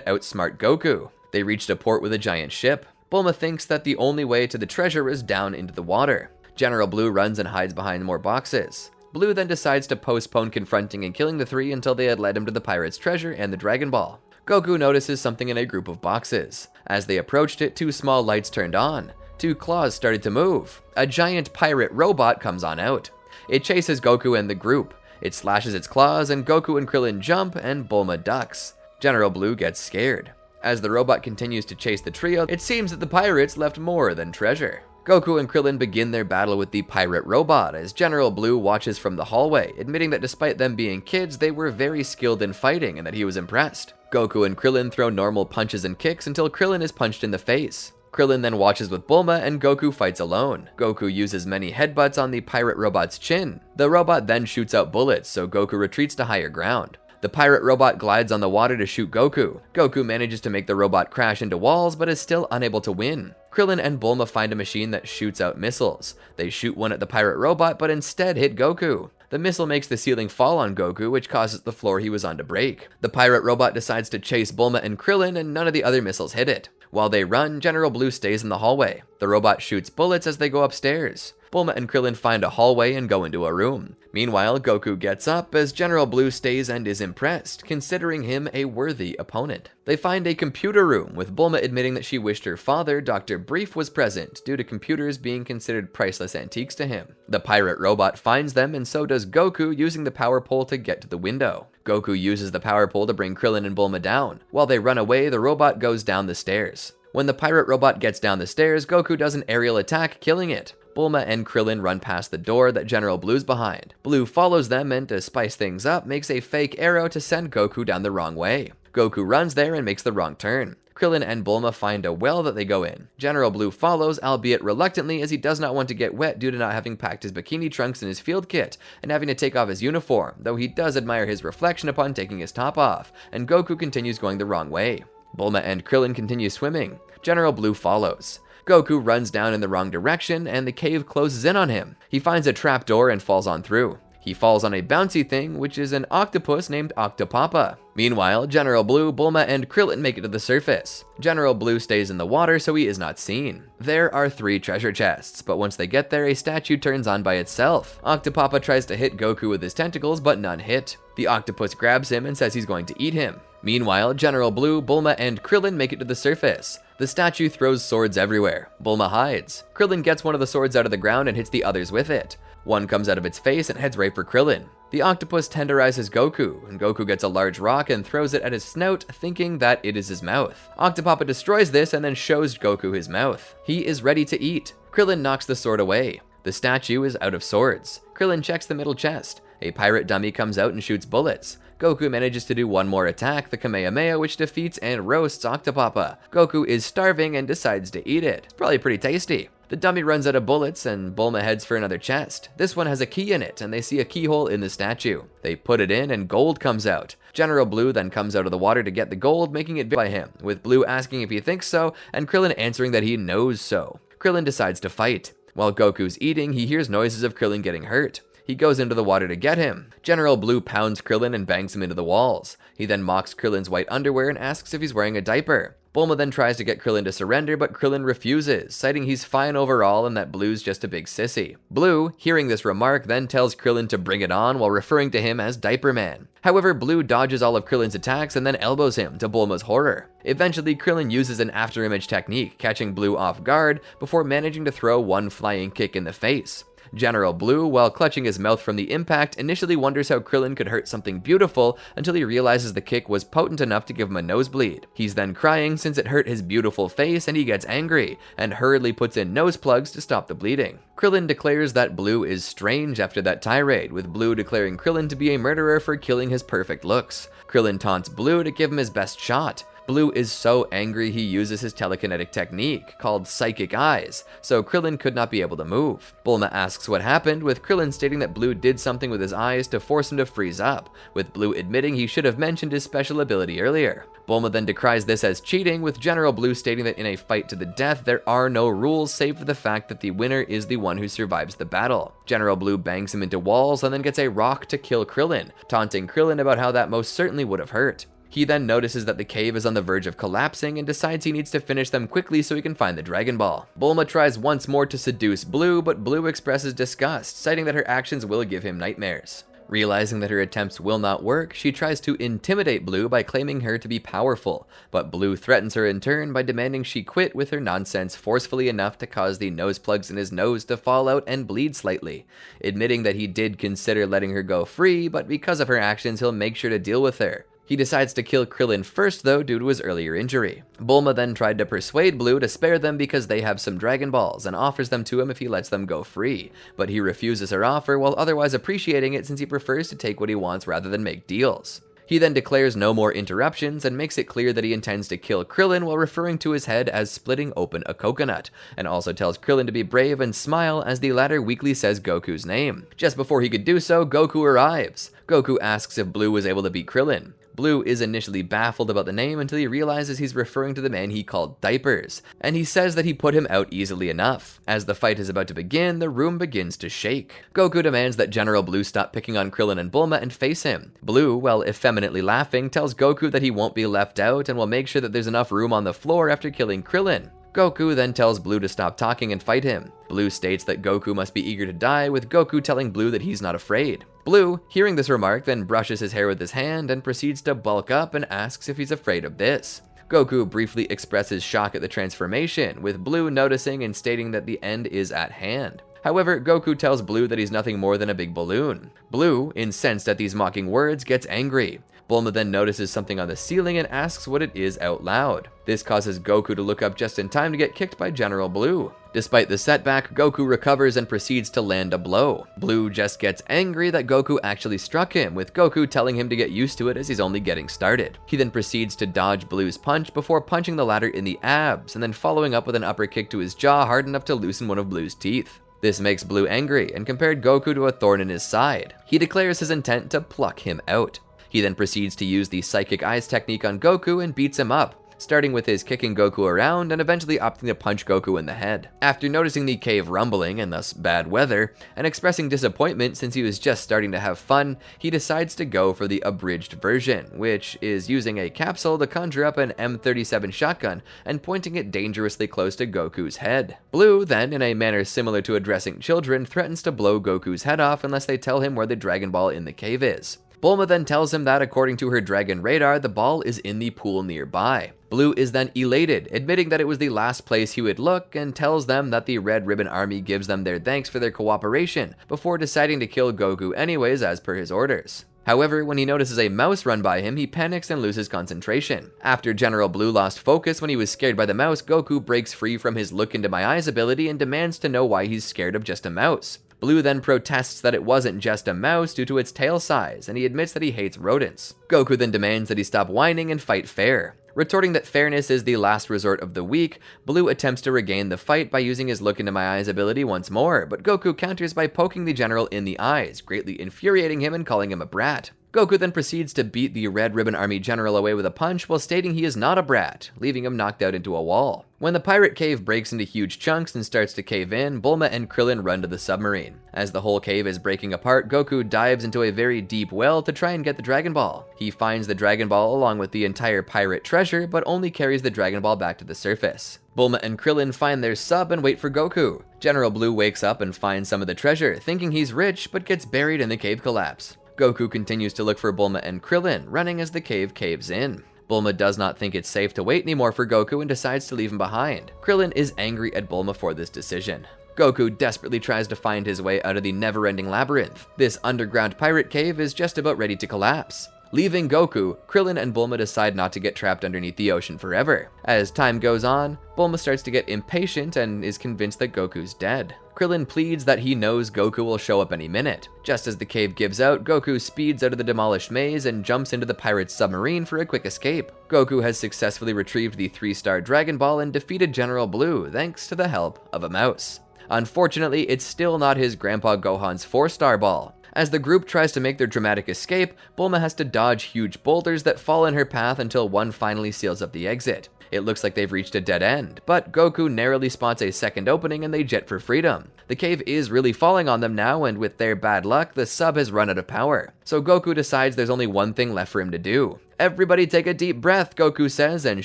outsmart Goku. They reached a port with a giant ship. Bulma thinks that the only way to the treasure is down into the water. General Blue runs and hides behind more boxes. Blue then decides to postpone confronting and killing the three until they had led him to the pirate's treasure and the Dragon Ball. Goku notices something in a group of boxes. As they approached it, two small lights turned on. Two claws started to move. A giant pirate robot comes on out. It chases Goku and the group. It slashes its claws and Goku and Krillin jump and Bulma ducks. General Blue gets scared. As the robot continues to chase the trio, it seems that the pirates left more than treasure. Goku and Krillin begin their battle with the pirate robot as General Blue watches from the hallway, admitting that despite them being kids, they were very skilled in fighting and that he was impressed. Goku and Krillin throw normal punches and kicks until Krillin is punched in the face. Krillin then watches with Bulma and Goku fights alone. Goku uses many headbutts on the pirate robot's chin. The robot then shoots out bullets, so Goku retreats to higher ground. The pirate robot glides on the water to shoot Goku. Goku manages to make the robot crash into walls, but is still unable to win. Krillin and Bulma find a machine that shoots out missiles. They shoot one at the pirate robot, but instead hit Goku. The missile makes the ceiling fall on Goku, which causes the floor he was on to break. The pirate robot decides to chase Bulma and Krillin, and none of the other missiles hit it. While they run, General Blue stays in the hallway. The robot shoots bullets as they go upstairs. Bulma and Krillin find a hallway and go into a room. Meanwhile, Goku gets up as General Blue stays and is impressed, considering him a worthy opponent. They find a computer room, with Bulma admitting that she wished her father, Dr. Brief, was present, due to computers being considered priceless antiques to him. The pirate robot finds them, and so does Goku, using the power pole to get to the window. Goku uses the power pole to bring Krillin and Bulma down. While they run away, the robot goes down the stairs. When the pirate robot gets down the stairs, Goku does an aerial attack, killing it. Bulma and Krillin run past the door that General Blue's behind. Blue follows them and, to spice things up, makes a fake arrow to send Goku down the wrong way. Goku runs there and makes the wrong turn. Krillin and Bulma find a well that they go in. General Blue follows, albeit reluctantly, as he does not want to get wet due to not having packed his bikini trunks and his field kit, and having to take off his uniform, though he does admire his reflection upon taking his top off, and Goku continues going the wrong way. Bulma and Krillin continue swimming. General Blue follows. Goku runs down in the wrong direction, and the cave closes in on him. He finds a trapdoor and falls on through. He falls on a bouncy thing, which is an octopus named Octopapa. Meanwhile, General Blue, Bulma, and Krillin make it to the surface. General Blue stays in the water, so he is not seen. There are 3 treasure chests, but once they get there, a statue turns on by itself. Octopapa tries to hit Goku with his tentacles, but none hit. The octopus grabs him and says he's going to eat him. Meanwhile, General Blue, Bulma, and Krillin make it to the surface. The statue throws swords everywhere. Bulma hides. Krillin gets one of the swords out of the ground and hits the others with it. One comes out of its face and heads right for Krillin. The octopus tenderizes Goku, and Goku gets a large rock and throws it at his snout, thinking that it is his mouth. Octopapa destroys this and then shows Goku his mouth. He is ready to eat. Krillin knocks the sword away. The statue is out of swords. Krillin checks the middle chest. A pirate dummy comes out and shoots bullets. Goku manages to do one more attack, the Kamehameha, which defeats and roasts Octopapa. Goku is starving and decides to eat it. It's probably pretty tasty. The dummy runs out of bullets and Bulma heads for another chest. This one has a key in it and they see a keyhole in the statue. They put it in and gold comes out. General Blue then comes out of the water to get the gold, making it by him, with Blue asking if he thinks so and Krillin answering that he knows so. Krillin decides to fight. While Goku's eating, he hears noises of Krillin getting hurt. He goes into the water to get him. General Blue pounds Krillin and bangs him into the walls. He then mocks Krillin's white underwear and asks if he's wearing a diaper. Bulma then tries to get Krillin to surrender, but Krillin refuses, citing he's fine overall and that Blue's just a big sissy. Blue, hearing this remark, then tells Krillin to bring it on while referring to him as Diaper Man. However, Blue dodges all of Krillin's attacks and then elbows him, to Bulma's horror. Eventually, Krillin uses an afterimage technique, catching Blue off guard before managing to throw one flying kick in the face. General Blue, while clutching his mouth from the impact, initially wonders how Krillin could hurt something beautiful until he realizes the kick was potent enough to give him a nosebleed. He's then crying since it hurt his beautiful face and he gets angry, and hurriedly puts in nose plugs to stop the bleeding. Krillin declares that Blue is strange after that tirade, with Blue declaring Krillin to be a murderer for killing his perfect looks. Krillin taunts Blue to give him his best shot. Blue is so angry he uses his telekinetic technique, called Psychic Eyes, so Krillin could not be able to move. Bulma asks what happened, with Krillin stating that Blue did something with his eyes to force him to freeze up, with Blue admitting he should have mentioned his special ability earlier. Bulma then decries this as cheating, with General Blue stating that in a fight to the death, there are no rules save for the fact that the winner is the one who survives the battle. General Blue bangs him into walls and then gets a rock to kill Krillin, taunting Krillin about how that most certainly would have hurt. He then notices that the cave is on the verge of collapsing and decides he needs to finish them quickly so he can find the Dragon Ball. Bulma tries once more to seduce Blue, but Blue expresses disgust, citing that her actions will give him nightmares. Realizing that her attempts will not work, she tries to intimidate Blue by claiming her to be powerful, but Blue threatens her in turn by demanding she quit with her nonsense forcefully enough to cause the nose plugs in his nose to fall out and bleed slightly, admitting that he did consider letting her go free, but because of her actions he'll make sure to deal with her. He decides to kill Krillin first though due to his earlier injury. Bulma then tried to persuade Blue to spare them because they have some Dragon Balls and offers them to him if he lets them go free, but he refuses her offer while otherwise appreciating it since he prefers to take what he wants rather than make deals. He then declares no more interruptions and makes it clear that he intends to kill Krillin while referring to his head as splitting open a coconut, and also tells Krillin to be brave and smile as the latter weakly says Goku's name. Just before he could do so, Goku arrives. Goku asks if Blue was able to beat Krillin. Blue is initially baffled about the name until he realizes he's referring to the man he called Diapers, and he says that he put him out easily enough. As the fight is about to begin, the room begins to shake. Goku demands that General Blue stop picking on Krillin and Bulma and face him. Blue, while effeminately laughing, tells Goku that he won't be left out and will make sure that there's enough room on the floor after killing Krillin. Goku then tells Blue to stop talking and fight him. Blue states that Goku must be eager to die, with Goku telling Blue that he's not afraid. Blue, hearing this remark, then brushes his hair with his hand and proceeds to bulk up and asks if he's afraid of this. Goku briefly expresses shock at the transformation, with Blue noticing and stating that the end is at hand. However, Goku tells Blue that he's nothing more than a big balloon. Blue, incensed at these mocking words, gets angry. Bulma then notices something on the ceiling and asks what it is out loud. This causes Goku to look up just in time to get kicked by General Blue. Despite the setback, Goku recovers and proceeds to land a blow. Blue just gets angry that Goku actually struck him, with Goku telling him to get used to it as he's only getting started. He then proceeds to dodge Blue's punch before punching the latter in the abs, and then following up with an upper kick to his jaw hard enough to loosen one of Blue's teeth. This makes Blue angry and compared Goku to a thorn in his side. He declares his intent to pluck him out. He then proceeds to use the Psychic Eyes technique on Goku and beats him up, starting with his kicking Goku around and eventually opting to punch Goku in the head. After noticing the cave rumbling and thus bad weather, and expressing disappointment since he was just starting to have fun, he decides to go for the abridged version, which is using a capsule to conjure up an M37 shotgun and pointing it dangerously close to Goku's head. Blue then, in a manner similar to addressing children, threatens to blow Goku's head off unless they tell him where the Dragon Ball in the cave is. Bulma then tells him that according to her dragon radar, the ball is in the pool nearby. Blue is then elated, admitting that it was the last place he would look, and tells them that the Red Ribbon Army gives them their thanks for their cooperation, before deciding to kill Goku anyways as per his orders. However, when he notices a mouse run by him, he panics and loses concentration. After General Blue lost focus when he was scared by the mouse, Goku breaks free from his look into my eyes ability and demands to know why he's scared of just a mouse. Blue then protests that it wasn't just a mouse due to its tail size, and he admits that he hates rodents. Goku then demands that he stop whining and fight fair. Retorting that fairness is the last resort of the weak, Blue attempts to regain the fight by using his Look Into My Eyes ability once more, but Goku counters by poking the general in the eyes, greatly infuriating him and calling him a brat. Goku then proceeds to beat the Red Ribbon Army general away with a punch while stating he is not a brat, leaving him knocked out into a wall. When the pirate cave breaks into huge chunks and starts to cave in, Bulma and Krillin run to the submarine. As the whole cave is breaking apart, Goku dives into a very deep well to try and get the Dragon Ball. He finds the Dragon Ball along with the entire pirate treasure, but only carries the Dragon Ball back to the surface. Bulma and Krillin find their sub and wait for Goku. General Blue wakes up and finds some of the treasure, thinking he's rich, but gets buried in the cave collapse. Goku continues to look for Bulma and Krillin, running as the cave caves in. Bulma does not think it's safe to wait anymore for Goku and decides to leave him behind. Krillin is angry at Bulma for this decision. Goku desperately tries to find his way out of the never-ending labyrinth. This underground pirate cave is just about ready to collapse. Leaving Goku, Krillin and Bulma decide not to get trapped underneath the ocean forever. As time goes on, Bulma starts to get impatient and is convinced that Goku's dead. Krillin pleads that he knows Goku will show up any minute. Just as the cave gives out, Goku speeds out of the demolished maze and jumps into the pirate's submarine for a quick escape. Goku has successfully retrieved the 3-star Dragon Ball and defeated General Blue thanks to the help of a mouse. Unfortunately, it's still not his Grandpa Gohan's 4-star ball. As the group tries to make their dramatic escape, Bulma has to dodge huge boulders that fall in her path until one finally seals up the exit. It looks like they've reached a dead end, but Goku narrowly spots a second opening and they jet for freedom. The cave is really falling on them now, and with their bad luck, the sub has run out of power. So Goku decides there's only one thing left for him to do. Everybody take a deep breath, Goku says, and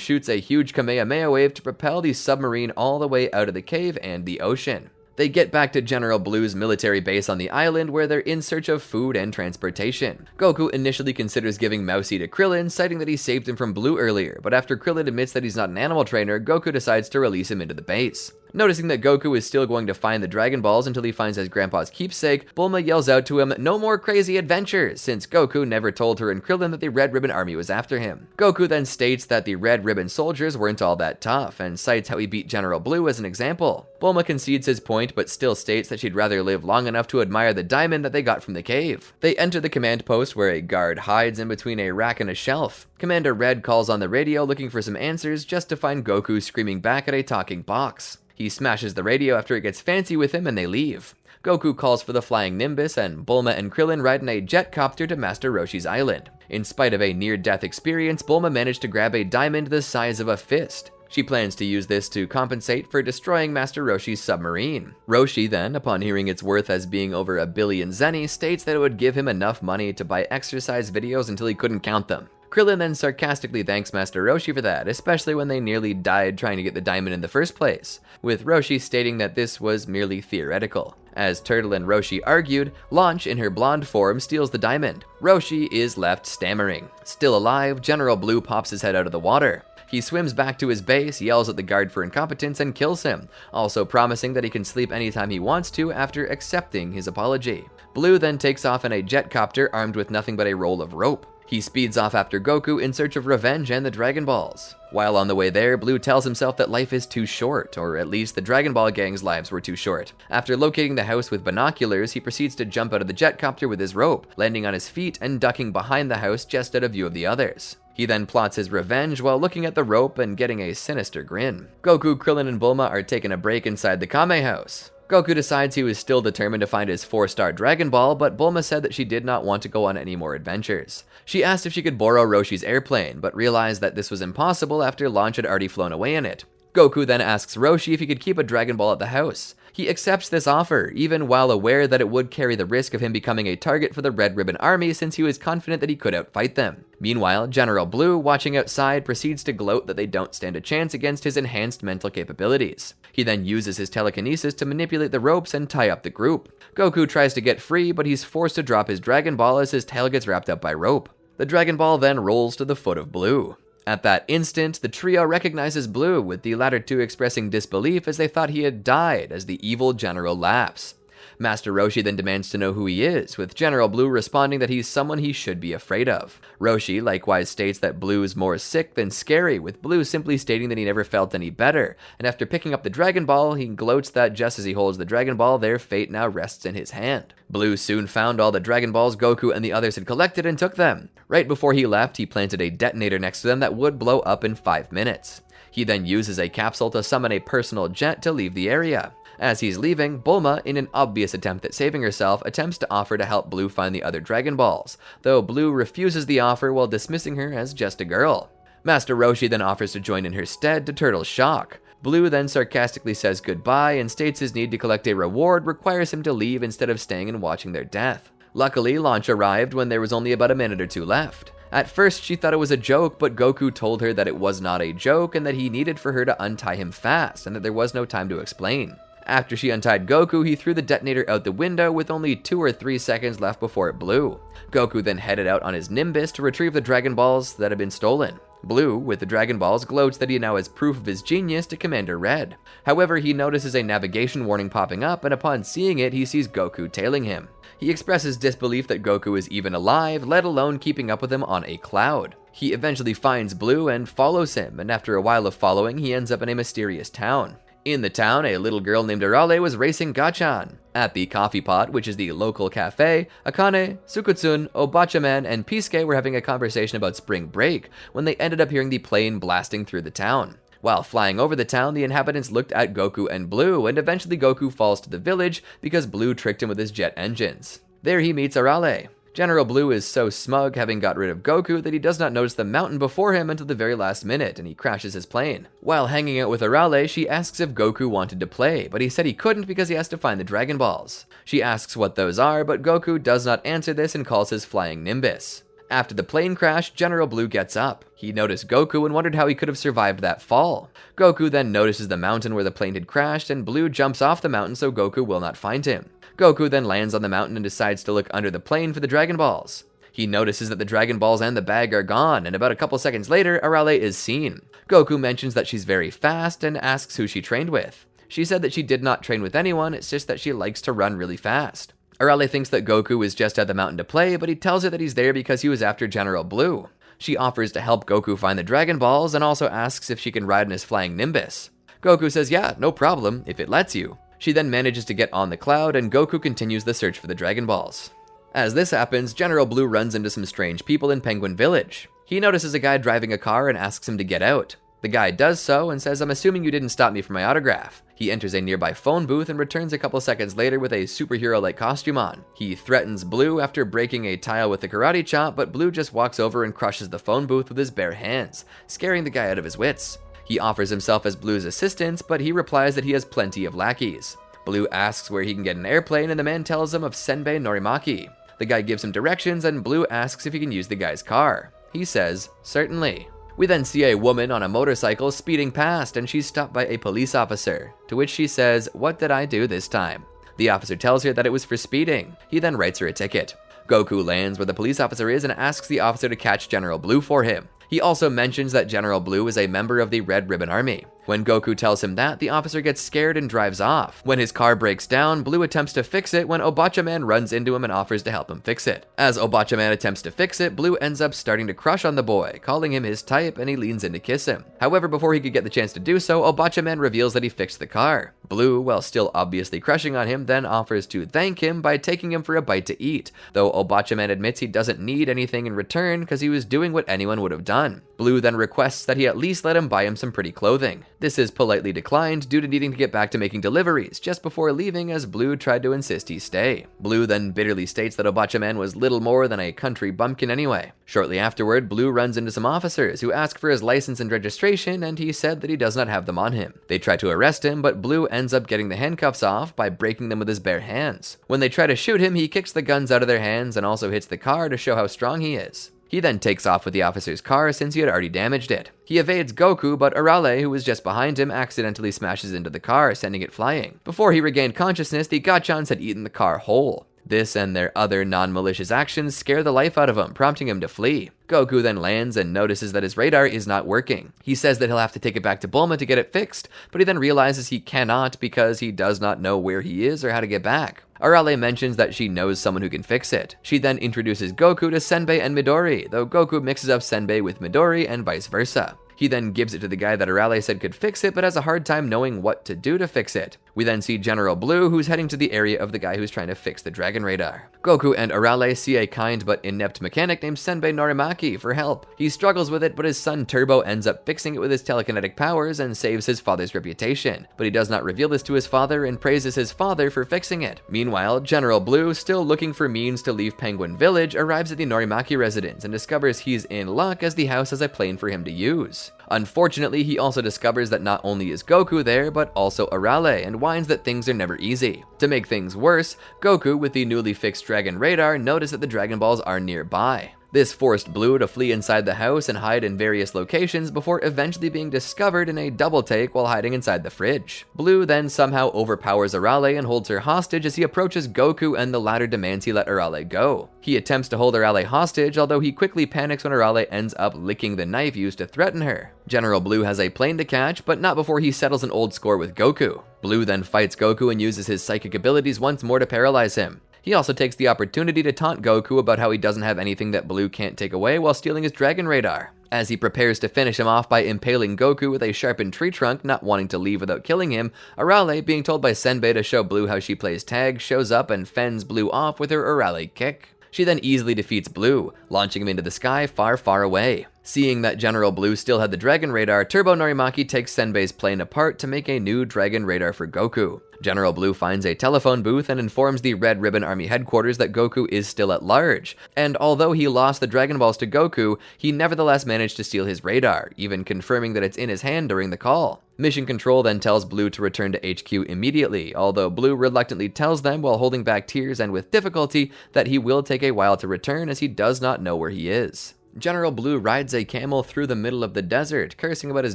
shoots a huge Kamehameha wave to propel the submarine all the way out of the cave and the ocean. They get back to General Blue's military base on the island where they're in search of food and transportation. Goku initially considers giving Mousy to Krillin, citing that he saved him from Blue earlier, but after Krillin admits that he's not an animal trainer, Goku decides to release him into the base. Noticing that Goku is still going to find the Dragon Balls until he finds his grandpa's keepsake, Bulma yells out to him, "No more crazy adventures," since Goku never told her and Krillin that the Red Ribbon Army was after him. Goku then states that the Red Ribbon soldiers weren't all that tough, and cites how he beat General Blue as an example. Bulma concedes his point, but still states that she'd rather live long enough to admire the diamond that they got from the cave. They enter the command post where a guard hides in between a rack and a shelf. Commander Red calls on the radio looking for some answers, just to find Goku screaming back at a talking box. He smashes the radio after it gets fancy with him and they leave. Goku calls for the flying Nimbus, and Bulma and Krillin ride in a jet copter to Master Roshi's island. In spite of a near-death experience, Bulma managed to grab a diamond the size of a fist. She plans to use this to compensate for destroying Master Roshi's submarine. Roshi then, upon hearing its worth as being over 1 billion zeni, states that it would give him enough money to buy exercise videos until he couldn't count them. Krillin then sarcastically thanks Master Roshi for that, especially when they nearly died trying to get the diamond in the first place, with Roshi stating that this was merely theoretical. As Turtle and Roshi argued, Launch in her blonde form steals the diamond. Roshi is left stammering. Still alive, General Blue pops his head out of the water. He swims back to his base, yells at the guard for incompetence, and kills him, also promising that he can sleep anytime he wants to after accepting his apology. Blue then takes off in a jet copter armed with nothing but a roll of rope. He speeds off after Goku in search of revenge and the Dragon Balls. While on the way there, Blue tells himself that life is too short, or at least the Dragon Ball gang's lives were too short. After locating the house with binoculars, he proceeds to jump out of the jet copter with his rope, landing on his feet and ducking behind the house just out of view of the others. He then plots his revenge while looking at the rope and getting a sinister grin. Goku, Krillin, and Bulma are taking a break inside the Kame house. Goku decides he was still determined to find his 4-star Dragon Ball, but Bulma said that she did not want to go on any more adventures. She asked if she could borrow Roshi's airplane, but realized that this was impossible after Launch had already flown away in it. Goku then asks Roshi if he could keep a Dragon Ball at the house. He accepts this offer, even while aware that it would carry the risk of him becoming a target for the Red Ribbon Army since he was confident that he could outfight them. Meanwhile, General Blue, watching outside, proceeds to gloat that they don't stand a chance against his enhanced mental capabilities. He then uses his telekinesis to manipulate the ropes and tie up the group. Goku tries to get free, but he's forced to drop his Dragon Ball as his tail gets wrapped up by rope. The Dragon Ball then rolls to the foot of Blue. At that instant, the trio recognizes Blue, with the latter two expressing disbelief as they thought he had died as the evil general laughs. Master Roshi then demands to know who he is, with General Blue responding that he's someone he should be afraid of. Roshi likewise states that Blue is more sick than scary, with Blue simply stating that he never felt any better, and after picking up the Dragon Ball, he gloats that just as he holds the Dragon Ball, their fate now rests in his hand. Blue soon found all the Dragon Balls Goku and the others had collected and took them. Right before he left, he planted a detonator next to them that would blow up in 5 minutes. He then uses a capsule to summon a personal jet to leave the area. As he's leaving, Bulma, in an obvious attempt at saving herself, attempts to offer to help Blue find the other Dragon Balls, though Blue refuses the offer while dismissing her as just a girl. Master Roshi then offers to join in her stead to Turtle's shock. Blue then sarcastically says goodbye and states his need to collect a reward requires him to leave instead of staying and watching their death. Luckily, launch arrived when there was only about a minute or two left. At first, she thought it was a joke, but Goku told her that it was not a joke and that he needed for her to untie him fast and that there was no time to explain. After she untied Goku, he threw the detonator out the window with only 2 or 3 seconds left before it blew. Goku then headed out on his Nimbus to retrieve the Dragon Balls that had been stolen. Blue, with the Dragon Balls, gloats that he now has proof of his genius to Commander Red. However, he notices a navigation warning popping up, and upon seeing it, he sees Goku tailing him. He expresses disbelief that Goku is even alive, let alone keeping up with him on a cloud. He eventually finds Blue and follows him, and after a while of following, he ends up in a mysterious town. In the town, a little girl named Arale was racing Gachan. At the coffee pot, which is the local cafe, Akane, Sukutsun, Obachaman, and Pisuke were having a conversation about spring break when they ended up hearing the plane blasting through the town. While flying over the town, the inhabitants looked at Goku and Blue, and eventually Goku falls to the village because Blue tricked him with his jet engines. There he meets Arale. General Blue is so smug, having got rid of Goku, that he does not notice the mountain before him until the very last minute, and he crashes his plane. While hanging out with Arale, she asks if Goku wanted to play, but he said he couldn't because he has to find the Dragon Balls. She asks what those are, but Goku does not answer this and calls his flying Nimbus. After the plane crash, General Blue gets up. He noticed Goku and wondered how he could have survived that fall. Goku then notices the mountain where the plane had crashed, and Blue jumps off the mountain so Goku will not find him. Goku then lands on the mountain and decides to look under the plane for the Dragon Balls. He notices that the Dragon Balls and the bag are gone, and about a couple seconds later, Arale is seen. Goku mentions that she's very fast and asks who she trained with. She said that she did not train with anyone, it's just that she likes to run really fast. Arale thinks that Goku is just at the mountain to play, but he tells her that he's there because he was after General Blue. She offers to help Goku find the Dragon Balls and also asks if she can ride in his flying Nimbus. Goku says yeah, no problem, if it lets you. She then manages to get on the cloud, and Goku continues the search for the Dragon Balls. As this happens, General Blue runs into some strange people in Penguin Village. He notices a guy driving a car and asks him to get out. The guy does so and says, "I'm assuming you didn't stop me for my autograph." He enters a nearby phone booth and returns a couple seconds later with a superhero-like costume on. He threatens Blue after breaking a tile with a karate chop, but Blue just walks over and crushes the phone booth with his bare hands, scaring the guy out of his wits. He offers himself as Blue's assistant, but he replies that he has plenty of lackeys. Blue asks where he can get an airplane, and the man tells him of Senbei Norimaki. The guy gives him directions, and Blue asks if he can use the guy's car. He says, certainly. We then see a woman on a motorcycle speeding past, and she's stopped by a police officer, to which she says, "What did I do this time?" The officer tells her that it was for speeding. He then writes her a ticket. Goku lands where the police officer is and asks the officer to catch General Blue for him. He also mentions that General Blue is a member of the Red Ribbon Army. When Goku tells him that, the officer gets scared and drives off. When his car breaks down, Blue attempts to fix it when Obachaman runs into him and offers to help him fix it. As Obachaman attempts to fix it, Blue ends up starting to crush on the boy, calling him his type, and he leans in to kiss him. However, before he could get the chance to do so, Obachaman reveals that he fixed the car. Blue, while still obviously crushing on him, then offers to thank him by taking him for a bite to eat, though Obachaman admits he doesn't need anything in return because he was doing what anyone would have done. Blue then requests that he at least let him buy him some pretty clothing. This is politely declined due to needing to get back to making deliveries just before leaving, as Blue tried to insist he stay. Blue then bitterly states that Obachaman was little more than a country bumpkin anyway. Shortly afterward, Blue runs into some officers who ask for his license and registration, and he said that he does not have them on him. They try to arrest him, but Blue ends up getting the handcuffs off by breaking them with his bare hands. When they try to shoot him, he kicks the guns out of their hands and also hits the car to show how strong he is. He then takes off with the officer's car since he had already damaged it. He evades Goku, but Arale, who was just behind him, accidentally smashes into the car, sending it flying. Before he regained consciousness, the Gachans had eaten the car whole. This and their other non-malicious actions scare the life out of him, prompting him to flee. Goku then lands and notices that his radar is not working. He says that he'll have to take it back to Bulma to get it fixed, but he then realizes he cannot because he does not know where he is or how to get back. Arale mentions that she knows someone who can fix it. She then introduces Goku to Senbei and Midori, though Goku mixes up Senbei with Midori and vice versa. He then gives it to the guy that Arale said could fix it, but has a hard time knowing what to do to fix it. We then see General Blue, who's heading to the area of the guy who's trying to fix the Dragon Radar. Goku and Arale see a kind but inept mechanic named Senbei Norimaki for help. He struggles with it, but his son Turbo ends up fixing it with his telekinetic powers and saves his father's reputation. But he does not reveal this to his father and praises his father for fixing it. Meanwhile, General Blue, still looking for means to leave Penguin Village, arrives at the Norimaki residence and discovers he's in luck as the house has a plane for him to use. Unfortunately, he also discovers that not only is Goku there, but also Arale, and whines that things are never easy. To make things worse, Goku, with the newly fixed Dragon Radar, noticed that the Dragon Balls are nearby. This forced Blue to flee inside the house and hide in various locations before eventually being discovered in a double take while hiding inside the fridge. Blue then somehow overpowers Arale and holds her hostage as he approaches Goku, and the latter demands he let Arale go. He attempts to hold Arale hostage, although he quickly panics when Arale ends up licking the knife used to threaten her. General Blue has a plane to catch, but not before he settles an old score with Goku. Blue then fights Goku and uses his psychic abilities once more to paralyze him. He also takes the opportunity to taunt Goku about how he doesn't have anything that Blue can't take away while stealing his Dragon Radar. As he prepares to finish him off by impaling Goku with a sharpened tree trunk, not wanting to leave without killing him, Arale, being told by Senbei to show Blue how she plays tag, shows up and fends Blue off with her Arale kick. She then easily defeats Blue, launching him into the sky far, far away. Seeing that General Blue still had the Dragon Radar, Turbo Norimaki takes Senbei's plane apart to make a new Dragon Radar for Goku. General Blue finds a telephone booth and informs the Red Ribbon Army headquarters that Goku is still at large, and although he lost the Dragon Balls to Goku, he nevertheless managed to steal his radar, even confirming that it's in his hand during the call. Mission Control then tells Blue to return to HQ immediately, although Blue reluctantly tells them while holding back tears and with difficulty that he will take a while to return as he does not know where he is. General Blue rides a camel through the middle of the desert, cursing about his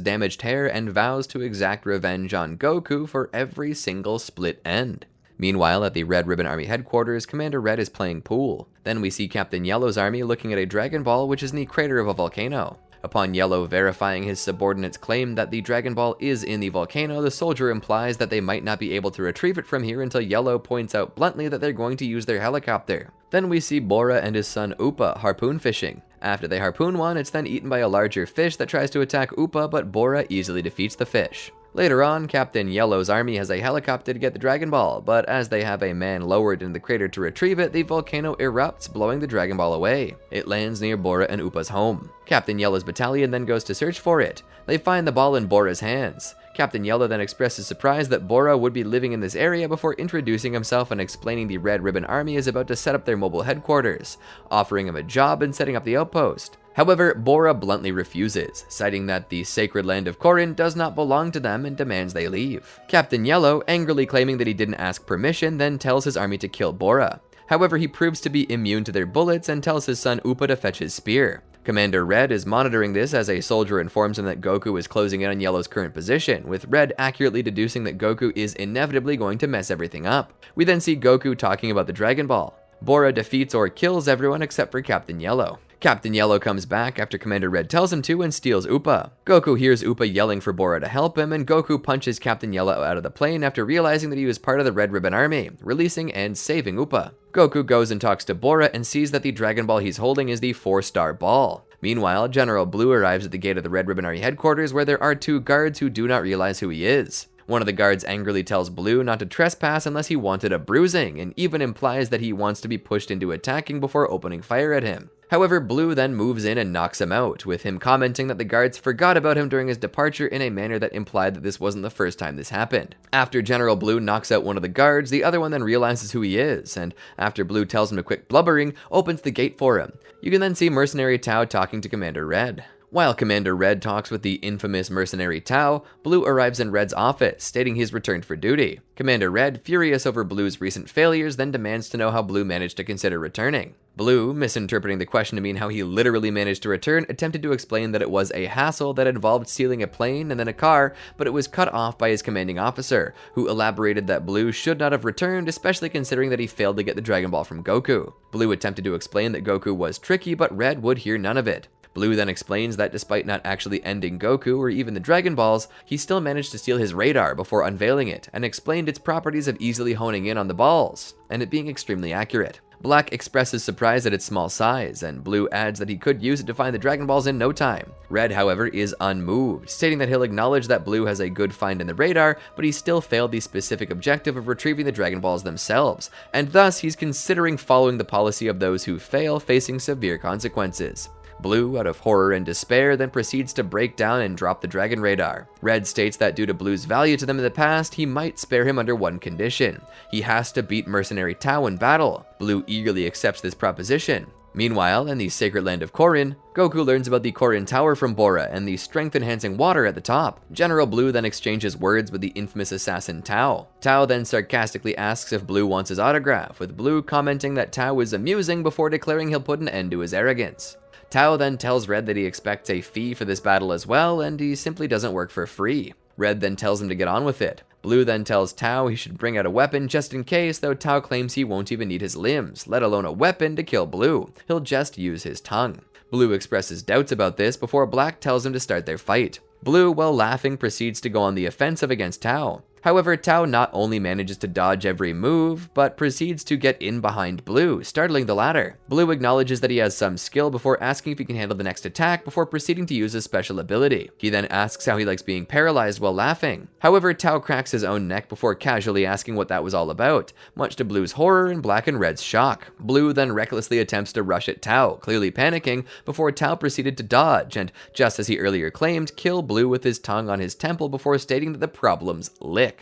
damaged hair and vows to exact revenge on Goku for every single split end. Meanwhile, at the Red Ribbon Army headquarters, Commander Red is playing pool. Then we see Captain Yellow's army looking at a Dragon Ball which is in the crater of a volcano. Upon Yellow verifying his subordinate's claim that the Dragon Ball is in the volcano, the soldier implies that they might not be able to retrieve it from here until Yellow points out bluntly that they're going to use their helicopter. Then we see Bora and his son Upa harpoon fishing. After they harpoon one, it's then eaten by a larger fish that tries to attack Upa, but Bora easily defeats the fish. Later on, Captain Yellow's army has a helicopter to get the Dragon Ball, but as they have a man lowered in the crater to retrieve it, the volcano erupts, blowing the Dragon Ball away. It lands near Bora and Upa's home. Captain Yellow's battalion then goes to search for it. They find the ball in Bora's hands. Captain Yellow then expresses surprise that Bora would be living in this area before introducing himself and explaining the Red Ribbon Army is about to set up their mobile headquarters, offering him a job and setting up the outpost. However, Bora bluntly refuses, citing that the sacred land of Korin does not belong to them and demands they leave. Captain Yellow, angrily claiming that he didn't ask permission, then tells his army to kill Bora. However, he proves to be immune to their bullets and tells his son Upa to fetch his spear. Commander Red is monitoring this as a soldier informs him that Goku is closing in on Yellow's current position, with Red accurately deducing that Goku is inevitably going to mess everything up. We then see Goku talking about the Dragon Ball. Bora defeats or kills everyone except for Captain Yellow. Captain Yellow comes back after Commander Red tells him to and steals Upa. Goku hears Upa yelling for Bora to help him, and Goku punches Captain Yellow out of the plane after realizing that he was part of the Red Ribbon Army, releasing and saving Upa. Goku goes and talks to Bora and sees that the Dragon Ball he's holding is the 4-star ball. Meanwhile, General Blue arrives at the gate of the Red Ribbon Army headquarters where there are 2 guards who do not realize who he is. One of the guards angrily tells Blue not to trespass unless he wanted a bruising, and even implies that he wants to be pushed into attacking before opening fire at him. However, Blue then moves in and knocks him out, with him commenting that the guards forgot about him during his departure in a manner that implied that this wasn't the first time this happened. After General Blue knocks out one of the guards, the other one then realizes who he is, and after Blue tells him to quit blubbering, opens the gate for him. You can then see Mercenary Tao talking to Commander Red. While Commander Red talks with the infamous mercenary Tao, Blue arrives in Red's office, stating he's returned for duty. Commander Red, furious over Blue's recent failures, then demands to know how Blue managed to consider returning. Blue, misinterpreting the question to mean how he literally managed to return, attempted to explain that it was a hassle that involved stealing a plane and then a car, but it was cut off by his commanding officer, who elaborated that Blue should not have returned, especially considering that he failed to get the Dragon Ball from Goku. Blue attempted to explain that Goku was tricky, but Red would hear none of it. Blue then explains that despite not actually ending Goku or even the Dragon Balls, he still managed to steal his radar before unveiling it, and explained its properties of easily honing in on the balls, and it being extremely accurate. Black expresses surprise at its small size, and Blue adds that he could use it to find the Dragon Balls in no time. Red, however, is unmoved, stating that he'll acknowledge that Blue has a good find in the radar, but he still failed the specific objective of retrieving the Dragon Balls themselves, and thus he's considering following the policy of those who fail, facing severe consequences. Blue, out of horror and despair, then proceeds to break down and drop the Dragon Radar. Red states that due to Blue's value to them in the past, he might spare him under one condition. He has to beat Mercenary Tao in battle. Blue eagerly accepts this proposition. Meanwhile, in the sacred land of Korin, Goku learns about the Korin Tower from Bora and the strength-enhancing water at the top. General Blue then exchanges words with the infamous assassin Tao. Tao then sarcastically asks if Blue wants his autograph, with Blue commenting that Tao is amusing before declaring he'll put an end to his arrogance. Tao then tells Red that he expects a fee for this battle as well, and he simply doesn't work for free. Red then tells him to get on with it. Blue then tells Tao he should bring out a weapon just in case, though Tao claims he won't even need his limbs, let alone a weapon to kill Blue. He'll just use his tongue. Blue expresses doubts about this before Black tells him to start their fight. Blue, while laughing, proceeds to go on the offensive against Tao. However, Tao not only manages to dodge every move, but proceeds to get in behind Blue, startling the latter. Blue acknowledges that he has some skill before asking if he can handle the next attack before proceeding to use his special ability. He then asks how he likes being paralyzed while laughing. However, Tao cracks his own neck before casually asking what that was all about, much to Blue's horror and Black and Red's shock. Blue then recklessly attempts to rush at Tao, clearly panicking, before Tao proceeded to dodge, and just as he earlier claimed, kill Blue with his tongue on his temple before stating that the problem's licked.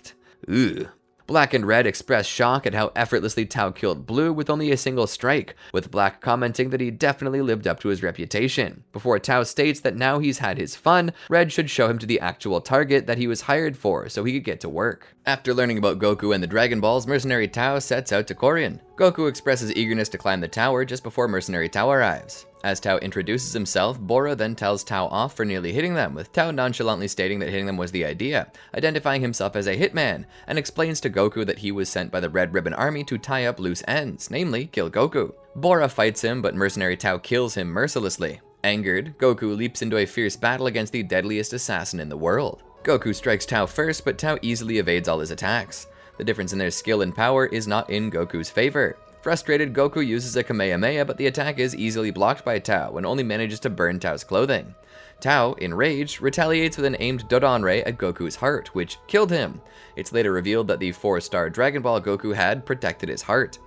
Ugh. Black and Red express shock at how effortlessly Tao killed Blue with only a single strike, with Black commenting that he definitely lived up to his reputation. Before Tao states that now he's had his fun, Red should show him to the actual target that he was hired for so he could get to work. After learning about Goku and the Dragon Balls, Mercenary Tao sets out to Korin. Goku expresses eagerness to climb the tower just before Mercenary Tao arrives. As Tao introduces himself, Bora then tells Tao off for nearly hitting them, with Tao nonchalantly stating that hitting them was the idea, identifying himself as a hitman, and explains to Goku that he was sent by the Red Ribbon Army to tie up loose ends, namely, kill Goku. Bora fights him, but Mercenary Tao kills him mercilessly. Angered, Goku leaps into a fierce battle against the deadliest assassin in the world. Goku strikes Tao first, but Tao easily evades all his attacks. The difference in their skill and power is not in Goku's favor. Frustrated, Goku uses a Kamehameha, but the attack is easily blocked by Tao and only manages to burn Tao's clothing. Tao, enraged, retaliates with an aimed Dodon Ray at Goku's heart, which killed him. It's later revealed that the 4-star Dragon Ball Goku had protected his heart.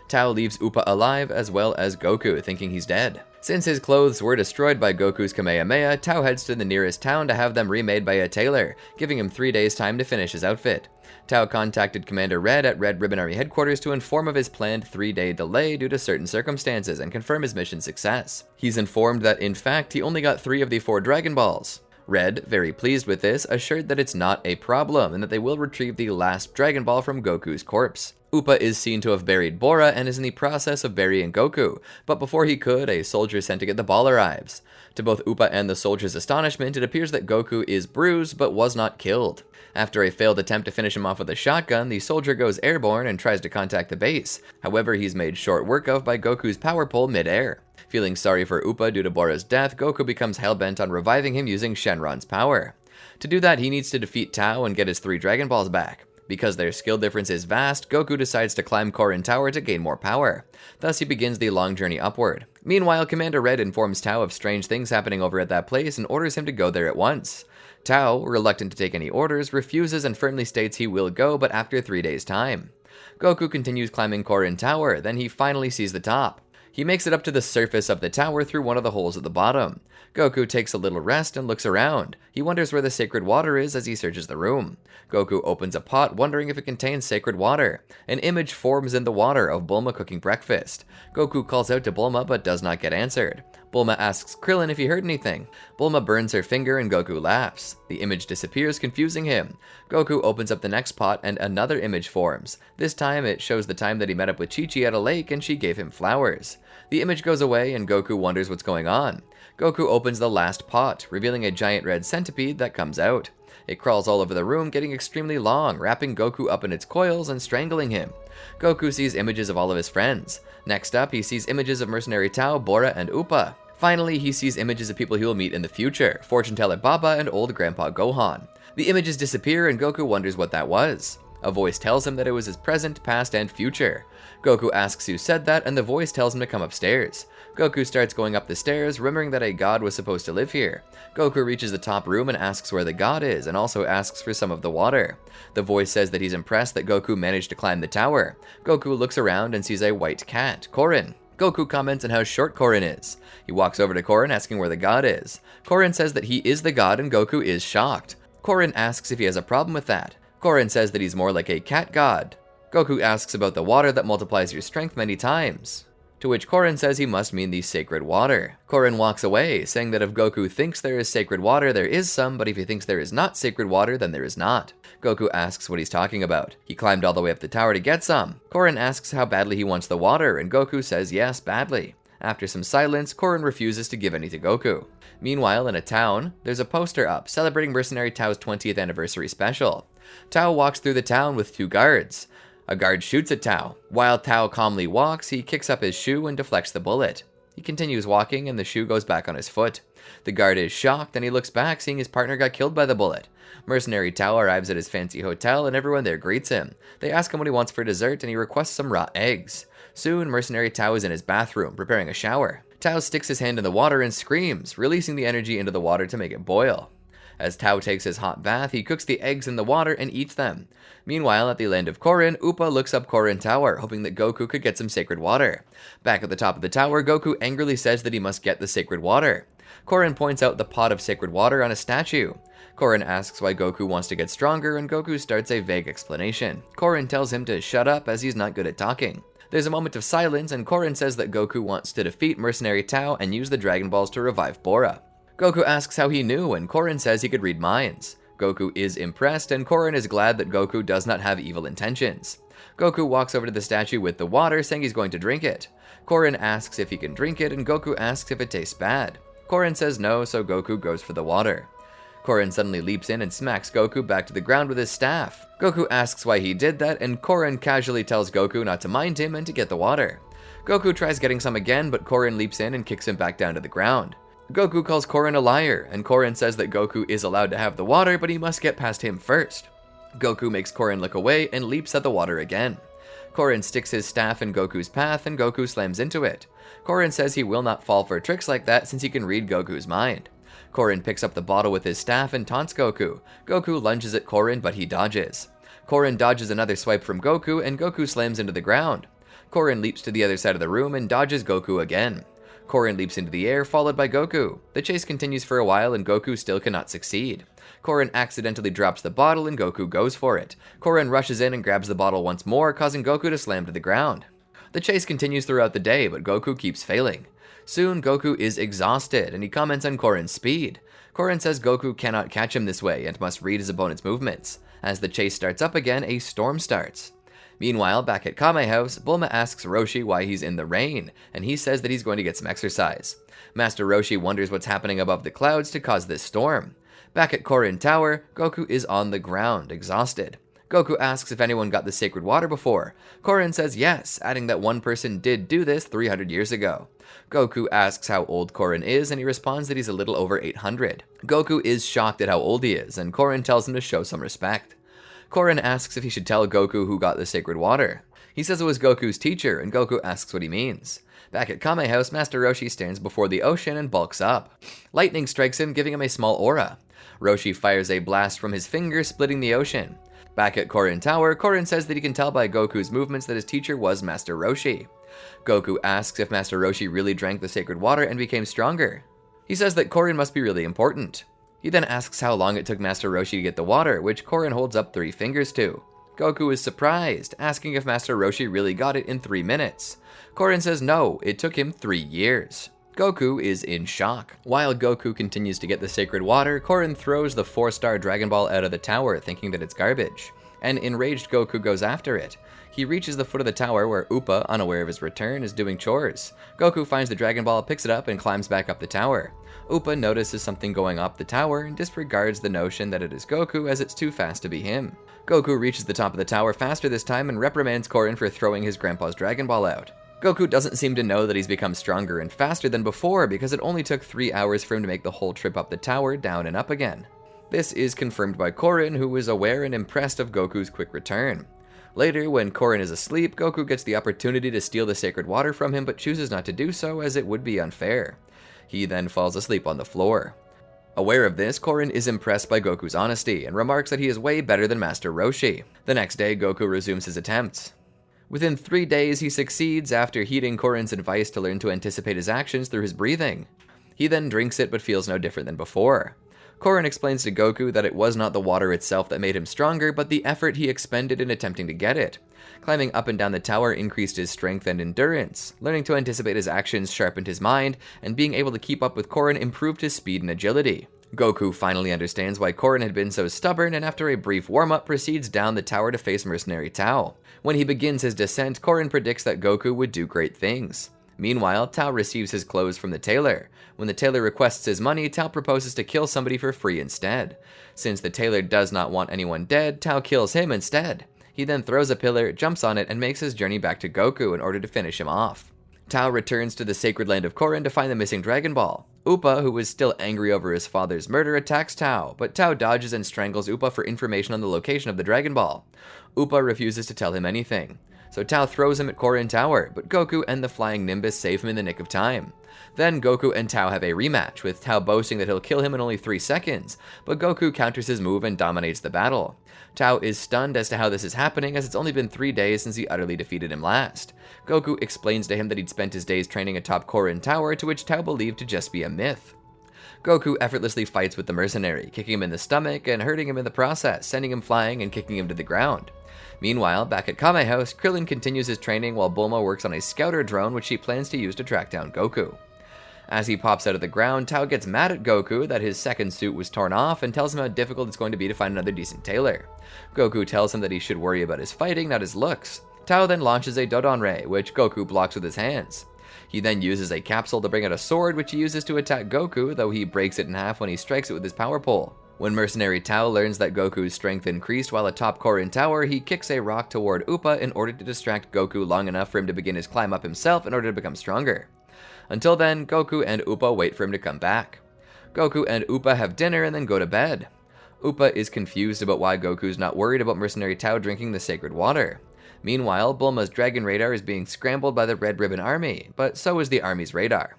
Tao leaves Upa alive as well as Goku, thinking he's dead. Since his clothes were destroyed by Goku's Kamehameha, Tao heads to the nearest town to have them remade by a tailor, giving him 3 days' time to finish his outfit. Tao contacted Commander Red at Red Ribbon Army headquarters to inform of his planned 3-day delay due to certain circumstances and confirm his mission success. He's informed that, in fact, he only got 3 of the 4 Dragon Balls. Red, very pleased with this, assured that it's not a problem and that they will retrieve the last Dragon Ball from Goku's corpse. Upa is seen to have buried Bora and is in the process of burying Goku, but before he could, a soldier sent to get the ball arrives. To both Upa and the soldier's astonishment, it appears that Goku is bruised but was not killed. After a failed attempt to finish him off with a shotgun, the soldier goes airborne and tries to contact the base. However, he's made short work of by Goku's power pole mid-air. Feeling sorry for Upa due to Bora's death, Goku becomes hellbent on reviving him using Shenron's power. To do that, he needs to defeat Tao and get his 3 Dragon Balls back. Because their skill difference is vast, Goku decides to climb Korin Tower to gain more power. Thus, he begins the long journey upward. Meanwhile, Commander Red informs Tao of strange things happening over at that place and orders him to go there at once. Tao, reluctant to take any orders, refuses and firmly states he will go, but after 3 days' time. Goku continues climbing Korin Tower, then he finally sees the top. He makes it up to the surface of the tower through one of the holes at the bottom. Goku takes a little rest and looks around. He wonders where the sacred water is as he searches the room. Goku opens a pot, wondering if it contains sacred water. An image forms in the water of Bulma cooking breakfast. Goku calls out to Bulma but does not get answered. Bulma asks Krillin if he heard anything. Bulma burns her finger and Goku laughs. The image disappears, confusing him. Goku opens up the next pot and another image forms. This time it shows the time that he met up with Chi-Chi at a lake and she gave him flowers. The image goes away and Goku wonders what's going on. Goku opens the last pot, revealing a giant red centipede that comes out. It crawls all over the room, getting extremely long, wrapping Goku up in its coils and strangling him. Goku sees images of all of his friends. Next up, he sees images of Mercenary Tao, Bora, and Upa. Finally, he sees images of people he will meet in the future, Fortune Teller Baba and Old Grandpa Gohan. The images disappear and Goku wonders what that was. A voice tells him that it was his present, past, and future. Goku asks who said that, and the voice tells him to come upstairs. Goku starts going up the stairs, remembering that a god was supposed to live here. Goku reaches the top room and asks where the god is, and also asks for some of the water. The voice says that he's impressed that Goku managed to climb the tower. Goku looks around and sees a white cat, Korin. Goku comments on how short Korin is. He walks over to Korin asking where the god is. Korin says that he is the god and Goku is shocked. Korin asks if he has a problem with that. Korin says that he's more like a cat god. Goku asks about the water that multiplies your strength many times, to which Korin says he must mean the sacred water. Korin walks away, saying that if Goku thinks there is sacred water, there is some, but if he thinks there is not sacred water, then there is not. Goku asks what he's talking about. He climbed all the way up the tower to get some. Korin asks how badly he wants the water, and Goku says yes, badly. After some silence, Korin refuses to give any to Goku. Meanwhile, in a town, there's a poster up celebrating Mercenary Tao's 20th anniversary special. Tao walks through the town with 2 guards. A guard shoots at Tao. While Tao calmly walks, he kicks up his shoe and deflects the bullet. He continues walking and the shoe goes back on his foot. The guard is shocked and he looks back, seeing his partner got killed by the bullet. Mercenary Tao arrives at his fancy hotel and everyone there greets him. They ask him what he wants for dessert and he requests some raw eggs. Soon, Mercenary Tao is in his bathroom, preparing a shower. Tao sticks his hand in the water and screams, releasing the energy into the water to make it boil. As Tao takes his hot bath, he cooks the eggs in the water and eats them. Meanwhile, at the land of Korin, Upa looks up Korin Tower, hoping that Goku could get some sacred water. Back at the top of the tower, Goku angrily says that he must get the sacred water. Korin points out the pot of sacred water on a statue. Korin asks why Goku wants to get stronger, and Goku starts a vague explanation. Korin tells him to shut up as he's not good at talking. There's a moment of silence, and Korin says that Goku wants to defeat Mercenary Tao and use the Dragon Balls to revive Bora. Goku asks how he knew, and Korin says he could read minds. Goku is impressed, and Korin is glad that Goku does not have evil intentions. Goku walks over to the statue with the water, saying he's going to drink it. Korin asks if he can drink it, and Goku asks if it tastes bad. Korin says no, so Goku goes for the water. Korin suddenly leaps in and smacks Goku back to the ground with his staff. Goku asks why he did that, and Korin casually tells Goku not to mind him and to get the water. Goku tries getting some again, but Korin leaps in and kicks him back down to the ground. Goku calls Korin a liar, and Korin says that Goku is allowed to have the water, but he must get past him first. Goku makes Korin look away and leaps at the water again. Korin sticks his staff in Goku's path, and Goku slams into it. Korin says he will not fall for tricks like that since he can read Goku's mind. Korin picks up the bottle with his staff and taunts Goku. Goku lunges at Korin, but he dodges. Korin dodges another swipe from Goku, and Goku slams into the ground. Korin leaps to the other side of the room and dodges Goku again. Korin leaps into the air, followed by Goku. The chase continues for a while, and Goku still cannot succeed. Korin accidentally drops the bottle, and Goku goes for it. Korin rushes in and grabs the bottle once more, causing Goku to slam to the ground. The chase continues throughout the day, but Goku keeps failing. Soon, Goku is exhausted, and he comments on Korin's speed. Korin says Goku cannot catch him this way, and must read his opponent's movements. As the chase starts up again, a storm starts. Meanwhile, back at Kame House, Bulma asks Roshi why he's in the rain, and he says that he's going to get some exercise. Master Roshi wonders what's happening above the clouds to cause this storm. Back at Korin Tower, Goku is on the ground, exhausted. Goku asks if anyone got the sacred water before. Korin says yes, adding that one person did do this 300 years ago. Goku asks how old Korin is, and he responds that he's a little over 800. Goku is shocked at how old he is, and Korin tells him to show some respect. Korin asks if he should tell Goku who got the sacred water. He says it was Goku's teacher, and Goku asks what he means. Back at Kame House, Master Roshi stands before the ocean and bulks up. Lightning strikes him, giving him a small aura. Roshi fires a blast from his finger, splitting the ocean. Back at Korin Tower, Korin says that he can tell by Goku's movements that his teacher was Master Roshi. Goku asks if Master Roshi really drank the sacred water and became stronger. He says that Korin must be really important. He then asks how long it took Master Roshi to get the water, which Korin holds up 3 fingers to. Goku is surprised, asking if Master Roshi really got it in 3 minutes. Korin says no, it took him 3 years. Goku is in shock. While Goku continues to get the sacred water, Korin throws the 4-star Dragon Ball out of the tower, thinking that it's garbage. An enraged Goku goes after it. He reaches the foot of the tower where Upa, unaware of his return, is doing chores. Goku finds the Dragon Ball, picks it up, and climbs back up the tower. Upa notices something going up the tower and disregards the notion that it is Goku, as it's too fast to be him. Goku reaches the top of the tower faster this time and reprimands Korin for throwing his grandpa's Dragon Ball out. Goku doesn't seem to know that he's become stronger and faster than before, because it only took 3 hours for him to make the whole trip up the tower, down and up again. This is confirmed by Korin, who is aware and impressed of Goku's quick return. Later, when Korin is asleep, Goku gets the opportunity to steal the sacred water from him, but chooses not to do so, as it would be unfair. He then falls asleep on the floor. Aware of this, Korin is impressed by Goku's honesty, and remarks that he is way better than Master Roshi. The next day, Goku resumes his attempts. Within 3 days, he succeeds after heeding Korin's advice to learn to anticipate his actions through his breathing. He then drinks it, but feels no different than before. Korin explains to Goku that it was not the water itself that made him stronger, but the effort he expended in attempting to get it. Climbing up and down the tower increased his strength and endurance. Learning to anticipate his actions sharpened his mind, and being able to keep up with Korin improved his speed and agility. Goku finally understands why Korin had been so stubborn, and after a brief warm-up proceeds down the tower to face mercenary Tao. When he begins his descent, Korin predicts that Goku would do great things. Meanwhile, Tao receives his clothes from the tailor. When the tailor requests his money, Tao proposes to kill somebody for free instead. Since the tailor does not want anyone dead, Tao kills him instead. He then throws a pillar, jumps on it, and makes his journey back to Goku in order to finish him off. Tao returns to the sacred land of Korin to find the missing Dragon Ball. Upa, who is still angry over his father's murder, attacks Tao, but Tao dodges and strangles Upa for information on the location of the Dragon Ball. Upa refuses to tell him anything. So Tao throws him at Korin Tower, but Goku and the Flying Nimbus save him in the nick of time. Then Goku and Tao have a rematch, with Tao boasting that he'll kill him in only 3 seconds, but Goku counters his move and dominates the battle. Tao is stunned as to how this is happening, as it's only been 3 days since he utterly defeated him last. Goku explains to him that he'd spent his days training atop Korin Tower, to which Tao believed to just be a myth. Goku effortlessly fights with the mercenary, kicking him in the stomach and hurting him in the process, sending him flying and kicking him to the ground. Meanwhile, back at Kame House, Krillin continues his training while Bulma works on a scouter drone which she plans to use to track down Goku. As he pops out of the ground, Tao gets mad at Goku that his second suit was torn off and tells him how difficult it's going to be to find another decent tailor. Goku tells him that he should worry about his fighting, not his looks. Tao then launches a Dodon Ray, which Goku blocks with his hands. He then uses a capsule to bring out a sword, which he uses to attack Goku, though he breaks it in half when he strikes it with his power pole. When mercenary Tao learns that Goku's strength increased while atop Korin Tower, he kicks a rock toward Upa in order to distract Goku long enough for him to begin his climb up himself in order to become stronger. Until then, Goku and Upa wait for him to come back. Goku and Upa have dinner and then go to bed. Upa is confused about why Goku's not worried about mercenary Tao drinking the sacred water. Meanwhile, Bulma's Dragon Radar is being scrambled by the Red Ribbon Army, but so is the army's radar.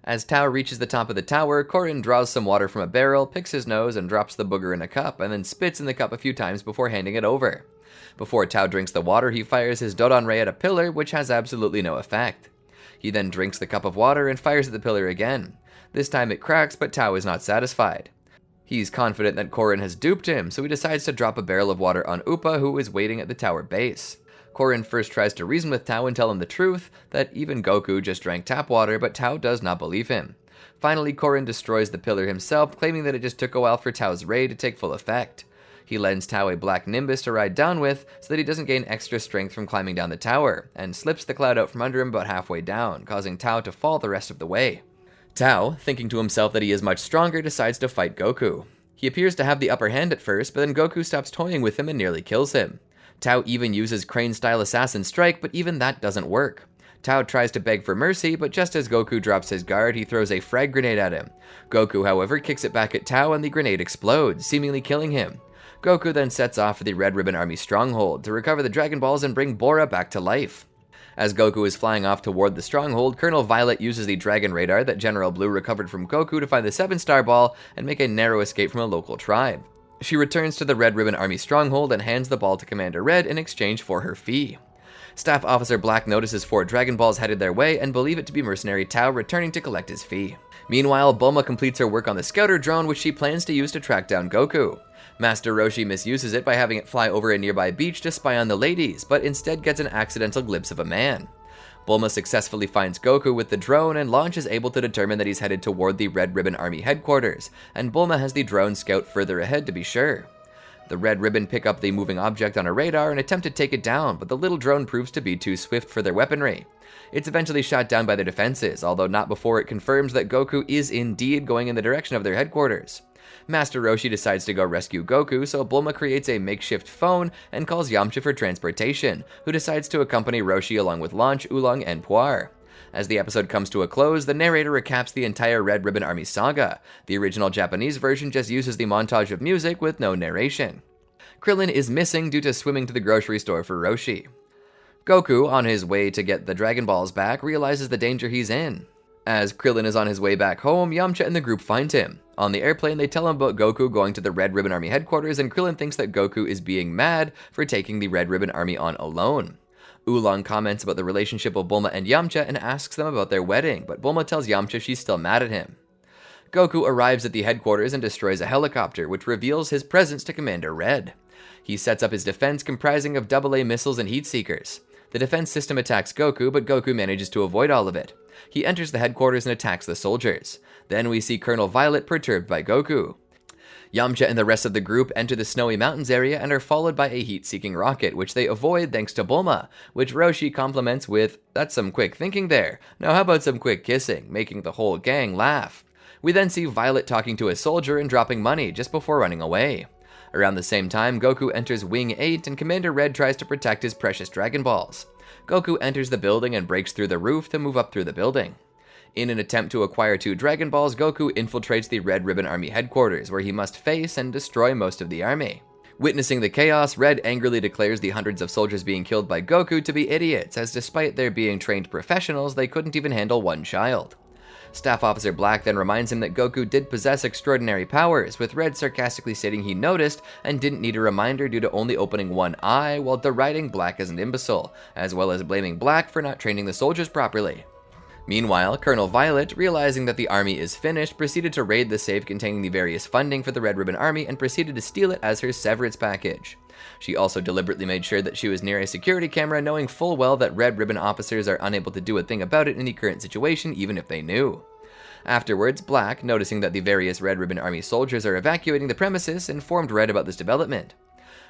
As Tao reaches the top of the tower, Korin draws some water from a barrel, picks his nose, and drops the booger in a cup, and then spits in the cup a few times before handing it over. Before Tao drinks the water, he fires his Dodon Ray at a pillar, which has absolutely no effect. He then drinks the cup of water and fires at the pillar again. This time it cracks, but Tao is not satisfied. He's confident that Korin has duped him, so he decides to drop a barrel of water on Upa, who is waiting at the tower base. Korin first tries to reason with Tao and tell him the truth, that even Goku just drank tap water, but Tao does not believe him. Finally, Korin destroys the pillar himself, claiming that it just took a while for Tao's ray to take full effect. He lends Tao a black nimbus to ride down with, so that he doesn't gain extra strength from climbing down the tower, and slips the cloud out from under him about halfway down, causing Tao to fall the rest of the way. Tao, thinking to himself that he is much stronger, decides to fight Goku. He appears to have the upper hand at first, but then Goku stops toying with him and nearly kills him. Tao even uses Crane-style Assassin Strike, but even that doesn't work. Tao tries to beg for mercy, but just as Goku drops his guard, he throws a frag grenade at him. Goku, however, kicks it back at Tao and the grenade explodes, seemingly killing him. Goku then sets off for the Red Ribbon Army stronghold to recover the Dragon Balls and bring Bora back to life. As Goku is flying off toward the stronghold, Colonel Violet uses the Dragon Radar that General Blue recovered from Goku to find the 7-star ball and make a narrow escape from a local tribe. She returns to the Red Ribbon Army stronghold and hands the ball to Commander Red in exchange for her fee. Staff Officer Black notices 4 Dragon Balls headed their way and believe it to be mercenary Tao returning to collect his fee. Meanwhile, Bulma completes her work on the scouter drone, which she plans to use to track down Goku. Master Roshi misuses it by having it fly over a nearby beach to spy on the ladies, but instead gets an accidental glimpse of a man. Bulma successfully finds Goku with the drone, and Launch is able to determine that he's headed toward the Red Ribbon Army headquarters, and Bulma has the drone scout further ahead to be sure. The Red Ribbon pick up the moving object on a radar and attempt to take it down, but the little drone proves to be too swift for their weaponry. It's eventually shot down by their defenses, although not before it confirms that Goku is indeed going in the direction of their headquarters. Master Roshi decides to go rescue Goku, so Bulma creates a makeshift phone and calls Yamcha for transportation, who decides to accompany Roshi along with Launch, Oolong, and Puar. As the episode comes to a close, the narrator recaps the entire Red Ribbon Army saga. The original Japanese version just uses the montage of music with no narration. Krillin is missing due to swimming to the grocery store for Roshi. Goku, on his way to get the Dragon Balls back, realizes the danger he's in. As Krillin is on his way back home, Yamcha and the group find him. On the airplane, they tell him about Goku going to the Red Ribbon Army headquarters, and Krillin thinks that Goku is being mad for taking the Red Ribbon Army on alone. Oolong comments about the relationship of Bulma and Yamcha and asks them about their wedding, but Bulma tells Yamcha she's still mad at him. Goku arrives at the headquarters and destroys a helicopter, which reveals his presence to Commander Red. He sets up his defense comprising of AA missiles and heat seekers. The defense system attacks Goku, but Goku manages to avoid all of it. He enters the headquarters and attacks the soldiers. Then we see Colonel Violet perturbed by Goku. Yamcha and the rest of the group enter the Snowy Mountains area and are followed by a heat-seeking rocket, which they avoid thanks to Bulma, which Roshi compliments with, "That's some quick thinking there. Now how about some quick kissing," making the whole gang laugh. We then see Violet talking to a soldier and dropping money just before running away. Around the same time, Goku enters Wing 8 and Commander Red tries to protect his precious Dragon Balls. Goku enters the building and breaks through the roof to move up through the building. In an attempt to acquire 2 Dragon Balls, Goku infiltrates the Red Ribbon Army headquarters, where he must face and destroy most of the army. Witnessing the chaos, Red angrily declares the hundreds of soldiers being killed by Goku to be idiots, as despite their being trained professionals, they couldn't even handle one child. Staff Officer Black then reminds him that Goku did possess extraordinary powers, with Red sarcastically stating he noticed and didn't need a reminder due to only opening one eye, while deriding Black as an imbecile, as well as blaming Black for not training the soldiers properly. Meanwhile, Colonel Violet, realizing that the army is finished, proceeded to raid the safe containing the various funding for the Red Ribbon Army and proceeded to steal it as her severance package. She also deliberately made sure that she was near a security camera, knowing full well that Red Ribbon officers are unable to do a thing about it in the current situation, even if they knew. Afterwards, Black, noticing that the various Red Ribbon Army soldiers are evacuating the premises, informed Red about this development.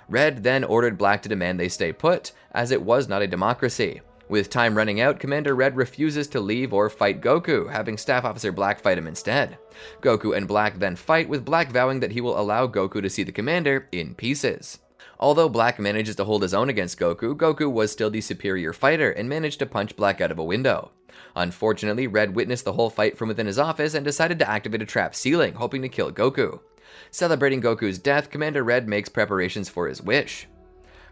Red then ordered Black to demand they stay put, as it was not a democracy. With time running out, Commander Red refuses to leave or fight Goku, having Staff Officer Black fight him instead. Goku and Black then fight, with Black vowing that he will allow Goku to see the commander in pieces. Although Black manages to hold his own against Goku, Goku was still the superior fighter and managed to punch Black out of a window. Unfortunately, Red witnessed the whole fight from within his office and decided to activate a trap ceiling, hoping to kill Goku. Celebrating Goku's death, Commander Red makes preparations for his wish.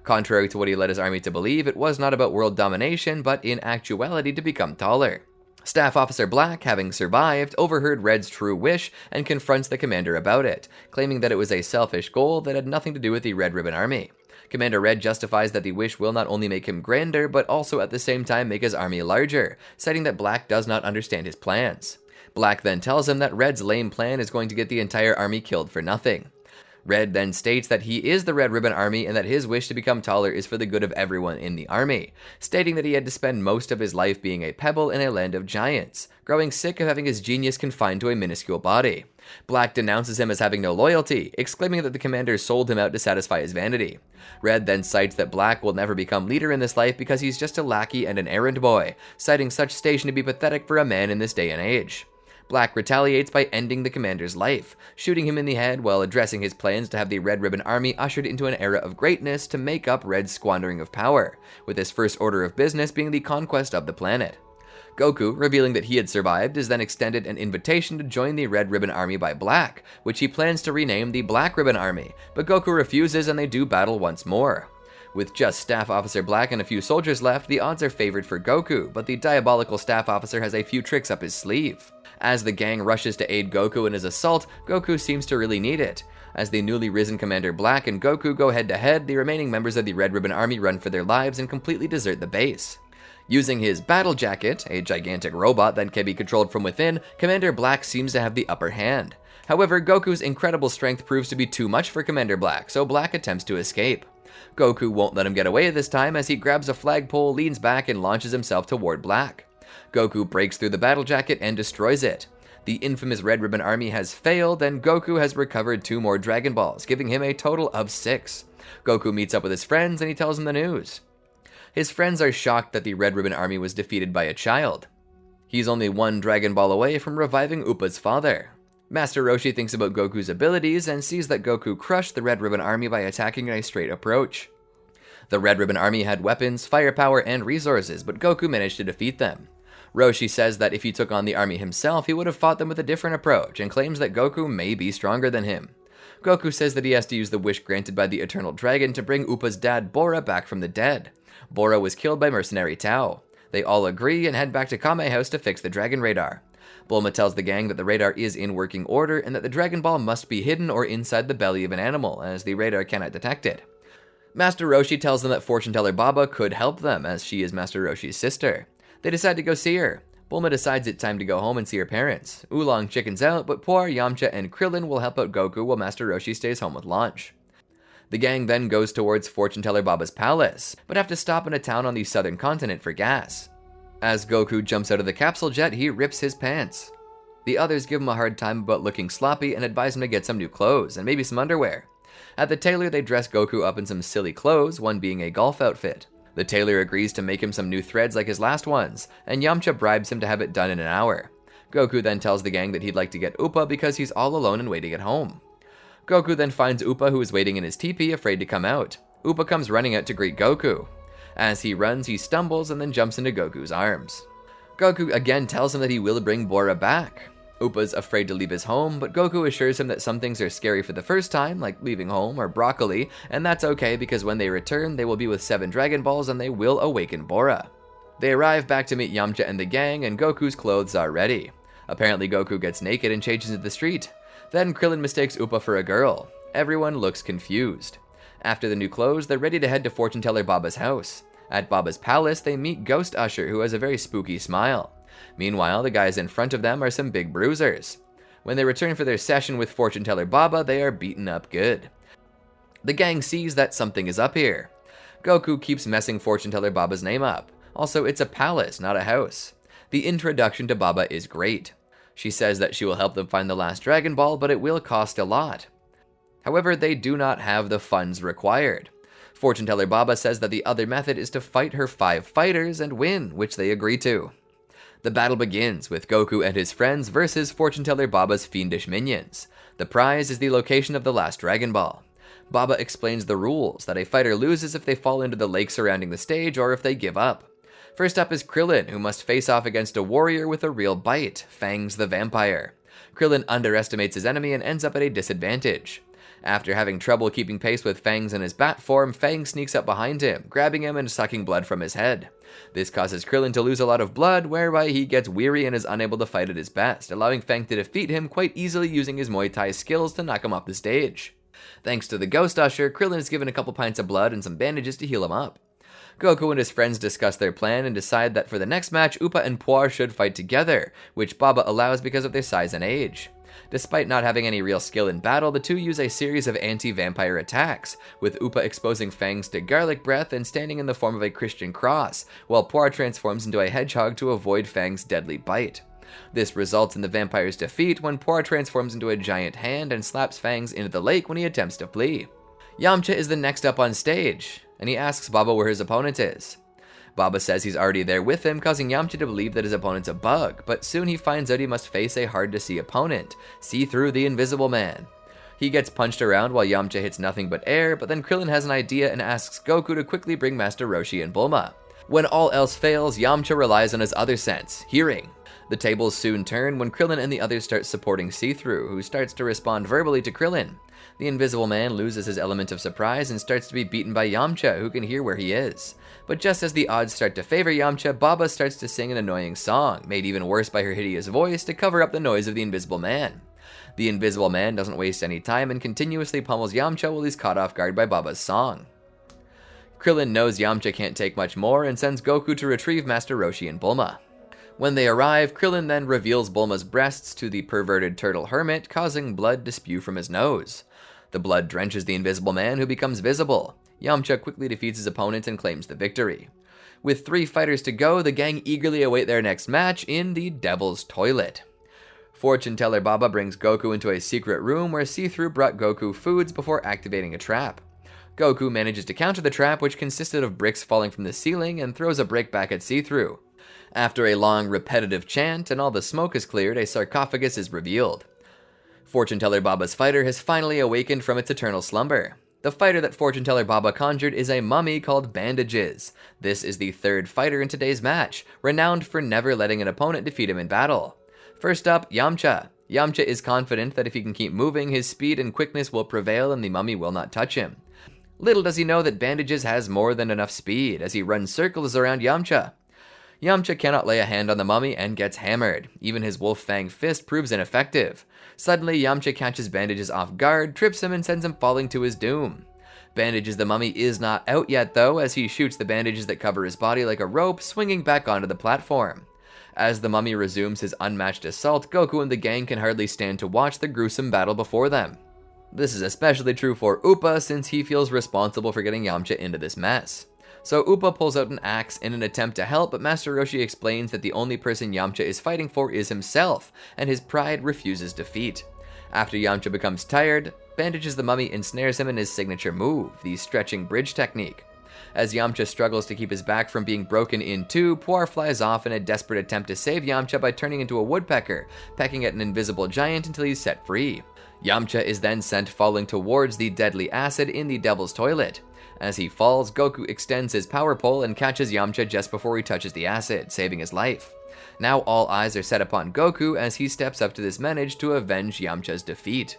Contrary to what he led his army to believe, it was not about world domination, but in actuality to become taller. Staff Officer Black, having survived, overheard Red's true wish and confronts the commander about it, claiming that it was a selfish goal that had nothing to do with the Red Ribbon Army. Commander Red justifies that the wish will not only make him grander, but also at the same time make his army larger, citing that Black does not understand his plans. Black then tells him that Red's lame plan is going to get the entire army killed for nothing. Red then states that he is the Red Ribbon Army and that his wish to become taller is for the good of everyone in the army, stating that he had to spend most of his life being a pebble in a land of giants, growing sick of having his genius confined to a minuscule body. Black denounces him as having no loyalty, exclaiming that the commander sold him out to satisfy his vanity. Red then cites that Black will never become leader in this life because he's just a lackey and an errand boy, citing such station to be pathetic for a man in this day and age. Black retaliates by ending the commander's life, shooting him in the head while addressing his plans to have the Red Ribbon Army ushered into an era of greatness to make up Red's squandering of power, with his first order of business being the conquest of the planet. Goku, revealing that he had survived, is then extended an invitation to join the Red Ribbon Army by Black, which he plans to rename the Black Ribbon Army, but Goku refuses and they do battle once more. With just Staff Officer Black and a few soldiers left, the odds are favored for Goku, but the diabolical Staff Officer has a few tricks up his sleeve. As the gang rushes to aid Goku in his assault, Goku seems to really need it. As the newly risen Commander Black and Goku go head to head, the remaining members of the Red Ribbon Army run for their lives and completely desert the base. Using his battle jacket, a gigantic robot that can be controlled from within, Commander Black seems to have the upper hand. However, Goku's incredible strength proves to be too much for Commander Black, so Black attempts to escape. Goku won't let him get away this time as he grabs a flagpole, leans back, and launches himself toward Black. Goku breaks through the battle jacket and destroys it. The infamous Red Ribbon Army has failed, and Goku has recovered 2 more Dragon Balls, giving him a total of 6. Goku meets up with his friends and he tells them the news. His friends are shocked that the Red Ribbon Army was defeated by a child. He's only 1 Dragon Ball away from reviving Upa's father. Master Roshi thinks about Goku's abilities and sees that Goku crushed the Red Ribbon Army by attacking in a straight approach. The Red Ribbon Army had weapons, firepower, and resources, but Goku managed to defeat them. Roshi says that if he took on the army himself, he would have fought them with a different approach, and claims that Goku may be stronger than him. Goku says that he has to use the wish granted by the Eternal Dragon to bring Upa's dad Bora back from the dead. Bora was killed by mercenary Tao. They all agree and head back to Kame House to fix the Dragon Radar. Bulma tells the gang that the radar is in working order and that the Dragon Ball must be hidden or inside the belly of an animal, as the radar cannot detect it. Master Roshi tells them that Fortune Teller Baba could help them, as she is Master Roshi's sister. They decide to go see her. Bulma decides it's time to go home and see her parents. Oolong chickens out, but Poir, Yamcha, and Krillin will help out Goku while Master Roshi stays home with Launch. The gang then goes towards Fortune Teller Baba's palace, but have to stop in a town on the southern continent for gas. As Goku jumps out of the capsule jet, he rips his pants. The others give him a hard time about looking sloppy and advise him to get some new clothes and maybe some underwear. At the tailor, they dress Goku up in some silly clothes, one being a golf outfit. The tailor agrees to make him some new threads like his last ones, and Yamcha bribes him to have it done in an hour. Goku then tells the gang that he'd like to get Upa because he's all alone and waiting at home. Goku then finds Upa, who is waiting in his teepee, afraid to come out. Upa comes running out to greet Goku. As he runs, he stumbles and then jumps into Goku's arms. Goku again tells him that he will bring Bora back. Upa's afraid to leave his home, but Goku assures him that some things are scary for the first time, like leaving home or broccoli, and that's okay because when they return, they will be with 7 Dragon Balls and they will awaken Bora. They arrive back to meet Yamcha and the gang, and Goku's clothes are ready. Apparently Goku gets naked and changes into the street. Then Krillin mistakes Upa for a girl. Everyone looks confused. After the new clothes, they're ready to head to Fortune Teller Baba's house. At Baba's palace, they meet Ghost Usher, who has a very spooky smile. Meanwhile, the guys in front of them are some big bruisers. When they return for their session with Fortune Teller Baba, they are beaten up good. The gang sees that something is up here. Goku keeps messing Fortune Teller Baba's name up. Also, it's a palace, not a house. The introduction to Baba is great. She says that she will help them find the last Dragon Ball, but it will cost a lot. However, they do not have the funds required. Fortune Teller Baba says that the other method is to fight her 5 fighters and win, which they agree to. The battle begins with Goku and his friends versus Fortune Teller Baba's fiendish minions. The prize is the location of the last Dragon Ball. Baba explains the rules, that a fighter loses if they fall into the lake surrounding the stage or if they give up. First up is Krillin, who must face off against a warrior with a real bite, Fangs the Vampire. Krillin underestimates his enemy and ends up at a disadvantage. After having trouble keeping pace with Fangs in his bat form, Fangs sneaks up behind him, grabbing him and sucking blood from his head. This causes Krillin to lose a lot of blood, whereby he gets weary and is unable to fight at his best, allowing Fang to defeat him quite easily using his Muay Thai skills to knock him off the stage. Thanks to the Ghost Usher, Krillin is given a couple pints of blood and some bandages to heal him up. Goku and his friends discuss their plan and decide that for the next match, Upa and Poir should fight together, which Baba allows because of their size and age. Despite not having any real skill in battle, the two use a series of anti-vampire attacks, with Upa exposing Fangs to garlic breath and standing in the form of a Christian cross, while Poir transforms into a hedgehog to avoid Fang's deadly bite. This results in the vampire's defeat when Poir transforms into a giant hand and slaps Fangs into the lake when he attempts to flee. Yamcha is the next up on stage, and he asks Baba where his opponent is. Baba says he's already there with him, causing Yamcha to believe that his opponent's a bug, but soon he finds out he must face a hard-to-see opponent, see through the Invisible Man. He gets punched around while Yamcha hits nothing but air, but then Krillin has an idea and asks Goku to quickly bring Master Roshi and Bulma. When all else fails, Yamcha relies on his other sense, hearing. The tables soon turn when Krillin and the others start supporting See-Through, who starts to respond verbally to Krillin. The Invisible Man loses his element of surprise and starts to be beaten by Yamcha, who can hear where he is. But just as the odds start to favor Yamcha, Baba starts to sing an annoying song, made even worse by her hideous voice, to cover up the noise of the Invisible Man. The Invisible Man doesn't waste any time and continuously pummels Yamcha while he's caught off guard by Baba's song. Krillin knows Yamcha can't take much more and sends Goku to retrieve Master Roshi and Bulma. When they arrive, Krillin then reveals Bulma's breasts to the perverted turtle hermit, causing blood to spew from his nose. The blood drenches the Invisible Man, who becomes visible. Yamcha quickly defeats his opponent and claims the victory. With 3 fighters to go, the gang eagerly await their next match in the Devil's Toilet. Fortune teller Baba brings Goku into a secret room where See-Through brought Goku foods before activating a trap. Goku manages to counter the trap, which consisted of bricks falling from the ceiling, and throws a brick back at See-Through. After a long, repetitive chant and all the smoke is cleared, a sarcophagus is revealed. Fortune teller Baba's fighter has finally awakened from its eternal slumber. The fighter that Fortune teller Baba conjured is a mummy called Bandages. This is the 3rd fighter in today's match, renowned for never letting an opponent defeat him in battle. First up, Yamcha. Yamcha is confident that if he can keep moving, his speed and quickness will prevail and the mummy will not touch him. Little does he know that Bandages has more than enough speed as he runs circles around Yamcha. Yamcha cannot lay a hand on the mummy and gets hammered. Even his Wolf Fang fist proves ineffective. Suddenly, Yamcha catches Bandages off guard, trips him, and sends him falling to his doom. Bandages the mummy is not out yet though, as he shoots the bandages that cover his body like a rope, swinging back onto the platform. As the mummy resumes his unmatched assault, Goku and the gang can hardly stand to watch the gruesome battle before them. This is especially true for Appa, since he feels responsible for getting Yamcha into this mess. So Appa pulls out an axe in an attempt to help, but Master Roshi explains that the only person Yamcha is fighting for is himself, and his pride refuses defeat. After Yamcha becomes tired, Bandages the mummy ensnares him in his signature move, the stretching bridge technique. As Yamcha struggles to keep his back from being broken in two, Puar flies off in a desperate attempt to save Yamcha by turning into a woodpecker, pecking at an invisible giant until he's set free. Yamcha is then sent falling towards the deadly acid in the Devil's Toilet. As he falls, Goku extends his power pole and catches Yamcha just before he touches the acid, saving his life. Now all eyes are set upon Goku as he steps up to this menace to avenge Yamcha's defeat.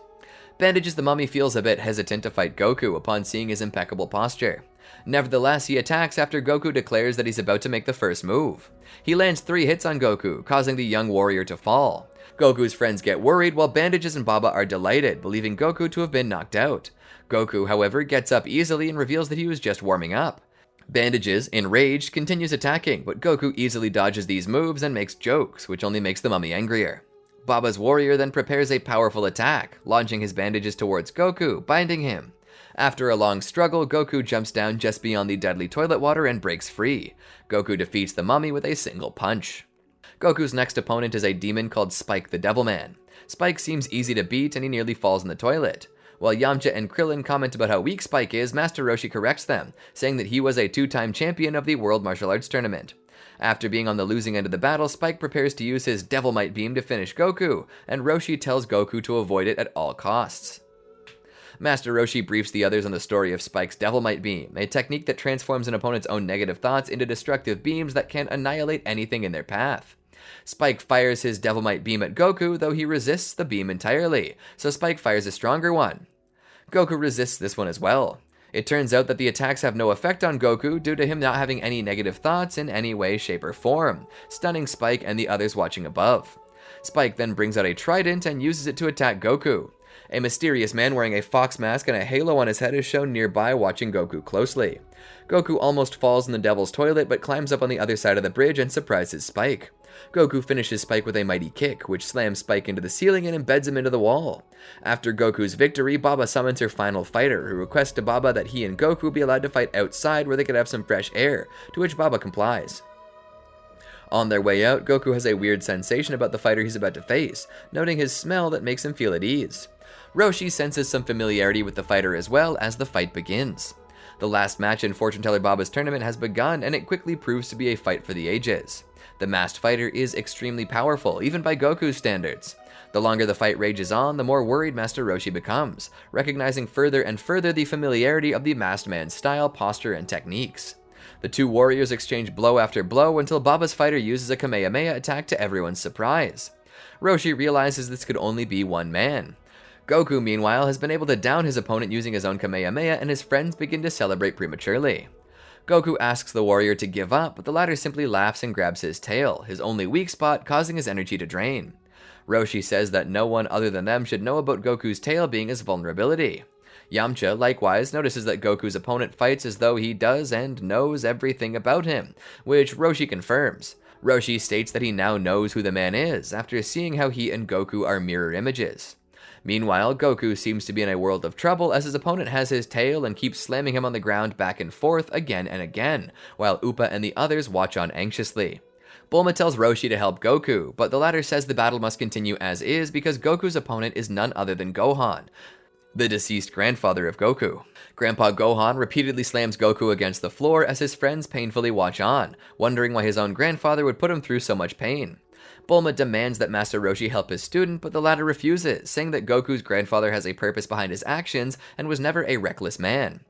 Bandages the mummy feels a bit hesitant to fight Goku upon seeing his impeccable posture. Nevertheless, he attacks after Goku declares that he's about to make the first move. He lands 3 hits on Goku, causing the young warrior to fall. Goku's friends get worried while Bandages and Baba are delighted, believing Goku to have been knocked out. Goku, however, gets up easily and reveals that he was just warming up. Bandages, enraged, continues attacking, but Goku easily dodges these moves and makes jokes, which only makes the mummy angrier. Baba's warrior then prepares a powerful attack, launching his bandages towards Goku, binding him. After a long struggle, Goku jumps down just beyond the deadly toilet water and breaks free. Goku defeats the mummy with a single punch. Goku's next opponent is a demon called Spike the Devilman. Spike seems easy to beat and he nearly falls in the toilet. While Yamcha and Krillin comment about how weak Spike is, Master Roshi corrects them, saying that he was a 2-time champion of the World Martial Arts Tournament. After being on the losing end of the battle, Spike prepares to use his Devil Might Beam to finish Goku, and Roshi tells Goku to avoid it at all costs. Master Roshi briefs the others on the story of Spike's Devil Might Beam, a technique that transforms an opponent's own negative thoughts into destructive beams that can annihilate anything in their path. Spike fires his Devil Might Beam at Goku, though he resists the beam entirely, so Spike fires a stronger one. Goku resists this one as well. It turns out that the attacks have no effect on Goku due to him not having any negative thoughts in any way, shape, or form, stunning Spike and the others watching above. Spike then brings out a trident and uses it to attack Goku. A mysterious man wearing a fox mask and a halo on his head is shown nearby watching Goku closely. Goku almost falls in the Devil's Toilet but climbs up on the other side of the bridge and surprises Spike. Goku finishes Spike with a mighty kick, which slams Spike into the ceiling and embeds him into the wall. After Goku's victory, Baba summons her final fighter, who requests to Baba that he and Goku be allowed to fight outside where they could have some fresh air, to which Baba complies. On their way out, Goku has a weird sensation about the fighter he's about to face, noting his smell that makes him feel at ease. Roshi senses some familiarity with the fighter as well as the fight begins. The last match in Fortune Teller Baba's tournament has begun, and it quickly proves to be a fight for the ages. The masked fighter is extremely powerful, even by Goku's standards. The longer the fight rages on, the more worried Master Roshi becomes, recognizing further and further the familiarity of the masked man's style, posture, and techniques. The two warriors exchange blow after blow until Baba's fighter uses a Kamehameha attack to everyone's surprise. Roshi realizes this could only be one man. Goku, meanwhile, has been able to down his opponent using his own Kamehameha, and his friends begin to celebrate prematurely. Goku asks the warrior to give up, but the latter simply laughs and grabs his tail, his only weak spot, causing his energy to drain. Roshi says that no one other than them should know about Goku's tail being his vulnerability. Yamcha, likewise, notices that Goku's opponent fights as though he does and knows everything about him, which Roshi confirms. Roshi states that he now knows who the man is, after seeing how he and Goku are mirror images. Meanwhile, Goku seems to be in a world of trouble as his opponent has his tail and keeps slamming him on the ground back and forth again and again, while Upa and the others watch on anxiously. Bulma tells Roshi to help Goku, but the latter says the battle must continue as is because Goku's opponent is none other than Gohan, the deceased grandfather of Goku. Grandpa Gohan repeatedly slams Goku against the floor as his friends painfully watch on, wondering why his own grandfather would put him through so much pain. Bulma demands that Master Roshi help his student, but the latter refuses, saying that Goku's grandfather has a purpose behind his actions and was never a reckless man.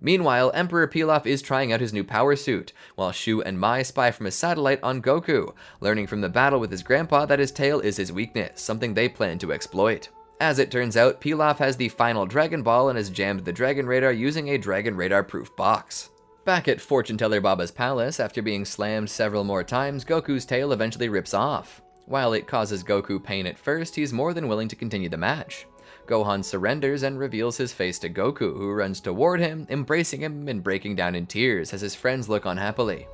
Meanwhile, Emperor Pilaf is trying out his new power suit, while Shu and Mai spy from his satellite on Goku, learning from the battle with his grandpa that his tail is his weakness, something they plan to exploit. As it turns out, Pilaf has the final Dragon Ball and has jammed the Dragon Radar using a Dragon Radar-proof box. Back at Fortune Teller Baba's palace, after being slammed several more times, Goku's tail eventually rips off. While it causes Goku pain at first, he's more than willing to continue the match. Gohan surrenders and reveals his face to Goku, who runs toward him, embracing him and breaking down in tears as his friends look on happily.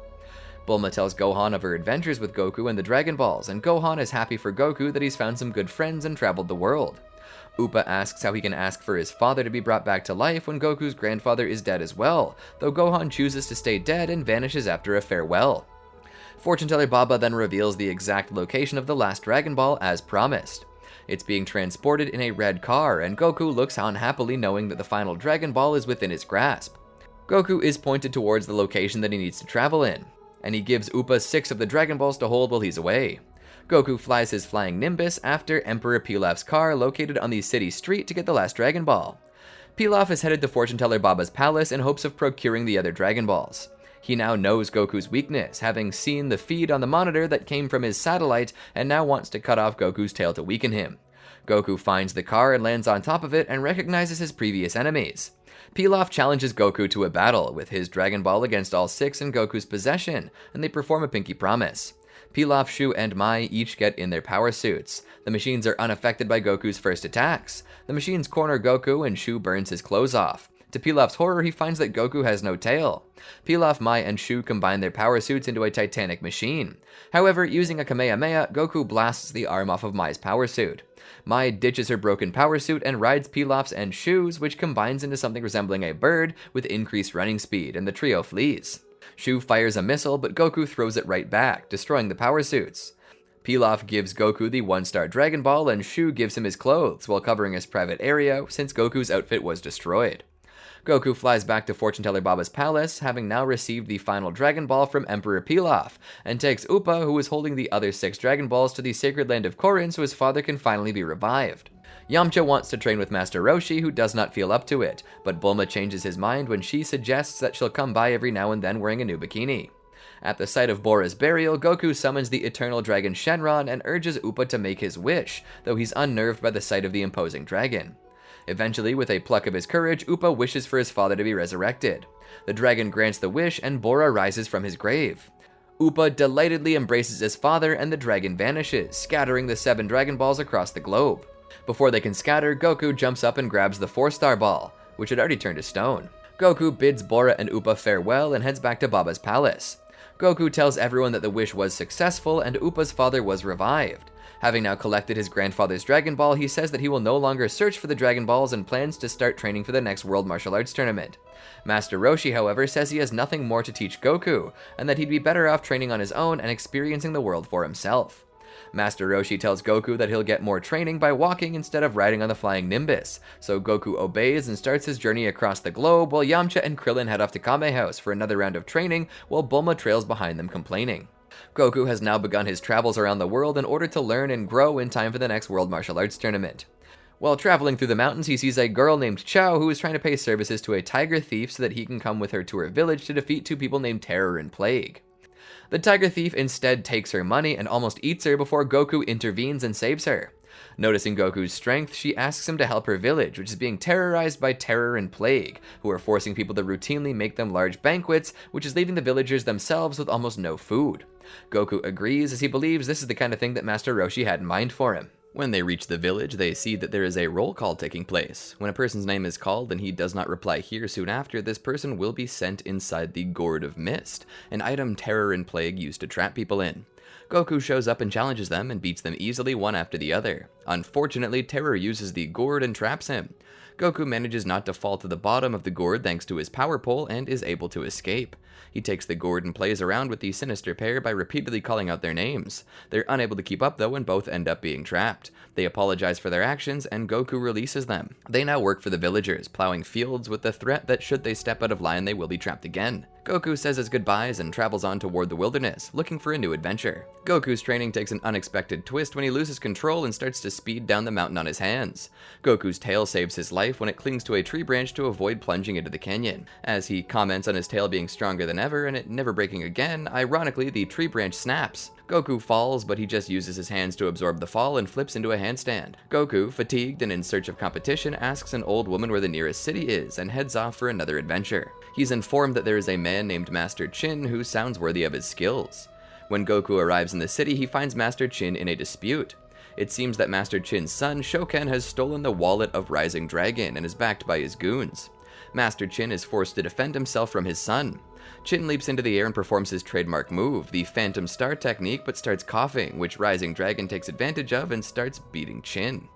Bulma tells Gohan of her adventures with Goku and the Dragon Balls, and Gohan is happy for Goku that he's found some good friends and traveled the world. Upa asks how he can ask for his father to be brought back to life when Goku's grandfather is dead as well, though Gohan chooses to stay dead and vanishes after a farewell. Fortune Teller Baba then reveals the exact location of the last Dragon Ball as promised. It's being transported in a red car, and Goku looks on happily knowing that the final Dragon Ball is within his grasp. Goku is pointed towards the location that he needs to travel in, and he gives Upa 6 of the Dragon Balls to hold while he's away. Goku flies his flying Nimbus after Emperor Pilaf's car located on the city street to get the last Dragon Ball. Pilaf is headed to Fortune Teller Baba's palace in hopes of procuring the other Dragon Balls. He now knows Goku's weakness, having seen the feed on the monitor that came from his satellite, and now wants to cut off Goku's tail to weaken him. Goku finds the car and lands on top of it and recognizes his previous enemies. Pilaf challenges Goku to a battle, with his Dragon Ball against all 6 in Goku's possession, and they perform a pinky promise. Pilaf, Shu, and Mai each get in their power suits. The machines are unaffected by Goku's first attacks. The machines corner Goku and Shu burns his clothes off. To Pilaf's horror, he finds that Goku has no tail. Pilaf, Mai, and Shu combine their power suits into a titanic machine. However, using a Kamehameha, Goku blasts the arm off of Mai's power suit. Mai ditches her broken power suit and rides Pilaf's and Shu's, which combines into something resembling a bird with increased running speed, and the trio flees. Shu fires a missile, but Goku throws it right back, destroying the power suits. Pilaf gives Goku the 1-star Dragon Ball, and Shu gives him his clothes while covering his private area since Goku's outfit was destroyed. Goku flies back to Fortune Teller Baba's palace, having now received the final Dragon Ball from Emperor Pilaf, and takes Upa, who is holding the other 6 Dragon Balls, to the sacred land of Korin so his father can finally be revived. Yamcha wants to train with Master Roshi, who does not feel up to it, but Bulma changes his mind when she suggests that she'll come by every now and then wearing a new bikini. At the site of Bora's burial, Goku summons the eternal dragon Shenron and urges Upa to make his wish, though he's unnerved by the sight of the imposing dragon. Eventually, with a pluck of his courage, Upa wishes for his father to be resurrected. The dragon grants the wish, and Bora rises from his grave. Upa delightedly embraces his father, and the dragon vanishes, scattering the 7 Dragon Balls across the globe. Before they can scatter, Goku jumps up and grabs the 4-star ball, which had already turned to stone. Goku bids Bora and Upa farewell and heads back to Baba's palace. Goku tells everyone that the wish was successful and Upa's father was revived. Having now collected his grandfather's Dragon Ball, he says that he will no longer search for the Dragon Balls and plans to start training for the next World Martial Arts Tournament. Master Roshi, however, says he has nothing more to teach Goku, and that he'd be better off training on his own and experiencing the world for himself. Master Roshi tells Goku that he'll get more training by walking instead of riding on the flying Nimbus, so Goku obeys and starts his journey across the globe while Yamcha and Krillin head off to Kame House for another round of training while Bulma trails behind them complaining. Goku has now begun his travels around the world in order to learn and grow in time for the next World Martial Arts Tournament. While traveling through the mountains, he sees a girl named Chao who is trying to pay services to a tiger thief so that he can come with her to her village to defeat 2 people named Terror and Plague. The tiger thief instead takes her money and almost eats her before Goku intervenes and saves her. Noticing Goku's strength, she asks him to help her village, which is being terrorized by Terror and Plague, who are forcing people to routinely make them large banquets, which is leaving the villagers themselves with almost no food. Goku agrees, as he believes this is the kind of thing that Master Roshi had in mind for him. When they reach the village, they see that there is a roll call taking place. When a person's name is called and he does not reply here soon after, this person will be sent inside the Gourd of Mist, an item Terror and Plague used to trap people in. Goku shows up and challenges them and beats them easily one after the other. Unfortunately, Terror uses the gourd and traps him. Goku manages not to fall to the bottom of the gourd thanks to his power pole and is able to escape. He takes the gourd and plays around with the sinister pair by repeatedly calling out their names. They're unable to keep up though and both end up being trapped. They apologize for their actions and Goku releases them. They now work for the villagers, plowing fields with the threat that should they step out of line they will be trapped again. Goku says his goodbyes and travels on toward the wilderness, looking for a new adventure. Goku's training takes an unexpected twist when he loses control and starts to speed down the mountain on his hands. Goku's tail saves his life when it clings to a tree branch to avoid plunging into the canyon. As he comments on his tail being stronger than ever and it never breaking again, ironically the tree branch snaps. Goku falls, but he just uses his hands to absorb the fall and flips into a handstand. Goku, fatigued and in search of competition, asks an old woman where the nearest city is and heads off for another adventure. He's informed that there is a man named Master Chin who sounds worthy of his skills. When Goku arrives in the city, he finds Master Chin in a dispute. It seems that Master Chin's son, Shoken, has stolen the wallet of Rising Dragon and is backed by his goons. Master Chin is forced to defend himself from his son. Chin leaps into the air and performs his trademark move, the Phantom Star technique, but starts coughing, which Rising Dragon takes advantage of and starts beating Chin.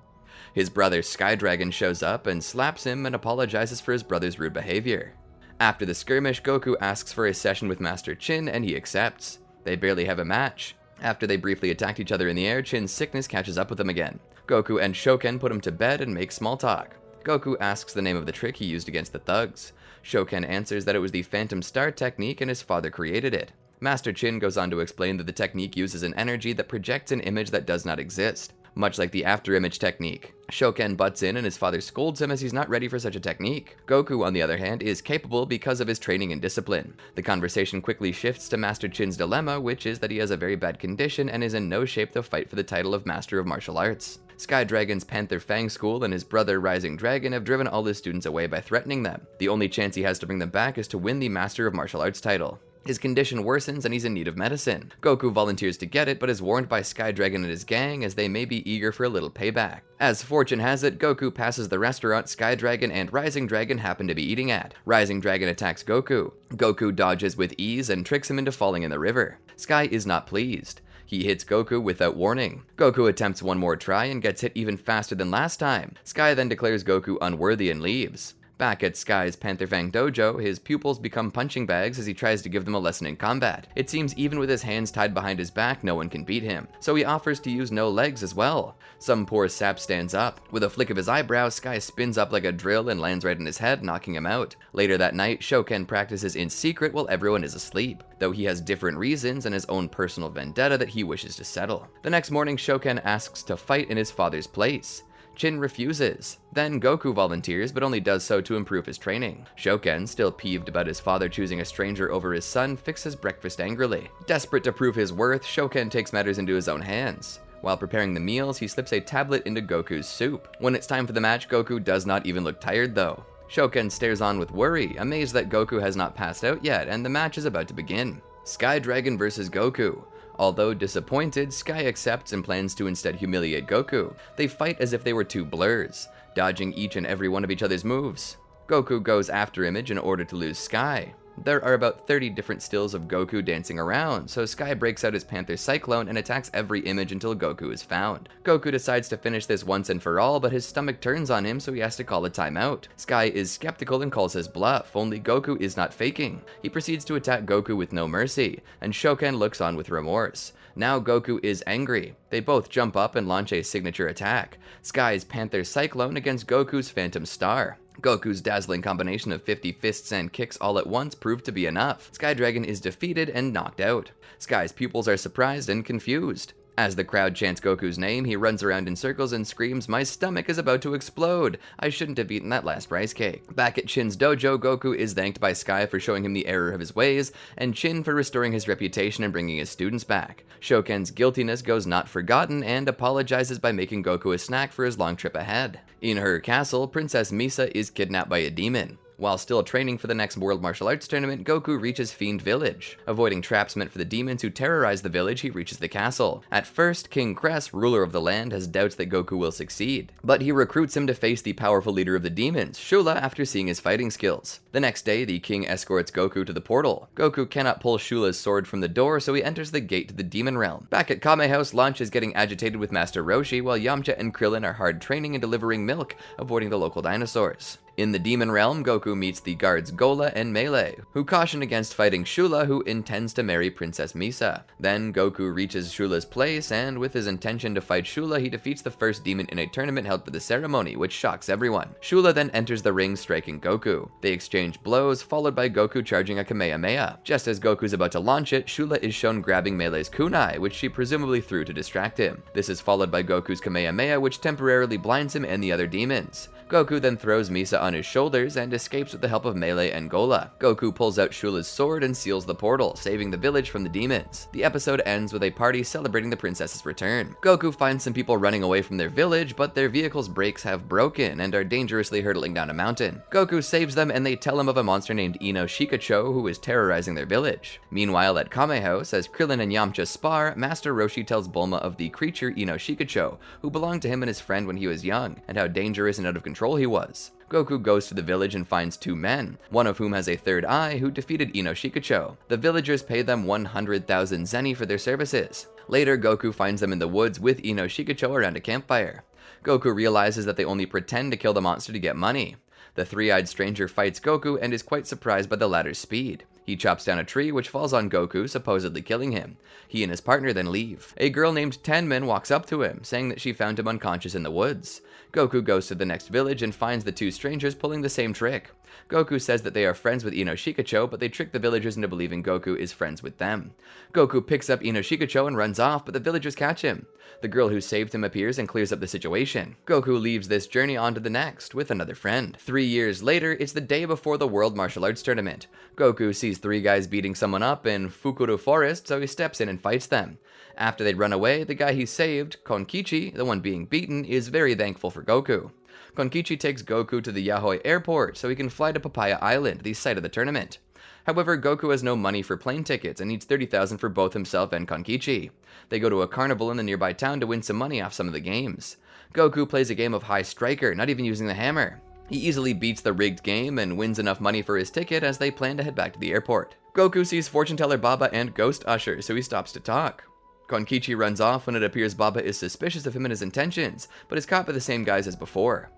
His brother Sky Dragon shows up and slaps him and apologizes for his brother's rude behavior. After the skirmish, Goku asks for a session with Master Chin and he accepts. They barely have a match. After they briefly attacked each other in the air, Chin's sickness catches up with him again. Goku and Shoken put him to bed and make small talk. Goku asks the name of the trick he used against the thugs. Shoken answers that it was the Phantom Star technique and his father created it. Master Chin goes on to explain that the technique uses an energy that projects an image that does not exist, much like the afterimage technique. Shoken butts in and his father scolds him as he's not ready for such a technique. Goku, on the other hand, is capable because of his training and discipline. The conversation quickly shifts to Master Chin's dilemma, which is that he has a very bad condition and is in no shape to fight for the title of Master of Martial Arts. Sky Dragon's Panther Fang School and his brother Rising Dragon have driven all his students away by threatening them. The only chance he has to bring them back is to win the Master of Martial Arts title. His condition worsens and he's in need of medicine. Goku volunteers to get it, but is warned by Sky Dragon and his gang as they may be eager for a little payback. As fortune has it, Goku passes the restaurant Sky Dragon and Rising Dragon happen to be eating at. Rising Dragon attacks Goku. Goku dodges with ease and tricks him into falling in the river. Sky is not pleased. He hits Goku without warning. Goku attempts one more try and gets hit even faster than last time. Sky then declares Goku unworthy and leaves. Back at Sky's Panther Fang dojo, his pupils become punching bags as he tries to give them a lesson in combat. It seems even with his hands tied behind his back, no one can beat him, so he offers to use no legs as well. Some poor sap stands up. With a flick of his eyebrow, Sky spins up like a drill and lands right in his head, knocking him out. Later that night, Shoken practices in secret while everyone is asleep, though he has different reasons and his own personal vendetta that he wishes to settle. The next morning, Shoken asks to fight in his father's place. Chin refuses. Then Goku volunteers, but only does so to improve his training. Shoken, still peeved about his father choosing a stranger over his son, fixes breakfast angrily. Desperate to prove his worth, Shoken takes matters into his own hands. While preparing the meals, he slips a tablet into Goku's soup. When it's time for the match, Goku does not even look tired though. Shoken stares on with worry, amazed that Goku has not passed out yet, and the match is about to begin. Sky Dragon vs. Goku. Although disappointed, Sky accepts and plans to instead humiliate Goku. They fight as if they were two blurs, dodging each and every one of each other's moves. Goku goes after Image in order to lose Sky. There are about 30 different stills of Goku dancing around, so Sky breaks out his Panther Cyclone and attacks every image until Goku is found. Goku decides to finish this once and for all, but his stomach turns on him, so he has to call a timeout. Sky is skeptical and calls his bluff, only Goku is not faking. He proceeds to attack Goku with no mercy, and Shoken looks on with remorse. Now Goku is angry. They both jump up and launch a signature attack, Sky's Panther Cyclone against Goku's Phantom Star. Goku's dazzling combination of 50 fists and kicks all at once proved to be enough. Sky Dragon is defeated and knocked out. Sky's pupils are surprised and confused. As the crowd chants Goku's name, he runs around in circles and screams, "My stomach is about to explode! I shouldn't have eaten that last rice cake." Back at Chin's dojo, Goku is thanked by Sky for showing him the error of his ways, and Chin for restoring his reputation and bringing his students back. Shoken's guiltiness goes not forgotten and apologizes by making Goku a snack for his long trip ahead. In her castle, Princess Misa is kidnapped by a demon. While still training for the next World Martial Arts Tournament, Goku reaches Fiend Village. Avoiding traps meant for the demons who terrorize the village, he reaches the castle. At first, King Cress, ruler of the land, has doubts that Goku will succeed, but he recruits him to face the powerful leader of the demons, Shula, after seeing his fighting skills. The next day, the king escorts Goku to the portal. Goku cannot pull Shula's sword from the door, so he enters the gate to the demon realm. Back at Kame House, Launch is getting agitated with Master Roshi, while Yamcha and Krillin are hard training and delivering milk, avoiding the local dinosaurs. In the demon realm, Goku meets the guards Gola and Melee, who caution against fighting Shula, who intends to marry Princess Misa. Then Goku reaches Shula's place, and with his intention to fight Shula, he defeats the first demon in a tournament held for the ceremony, which shocks everyone. Shula then enters the ring, striking Goku. They exchange blows, followed by Goku charging a Kamehameha. Just as Goku's about to launch it, Shula is shown grabbing Melee's kunai, which she presumably threw to distract him. This is followed by Goku's Kamehameha, which temporarily blinds him and the other demons. Goku then throws Misa on his shoulders and escapes with the help of Melee and Gola. Goku pulls out Shula's sword and seals the portal, saving the village from the demons. The episode ends with a party celebrating the princess's return. Goku finds some people running away from their village, but their vehicle's brakes have broken and are dangerously hurtling down a mountain. Goku saves them, and they tell him of a monster named Ino Shikacho who is terrorizing their village. Meanwhile, at Kame House, as Krillin and Yamcha spar, Master Roshi tells Bulma of the creature Ino Shikacho, who belonged to him and his friend when he was young, and how dangerous and out of control he was. Goku goes to the village and finds two men, one of whom has a third eye, who defeated Ino Shikacho. The villagers pay them 100,000 zeni for their services. Later, Goku finds them in the woods with Ino Shikacho around a campfire. Goku realizes that they only pretend to kill the monster to get money. The three-eyed stranger fights Goku and is quite surprised by the latter's speed. He chops down a tree which falls on Goku, supposedly killing him. He and his partner then leave. A girl named Tenmin walks up to him, saying that she found him unconscious in the woods. Goku goes to the next village and finds the two strangers pulling the same trick. Goku says that they are friends with Ino Shikacho, but they trick the villagers into believing Goku is friends with them. Goku picks up Ino Shikacho and runs off, but the villagers catch him. The girl who saved him appears and clears up the situation. Goku leaves this journey on to the next, with another friend. 3 years later, it's the day before the World Martial Arts Tournament. Goku sees three guys beating someone up in Fukuro Forest, so he steps in and fights them. After they run away, the guy he saved, Konkichi, the one being beaten, is very thankful for Goku. Konkichi takes Goku to the Yaoi airport so he can fly to Papaya Island, the site of the tournament. However, Goku has no money for plane tickets and needs 30,000 for both himself and Konkichi. They go to a carnival in the nearby town to win some money off some of the games. Goku plays a game of High Striker, not even using the hammer. He easily beats the rigged game and wins enough money for his ticket as they plan to head back to the airport. Goku sees fortune teller Baba and Ghost Usher, so he stops to talk. Konkichi runs off when it appears Baba is suspicious of him and his intentions, but is caught by the same guys as before.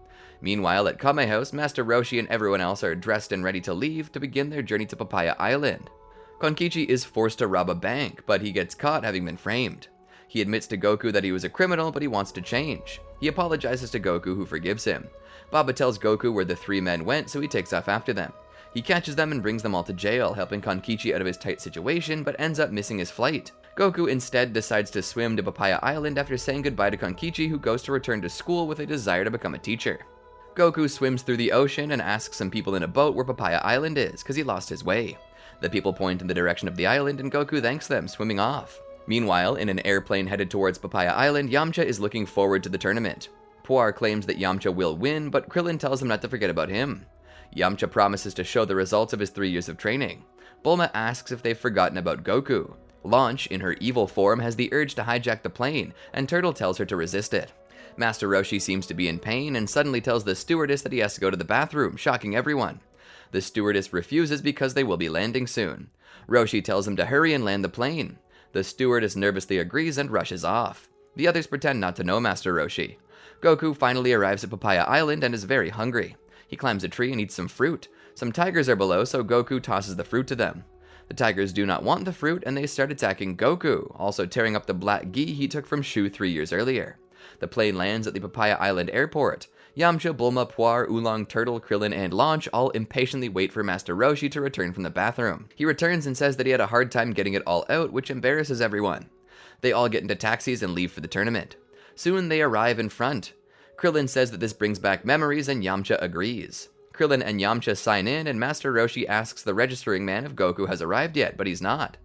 Meanwhile, at Kame House, Master Roshi and everyone else are dressed and ready to leave to begin their journey to Papaya Island. Konkichi is forced to rob a bank, but he gets caught having been framed. He admits to Goku that he was a criminal, but he wants to change. He apologizes to Goku, who forgives him. Baba tells Goku where the three men went, so he takes off after them. He catches them and brings them all to jail, helping Konkichi out of his tight situation, but ends up missing his flight. Goku instead decides to swim to Papaya Island after saying goodbye to Konkichi, who goes to return to school with a desire to become a teacher. Goku swims through the ocean and asks some people in a boat where Papaya Island is, because he lost his way. The people point in the direction of the island and Goku thanks them, swimming off. Meanwhile, in an airplane headed towards Papaya Island, Yamcha is looking forward to the tournament. Puar claims that Yamcha will win, but Krillin tells him not to forget about him. Yamcha promises to show the results of his 3 years of training. Bulma asks if they've forgotten about Goku. Launch, in her evil form, has the urge to hijack the plane, and Turtle tells her to resist it. Master Roshi seems to be in pain and suddenly tells the stewardess that he has to go to the bathroom, shocking everyone. The stewardess refuses because they will be landing soon. Roshi tells him to hurry and land the plane. The stewardess nervously agrees and rushes off. The others pretend not to know Master Roshi. Goku finally arrives at Papaya Island and is very hungry. He climbs a tree and eats some fruit. Some tigers are below, so Goku tosses the fruit to them. The tigers do not want the fruit and they start attacking Goku, also tearing up the black gi he took from Shu 3 years earlier. The plane lands at the Papaya Island airport. Yamcha, Bulma, Puar, Oolong, Turtle, Krillin, and Launch all impatiently wait for Master Roshi to return from the bathroom. He returns and says that he had a hard time getting it all out, which embarrasses everyone. They all get into taxis and leave for the tournament. Soon they arrive in front. Krillin says that this brings back memories and Yamcha agrees. Krillin and Yamcha sign in and Master Roshi asks the registering man if Goku has arrived yet, but he's not.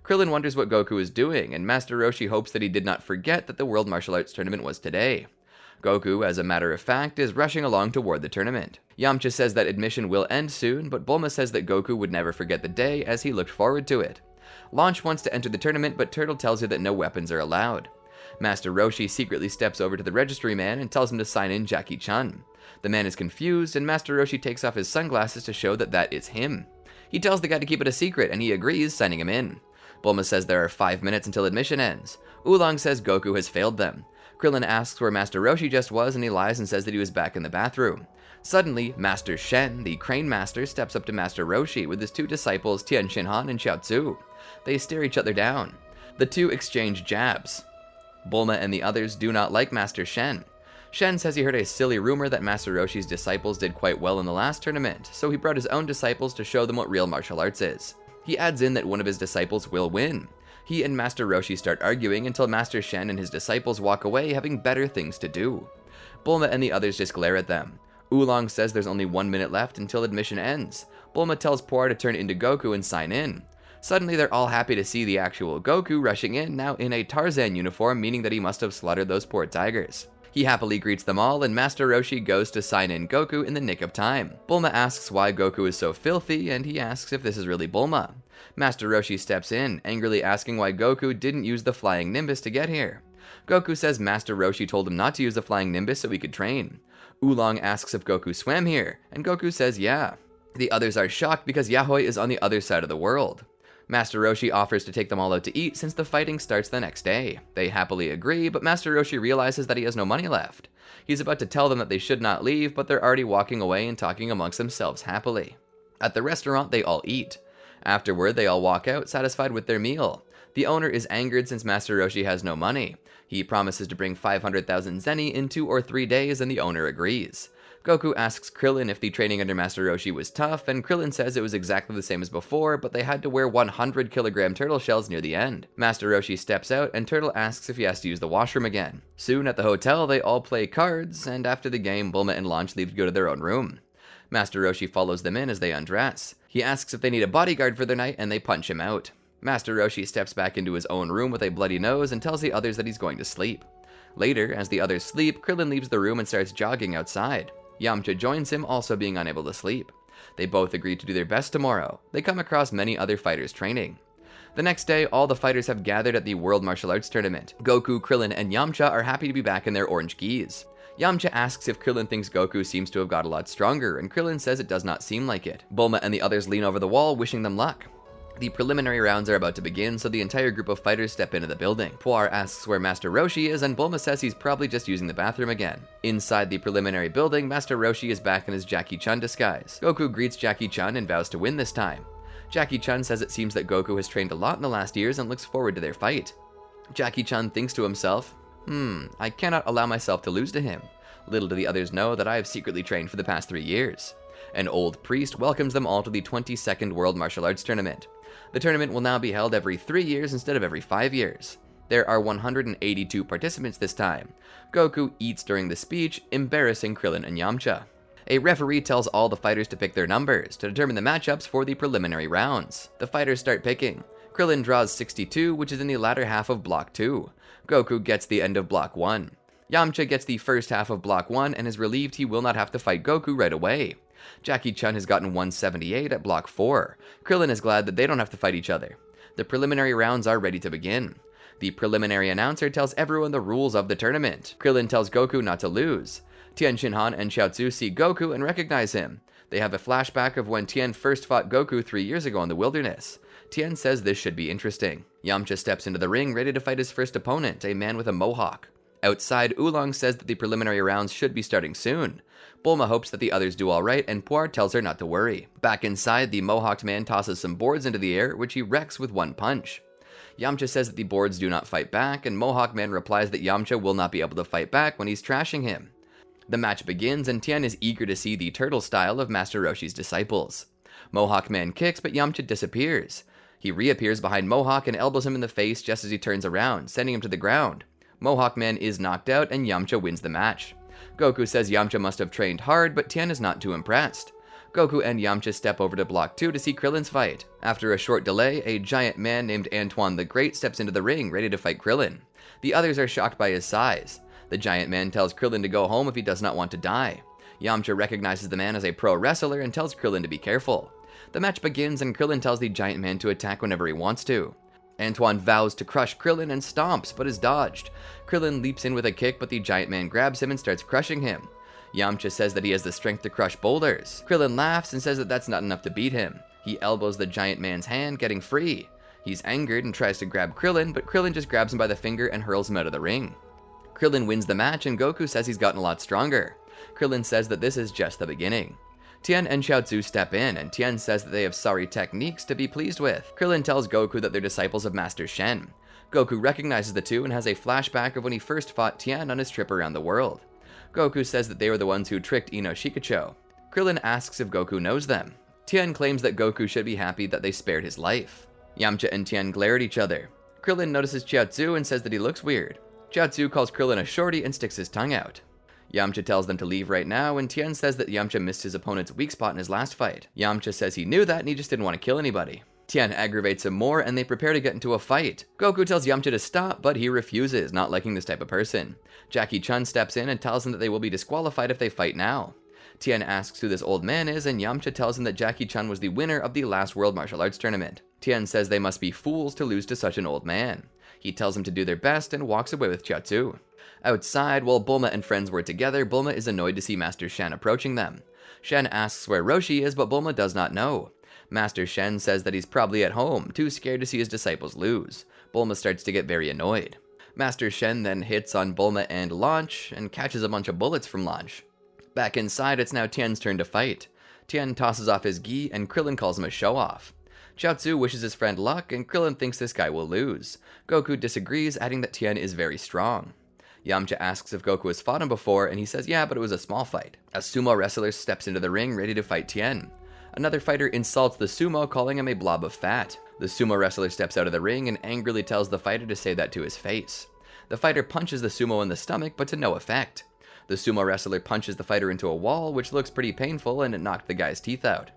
Krillin wonders what Goku is doing, and Master Roshi hopes that he did not forget that the World Martial Arts Tournament was today. Goku, as a matter of fact, is rushing along toward the tournament. Yamcha says that admission will end soon, but Bulma says that Goku would never forget the day as he looked forward to it. Launch wants to enter the tournament, but Turtle tells her that no weapons are allowed. Master Roshi secretly steps over to the registry man and tells him to sign in Jackie Chun. The man is confused, and Master Roshi takes off his sunglasses to show that that is him. He tells the guy to keep it a secret, and he agrees, signing him in. Bulma says there are 5 minutes until admission ends. Oolong says Goku has failed them. Krillin asks where Master Roshi just was, and he lies and says that he was back in the bathroom. Suddenly, Master Shen, the Crane Master, steps up to Master Roshi with his 2 disciples Tien Shinhan and Chiaotzu. They stare each other down. The two exchange jabs. Bulma and the others do not like Master Shen. Shen says he heard a silly rumor that Master Roshi's disciples did quite well in the last tournament, so he brought his own disciples to show them what real martial arts is. He adds in that one of his disciples will win. He and Master Roshi start arguing until Master Shen and his disciples walk away having better things to do. Bulma and the others just glare at them. Oolong says there's only 1 minute left until admission ends. Bulma tells Puar to turn into Goku and sign in. Suddenly they're all happy to see the actual Goku rushing in, now in a Tarzan uniform, meaning that he must have slaughtered those poor tigers. He happily greets them all, and Master Roshi goes to sign in Goku in the nick of time. Bulma asks why Goku is so filthy, and he asks if this is really Bulma. Master Roshi steps in, angrily asking why Goku didn't use the flying Nimbus to get here. Goku says Master Roshi told him not to use the flying Nimbus so he could train. Oolong asks if Goku swam here, and Goku says yeah. The others are shocked because Yaoi is on the other side of the world. Master Roshi offers to take them all out to eat since the fighting starts the next day. They happily agree, but Master Roshi realizes that he has no money left. He's about to tell them that they should not leave, but they're already walking away and talking amongst themselves happily. At the restaurant, they all eat. Afterward, they all walk out, satisfied with their meal. The owner is angered since Master Roshi has no money. He promises to bring 500,000 zeni in 2 or 3 days, and the owner agrees. Goku asks Krillin if the training under Master Roshi was tough, and Krillin says it was exactly the same as before, but they had to wear 100-kilogram turtle shells near the end. Master Roshi steps out, and Turtle asks if he has to use the washroom again. Soon at the hotel, they all play cards, and after the game, Bulma and Launch leave to go to their own room. Master Roshi follows them in as they undress. He asks if they need a bodyguard for their night, and they punch him out. Master Roshi steps back into his own room with a bloody nose and tells the others that he's going to sleep. Later, as the others sleep, Krillin leaves the room and starts jogging outside. Yamcha joins him, also being unable to sleep. They both agree to do their best tomorrow. They come across many other fighters training. The next day, all the fighters have gathered at the World Martial Arts Tournament. Goku, Krillin, and Yamcha are happy to be back in their orange gis. Yamcha asks if Krillin thinks Goku seems to have got a lot stronger, and Krillin says it does not seem like it. Bulma and the others lean over the wall, wishing them luck. The preliminary rounds are about to begin, so the entire group of fighters step into the building. Puar asks where Master Roshi is, and Bulma says he's probably just using the bathroom again. Inside the preliminary building, Master Roshi is back in his Jackie Chun disguise. Goku greets Jackie Chun and vows to win this time. Jackie Chun says it seems that Goku has trained a lot in the last years and looks forward to their fight. Jackie Chun thinks to himself, I cannot allow myself to lose to him. Little do the others know that I have secretly trained for the past 3 years. An old priest welcomes them all to the 22nd World Martial Arts Tournament. The tournament will now be held every 3 years instead of every 5 years. There are 182 participants this time. Goku eats during the speech, embarrassing Krillin and Yamcha. A referee tells all the fighters to pick their numbers to determine the matchups for the preliminary rounds. The fighters start picking. Krillin draws 62, which is in the latter half of Block 2. Goku gets the end of Block 1. Yamcha gets the first half of Block 1 and is relieved he will not have to fight Goku right away. Jackie Chun has gotten 178 at Block 4. Krillin is glad that they don't have to fight each other. The preliminary rounds are ready to begin. The preliminary announcer tells everyone the rules of the tournament. Krillin tells Goku not to lose. Tien Shinhan and Chiaotzu see Goku and recognize him. They have a flashback of when Tien first fought Goku 3 years ago in the wilderness. Tien says this should be interesting. Yamcha steps into the ring ready to fight his first opponent, a man with a mohawk. Outside, Oolong says that the preliminary rounds should be starting soon. Bulma hopes that the others do alright, and Puar tells her not to worry. Back inside, the mohawked man tosses some boards into the air, which he wrecks with one punch. Yamcha says that the boards do not fight back, and Mohawk Man replies that Yamcha will not be able to fight back when he's trashing him. The match begins, and Tien is eager to see the turtle style of Master Roshi's disciples. Mohawk Man kicks, but Yamcha disappears. He reappears behind Mohawk and elbows him in the face just as he turns around, sending him to the ground. Mohawk Man is knocked out, and Yamcha wins the match. Goku says Yamcha must have trained hard, but Tien is not too impressed. Goku and Yamcha step over to Block 2 to see Krillin's fight. After a short delay, a giant man named Antoine the Great steps into the ring, ready to fight Krillin. The others are shocked by his size. The giant man tells Krillin to go home if he does not want to die. Yamcha recognizes the man as a pro wrestler and tells Krillin to be careful. The match begins and Krillin tells the giant man to attack whenever he wants to. Antoine vows to crush Krillin and stomps, but is dodged. Krillin leaps in with a kick, but the giant man grabs him and starts crushing him. Yamcha says that he has the strength to crush boulders. Krillin laughs and says that that's not enough to beat him. He elbows the giant man's hand, getting free. He's angered and tries to grab Krillin, but Krillin just grabs him by the finger and hurls him out of the ring. Krillin wins the match and Goku says he's gotten a lot stronger. Krillin says that this is just the beginning. Tien and Chiaotzu step in, and Tien says that they have sorry techniques to be pleased with. Krillin tells Goku that they're disciples of Master Shen. Goku recognizes the two and has a flashback of when he first fought Tien on his trip around the world. Goku says that they were the ones who tricked Ino Shikacho. Krillin asks if Goku knows them. Tien claims that Goku should be happy that they spared his life. Yamcha and Tien glare at each other. Krillin notices Chiaotzu and says that he looks weird. Chiaotzu calls Krillin a shorty and sticks his tongue out. Yamcha tells them to leave right now, and Tien says that Yamcha missed his opponent's weak spot in his last fight. Yamcha says he knew that and he just didn't want to kill anybody. Tien aggravates him more and they prepare to get into a fight. Goku tells Yamcha to stop, but he refuses, not liking this type of person. Jackie Chun steps in and tells him that they will be disqualified if they fight now. Tien asks who this old man is, and Yamcha tells him that Jackie Chun was the winner of the last World Martial Arts Tournament. Tien says they must be fools to lose to such an old man. He tells him to do their best and walks away with Chiaotzu. Outside, while Bulma and friends were together, Bulma is annoyed to see Master Shen approaching them. Shen asks where Roshi is, but Bulma does not know. Master Shen says that he's probably at home, too scared to see his disciples lose. Bulma starts to get very annoyed. Master Shen then hits on Bulma and Launch, and catches a bunch of bullets from Launch. Back inside, it's now Tien's turn to fight. Tien tosses off his gi, and Krillin calls him a show-off. Chiaotzu wishes his friend luck, and Krillin thinks this guy will lose. Goku disagrees, adding that Tien is very strong. Yamcha asks if Goku has fought him before, and he says yeah, but it was a small fight. A sumo wrestler steps into the ring, ready to fight Tien. Another fighter insults the sumo, calling him a blob of fat. The sumo wrestler steps out of the ring and angrily tells the fighter to say that to his face. The fighter punches the sumo in the stomach, but to no effect. The sumo wrestler punches the fighter into a wall, which looks pretty painful, and it knocked the guy's teeth out.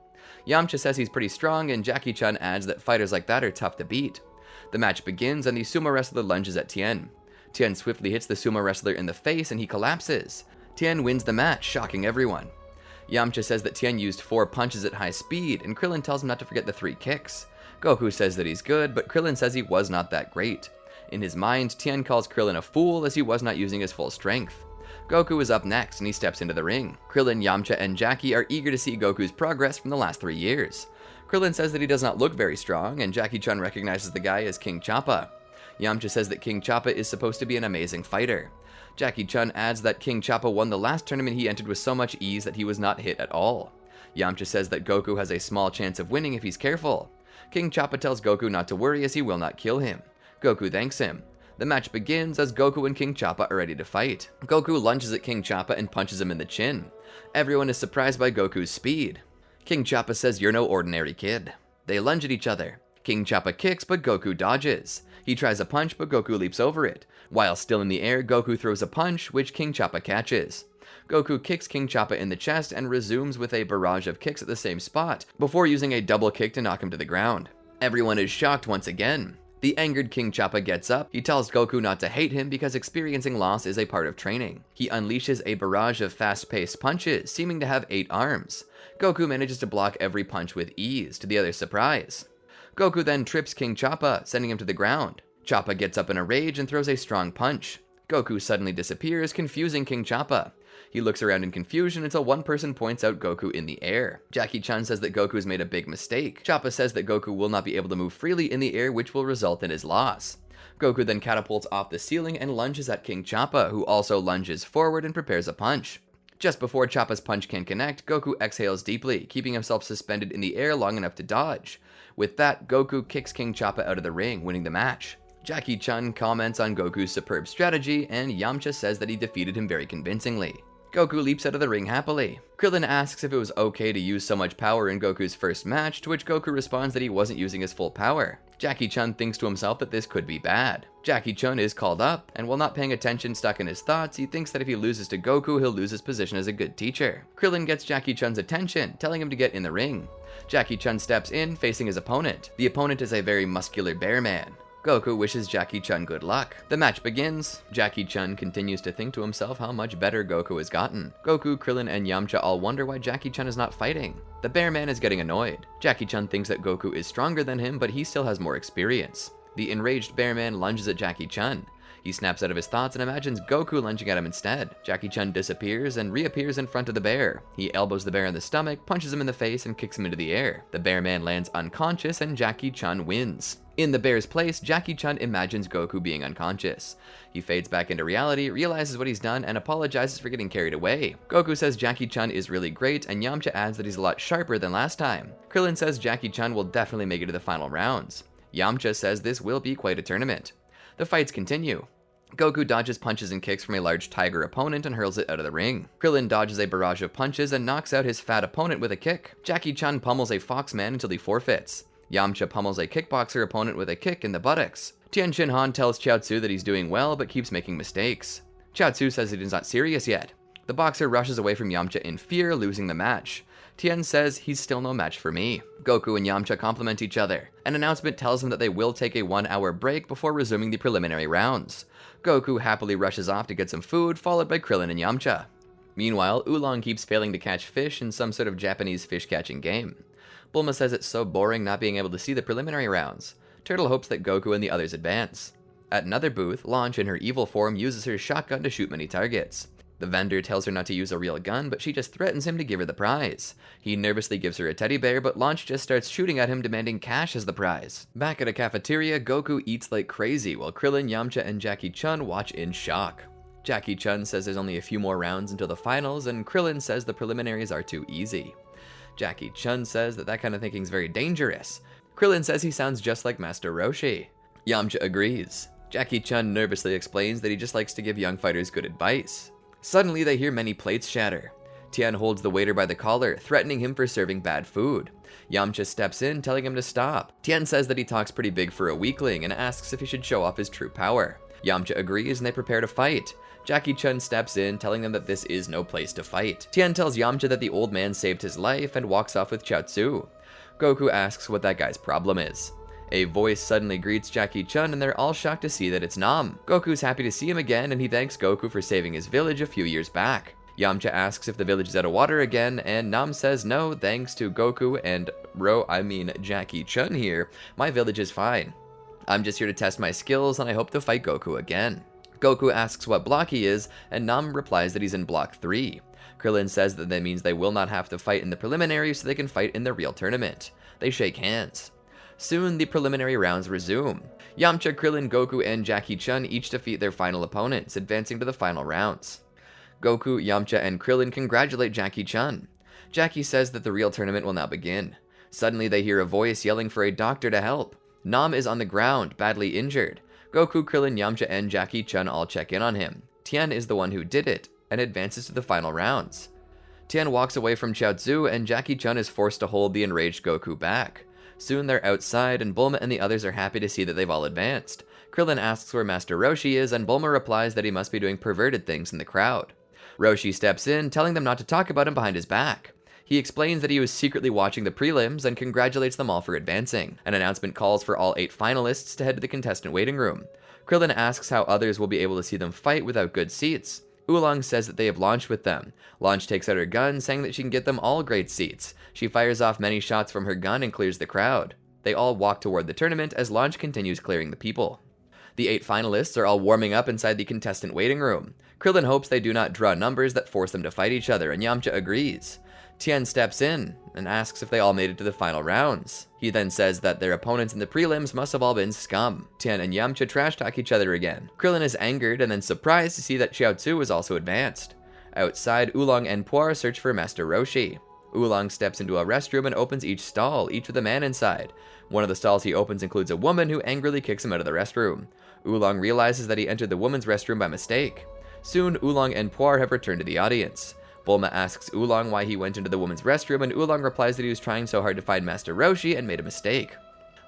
Yamcha says he's pretty strong, and Jackie Chun adds that fighters like that are tough to beat. The match begins, and the sumo wrestler lunges at Tien. Tien swiftly hits the sumo wrestler in the face, and he collapses. Tien wins the match, shocking everyone. Yamcha says that Tien used 4 punches at high speed, and Krillin tells him not to forget the 3 kicks. Goku says that he's good, but Krillin says he was not that great. In his mind, Tien calls Krillin a fool as he was not using his full strength. Goku is up next, and he steps into the ring. Krillin, Yamcha, and Jackie are eager to see Goku's progress from the last 3 years. Krillin says that he does not look very strong, and Jackie Chun recognizes the guy as King Chappa. Yamcha says that King Chappa is supposed to be an amazing fighter. Jackie Chun adds that King Chappa won the last tournament he entered with so much ease that he was not hit at all. Yamcha says that Goku has a small chance of winning if he's careful. King Chappa tells Goku not to worry as he will not kill him. Goku thanks him. The match begins as Goku and King Chappa are ready to fight. Goku lunges at King Chappa and punches him in the chin. Everyone is surprised by Goku's speed. King Chappa says you're no ordinary kid. They lunge at each other. King Chappa kicks, but Goku dodges. He tries a punch, but Goku leaps over it. While still in the air, Goku throws a punch, which King Chappa catches. Goku kicks King Chappa in the chest and resumes with a barrage of kicks at the same spot, before using a double kick to knock him to the ground. Everyone is shocked once again. The angered King Chappa gets up. He tells Goku not to hate him because experiencing loss is a part of training. He unleashes a barrage of fast-paced punches, seeming to have 8 arms. Goku manages to block every punch with ease, to the other's surprise. Goku then trips King Chappa, sending him to the ground. Chappa gets up in a rage and throws a strong punch. Goku suddenly disappears, confusing King Chappa. He looks around in confusion until one person points out Goku in the air. Jackie Chun says that Goku has made a big mistake. Chappa says that Goku will not be able to move freely in the air, which will result in his loss. Goku then catapults off the ceiling and lunges at King Chappa, who also lunges forward and prepares a punch. Just before Chappa's punch can connect, Goku exhales deeply, keeping himself suspended in the air long enough to dodge. With that, Goku kicks King Chappa out of the ring, winning the match. Jackie Chun comments on Goku's superb strategy, and Yamcha says that he defeated him very convincingly. Goku leaps out of the ring happily. Krillin asks if it was okay to use so much power in Goku's first match, to which Goku responds that he wasn't using his full power. Jackie Chun thinks to himself that this could be bad. Jackie Chun is called up, and while not paying attention, stuck in his thoughts, he thinks that if he loses to Goku, he'll lose his position as a good teacher. Krillin gets Jackie Chun's attention, telling him to get in the ring. Jackie Chun steps in, facing his opponent. The opponent is a very muscular bear man. Goku wishes Jackie Chun good luck. The match begins. Jackie Chun continues to think to himself how much better Goku has gotten. Goku, Krillin, and Yamcha all wonder why Jackie Chun is not fighting. The Bear Man is getting annoyed. Jackie Chun thinks that Goku is stronger than him, but he still has more experience. The enraged Bear Man lunges at Jackie Chun. He snaps out of his thoughts and imagines Goku lunging at him instead. Jackie Chun disappears and reappears in front of the bear. He elbows the bear in the stomach, punches him in the face, and kicks him into the air. The Bear Man lands unconscious and Jackie Chun wins. In the bear's place, Jackie Chun imagines Goku being unconscious. He fades back into reality, realizes what he's done, and apologizes for getting carried away. Goku says Jackie Chun is really great, and Yamcha adds that he's a lot sharper than last time. Krillin says Jackie Chun will definitely make it to the final rounds. Yamcha says this will be quite a tournament. The fights continue. Goku dodges punches and kicks from a large tiger opponent and hurls it out of the ring. Krillin dodges a barrage of punches and knocks out his fat opponent with a kick. Jackie Chun pummels a Foxman until he forfeits. Yamcha pummels a kickboxer opponent with a kick in the buttocks. Tien Shin Han tells Chiaotzu that he's doing well but keeps making mistakes. Chiaotzu says it is not serious yet. The boxer rushes away from Yamcha in fear, losing the match. Tien says he's still no match for me. Goku and Yamcha compliment each other. An announcement tells them that they will take a 1-hour break before resuming the preliminary rounds. Goku happily rushes off to get some food, followed by Krillin and Yamcha. Meanwhile, Oolong keeps failing to catch fish in some sort of Japanese fish-catching game. Bulma says it's so boring not being able to see the preliminary rounds. Turtle hopes that Goku and the others advance. At another booth, Launch in her evil form uses her shotgun to shoot many targets. The vendor tells her not to use a real gun, but she just threatens him to give her the prize. He nervously gives her a teddy bear, but Launch just starts shooting at him, demanding cash as the prize. Back at a cafeteria, Goku eats like crazy, while Krillin, Yamcha, and Jackie Chun watch in shock. Jackie Chun says there's only a few more rounds until the finals, and Krillin says the preliminaries are too easy. Jackie Chun says that kind of thinking is very dangerous. Krillin says he sounds just like Master Roshi. Yamcha agrees. Jackie Chun nervously explains that he just likes to give young fighters good advice. Suddenly, they hear many plates shatter. Tien holds the waiter by the collar, threatening him for serving bad food. Yamcha steps in, telling him to stop. Tien says that he talks pretty big for a weakling and asks if he should show off his true power. Yamcha agrees and they prepare to fight. Jackie Chun steps in, telling them that this is no place to fight. Tien tells Yamcha that the old man saved his life and walks off with Chiaotzu. Goku asks what that guy's problem is. A voice suddenly greets Jackie Chun and they're all shocked to see that it's Nam. Goku's happy to see him again and he thanks Goku for saving his village a few years back. Yamcha asks if the village is out of water again and Nam says no, thanks to Goku and Jackie Chun here, my village is fine. I'm just here to test my skills and I hope to fight Goku again. Goku asks what block he is and Nam replies that he's in block 3. Krillin says that means they will not have to fight in the preliminaries so they can fight in the real tournament. They shake hands. Soon, the preliminary rounds resume. Yamcha, Krillin, Goku, and Jackie Chun each defeat their final opponents, advancing to the final rounds. Goku, Yamcha, and Krillin congratulate Jackie Chun. Jackie says that the real tournament will now begin. Suddenly, they hear a voice yelling for a doctor to help. Nam is on the ground, badly injured. Goku, Krillin, Yamcha, and Jackie Chun all check in on him. Tien is the one who did it, and advances to the final rounds. Tien walks away from Chiaotzu, and Jackie Chun is forced to hold the enraged Goku back. Soon they're outside, and Bulma and the others are happy to see that they've all advanced. Krillin asks where Master Roshi is, and Bulma replies that he must be doing perverted things in the crowd. Roshi steps in, telling them not to talk about him behind his back. He explains that he was secretly watching the prelims and congratulates them all for advancing. An announcement calls for all 8 finalists to head to the contestant waiting room. Krillin asks how others will be able to see them fight without good seats. Oolong says that they have Launch with them. Launch takes out her gun, saying that she can get them all great seats. She fires off many shots from her gun and clears the crowd. They all walk toward the tournament as Launch continues clearing the people. The 8 finalists are all warming up inside the contestant waiting room. Krillin hopes they do not draw numbers that force them to fight each other, and Yamcha agrees. Tien steps in and asks if they all made it to the final rounds. He then says that their opponents in the prelims must have all been scum. Tien and Yamcha trash talk each other again. Krillin is angered and then surprised to see that Chiaotzu is also advanced. Outside, Oolong and Puar search for Master Roshi. Oolong steps into a restroom and opens each stall, each with a man inside. One of the stalls he opens includes a woman who angrily kicks him out of the restroom. Oolong realizes that he entered the woman's restroom by mistake. Soon, Oolong and Puar have returned to the audience. Bulma asks Oolong why he went into the woman's restroom, and Oolong replies that he was trying so hard to find Master Roshi and made a mistake.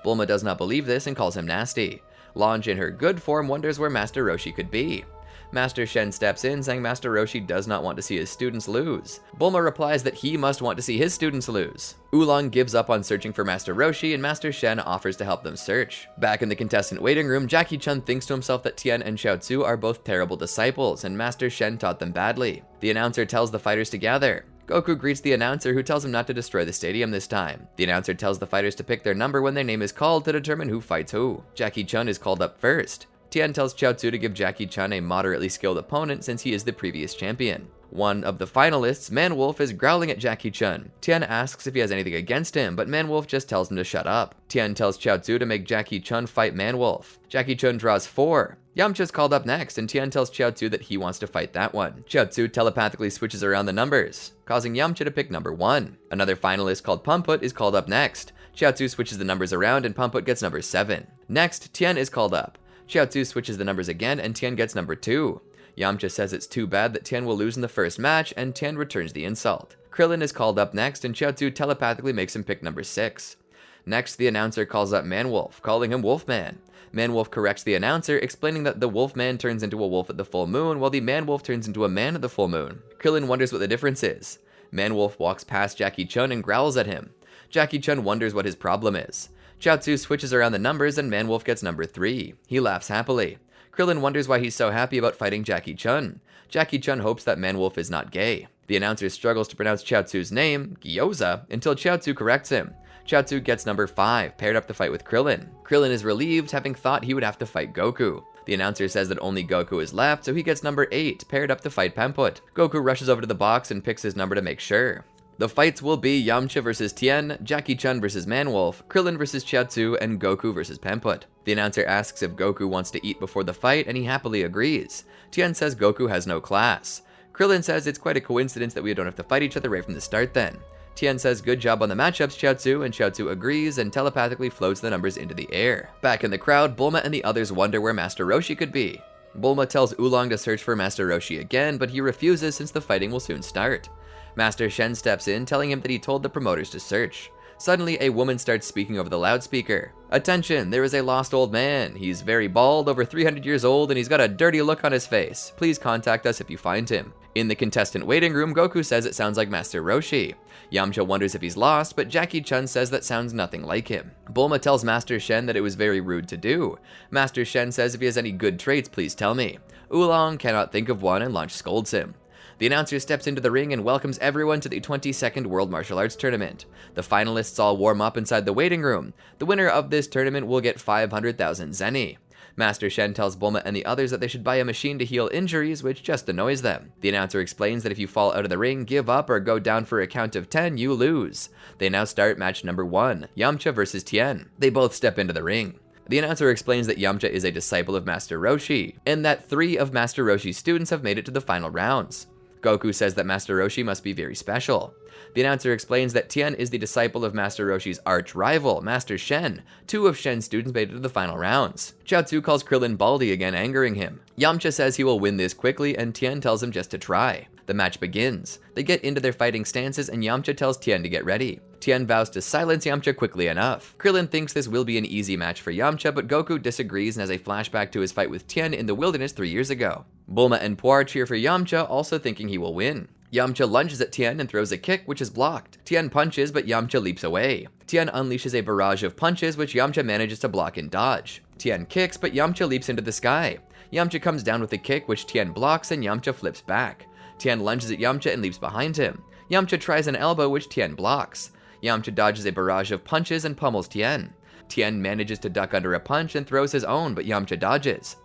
Bulma does not believe this and calls him nasty. Launch, in her good form, wonders where Master Roshi could be. Master Shen steps in, saying Master Roshi does not want to see his students lose. Bulma replies that he must want to see his students lose. Oolong gives up on searching for Master Roshi, and Master Shen offers to help them search. Back in the contestant waiting room, Jackie Chun thinks to himself that Tien and Xiaotzu are both terrible disciples, and Master Shen taught them badly. The announcer tells the fighters to gather. Goku greets the announcer, who tells him not to destroy the stadium this time. The announcer tells the fighters to pick their number when their name is called to determine who fights who. Jackie Chun is called up first. Tien tells Xiaotzu to give Jackie Chun a moderately skilled opponent since he is the previous champion. One of the finalists, Manwolf, is growling at Jackie Chun. Tien asks if he has anything against him, but Manwolf just tells him to shut up. Tien tells Xiaotzu to make Jackie Chun fight Manwolf. Jackie Chun draws 4. Yamcha's called up next, and Tien tells Xiaotzu that he wants to fight that one. Xiaotzu telepathically switches around the numbers, causing Yamcha to pick number 1. Another finalist called Pumput is called up next. Xiaotzu switches the numbers around, and Pumput gets number 7. Next, Tien is called up. Xiaotzu switches the numbers again, and Tien gets number 2. Yamcha says it's too bad that Tien will lose in the first match, and Tien returns the insult. Krillin is called up next, and Xiaotzu telepathically makes him pick number 6. Next, the announcer calls up Manwolf, calling him Wolfman. Manwolf corrects the announcer, explaining that the Wolfman turns into a wolf at the full moon, while the Manwolf turns into a man at the full moon. Krillin wonders what the difference is. Manwolf walks past Jackie Chun and growls at him. Jackie Chun wonders what his problem is. Xiaotzu switches around the numbers, and Manwolf gets number 3. He laughs happily. Krillin wonders why he's so happy about fighting Jackie Chun. Jackie Chun hopes that Manwolf is not gay. The announcer struggles to pronounce Xiaotzu's name, Gyoza, until Xiaotzu corrects him. Xiaotzu gets number 5, paired up to fight with Krillin. Krillin is relieved, having thought he would have to fight Goku. The announcer says that only Goku is left, so he gets number 8, paired up to fight Pamput. Goku rushes over to the box and picks his number to make sure. The fights will be Yamcha vs Tien, Jackie Chun vs Manwolf, Krillin vs Xiaotzu, and Goku vs Pamput. The announcer asks if Goku wants to eat before the fight, and he happily agrees. Tien says Goku has no class. Krillin says it's quite a coincidence that we don't have to fight each other right from the start then. Tien says good job on the matchups, Xiaotzu, and Xiaotzu agrees and telepathically floats the numbers into the air. Back in the crowd, Bulma and the others wonder where Master Roshi could be. Bulma tells Oolong to search for Master Roshi again, but he refuses since the fighting will soon start. Master Shen steps in, telling him that he told the promoters to search. Suddenly, a woman starts speaking over the loudspeaker. "Attention, there is a lost old man. He's very bald, over 300 years old, and he's got a dirty look on his face. Please contact us if you find him." In the contestant waiting room, Goku says it sounds like Master Roshi. Yamcha wonders if he's lost, but Jackie Chun says that sounds nothing like him. Bulma tells Master Shen that it was very rude to do. Master Shen says if he has any good traits, please tell me. Oolong cannot think of one, and Lunch scolds him. The announcer steps into the ring and welcomes everyone to the 22nd World Martial Arts Tournament. The finalists all warm up inside the waiting room. The winner of this tournament will get 500,000 zeni. Master Shen tells Bulma and the others that they should buy a machine to heal injuries, which just annoys them. The announcer explains that if you fall out of the ring, give up, or go down for a count of 10, you lose. They now start match number 1, Yamcha vs Tien. They both step into the ring. The announcer explains that Yamcha is a disciple of Master Roshi, and that 3 of Master Roshi's students have made it to the final rounds. Goku says that Master Roshi must be very special. The announcer explains that Tien is the disciple of Master Roshi's arch-rival, Master Shen. 2 of Shen's students made it to the final rounds. Xiaotzu calls Krillin baldy again, angering him. Yamcha says he will win this quickly, and Tien tells him just to try. The match begins. They get into their fighting stances, and Yamcha tells Tien to get ready. Tien vows to silence Yamcha quickly enough. Krillin thinks this will be an easy match for Yamcha, but Goku disagrees and has a flashback to his fight with Tien in the wilderness 3 years ago. Bulma and Puar cheer for Yamcha, also thinking he will win. Yamcha lunges at Tien and throws a kick, which is blocked. Tien punches, but Yamcha leaps away. Tien unleashes a barrage of punches, which Yamcha manages to block and dodge. Tien kicks, but Yamcha leaps into the sky. Yamcha comes down with a kick, which Tien blocks, and Yamcha flips back. Tien lunges at Yamcha and leaps behind him. Yamcha tries an elbow, which Tien blocks. Yamcha dodges a barrage of punches and pummels Tien. Tien manages to duck under a punch and throws his own, but Yamcha dodges.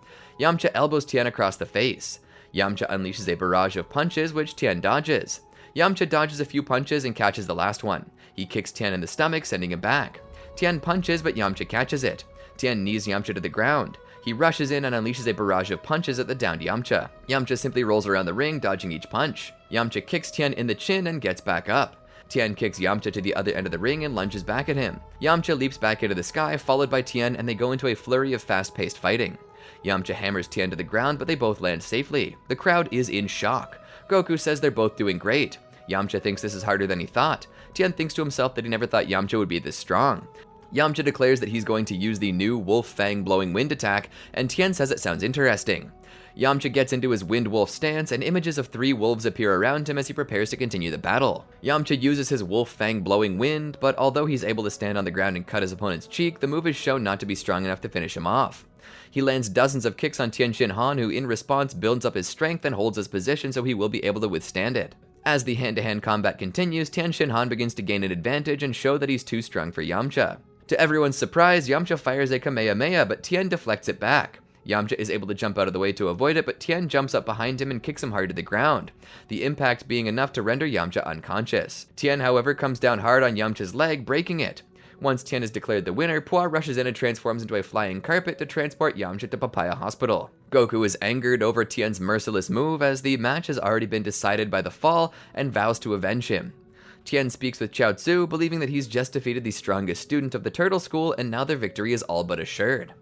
Yamcha elbows Tien across the face. Yamcha unleashes a barrage of punches, which Tien dodges. Yamcha dodges a few punches and catches the last one. He kicks Tien in the stomach, sending him back. Tien punches, but Yamcha catches it. Tien knees Yamcha to the ground. He rushes in and unleashes a barrage of punches at the downed Yamcha. Yamcha simply rolls around the ring, dodging each punch. Yamcha kicks Tien in the chin and gets back up. Tien kicks Yamcha to the other end of the ring and lunges back at him. Yamcha leaps back into the sky, followed by Tien, and they go into a flurry of fast-paced fighting. Yamcha hammers Tien to the ground, but they both land safely. The crowd is in shock. Goku says they're both doing great. Yamcha thinks this is harder than he thought. Tien thinks to himself that he never thought Yamcha would be this strong. Yamcha declares that he's going to use the new Wolf Fang Blowing Wind attack, and Tien says it sounds interesting. Yamcha gets into his Wind Wolf stance, and images of 3 wolves appear around him as he prepares to continue the battle. Yamcha uses his Wolf Fang Blowing Wind, but although he's able to stand on the ground and cut his opponent's cheek, the move is shown not to be strong enough to finish him off. He lands dozens of kicks on Tien Shin Han, who in response builds up his strength and holds his position so he will be able to withstand it. As the hand-to-hand combat continues, Tien Shin Han begins to gain an advantage and show that he's too strong for Yamcha. To everyone's surprise, Yamcha fires a Kamehameha, but Tien deflects it back. Yamcha is able to jump out of the way to avoid it, but Tien jumps up behind him and kicks him hard to the ground, the impact being enough to render Yamcha unconscious. Tien, however, comes down hard on Yamcha's leg, breaking it. Once Tien is declared the winner, Puar rushes in and transforms into a flying carpet to transport Yamcha to Papaya Hospital. Goku is angered over Tien's merciless move as the match has already been decided by the fall and vows to avenge him. Tien speaks with Chaozu, believing that he's just defeated the strongest student of the Turtle School and now their victory is all but assured.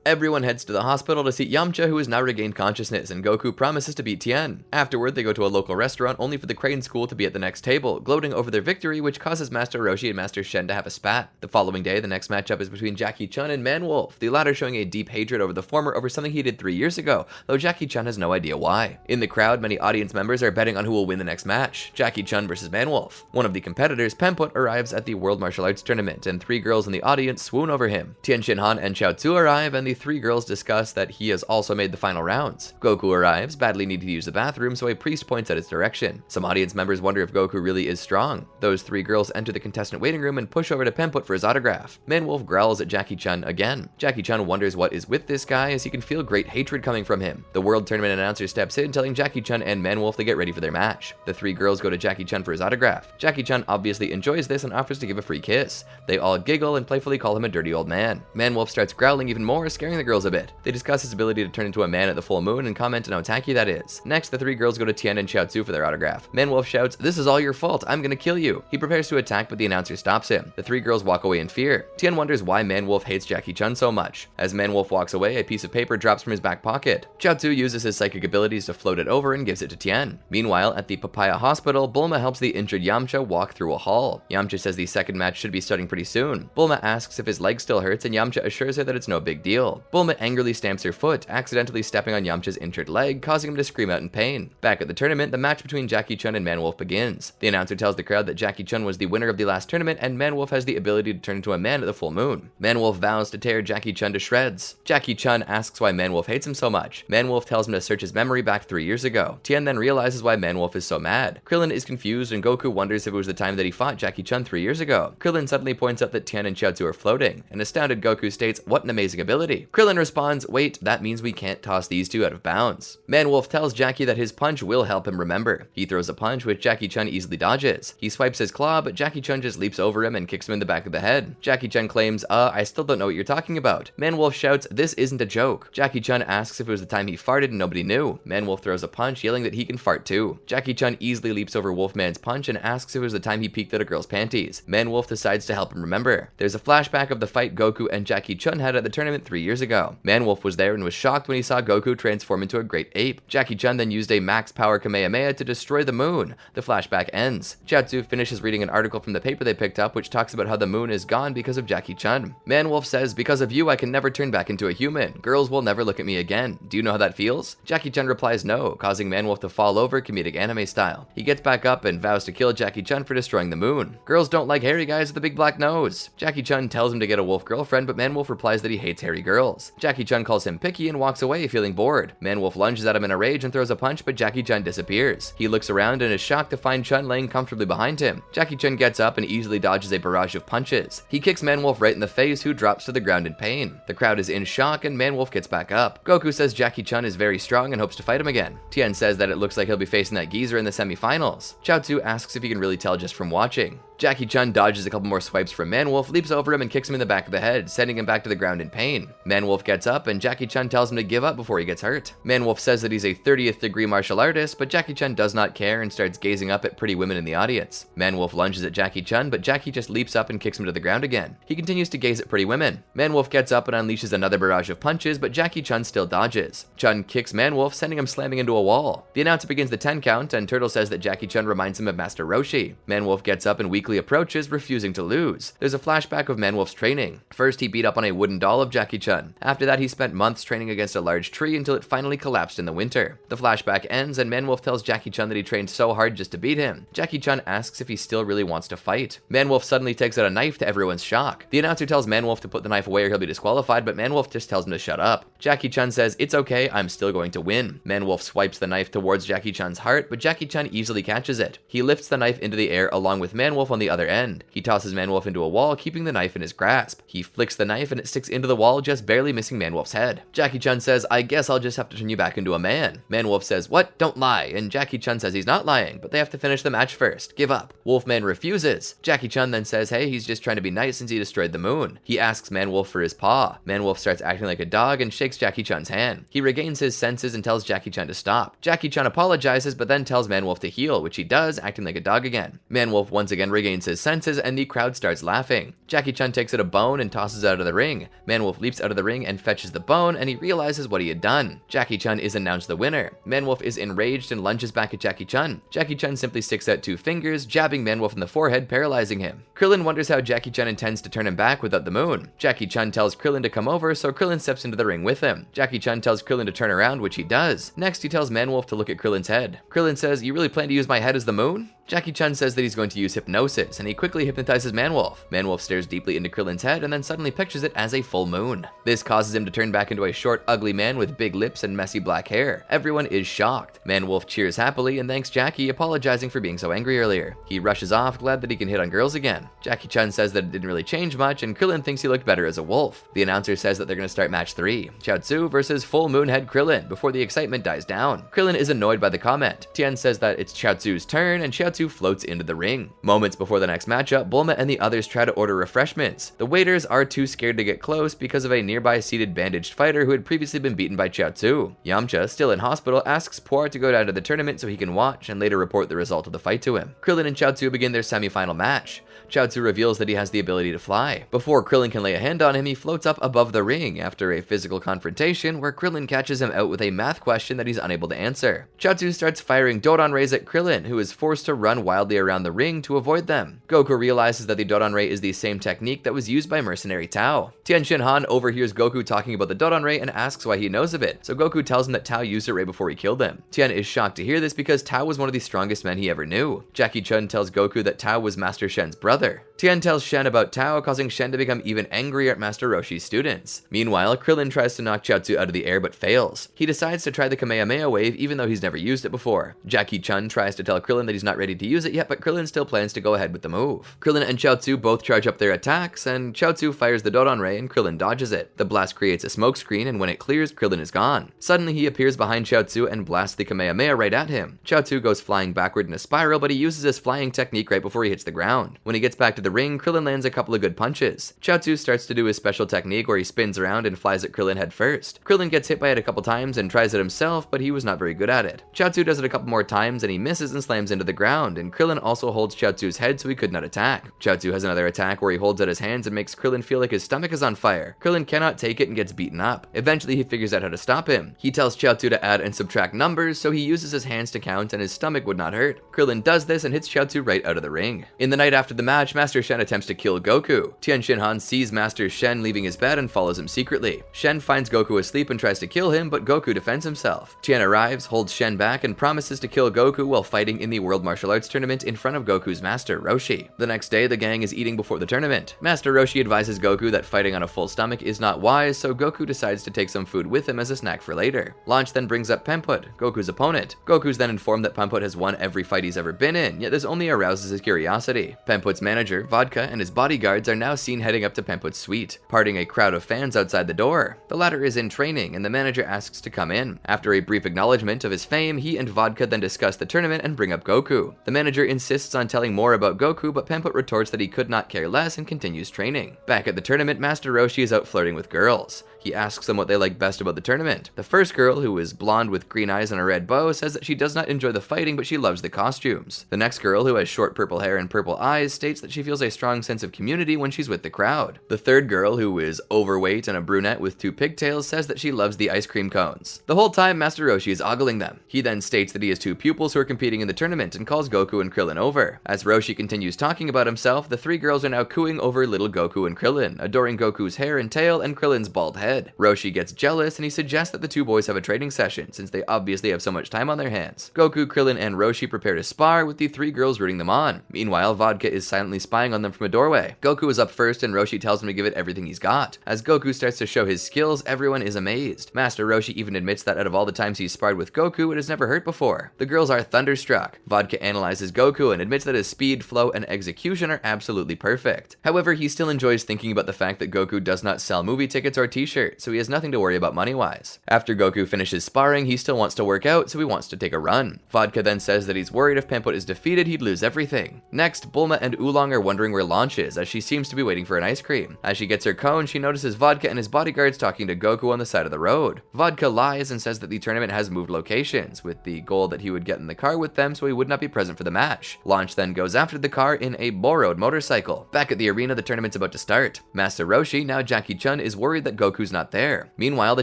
Everyone heads to the hospital to see Yamcha, who has now regained consciousness, and Goku promises to beat Tien. Afterward, they go to a local restaurant only for the Crane School to be at the next table, gloating over their victory, which causes Master Roshi and Master Shen to have a spat. The following day, the next matchup is between Jackie Chun and Man-Wolf, the latter showing a deep hatred over the former over something he did 3 years ago, though Jackie Chun has no idea why. In the crowd, many audience members are betting on who will win the next match, Jackie Chun versus Man-Wolf. One of the competitors, Pemput, arrives at the World Martial Arts Tournament, and 3 girls in the audience swoon over him. Tien Shin Han and Chaozu arrive, and the 3 girls discuss that he has also made the final rounds. Goku arrives, badly needing to use the bathroom, so a priest points at its direction. Some audience members wonder if Goku really is strong. Those 3 girls enter the contestant waiting room and push over to Pemput for his autograph. Man-Wolf growls at Jackie Chun again. Jackie Chun wonders what is with this guy as he can feel great hatred coming from him. The World Tournament announcer steps in, telling Jackie Chun and Man-Wolf to get ready for their match. The 3 girls go to Jackie Chun for his autograph. Jackie Chun obviously enjoys this and offers to give a free kiss. They all giggle and playfully call him a dirty old man. Man-Wolf starts growling even more, scaring the girls a bit. They discuss his ability to turn into a man at the full moon and comment on how tacky that is. Next, the 3 girls go to Tien and Chaozu for their autograph. Man-Wolf shouts, "This is all your fault, I'm gonna kill you." He prepares to attack, but the announcer stops him. The 3 girls walk away in fear. Tien wonders why Man-Wolf hates Jackie Chun so much. As Man-Wolf walks away, a piece of paper drops from his back pocket. Chaozu uses his psychic abilities to float it over and gives it to Tien. Meanwhile, at the Papaya Hospital, Bulma helps the injured Yamcha walk through a hall. Yamcha says the second match should be starting pretty soon. Bulma asks if his leg still hurts, and Yamcha assures her that it's no big deal. Bulma angrily stamps her foot, accidentally stepping on Yamcha's injured leg, causing him to scream out in pain. Back at the tournament, the match between Jackie Chun and Man-Wolf begins. The announcer tells the crowd that Jackie Chun was the winner of the last tournament, and Man-Wolf has the ability to turn into a man at the full moon. Man-Wolf vows to tear Jackie Chun to shreds. Jackie Chun asks why Man-Wolf hates him so much. Man-Wolf tells him to search his memory back 3 years ago. Tien then realizes why Man-Wolf is so mad. Krillin is confused, and Goku wonders if it was the time that he fought Jackie Chun 3 years ago. Krillin suddenly points out that Tien and Chaozu are floating, and astounded Goku states, "What an amazing ability." Krillin responds, "Wait, that means we can't toss these 2 out of bounds." Man-Wolf tells Jackie that his punch will help him remember. He throws a punch which Jackie Chun easily dodges. He swipes his claw, but Jackie Chun just leaps over him and kicks him in the back of the head. Jackie Chun claims, I still don't know what you're talking about." Man-Wolf shouts, "This isn't a joke." Jackie Chun asks if it was the time he farted and nobody knew. Man-Wolf throws a punch, yelling that he can fart too. Jackie Chun easily leaps over Wolfman's punch and asks if it was the time he peeked at a girl's panties. Man-Wolf decides to help him remember. There's a flashback of the fight Goku and Jackie Chun had at the tournament 3 years ago. Man-Wolf was there and was shocked when he saw Goku transform into a great ape. Jackie Chun then used a max power Kamehameha to destroy the moon. The flashback ends. Chaozu finishes reading an article from the paper they picked up which talks about how the moon is gone because of Jackie Chun. Man-Wolf says, "Because of you I can never turn back into a human. Girls will never look at me again. Do you know how that feels?" Jackie Chun replies no, causing Man-Wolf to fall over comedic anime style. He gets back up and vows to kill Jackie Chun for destroying the moon. Girls don't like hairy guys with a big black nose. Jackie Chun tells him to get a wolf girlfriend, but Man-Wolf replies that he hates hairy girls. Jackie Chun calls him picky and walks away feeling bored. Man-Wolf lunges at him in a rage and throws a punch, but Jackie Chun disappears. He looks around and is shocked to find Chun laying comfortably behind him. Jackie Chun gets up and easily dodges a barrage of punches. He kicks Man-Wolf right in the face, who drops to the ground in pain. The crowd is in shock and Man-Wolf gets back up. Goku says Jackie Chun is very strong and hopes to fight him again. Tien says that it looks like he'll be facing that geezer in the semifinals. Chaozu asks if he can really tell just from watching. Jackie Chun dodges a couple more swipes from Man-Wolf, leaps over him and kicks him in the back of the head, sending him back to the ground in pain. Man-Wolf gets up and Jackie Chun tells him to give up before he gets hurt. Man-Wolf says that he's a 30th degree martial artist, but Jackie Chun does not care and starts gazing up at pretty women in the audience. Man-Wolf lunges at Jackie Chun, but Jackie just leaps up and kicks him to the ground again. He continues to gaze at pretty women. Man-Wolf gets up and unleashes another barrage of punches, but Jackie Chun still dodges. Chun kicks Man-Wolf, sending him slamming into a wall. The announcer begins the 10 count, and Turtle says that Jackie Chun reminds him of Master Roshi. Man-Wolf gets up and weakly quickly approaches, refusing to lose. There's a flashback of Man-Wolf's training. First, he beat up on a wooden doll of Jackie Chun. After that, he spent months training against a large tree until it finally collapsed in the winter. The flashback ends, and Man-Wolf tells Jackie Chun that he trained so hard just to beat him. Jackie Chun asks if he still really wants to fight. Man-Wolf suddenly takes out a knife to everyone's shock. The announcer tells Man-Wolf to put the knife away or he'll be disqualified, but Man-Wolf just tells him to shut up. Jackie Chun says, "It's okay, I'm still going to win." Man-Wolf swipes the knife towards Jackie Chun's heart, but Jackie Chun easily catches it. He lifts the knife into the air along with Man-Wolf on the other end. He tosses Man-Wolf into a wall, keeping the knife in his grasp. He flicks the knife and it sticks into the wall, just barely missing Man-Wolf's head. Jackie Chun says, "I guess I'll just have to turn you back into a man." Man-Wolf says, "What? Don't lie." And Jackie Chun says he's not lying, but they have to finish the match first. Give up. Wolfman refuses. Jackie Chun then says, hey, he's just trying to be nice since he destroyed the moon. He asks Man-Wolf for his paw. Man-Wolf starts acting like a dog and shakes Jackie Chun's hand. He regains his senses and tells Jackie Chun to stop. Jackie Chun apologizes, but then tells Man-Wolf to heal, which he does, acting like a dog again. Man-Wolf once again regains his senses and the crowd starts laughing. Jackie Chun takes out a bone and tosses it out of the ring. Man-Wolf leaps out of the ring and fetches the bone, and he realizes what he had done. Jackie Chun is announced the winner. Man-Wolf is enraged and lunges back at Jackie Chun. Jackie Chun simply sticks out 2 fingers, jabbing Man-Wolf in the forehead, paralyzing him. Krillin wonders how Jackie Chun intends to turn him back without the moon. Jackie Chun tells Krillin to come over, so Krillin steps into the ring with him. Jackie Chun tells Krillin to turn around, which he does. Next, he tells Man-Wolf to look at Krillin's head. Krillin says, "You really plan to use my head as the moon?" Jackie Chun says that he's going to use hypnosis, and he quickly hypnotizes Man-Wolf. Man-Wolf stares deeply into Krillin's head and then suddenly pictures it as a full moon. This causes him to turn back into a short, ugly man with big lips and messy black hair. Everyone is shocked. Man-Wolf cheers happily and thanks Jackie, apologizing for being so angry earlier. He rushes off, glad that he can hit on girls again. Jackie Chun says that it didn't really change much, and Krillin thinks he looked better as a wolf. The announcer says that they're going to start match 3, Chaozu versus Full Moon Head Krillin, before the excitement dies down. Krillin is annoyed by the comment. Tien says that it's Chaozu's turn, and Chaozu floats into the ring. Moments before the next matchup, Bulma and the others try to order refreshments. The waiters are too scared to get close because of a nearby seated bandaged fighter who had previously been beaten by Chaozu. Yamcha, still in hospital, asks Poir to go down to the tournament so he can watch and later report the result of the fight to him. Krillin and Chaozu begin their semi-final match. Chaozu reveals that he has the ability to fly. Before Krillin can lay a hand on him, he floats up above the ring after a physical confrontation where Krillin catches him out with a math question that he's unable to answer. Chaozu starts firing Dodon Rays at Krillin, who is forced to run wildly around the ring to avoid them. Goku realizes that the Dodon Ray is the same technique that was used by mercenary Tao. Tien Shin Han overhears Goku talking about the Dodon Ray and asks why he knows of it, so Goku tells him that Tao used the ray before he killed him. Tien is shocked to hear this because Tao was one of the strongest men he ever knew. Jackie Chun tells Goku that Tao was Master Shen's brother. Tien tells Shen about Tao, causing Shen to become even angrier at Master Roshi's students. Meanwhile, Krillin tries to knock Chaozu out of the air but fails. He decides to try the Kamehameha wave even though he's never used it before. Jackie Chun tries to tell Krillin that he's not ready to use it yet, but Krillin still plans to go ahead with the move. Krillin and Chaozu both charge up their attacks, and Chaozu fires the Dodon Ray and Krillin dodges it. The blast creates a smoke screen, and when it clears, Krillin is gone. Suddenly, he appears behind Chaozu and blasts the Kamehameha right at him. Chaozu goes flying backward in a spiral, but he uses his flying technique right before he hits the ground. When he gets back to the ring, Krillin lands a couple of good punches. Chaozu starts to do his special technique where he spins around and flies at Krillin head first. Krillin gets hit by it a couple times and tries it himself, but he was not very good at it. Chaozu does it a couple more times and he misses and slams into the ground, and Krillin also holds Chaozu's head so he could not attack. Chaozu has another attack where he holds out his hands and makes Krillin feel like his stomach is on fire. Krillin cannot take it and gets beaten up. Eventually he figures out how to stop him. He tells Chaozu to add and subtract numbers, so he uses his hands to count and his stomach would not hurt. Krillin does this and hits Chaozu right out of the ring. In the night after the match, Master Shen attempts to kill Goku. Tien Shin Han sees Master Shen leaving his bed and follows him secretly. Shen finds Goku asleep and tries to kill him, but Goku defends himself. Tien arrives, holds Shen back, and promises to kill Goku while fighting in the World Martial Arts Tournament in front of Goku's master, Roshi. The next day, the gang is eating before the tournament. Master Roshi advises Goku that fighting on a full stomach is not wise, so Goku decides to take some food with him as a snack for later. Launch then brings up Pemput, Goku's opponent. Goku's then informed that Pemput has won every fight he's ever been in, yet this only arouses his curiosity. Pemput's manager, Vodka, and his bodyguards are now seen heading up to Pemput's suite, parting a crowd of fans outside the door. The latter is in training, and the manager asks to come in. After a brief acknowledgement of his fame, he and Vodka then discuss the tournament and bring up Goku. The manager insists on telling more about Goku, but Pemput retorts that he could not care less and continues training. Back at the tournament, Master Roshi is out flirting with girls. He asks them what they like best about the tournament. The first girl, who is blonde with green eyes and a red bow, says that she does not enjoy the fighting, but she loves the costumes. The next girl, who has short purple hair and purple eyes, states that she feels a strong sense of community when she's with the crowd. The third girl, who is overweight and a brunette with 2 pigtails, says that she loves the ice cream cones. The whole time, Master Roshi is ogling them. He then states that he has 2 pupils who are competing in the tournament and calls Goku and Krillin over. As Roshi continues talking about himself, the 3 girls are now cooing over little Goku and Krillin, adoring Goku's hair and tail and Krillin's bald head. Roshi gets jealous and he suggests that the 2 boys have a training session since they obviously have so much time on their hands. Goku, Krillin, and Roshi prepare to spar, with the 3 girls rooting them on. Meanwhile, Vodka is silently spying on them from a doorway. Goku is up first and Roshi tells him to give it everything he's got. As Goku starts to show his skills, everyone is amazed. Master Roshi even admits that out of all the times he's sparred with Goku, it has never hurt before. The girls are thunderstruck. Vodka analyzes Goku and admits that his speed, flow, and execution are absolutely perfect. However, he still enjoys thinking about the fact that Goku does not sell movie tickets or t-shirts, so he has nothing to worry about money-wise. After Goku finishes sparring, he still wants to work out, so he wants to take a run. Vodka then says that he's worried if Pempot is defeated, he'd lose everything. Next, Bulma and Oolong are wondering where Launch is, as she seems to be waiting for an ice cream. As she gets her cone, she notices Vodka and his bodyguards talking to Goku on the side of the road. Vodka lies and says that the tournament has moved locations, with the goal that he would get in the car with them so he would not be present for the match. Launch then goes after the car in a borrowed motorcycle. Back at the arena, the tournament's about to start. Master Roshi, now Jackie Chun, is worried that Goku's not there. Meanwhile, the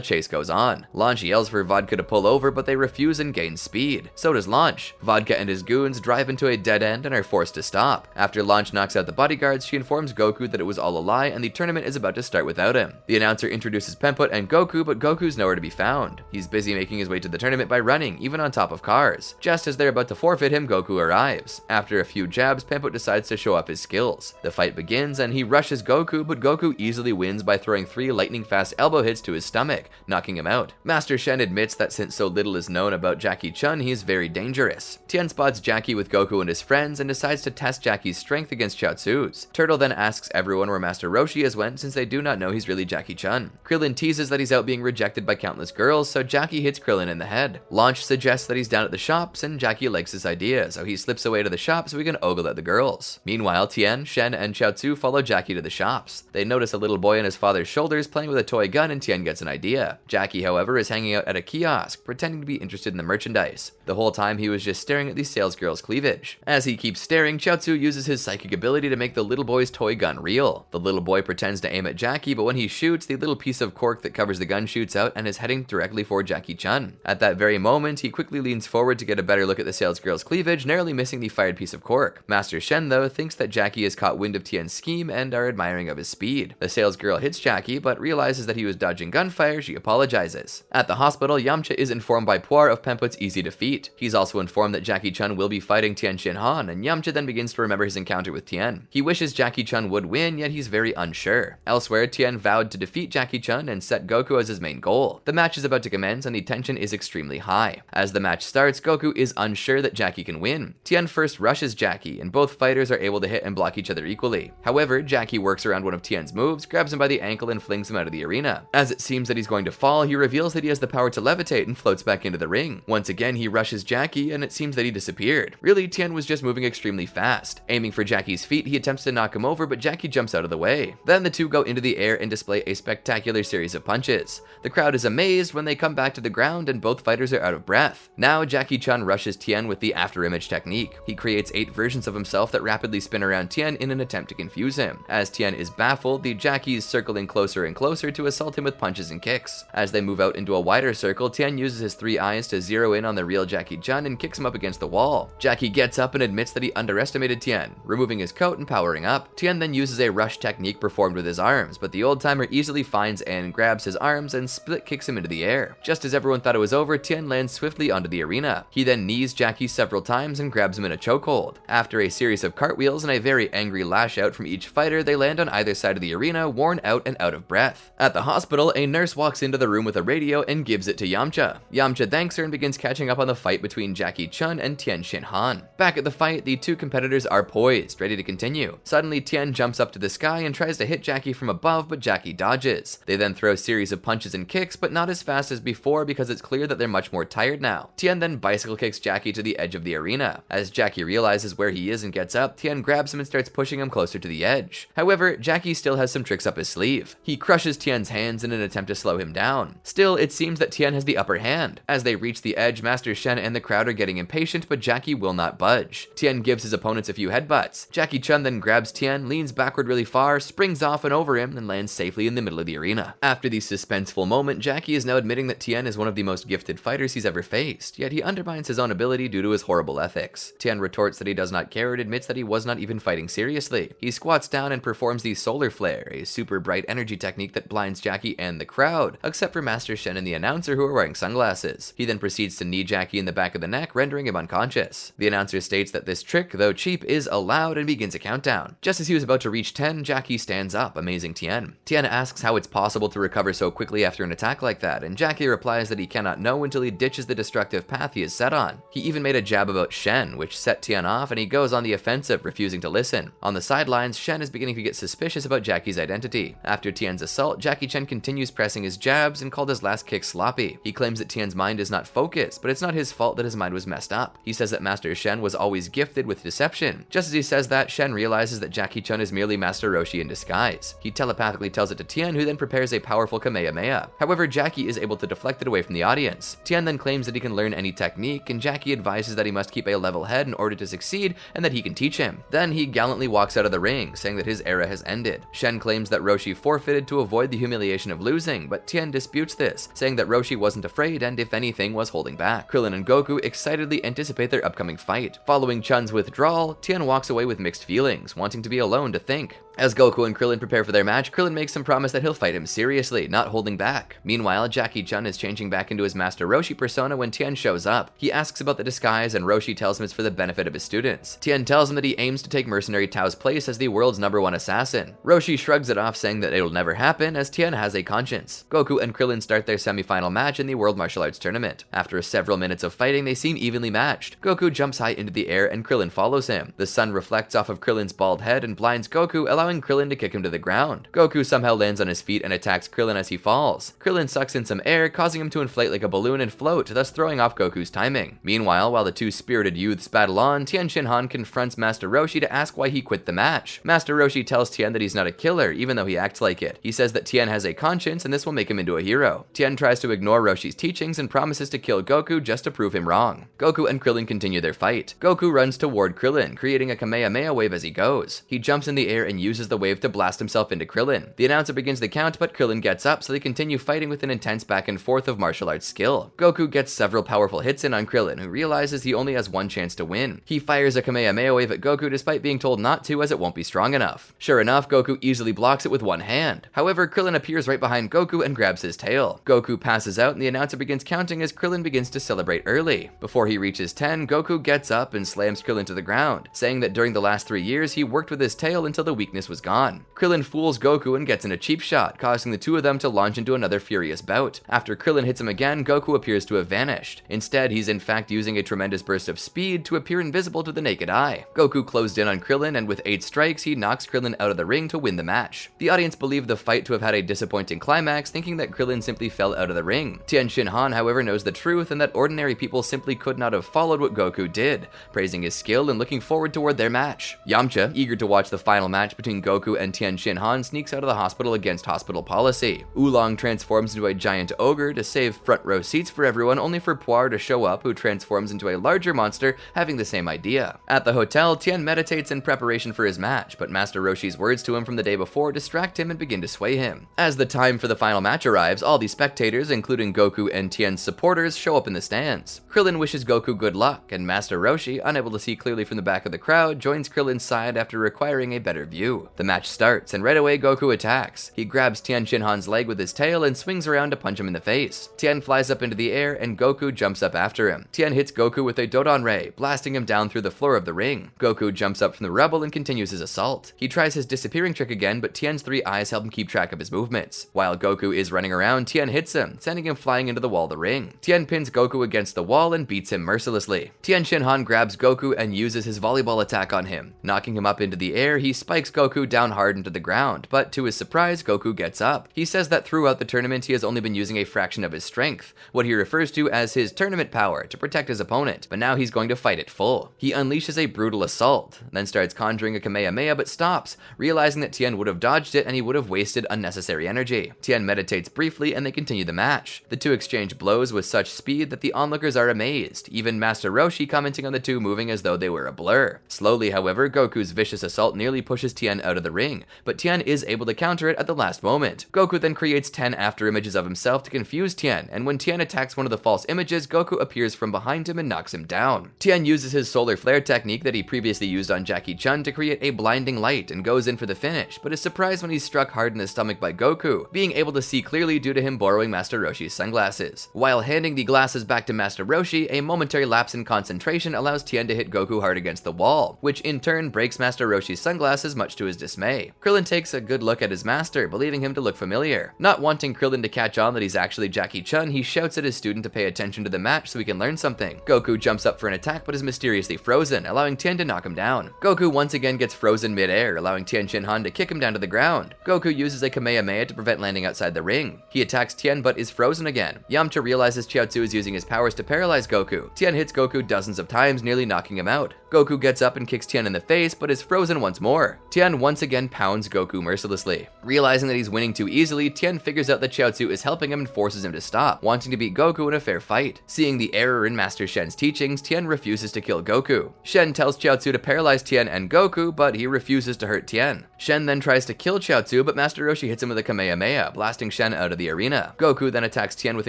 chase goes on. Launch yells for Vodka to pull over, but they refuse and gain speed. So does Launch. Vodka and his goons drive into a dead end and are forced to stop. After Launch knocks out the bodyguards, she informs Goku that it was all a lie and the tournament is about to start without him. The announcer introduces Pempot and Goku, but Goku's nowhere to be found. He's busy making his way to the tournament by running, even on top of cars. Just as they're about to forfeit him, Goku arrives. After a few jabs, Pempot decides to show off his skills. The fight begins and he rushes Goku, but Goku easily wins by throwing 3 lightning-fast elbow hits to his stomach, knocking him out. Master Shen admits that since so little is known about Jackie Chun, he is very dangerous. Tien spots Jackie with Goku and his friends and decides to test Jackie's strength against Chiaotzu's. Turtle then asks everyone where Master Roshi has went since they do not know he's really Jackie Chun. Krillin teases that he's out being rejected by countless girls, so Jackie hits Krillin in the head. Launch suggests that he's down at the shops and Jackie likes his idea, so he slips away to the shop so he can ogle at the girls. Meanwhile, Tien, Shen, and Chiaotzu follow Jackie to the shops. They notice a little boy on his father's shoulders playing with a toy gun and Tien gets an idea. Jackie, however, is hanging out at a kiosk, pretending to be interested in the merchandise. The whole time he was just staring at the salesgirl's cleavage. As he keeps staring, Chiaotzu uses his psychic ability to make the little boy's toy gun real. The little boy pretends to aim at Jackie, but when he shoots, the little piece of cork that covers the gun shoots out and is heading directly for Jackie Chun. At that very moment, he quickly leans forward to get a better look at the salesgirl's cleavage, narrowly missing the fired piece of cork. Master Shen, though, thinks that Jackie has caught wind of Tien's scheme and are admiring of his speed. The salesgirl hits Jackie, but realizes that he was dodging gunfire. She apologizes. At the hospital, Yamcha is informed by Puar of Pempot's easy defeat. He's also informed that Jackie Chun will be fighting Tien Shinhan, and Yamcha then begins to remember his encounter with Tien. He wishes Jackie Chun would win, yet he's very unsure. Elsewhere, Tien vowed to defeat Jackie Chun and set Goku as his main goal. The match is about to commence and the tension is extremely high. As the match starts, Goku is unsure that Jackie can win. Tien first rushes Jackie, and both fighters are able to hit and block each other equally. However, Jackie works around one of Tien's moves, grabs him by the ankle and flings him out of the arena. As it seems that he's going to fall, he reveals that he has the power to levitate and floats back into the ring. Once again, he rushes Jackie, and it seems that he disappeared. Really, Tien was just moving extremely fast. Aiming for Jackie's feet, he attempts to knock him over, but Jackie jumps out of the way. Then the two go into the air and display a spectacular series of punches. The crowd is amazed when they come back to the ground and both fighters are out of breath. Now, Jackie Chun rushes Tien with the afterimage technique. He creates 8 versions of himself that rapidly spin around Tien in an attempt to confuse him. As Tien is baffled, the Jackies circling closer and closer to assault him with punches and kicks. As they move out into a wider circle, Tien uses his 3 eyes to zero in on the real Jackie Chun and kicks him up against the wall. Jackie gets up and admits that he underestimated Tien, removing his coat and powering up. Tien then uses a rush technique performed with his arms, but the old timer easily finds and grabs his arms and split kicks him into the air. Just as everyone thought it was over, Tien lands swiftly onto the arena. He then knees Jackie several times and grabs him in a chokehold. After a series of cartwheels and a very angry lash out from each fighter, they land on either side of the arena, worn out and out of breath. At the hospital, a nurse walks into the room with a radio and gives it to Yamcha. Yamcha thanks her and begins catching up on the fight between Jackie Chun and Tien Shinhan. Back at the fight, the two competitors are poised, ready to continue. Suddenly, Tien jumps up to the sky and tries to hit Jackie from above, but Jackie dodges. They then throw a series of punches and kicks, but not as fast as before because it's clear that they're much more tired now. Tien then bicycle kicks Jackie to the edge of the arena. As Jackie realizes where he is and gets up, Tien grabs him and starts pushing him closer to the edge. However, Jackie still has some tricks up his sleeve. He crushes Tien's hands in an attempt to slow him down. Still, it seems that Tien has the upper hand. As they reach the edge, Master Shen and the crowd are getting impatient, but Jackie will not budge. Tien gives his opponents a few headbutts. Jackie Chun then grabs Tien, leans backward really far, springs off and over him, and lands safely in the middle of the arena. After the suspenseful moment, Jackie is now admitting that Tien is one of the most gifted fighters he's ever faced, yet he undermines his own ability due to his horrible ethics. Tien retorts that he does not care and admits that he was not even fighting seriously. He squats down and performs the solar flare, a super bright energy technique that blinds Jackie and the crowd, except for Master Shen and the announcer who are wearing sunglasses. He then proceeds to knee Jackie in the back of the neck, rendering him unconscious. The announcer states that this trick, though cheap, is allowed and begins a countdown. Just as he was about to reach 10, Jackie stands up, amazing Tien. Tien asks how it's possible to recover so quickly after an attack like that, and Jackie replies that he cannot know until he ditches the destructive path he is set on. He even made a jab about Shen, which set Tien off, and he goes on the offensive, refusing to listen. On the sidelines, Shen is beginning to get suspicious about Jackie's identity. After Tien's assault, Jackie Chen continues pressing his jabs and called his last kick sloppy. He claims that Tien's mind is not focused, but it's not his fault that his mind was messed up. He says that Master Shen was always gifted with deception. Just as he says that, Shen realizes that Jackie Chun is merely Master Roshi in disguise. He telepathically tells it to Tien, who then prepares a powerful Kamehameha. However, Jackie is able to deflect it away from the audience. Tien then claims that he can learn any technique, and Jackie advises that he must keep a level head in order to succeed, and that he can teach him. Then he gallantly walks out of the ring, saying that his era has ended. Shen claims that Roshi forfeited to avoid the humiliation of losing, but Tien disputes this, saying that Roshi wasn't afraid and, if anything, was holding back. Krillin and Goku excitedly anticipate their upcoming fight. Following Chun's withdrawal, Tien walks away with mixed feelings, wanting to be alone to think. As Goku and Krillin prepare for their match, Krillin makes him promise that he'll fight him seriously, not holding back. Meanwhile, Jackie Chun is changing back into his Master Roshi persona when Tien shows up. He asks about the disguise, and Roshi tells him it's for the benefit of his students. Tien tells him that he aims to take Mercenary Tao's place as the world's #1 assassin. Roshi shrugs it off, saying that it'll never happen, as Tien has a conscience. Goku and Krillin start their semi-final match in the World Martial Arts Tournament. After several minutes of fighting, they seem evenly matched. Goku jumps high into the air, and Krillin follows him. The sun reflects off of Krillin's bald head and blinds Goku, allowing Krillin to kick him to the ground. Goku somehow lands on his feet and attacks Krillin as he falls. Krillin sucks in some air, causing him to inflate like a balloon and float, thus throwing off Goku's timing. Meanwhile, while the two spirited youths battle on, Tien Shinhan confronts Master Roshi to ask why he quit the match. Master Roshi tells Tien that he's not a killer, even though he acts like it. He says that Tien has a conscience and this will make him into a hero. Tien tries to ignore Roshi's teachings and promises to kill Goku just to prove him wrong. Goku and Krillin continue their fight. Goku runs toward Krillin, creating a Kamehameha wave as he goes. He jumps in the air and uses the wave to blast himself into Krillin. The announcer begins the count, but Krillin gets up, so they continue fighting with an intense back and forth of martial arts skill. Goku gets several powerful hits in on Krillin, who realizes he only has one chance to win. He fires a Kamehameha wave at Goku despite being told not to, as it won't be strong enough. Sure enough, Goku easily blocks it with one hand. However, Krillin appears right behind Goku and grabs his tail. Goku passes out and the announcer begins counting as Krillin begins to celebrate early. Before he reaches 10, Goku gets up and slams Krillin to the ground, saying that during the last 3 years he worked with his tail until the weakness was gone. Krillin fools Goku and gets in a cheap shot, causing the two of them to launch into another furious bout. After Krillin hits him again, Goku appears to have vanished. Instead, he's in fact using a tremendous burst of speed to appear invisible to the naked eye. Goku closed in on Krillin, and with 8 strikes, he knocks Krillin out of the ring to win the match. The audience believed the fight to have had a disappointing climax, thinking that Krillin simply fell out of the ring. Tien Shinhan, however, knows the truth and that ordinary people simply could not have followed what Goku did, praising his skill and looking forward toward their match. Yamcha, eager to watch the final match between Goku and Tien Shinhan, sneaks out of the hospital against hospital policy. Oolong transforms into a giant ogre to save front row seats for everyone, only for Puar to show up, who transforms into a larger monster having the same idea. At the hotel, Tien meditates in preparation for his match, but Master Roshi's words to him from the day before distract him and begin to sway him. As the time for the final match arrives, all the spectators, including Goku and Tien's supporters, show up in the stands. Krillin wishes Goku good luck, and Master Roshi, unable to see clearly from the back of the crowd, joins Krillin's side after requiring a better view. The match starts, and right away Goku attacks. He grabs Tien Shinhan's leg with his tail and swings around to punch him in the face. Tien flies up into the air, and Goku jumps up after him. Tien hits Goku with a Dodon Ray, blasting him down through the floor of the ring. Goku jumps up from the rubble and continues his assault. He tries his disappearing trick again, but Tien's 3 eyes help him keep track of his movements. While Goku is running around, Tien hits him, sending him flying into the wall of the ring. Tien pins Goku against the wall and beats him mercilessly. Tien Shinhan grabs Goku and uses his volleyball attack on him. Knocking him up into the air, he spikes Goku Goku down hard into the ground, but to his surprise, Goku gets up. He says that throughout the tournament he has only been using a fraction of his strength, what he refers to as his tournament power, to protect his opponent, but now he's going to fight it full. He unleashes a brutal assault, then starts conjuring a Kamehameha but stops, realizing that Tien would have dodged it and he would have wasted unnecessary energy. Tien meditates briefly and they continue the match. The two exchange blows with such speed that the onlookers are amazed, even Master Roshi commenting on the two moving as though they were a blur. Slowly, however, Goku's vicious assault nearly pushes Tien out of the ring, but Tien is able to counter it at the last moment. Goku then creates 10 after images of himself to confuse Tien, and when Tien attacks one of the false images, Goku appears from behind him and knocks him down. Tien uses his solar flare technique that he previously used on Jackie Chun to create a blinding light and goes in for the finish, but is surprised when he's struck hard in the stomach by Goku, being able to see clearly due to him borrowing Master Roshi's sunglasses. While handing the glasses back to Master Roshi, a momentary lapse in concentration allows Tien to hit Goku hard against the wall, which in turn breaks Master Roshi's sunglasses much to his dismay. Krillin takes a good look at his master, believing him to look familiar. Not wanting Krillin to catch on that he's actually Jackie Chun, he shouts at his student to pay attention to the match so he can learn something. Goku jumps up for an attack but is mysteriously frozen, allowing Tien to knock him down. Goku once again gets frozen mid-air, allowing Tien Shinhan to kick him down to the ground. Goku uses a Kamehameha to prevent landing outside the ring. He attacks Tien but is frozen again. Yamcha realizes Chiaotzu is using his powers to paralyze Goku. Tien hits Goku dozens of times, nearly knocking him out. Goku gets up and kicks Tien in the face, but is frozen once more. Tien once again pounds Goku mercilessly. Realizing that he's winning too easily, Tien figures out that Chiaotzu is helping him and forces him to stop, wanting to beat Goku in a fair fight. Seeing the error in Master Shen's teachings, Tien refuses to kill Goku. Shen tells Chiaotzu to paralyze Tien and Goku, but he refuses to hurt Tien. Shen then tries to kill Chiaotzu, but Master Roshi hits him with a Kamehameha, blasting Shen out of the arena. Goku then attacks Tien with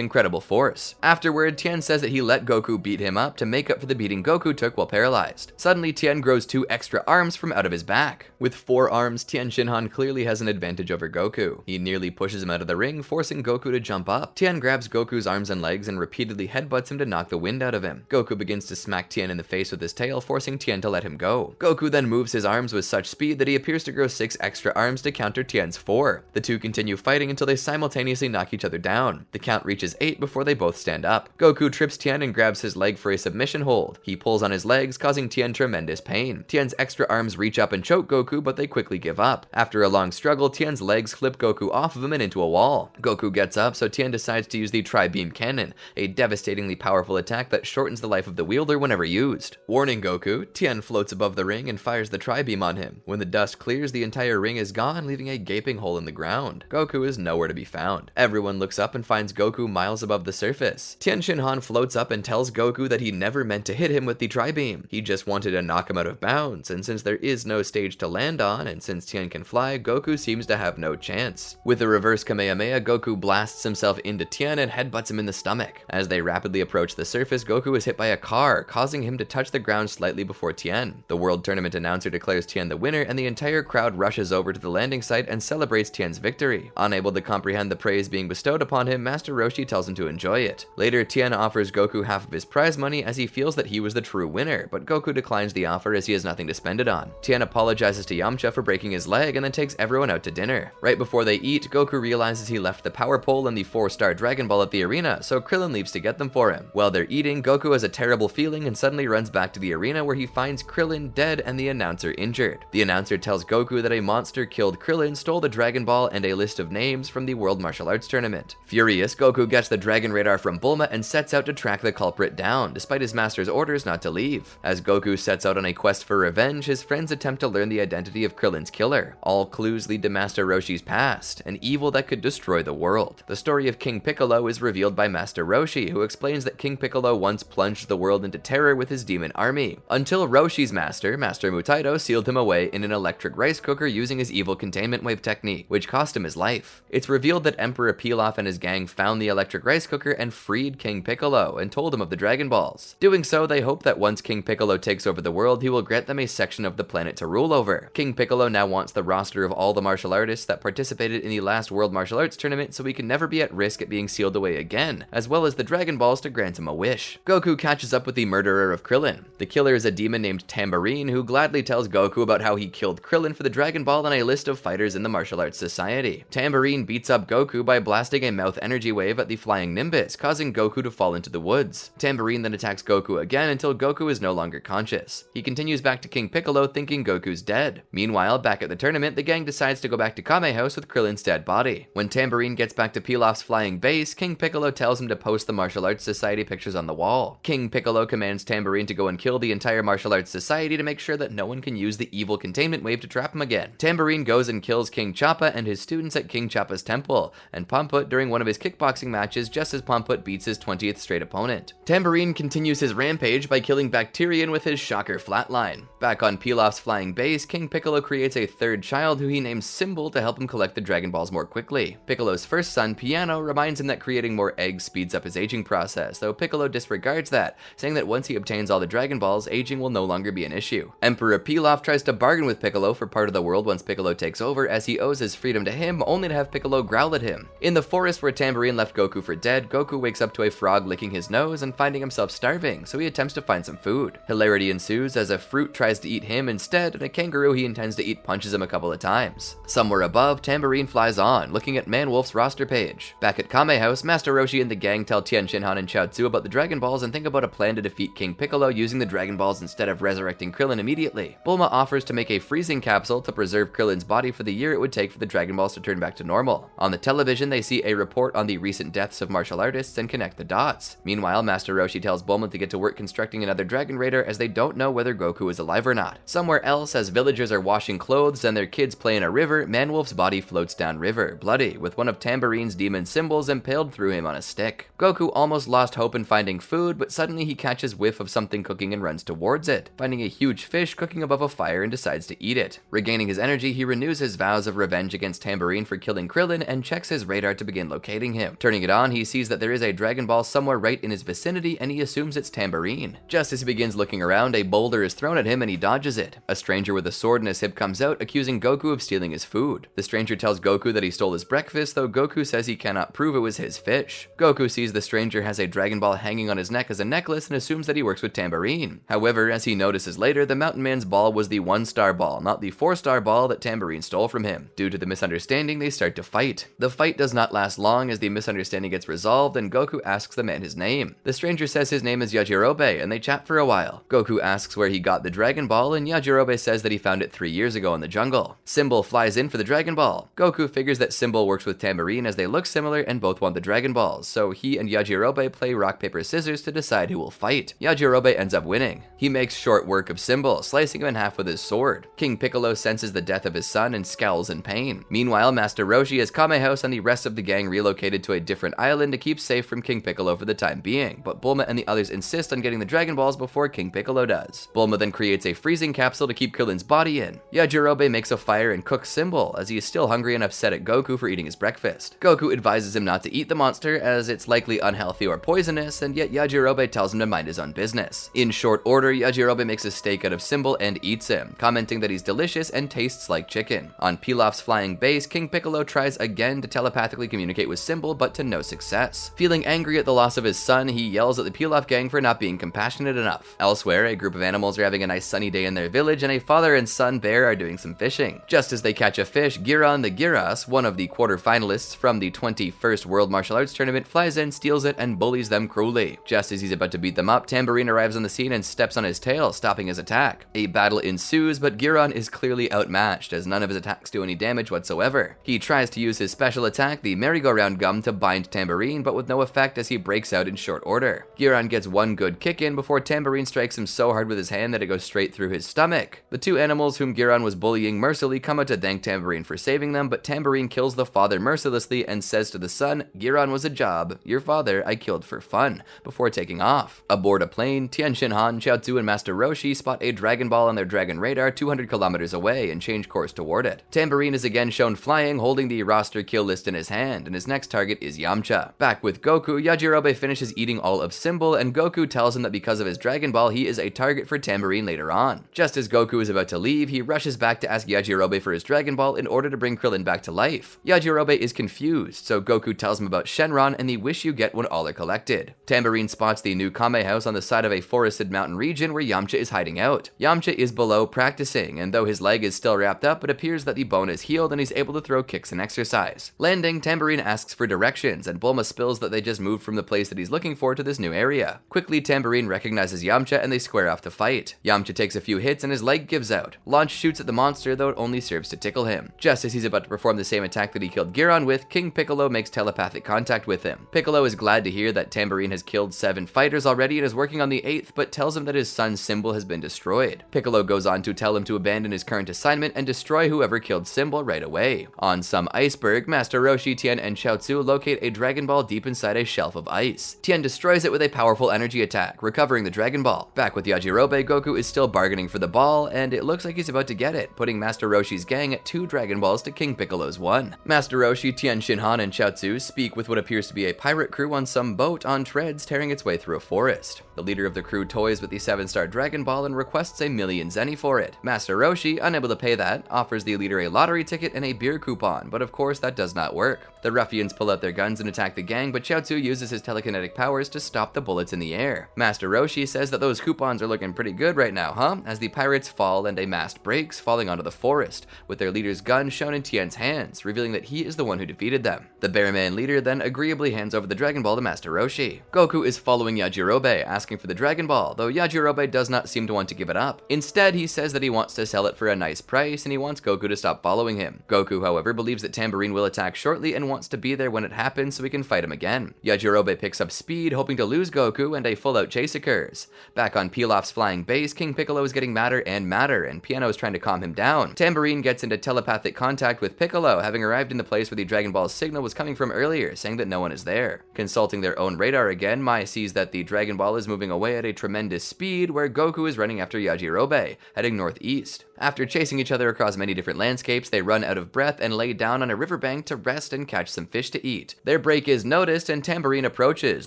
incredible force. Afterward, Tien says that he let Goku beat him up to make up for the beating Goku took while paralyzed. Suddenly, Tien grows 2 extra arms from out of his back. With 4 arms, Tien Shinhan clearly has an advantage over Goku. He nearly pushes him out of the ring, forcing Goku to jump up. Tien grabs Goku's arms and legs and repeatedly headbutts him to knock the wind out of him. Goku begins to smack Tien in the face with his tail, forcing Tien to let him go. Goku then moves his arms with such speed that he appears to grow 6 extra arms to counter Tien's 4. The two continue fighting until they simultaneously knock each other down. The count reaches 8 before they both stand up. Goku trips Tien and grabs his leg for a submission hold. He pulls on his legs, causing Tien tremendous pain. Tien's extra arms reach up and choke Goku, but they quickly give up. After a long struggle, Tien's legs flip Goku off of him and into a wall. Goku gets up, so Tien decides to use the Tri-Beam Cannon, a devastatingly powerful attack that shortens the life of the wielder whenever used. Warning Goku, Tien floats above the ring and fires the Tri-Beam on him. When the dust clears, the entire ring is gone, leaving a gaping hole in the ground. Goku is nowhere to be found. Everyone looks up and finds Goku miles above the surface. Tien Shinhan floats up and tells Goku that he never meant to hit him with the Tri-Beam. He just wanted to knock him out of bounds, and since there is no stage to land on, and since Tien can fly, Goku seems to have no chance. With a reverse Kamehameha, Goku blasts himself into Tien and headbutts him in the stomach. As they rapidly approach the surface, Goku is hit by a car, causing him to touch the ground slightly before Tien. The World Tournament announcer declares Tien the winner, and the entire crowd rushes over to the landing site and celebrates Tien's victory. Unable to comprehend the praise being bestowed upon him, Master Roshi tells him to enjoy it. Later, Tien offers Goku half of his prize money as he feels that he was the true winner, but Goku declines the offer as he has nothing to spend it on. Tien apologizes to Yamcha for breaking his leg and then takes everyone out to dinner. Right before they eat, Goku realizes he left the power pole and the 4-star Dragon Ball at the arena, so Krillin leaves to get them for him. While they're eating, Goku has a terrible feeling and suddenly runs back to the arena where he finds Krillin dead and the announcer injured. The announcer tells Goku that a monster killed Krillin, stole the Dragon Ball and a list of names from the World Martial Arts Tournament. Furious, Goku gets the Dragon Radar from Bulma and sets out to track the culprit down, despite his master's orders not to leave. As Goku sets out on a quest for revenge, his friends attempt to learn the identity of Krillin's killer. All clues lead to Master Roshi's past, an evil that could destroy the world. The story of King Piccolo is revealed by Master Roshi, who explains that King Piccolo once plunged the world into terror with his demon army, until Roshi's master, Master Mutaito, sealed him away in an electric rice cooker using his evil containment wave technique, which cost him his life. It's revealed that Emperor Pilaf and his gang found the electric rice cooker and freed King Piccolo and told him of the Dragon Balls. Doing so, they hope that once King Piccolo takes over the world, he will grant them a section of the planet to rule over. King Piccolo now wants the roster of all the martial artists that participated in the last World Martial Arts Tournament so he can never be at risk at being sealed away again, as well as the Dragon Balls to grant him a wish. Goku catches up with the murderer of Krillin. The killer is a demon named Tambourine, who gladly tells Goku about how he killed Krillin for the Dragon Ball and a list of fighters in the Martial Arts Society. Tambourine beats up Goku by blasting a mouth energy wave at the flying Nimbus, causing Goku to fall into the woods. Tambourine then attacks Goku again until Goku is no longer conscious. He continues back to King Piccolo thinking Goku's dead. Meanwhile, Meanwhile, back at the tournament, the gang decides to go back to Kame House with Krillin's dead body. When Tambourine gets back to Pilaf's flying base, King Piccolo tells him to post the Martial Arts Society pictures on the wall. King Piccolo commands Tambourine to go and kill the entire Martial Arts Society to make sure that no one can use the evil containment wave to trap him again. Tambourine goes and kills King Chappa and his students at King Chappa's temple, and Pomput during one of his kickboxing matches just as Pomput beats his 20th straight opponent. Tambourine continues his rampage by killing Bacterian with his shocker flatline. Back on Pilaf's flying base, King Piccolo creates a third child who he names Symbol to help him collect the Dragon Balls more quickly. Piccolo's first son, Piano, reminds him that creating more eggs speeds up his aging process, though Piccolo disregards that, saying that once he obtains all the Dragon Balls, aging will no longer be an issue. Emperor Pilaf tries to bargain with Piccolo for part of the world once Piccolo takes over, as he owes his freedom to him, only to have Piccolo growl at him. In the forest where Tambourine left Goku for dead, Goku wakes up to a frog licking his nose and finding himself starving, so he attempts to find some food. Hilarity ensues as a fruit tries to eat him instead, and a kangaroo he intends to eat punches him a couple of times. Somewhere above, Tambourine flies on, looking at Manwolf's roster page. Back at Kame House, Master Roshi and the gang tell Tien Shinhan and Chaozu about the Dragon Balls and think about a plan to defeat King Piccolo using the Dragon Balls instead of resurrecting Krillin immediately. Bulma offers to make a freezing capsule to preserve Krillin's body for the year it would take for the Dragon Balls to turn back to normal. On the television, they see a report on the recent deaths of martial artists and connect the dots. Meanwhile, Master Roshi tells Bulma to get to work constructing another Dragon Raider as they don't know whether Goku is alive or not. Somewhere else, as villagers are washing clothes and their kids play in a river, Manwolf's body floats downriver, bloody, with one of Tambourine's demon symbols impaled through him on a stick. Goku almost lost hope in finding food, but suddenly he catches whiff of something cooking and runs towards it, finding a huge fish cooking above a fire and decides to eat it. Regaining his energy, he renews his vows of revenge against Tambourine for killing Krillin and checks his radar to begin locating him. Turning it on, he sees that there is a Dragon Ball somewhere right in his vicinity and he assumes it's Tambourine. Just as he begins looking around, a boulder is thrown at him and he dodges it. A stranger with a sword in his hip comes out, accusing Goku of stealing his food. The stranger tells Goku that he stole his breakfast, though Goku says he cannot prove it was his fish. Goku sees the stranger has a Dragon Ball hanging on his neck as a necklace and assumes that he works with Tambourine. However, as he notices later, the Mountain Man's ball was the 1-star ball, not the 4-star ball that Tambourine stole from him. Due to the misunderstanding, they start to fight. The fight does not last long as the misunderstanding gets resolved and Goku asks the man his name. The stranger says his name is Yajirobe and they chat for a while. Goku asks where he got the Dragon Ball and Yajirobe says that he found it 3 years ago in the jungle. Symbol flies in for the Dragon Ball. Goku figures that Symbol works with Tambourine as they look similar and both want the Dragon Balls, so he and Yajirobe play rock paper scissors to decide who will fight. Yajirobe ends up winning. He makes short work of Symbol, slicing him in half with his sword. King Piccolo senses the death of his son and scowls in pain. Meanwhile, Master Roshi has Kame House and the rest of the gang relocated to a different island to keep safe from King Piccolo for the time being, but Bulma and the others insist on getting the Dragon Balls before King Piccolo does. Bulma then creates a freezing capsule to keep Krillin's body in. Yajirobe makes a fire and cooks Symbol, as he is still hungry and upset at Goku for eating his breakfast. Goku advises him not to eat the monster, as it's likely unhealthy or poisonous, and yet Yajirobe tells him to mind his own business. In short order, Yajirobe makes a steak out of Symbol and eats him, commenting that he's delicious and tastes like chicken. On Pilaf's flying base, King Piccolo tries again to telepathically communicate with Symbol, but to no success. Feeling angry at the loss of his son, he yells at the Pilaf gang for not being compassionate enough. Elsewhere, a group of animals are having a nice sunny day in their village, and a father and son bear are doing some fishing. Just as they catch a fish, Giron the Giras, one of the quarterfinalists from the 21st World Martial Arts Tournament, flies in, steals it, and bullies them cruelly. Just as he's about to beat them up, Tambourine arrives on the scene and steps on his tail, stopping his attack. A battle ensues, but Giron is clearly outmatched, as none of his attacks do any damage whatsoever. He tries to use his special attack, the merry-go-round gum, to bind Tambourine, but with no effect as he breaks out in short order. Giron gets one good kick in before Tambourine strikes him so hard with his hand that it goes straight through his stomach. The two animals whom Giron was bullying mercilessly come out to thank Tambourine for saving them, but Tambourine kills the father mercilessly and says to the son, "Giron was a job, your father I killed for fun," before taking off. Aboard a plane, Tien Shinhan, Chaozu, and Master Roshi spot a Dragon Ball on their Dragon radar 200 kilometers away and change course toward it. Tambourine is again shown flying, holding the roster kill list in his hand, and his next target is Yamcha. Back with Goku, Yajirobe finishes eating all of Symbol, and Goku tells him that because of his Dragon Ball, he is a target for Tambourine later on. Just as Goku is about to leave, he rushes back to ask Yajirobe for his Dragon Ball in order to bring Krillin back to life. Yajirobe is confused, so Goku tells him about Shenron and the wish you get when all are collected. Tambourine spots the new Kame House on the side of a forested mountain region where Yamcha is hiding out. Yamcha is below practicing, and though his leg is still wrapped up, it appears that the bone is healed and he's able to throw kicks and exercise. Landing, Tambourine asks for directions, and Bulma spills that they just moved from the place that he's looking for to this new area. Quickly, Tambourine recognizes Yamcha and they square off to fight. Yamcha takes a few hits and his leg gives out. Launch shoots at the monster, though it only serves to tickle him. Just as he's about to perform the same attack that he killed Giron with, King Piccolo makes telepathic contact with him. Piccolo is glad to hear that Tambourine has killed 7 fighters already and is working on the 8th, but tells him that his son's symbol has been destroyed. Piccolo goes on to tell him to abandon his current assignment and destroy whoever killed Symbol right away. On some iceberg, Master Roshi, Tien, and Chaozu locate a Dragon Ball deep inside a shelf of ice. Tien destroys it with a powerful energy attack, recovering the Dragon Ball. Back with Yajirobe, Goku is still bargaining for the ball, and it looks like he's about to get it, putting Master Roshi's gang at 2 Dragon Balls to King Piccolo's 1. Master Roshi, Tien, Shinhan, and Chaozu speak with what appears to be a pirate crew on some boat on treads tearing its way through a forest. The leader of the crew toys with the 7-star Dragon Ball and requests a million zeni for it. Master Roshi, unable to pay that, offers the leader a lottery ticket and a beer coupon, but of course that does not work. The ruffians pull out their guns and attack the gang, but Chaozu uses his telekinetic powers to stop the bullets in the air. Master Roshi says that those coupons are looking pretty good right now, huh? As the pirates fall and a mast breaks, falling onto the forest, with their leader's gun shown in Tien's hands, revealing that he is the one who defeated them. The Bearman leader then agreeably hands over the Dragon Ball to Master Roshi. Goku is following Yajirobe, asking for the Dragon Ball, though Yajirobe does not seem to want to give it up. Instead, he says that he wants to sell it for a nice price, and he wants Goku to stop following him. Goku, however, believes that Tambourine will attack shortly and wants to be there when it happens so he can fight him again. Yajirobe picks up speed, hoping to lose Goku, and a full-out chase occurs. Back on Pilaf's flying base, King Piccolo is getting madder and madder, and Piano is trying to calm him down. Tambourine gets into telepathic contact with Piccolo, having arrived in the place where the Dragon Ball's signal was coming from earlier, saying that no one is there. Consulting their own radar again, Mai sees that the Dragon Ball is moving away at a tremendous speed, where Goku is running after Yajirobe, heading northeast. After chasing each other across many different landscapes, they run out of breath and lay down on a riverbank to rest and catch some fish to eat. Their break is noticed and Tambourine approaches,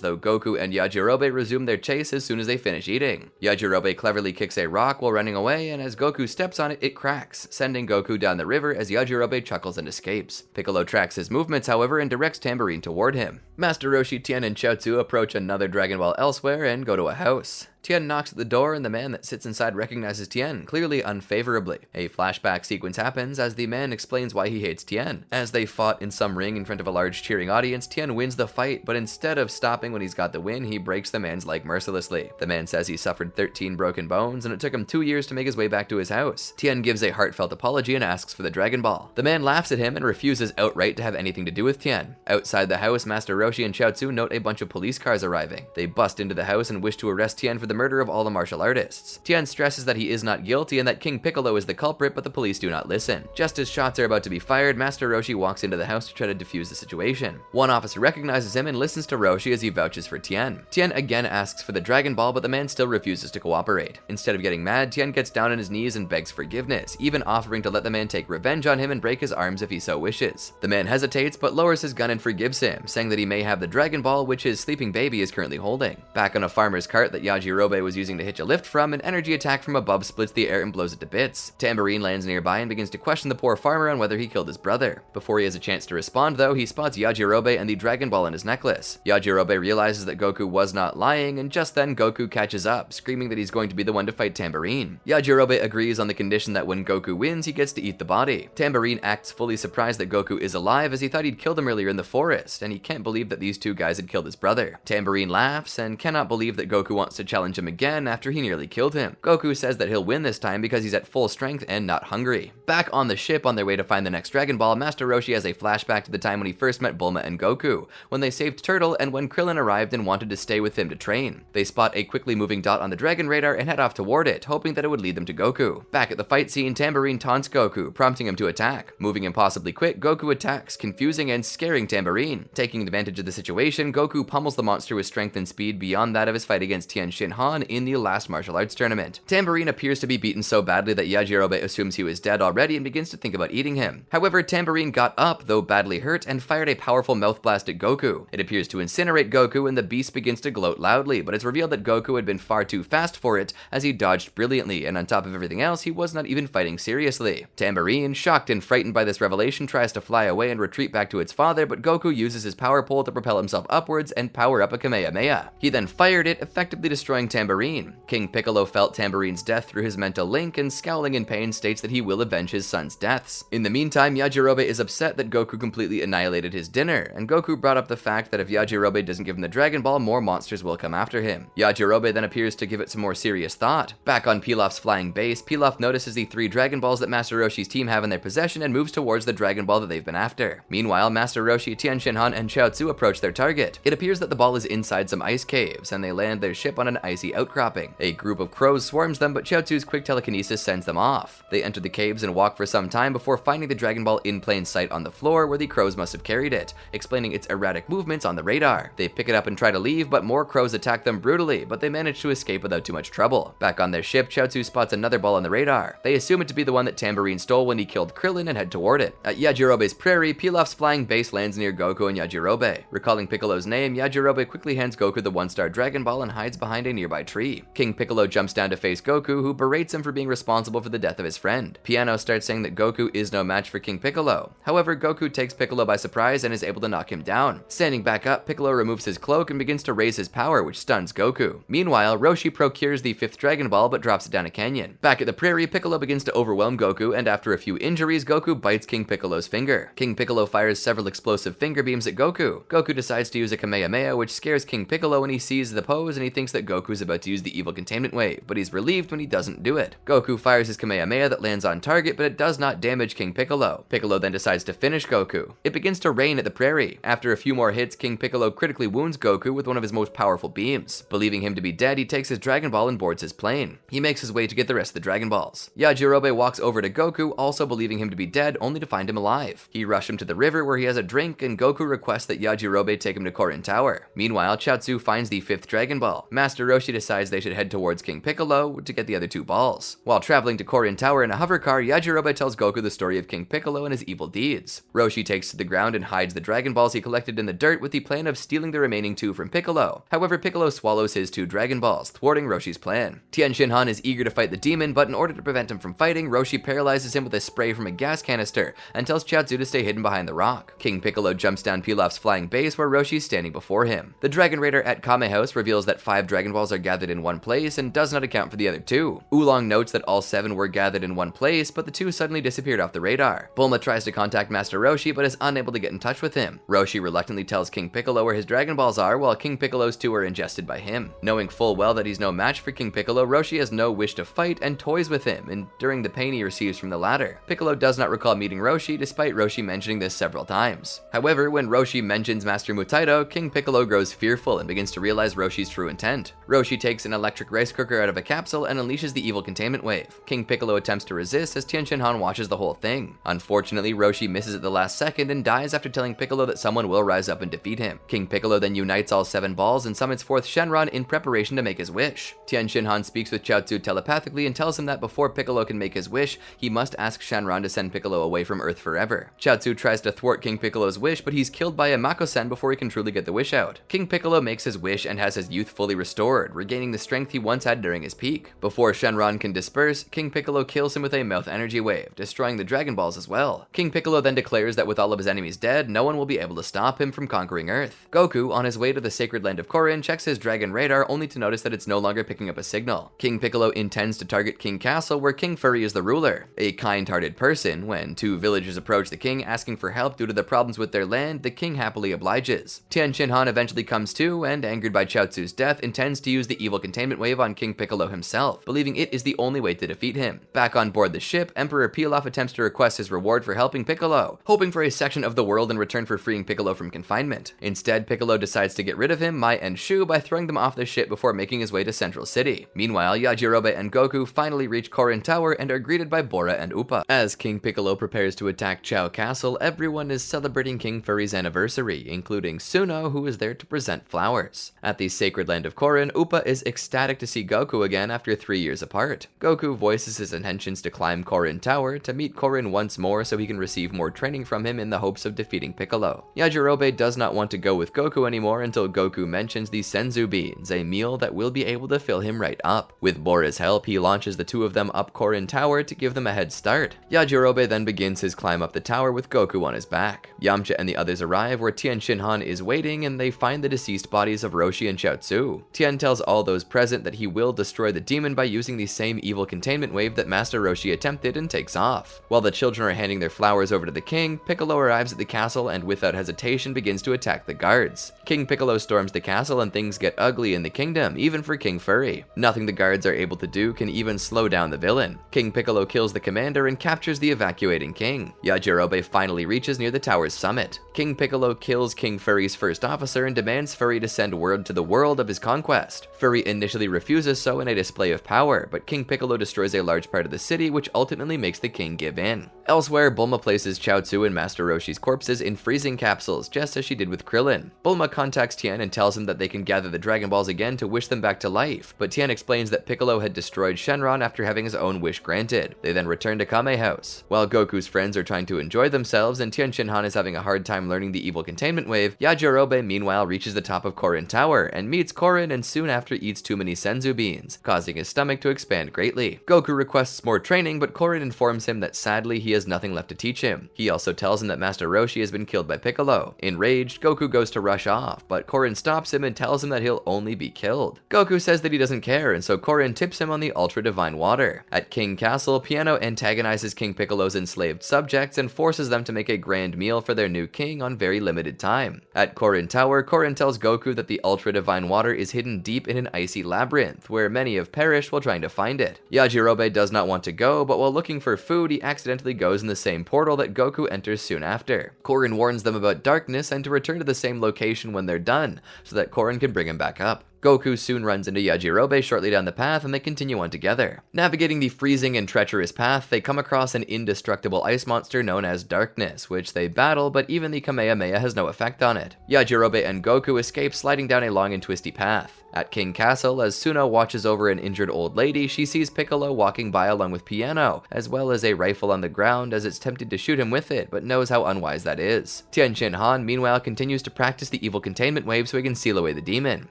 though Goku and Yajirobe resume their chase as soon as they finish eating. Yajirobe cleverly kicks a rock while running away, and as Goku steps on it, it cracks, sending Goku down the river as Yajirobe chuckles and escapes. Piccolo tracks his movements, however, and directs Tambourine toward him. Master Roshi, Tien, and Chaozu approach another Dragon Ball elsewhere and go to a house. Tien knocks at the door and the man that sits inside recognizes Tien, clearly unfavorably. A flashback sequence happens as the man explains why he hates Tien. As they fought in some ring in front of a large cheering audience, Tien wins the fight, but instead of stopping when he's got the win, he breaks the man's leg mercilessly. The man says he suffered 13 broken bones and it took him 2 years to make his way back to his house. Tien gives a heartfelt apology and asks for the Dragon Ball. The man laughs at him and refuses outright to have anything to do with Tien. Outside the house, Master Roshi and Chaozu note a bunch of police cars arriving. They bust into the house and wish to arrest Tien for the murder of all the martial artists. Tien stresses that he is not guilty and that King Piccolo is the culprit, but the police do not listen. Just as shots are about to be fired, Master Roshi walks into the house to try to defuse the situation. One officer recognizes him and listens to Roshi as he vouches for Tien. Tien again asks for the Dragon Ball, but the man still refuses to cooperate. Instead of getting mad, Tien gets down on his knees and begs forgiveness, even offering to let the man take revenge on him and break his arms if he so wishes. The man hesitates, but lowers his gun and forgives him, saying that he may have the Dragon Ball, which his sleeping baby is currently holding. Back on a farmer's cart that Yajirobe was using to hitch a lift from, an energy attack from above splits the air and blows it to bits. Tambourine lands nearby and begins to question the poor farmer on whether he killed his brother. Before he has a chance to respond, though, he spots Yajirobe and the Dragon Ball in his necklace. Yajirobe realizes that Goku was not lying, and just then Goku catches up, screaming that he's going to be the one to fight Tambourine. Yajirobe agrees on the condition that when Goku wins, he gets to eat the body. Tambourine acts fully surprised that Goku is alive, as he thought he'd killed him earlier in the forest, and he can't believe that these two guys had killed his brother. Tambourine laughs and cannot believe that Goku wants to challenge him again after he nearly killed him. Goku says that he'll win this time because he's at full strength and not hungry. Back on the ship on their way to find the next Dragon Ball, Master Roshi has a flashback to the time when he first met Bulma and Goku, when they saved Turtle and when Krillin arrived and wanted to stay with him to train. They spot a quickly moving dot on the Dragon radar and head off toward it, hoping that it would lead them to Goku. Back at the fight scene, Tambourine taunts Goku, prompting him to attack. Moving impossibly quick, Goku attacks, confusing and scaring Tambourine. Taking advantage of the situation, Goku pummels the monster with strength and speed beyond that of his fight against Tien Shinhan in the last martial arts tournament. Tambourine appears to be beaten so badly that Yajirobe assumes he was dead already and begins to think about eating him. However, Tambourine got up, though badly hurt, and fired a powerful mouth blast at Goku. It appears to incinerate Goku and the beast begins to gloat loudly, but it's revealed that Goku had been far too fast for it, as he dodged brilliantly, and on top of everything else, he was not even fighting seriously. Tambourine, shocked and frightened by this revelation, tries to fly away and retreat back to its father, but Goku uses his power pole to propel himself upwards and power up a Kamehameha. He then fired it, effectively destroying destroying Tambourine. King Piccolo felt Tambourine's death through his mental link and, scowling in pain, states that he will avenge his son's deaths. In the meantime, Yajirobe is upset that Goku completely annihilated his dinner, and Goku brought up the fact that if Yajirobe doesn't give him the Dragon Ball, more monsters will come after him. Yajirobe then appears to give it some more serious thought. Back on Pilaf's flying base, Pilaf notices the 3 Dragon Balls that Master Roshi's team have in their possession and moves towards the Dragon Ball that they've been after. Meanwhile, Master Roshi, Tien Shinhan, and Chaozu approach their target. It appears that the ball is inside some ice caves, and they land their ship on an icy outcropping. A group of crows swarms them, but Chaozu's quick telekinesis sends them off. They enter the caves and walk for some time before finding the Dragon Ball in plain sight on the floor where the crows must have carried it, explaining its erratic movements on the radar. They pick it up and try to leave, but more crows attack them brutally, but they manage to escape without too much trouble. Back on their ship, Chaozu spots another ball on the radar. They assume it to be the one that Tambourine stole when he killed Krillin and head toward it. At Yajirobe's prairie, Pilaf's flying base lands near Goku and Yajirobe. Recalling Piccolo's name, Yajirobe quickly hands Goku the 1-star Dragon Ball and hides behind a nearby tree. King Piccolo jumps down to face Goku, who berates him for being responsible for the death of his friend. Piano starts saying that Goku is no match for King Piccolo. However, Goku takes Piccolo by surprise and is able to knock him down. Standing back up, Piccolo removes his cloak and begins to raise his power, which stuns Goku. Meanwhile, Roshi procures the 5th Dragon Ball but drops it down a canyon. Back at the prairie, Piccolo begins to overwhelm Goku, and after a few injuries, Goku bites King Piccolo's finger. King Piccolo fires several explosive finger beams at Goku. Goku decides to use a Kamehameha, which scares King Piccolo when he sees the pose and he thinks that Goku is about to use the evil containment wave, but he's relieved when he doesn't do it. Goku fires his Kamehameha that lands on target, but it does not damage King Piccolo. Piccolo then decides to finish Goku. It begins to rain at the prairie. After a few more hits, King Piccolo critically wounds Goku with one of his most powerful beams. Believing him to be dead, he takes his Dragon Ball and boards his plane. He makes his way to get the rest of the Dragon Balls. Yajirobe walks over to Goku, also believing him to be dead, only to find him alive. He rushes him to the river where he has a drink, and Goku requests that Yajirobe take him to Korin Tower. Meanwhile, Chaozu finds the 5th Dragon Ball. Master Roshi decides they should head towards King Piccolo to get the other 2 balls. While traveling to Korin Tower in a hovercar, Yajirobe tells Goku the story of King Piccolo and his evil deeds. Roshi takes to the ground and hides the Dragon Balls he collected in the dirt with the plan of stealing the remaining 2 from Piccolo. However, Piccolo swallows his 2 Dragon Balls, thwarting Roshi's plan. Tien Shinhan is eager to fight the demon, but in order to prevent him from fighting, Roshi paralyzes him with a spray from a gas canister and tells Chaozu to stay hidden behind the rock. King Piccolo jumps down Pilaf's flying base where Roshi is standing before him. The Dragon Raider at Kame House reveals that 5 Dragon Balls are gathered in one place and does not account for the other 2. Oolong notes that all 7 were gathered in one place, but the 2 suddenly disappeared off the radar. Bulma tries to contact Master Roshi, but is unable to get in touch with him. Roshi reluctantly tells King Piccolo where his Dragon Balls are, while King Piccolo's 2 are ingested by him. Knowing full well that he's no match for King Piccolo, Roshi has no wish to fight and toys with him, enduring the pain he receives from the latter. Piccolo does not recall meeting Roshi, despite Roshi mentioning this several times. However, when Roshi mentions Master Mutaito, King Piccolo grows fearful and begins to realize Roshi's true intent. Roshi takes an electric rice cooker out of a capsule and unleashes the evil containment wave. King Piccolo attempts to resist as Tien Shinhan watches the whole thing. Unfortunately, Roshi misses at the last second and dies after telling Piccolo that someone will rise up and defeat him. King Piccolo then unites all 7 balls and summons forth Shenron in preparation to make his wish. Tien Shinhan speaks with Chaozu telepathically and tells him that before Piccolo can make his wish, he must ask Shenron to send Piccolo away from Earth forever. Chaozu tries to thwart King Piccolo's wish, but he's killed by a Mako-sen before he can truly get the wish out. King Piccolo makes his wish and has his youth fully restored, regaining the strength he once had during his peak. Before Shenron can disperse, King Piccolo kills him with a mouth energy wave, destroying the Dragon Balls as well. King Piccolo then declares that with all of his enemies dead, no one will be able to stop him from conquering Earth. Goku, on his way to the sacred land of Korin, checks his Dragon Radar only to notice that it's no longer picking up a signal. King Piccolo intends to target King Castle, where King Furry is the ruler. A kind-hearted person, when 2 villagers approach the king asking for help due to the problems with their land, the king happily obliges. Tien Shinhan eventually comes to, and angered by Chaozu's death, intends to use the evil containment wave on King Piccolo himself, believing it is the only way to defeat him. Back on board the ship, Emperor Pilaf attempts to request his reward for helping Piccolo, hoping for a section of the world in return for freeing Piccolo from confinement. Instead, Piccolo decides to get rid of him, Mai and Shu, by throwing them off the ship before making his way to Central City. Meanwhile, Yajirobe and Goku finally reach Korin Tower and are greeted by Bora and Upa. As King Piccolo prepares to attack Chao Castle, everyone is celebrating King Furry's anniversary, including Suno, who is there to present flowers. At the sacred land of Korin, Upa is ecstatic to see Goku again after 3 years apart. Goku voices his intentions to climb Korin Tower to meet Korin once more so he can receive more training from him in the hopes of defeating Piccolo. Yajirobe does not want to go with Goku anymore until Goku mentions the Senzu beans, a meal that will be able to fill him right up. With Bora's help, he launches the 2 of them up Korin Tower to give them a head start. Yajirobe then begins his climb up the tower with Goku on his back. Yamcha and the others arrive where Tien Shinhan is waiting, and they find the deceased bodies of Roshi and Chaozu. Tien tells tells all those present that he will destroy the demon by using the same evil containment wave that Master Roshi attempted, and takes off. While the children are handing their flowers over to the king, Piccolo arrives at the castle and without hesitation begins to attack the guards. King Piccolo storms the castle and things get ugly in the kingdom, even for King Furry. Nothing the guards are able to do can even slow down the villain. King Piccolo kills the commander and captures the evacuating king. Yajirobe finally reaches near the tower's summit. King Piccolo kills King Furry's first officer and demands Furry to send word to the world of his conquest. Furry initially refuses so in a display of power, but King Piccolo destroys a large part of the city, which ultimately makes the king give in. Elsewhere, Bulma places Chaozu and Master Roshi's corpses in freezing capsules, just as she did with Krillin. Bulma contacts Tien and tells him that they can gather the Dragon Balls again to wish them back to life, but Tien explains that Piccolo had destroyed Shenron after having his own wish granted. They then return to Kame House. While Goku's friends are trying to enjoy themselves and Tien Shinhan is having a hard time learning the evil containment wave, Yajirobe meanwhile reaches the top of Korin Tower and meets Korin, and soon after eats too many senzu beans, causing his stomach to expand greatly. Goku requests more training, but Korin informs him that sadly he has nothing left to teach him. He also tells him that Master Roshi has been killed by Piccolo. Enraged, Goku goes to rush off, but Korin stops him and tells him that he'll only be killed. Goku says that he doesn't care, and so Korin tips him on the Ultra Divine Water. At King Castle, Piano antagonizes King Piccolo's enslaved subjects and forces them to make a grand meal for their new king on very limited time. At Korin Tower, Korin tells Goku that the Ultra Divine Water is hidden deep in an icy labyrinth, where many have perished while trying to find it. Yajirobe does not want to go, but while looking for food, he accidentally goes in the same portal that Goku enters soon after. Korin warns them about darkness and to return to the same location when they're done, so that Korin can bring him back up. Goku soon runs into Yajirobe shortly down the path, and they continue on together. Navigating the freezing and treacherous path, they come across an indestructible ice monster known as Darkness, which they battle, but even the Kamehameha has no effect on it. Yajirobe and Goku escape, sliding down a long and twisty path. At King Castle, as Suno watches over an injured old lady, she sees Piccolo walking by along with Piano, as well as a rifle on the ground, as it's tempted to shoot him with it, but knows how unwise that is. Tien Shinhan meanwhile continues to practice the evil containment wave so he can seal away the demon.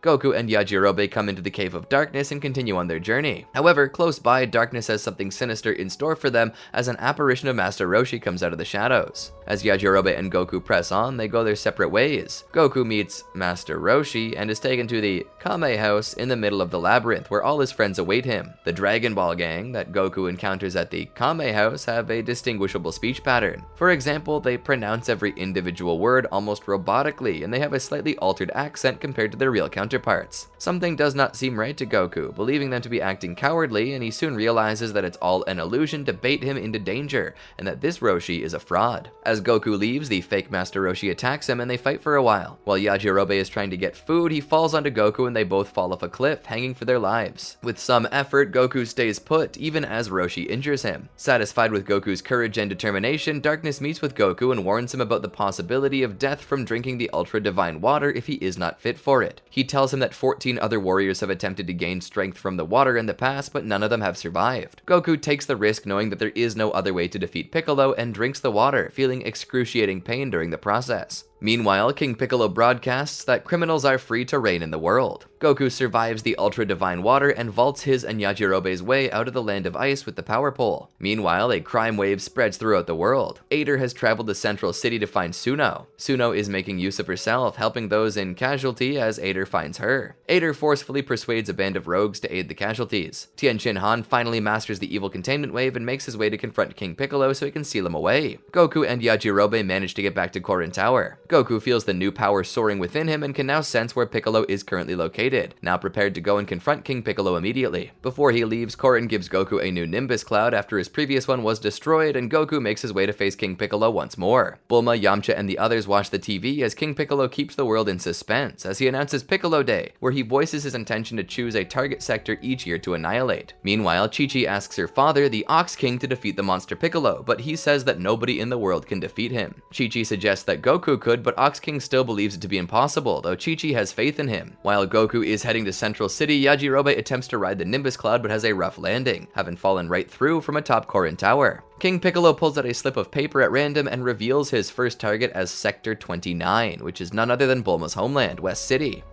Goku and Yajirobe come into the Cave of Darkness and continue on their journey. However, close by, Darkness has something sinister in store for them as an apparition of Master Roshi comes out of the shadows. As Yajirobe and Goku press on, they go their separate ways. Goku meets Master Roshi and is taken to the Kame House in the middle of the labyrinth where all his friends await him. The Dragon Ball gang that Goku encounters at the Kame House have a distinguishable speech pattern. For example, they pronounce every individual word almost robotically, and they have a slightly altered accent compared to their real counterparts. Something does not seem right to Goku, believing them to be acting cowardly, and he soon realizes that it's all an illusion to bait him into danger, and that this Roshi is a fraud. As Goku leaves, the fake Master Roshi attacks him and they fight for a while. While Yajirobe is trying to get food, he falls onto Goku and they both fall off a cliff, hanging for their lives. With some effort, Goku stays put, even as Roshi injures him. Satisfied with Goku's courage and determination, Darkness meets with Goku and warns him about the possibility of death from drinking the Ultra Divine Water if he is not fit for it. He tells him that 14 other warriors have attempted to gain strength from the water in the past, but none of them have survived. Goku takes the risk knowing that there is no other way to defeat Piccolo and drinks the water, feeling excruciating pain during the process. Meanwhile, King Piccolo broadcasts that criminals are free to reign in the world. Goku survives the Ultra Divine Water and vaults his and Yajirobe's way out of the land of ice with the power pole. Meanwhile, a crime wave spreads throughout the world. Ader has traveled to Central City to find Suno. Suno is making use of herself, helping those in casualty as Ader finds her. Ader forcefully persuades a band of rogues to aid the casualties. Tien Shinhan finally masters the evil containment wave and makes his way to confront King Piccolo so he can seal him away. Goku and Yajirobe manage to get back to Korin Tower. Goku feels the new power soaring within him and can now sense where Piccolo is currently located, now prepared to go and confront King Piccolo immediately. Before he leaves, Korin gives Goku a new Nimbus Cloud after his previous one was destroyed, and Goku makes his way to face King Piccolo once more. Bulma, Yamcha, and the others watch the TV as King Piccolo keeps the world in suspense as he announces Piccolo Day, where he voices his intention to choose a target sector each year to annihilate. Meanwhile, Chi-Chi asks her father, the Ox King, to defeat the monster Piccolo, but he says that nobody in the world can defeat him. Chi-Chi suggests that Goku could, but Ox King still believes it to be impossible, though Chi-Chi has faith in him. While Goku is heading to Central City, Yajirobe attempts to ride the Nimbus Cloud but has a rough landing, having fallen right through from atop Korin Tower. King Piccolo pulls out a slip of paper at random and reveals his first target as Sector 29, which is none other than Bulma's homeland, West City.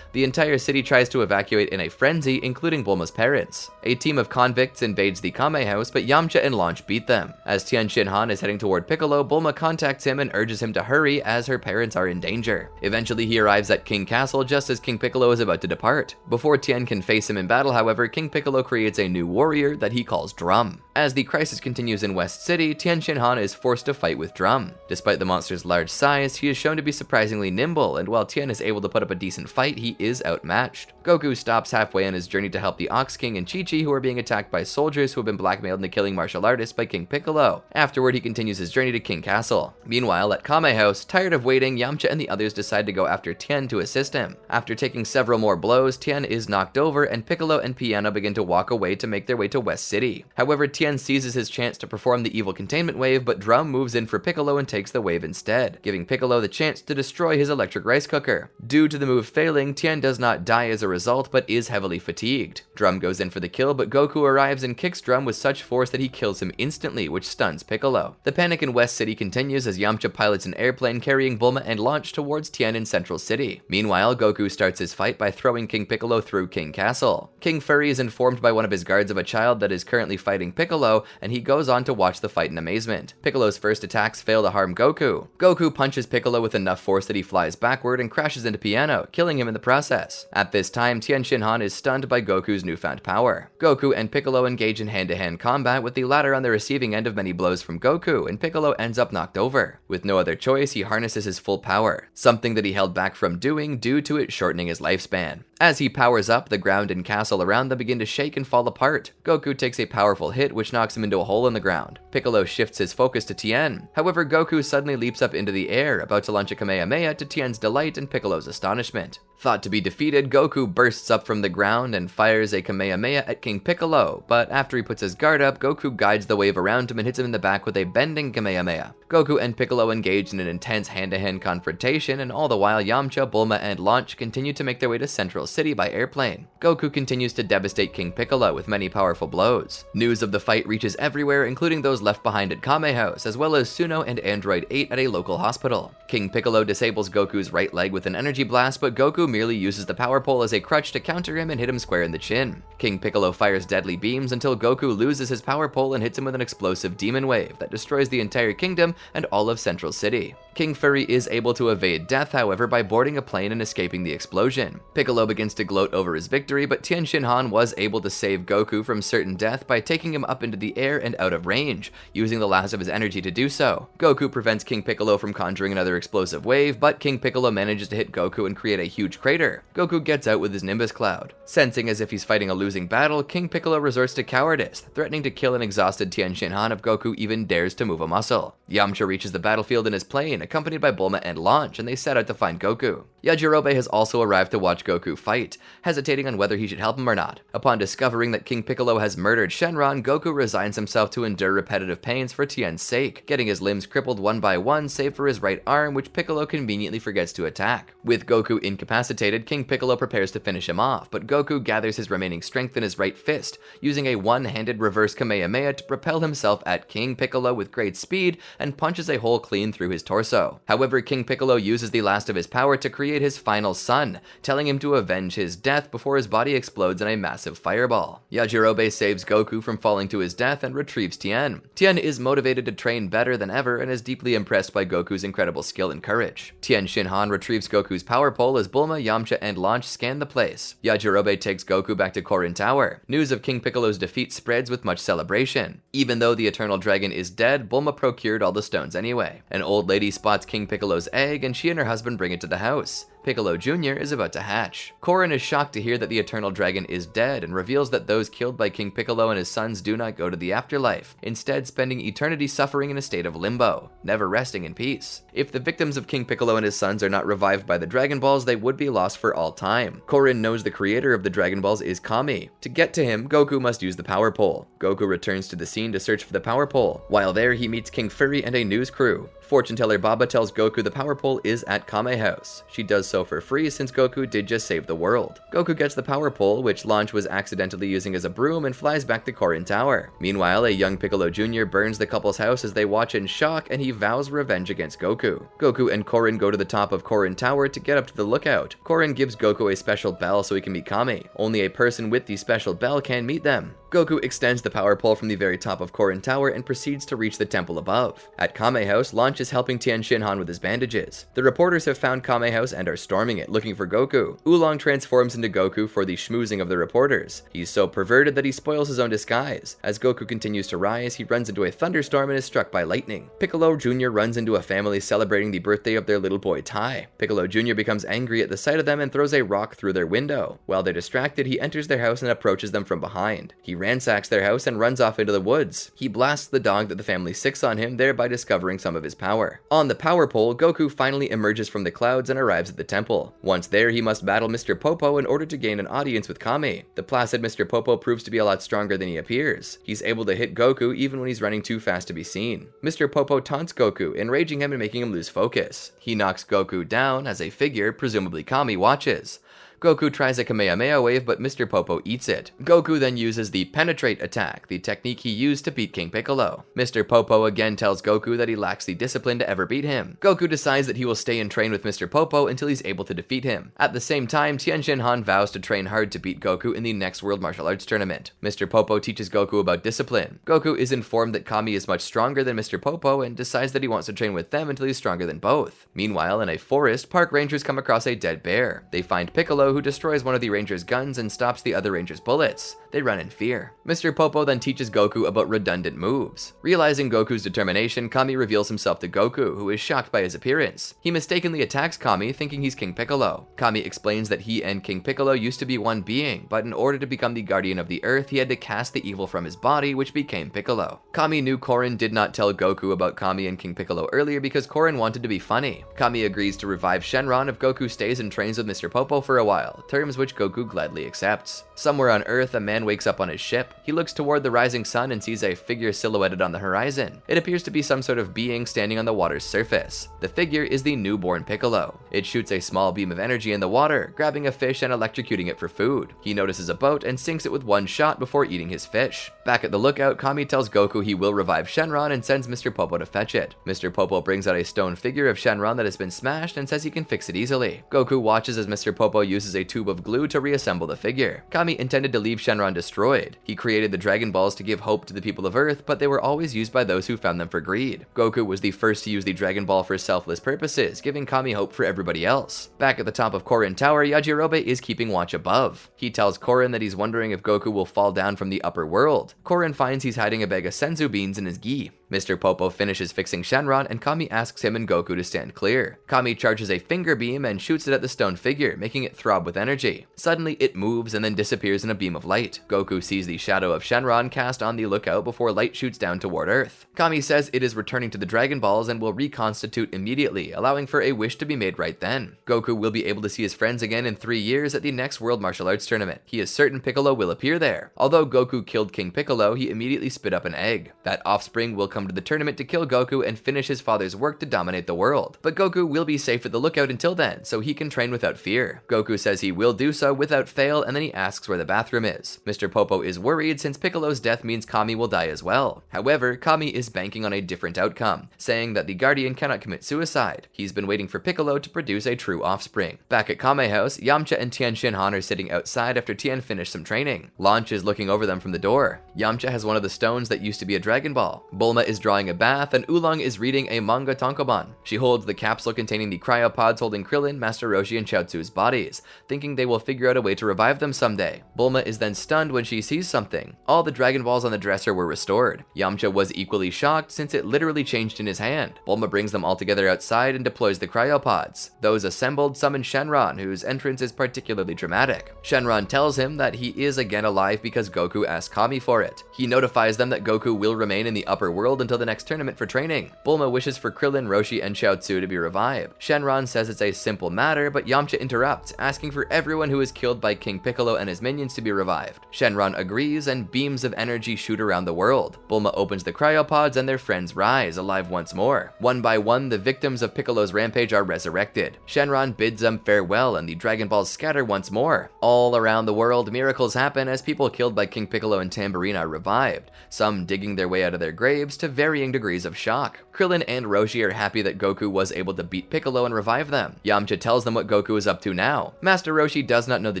The entire city tries to evacuate in a frenzy, including Bulma's parents. A team of convicts invades the Kame house, but Yamcha and Launch beat them. As Tien Shinhan is heading toward Piccolo, Bulma contacts him and urges him to hurry as her parents are in danger. Eventually, he arrives at King Castle just as King Piccolo is about to depart. Before Tien can face him in battle, however, King Piccolo creates a new warrior that he calls Drum. As the crisis continues in West City, Tien Shinhan is forced to fight with Drum. Despite the monster's large size, he is shown to be surprisingly nimble, and while Tien is able to put up a decent fight, he is outmatched. Goku stops halfway on his journey to help the Ox King and Chi-Chi, who are being attacked by soldiers who have been blackmailed into killing martial artists by King Piccolo. Afterward, he continues his journey to King Castle. Meanwhile, at Kame House, tired of waiting, Yamcha and the others decide to go after Tien to assist him. After taking several more blows, Tien is knocked over, and Piccolo and Piano begin to walk away to make their way to West City. However, Tien seizes his chance to perform the evil containment wave, but Drum moves in for Piccolo and takes the wave instead, giving Piccolo the chance to destroy his electric rice cooker. Due to the move failing, Tien does not die as a result, but is heavily fatigued. Drum goes in for the kill, but Goku arrives and kicks Drum with such force that he kills him instantly, which stuns Piccolo. The panic in West City continues as Yamcha pilots an airplane carrying Bulma and Launch towards Tien in Central City. Meanwhile, Goku starts his fight by throwing King Piccolo through King Castle. King Furry is informed by one of his guards of a child that is currently fighting Piccolo, and he goes on to watch the fight in amazement. Piccolo's first attacks fail to harm Goku. Goku punches Piccolo with enough force that he flies backward and crashes into Piano, killing him in the process. At this time, Tien Shinhan is stunned by Goku's newfound power. Goku and Piccolo engage in hand-to-hand combat, with the latter on the receiving end of many blows from Goku, and Piccolo ends up knocked over. With no other choice, he harnesses his full power, something that he held back from doing due to it shortening his lifespan. As he powers up, the ground and castle around them begin to shake and fall apart. Goku takes a powerful hit which knocks him into a hole in the ground. Piccolo shifts his focus to Tien. However, Goku suddenly leaps up into the air, about to launch a Kamehameha to Tien's delight and Piccolo's astonishment. Thought to be defeated, Goku bursts up from the ground and fires a Kamehameha at King Piccolo, but after he puts his guard up, Goku guides the wave around him and hits him in the back with a bending Kamehameha. Goku and Piccolo engage in an intense hand-to-hand confrontation, and all the while Yamcha, Bulma, and Launch continue to make their way to Central City by airplane. Goku continues to devastate King Piccolo with many powerful blows. News of the fight reaches everywhere, including those left behind at Kame House, as well as Suno and Android 8 at a local hospital. King Piccolo disables Goku's right leg with an energy blast, but Goku merely uses the power pole as a crutch to counter him and hit him square in the chin. King Piccolo fires deadly beams until Goku loses his power pole and hits him with an explosive demon wave that destroys the entire kingdom and all of Central City. King Furry is able to evade death, however, by boarding a plane and escaping the explosion. Piccolo begins to gloat over his victory, but Tien Shinhan was able to save Goku from certain death by taking him up into the air and out of range, using the last of his energy to do so. Goku prevents King Piccolo from conjuring another explosive wave, but King Piccolo manages to hit Goku and create a huge crater. Goku gets out with his Nimbus Cloud. Sensing as if he's fighting a losing battle, King Piccolo resorts to cowardice, threatening to kill an exhausted Tien Shinhan if Goku even dares to move a muscle. Yamcha reaches the battlefield in his plane, accompanied by Bulma and Launch, and they set out to find Goku. Yajirobe has also arrived to watch Goku fight, hesitating on whether he should help him or not. Upon discovering that King Piccolo has murdered Shenron, Goku resigns himself to endure repetitive pains for Tien's sake, getting his limbs crippled one by one save for his right arm, which Piccolo conveniently forgets to attack. With Goku incapacitated, King Piccolo prepares to finish him off, but Goku gathers his remaining strength in his right fist, using a one-handed reverse Kamehameha to propel himself at King Piccolo with great speed and punches a hole clean through his torso. However, King Piccolo uses the last of his power to create his final son, telling him to avenge his death before his body explodes in a massive fireball. Yajirobe saves Goku from falling to his death and retrieves Tien. Tien is motivated to train better than ever and is deeply impressed by Goku's incredible skill and courage. Tien Shinhan retrieves Goku's power pole as Bulma, Yamcha, and Launch scan the place. Yajirobe takes Goku back to Korin Tower. News of King Piccolo's defeat spreads with much celebration. Even though the Eternal Dragon is dead, Bulma procured all the stones anyway. An old lady spots King Piccolo's egg, and she and her husband bring it to the house. Piccolo Jr. is about to hatch. Korin is shocked to hear that the Eternal Dragon is dead and reveals that those killed by King Piccolo and his sons do not go to the afterlife, instead spending eternity suffering in a state of limbo, never resting in peace. If the victims of King Piccolo and his sons are not revived by the Dragon Balls, they would be lost for all time. Korin knows the creator of the Dragon Balls is Kami. To get to him, Goku must use the power pole. Goku returns to the scene to search for the power pole. While there, he meets King Furry and a news crew. Fortune teller Baba tells Goku the power pole is at Kame House. She does so for free since Goku did just save the world. Goku gets the power pole, which Launch was accidentally using as a broom, and flies back to Korin Tower. Meanwhile, a young Piccolo Jr. burns the couple's house as they watch in shock, and he vows revenge against Goku. Goku and Korin go to the top of Korin Tower to get up to the lookout. Korin gives Goku a special bell so he can meet Kami. Only a person with the special bell can meet them. Goku extends the power pole from the very top of Korin Tower and proceeds to reach the temple above. At Kame House, Launch is helping Tien Shinhan with his bandages. The reporters have found Kame House and are storming it, looking for Goku. Oolong transforms into Goku for the schmoozing of the reporters. He's so perverted that he spoils his own disguise. As Goku continues to rise, he runs into a thunderstorm and is struck by lightning. Piccolo Jr. runs into a family celebrating the birthday of their little boy Tai. Piccolo Jr. becomes angry at the sight of them and throws a rock through their window. While they're distracted, he enters their house and approaches them from behind. He ransacks their house and runs off into the woods. He blasts the dog that the family sicks on him, thereby discovering some of his power. On the power pole, Goku finally emerges from the clouds and arrives at the temple. Once there, he must battle Mr. Popo in order to gain an audience with Kami. The placid Mr. Popo proves to be a lot stronger than he appears. He's able to hit Goku even when he's running too fast to be seen. Mr. Popo taunts Goku, enraging him and making him lose focus. He knocks Goku down as a figure, presumably Kami, watches. Goku tries a Kamehameha wave, but Mr. Popo eats it. Goku then uses the Penetrate attack, the technique he used to beat King Piccolo. Mr. Popo again tells Goku that he lacks the discipline to ever beat him. Goku decides that he will stay and train with Mr. Popo until he's able to defeat him. At the same time, Tien Shinhan vows to train hard to beat Goku in the next World Martial Arts Tournament. Mr. Popo teaches Goku about discipline. Goku is informed that Kami is much stronger than Mr. Popo and decides that he wants to train with them until he's stronger than both. Meanwhile, in a forest, park rangers come across a dead bear. They find Piccolo, who destroys one of the rangers' guns and stops the other ranger's bullets. They run in fear. Mr. Popo then teaches Goku about redundant moves. Realizing Goku's determination, Kami reveals himself to Goku, who is shocked by his appearance. He mistakenly attacks Kami, thinking he's King Piccolo. Kami explains that he and King Piccolo used to be one being, but in order to become the guardian of the earth, he had to cast the evil from his body, which became Piccolo. Kami knew Korin did not tell Goku about Kami and King Piccolo earlier because Korin wanted to be funny. Kami agrees to revive Shenron if Goku stays and trains with Mr. Popo for a while, terms which Goku gladly accepts. Somewhere on Earth, a man wakes up on his ship. He looks toward the rising sun and sees a figure silhouetted on the horizon. It appears to be some sort of being standing on the water's surface. The figure is the newborn Piccolo. It shoots a small beam of energy in the water, grabbing a fish and electrocuting it for food. He notices a boat and sinks it with one shot before eating his fish. Back at the lookout, Kami tells Goku he will revive Shenron and sends Mr. Popo to fetch it. Mr. Popo brings out a stone figure of Shenron that has been smashed and says he can fix it easily. Goku watches as Mr. Popo uses a tube of glue to reassemble the figure. Kami intended to leave Shenron destroyed. He created the Dragon Balls to give hope to the people of Earth, but they were always used by those who found them for greed. Goku was the first to use the Dragon Ball for selfless purposes, giving Kami hope for everybody else. Back at the top of Korin Tower, Yajirobe is keeping watch above. He tells Korin that he's wondering if Goku will fall down from the upper world. Korin finds he's hiding a bag of senzu beans in his gi. Mr. Popo finishes fixing Shenron, and Kami asks him and Goku to stand clear. Kami charges a finger beam and shoots it at the stone figure, making it throb with energy. Suddenly, it moves and then disappears in a beam of light. Goku sees the shadow of Shenron cast on the lookout before light shoots down toward Earth. Kami says it is returning to the Dragon Balls and will reconstitute immediately, allowing for a wish to be made right then. Goku will be able to see his friends again in 3 years at the next World Martial Arts Tournament. He is certain Piccolo will appear there. Although Goku killed King Piccolo, he immediately spit up an egg. That offspring will come to the tournament to kill Goku and finish his father's work to dominate the world. But Goku will be safe at the lookout until then, so he can train without fear. Goku says he will do so without fail, and then he asks where the bathroom is. Mr. Popo is worried since Piccolo's death means Kami will die as well. However, Kami is banking on a different outcome, saying that the Guardian cannot commit suicide. He's been waiting for Piccolo to produce a true offspring. Back at Kame House, Yamcha and Tien Shinhan are sitting outside after Tien finished some training. Launch is looking over them from the door. Yamcha has one of the stones that used to be a Dragon Ball. Bulma is drawing a bath, and Oolong is reading a manga tankobon. She holds the capsule containing the cryopods holding Krillin, Master Roshi, and Chaozu's bodies, thinking they will figure out a way to revive them someday. Bulma is then stunned when she sees something. All the Dragon Balls on the dresser were restored. Yamcha was equally shocked since it literally changed in his hand. Bulma brings them all together outside and deploys the cryopods. Those assembled summon Shenron, whose entrance is particularly dramatic. Shenron tells him that he is again alive because Goku asked Kami for it. He notifies them that Goku will remain in the upper world world until the next tournament for training. Bulma wishes for Krillin, Roshi, and Chiaotzu to be revived. Shenron says it's a simple matter, but Yamcha interrupts, asking for everyone who was killed by King Piccolo and his minions to be revived. Shenron agrees, and beams of energy shoot around the world. Bulma opens the cryopods and their friends rise, alive once more. One by one, the victims of Piccolo's rampage are resurrected. Shenron bids them farewell, and the Dragon Balls scatter once more. All around the world, miracles happen as people killed by King Piccolo and Tambourine are revived, some digging their way out of their graves to varying degrees of shock. Krillin and Roshi are happy that Goku was able to beat Piccolo and revive them. Yamcha tells them what Goku is up to now. Master Roshi does not know the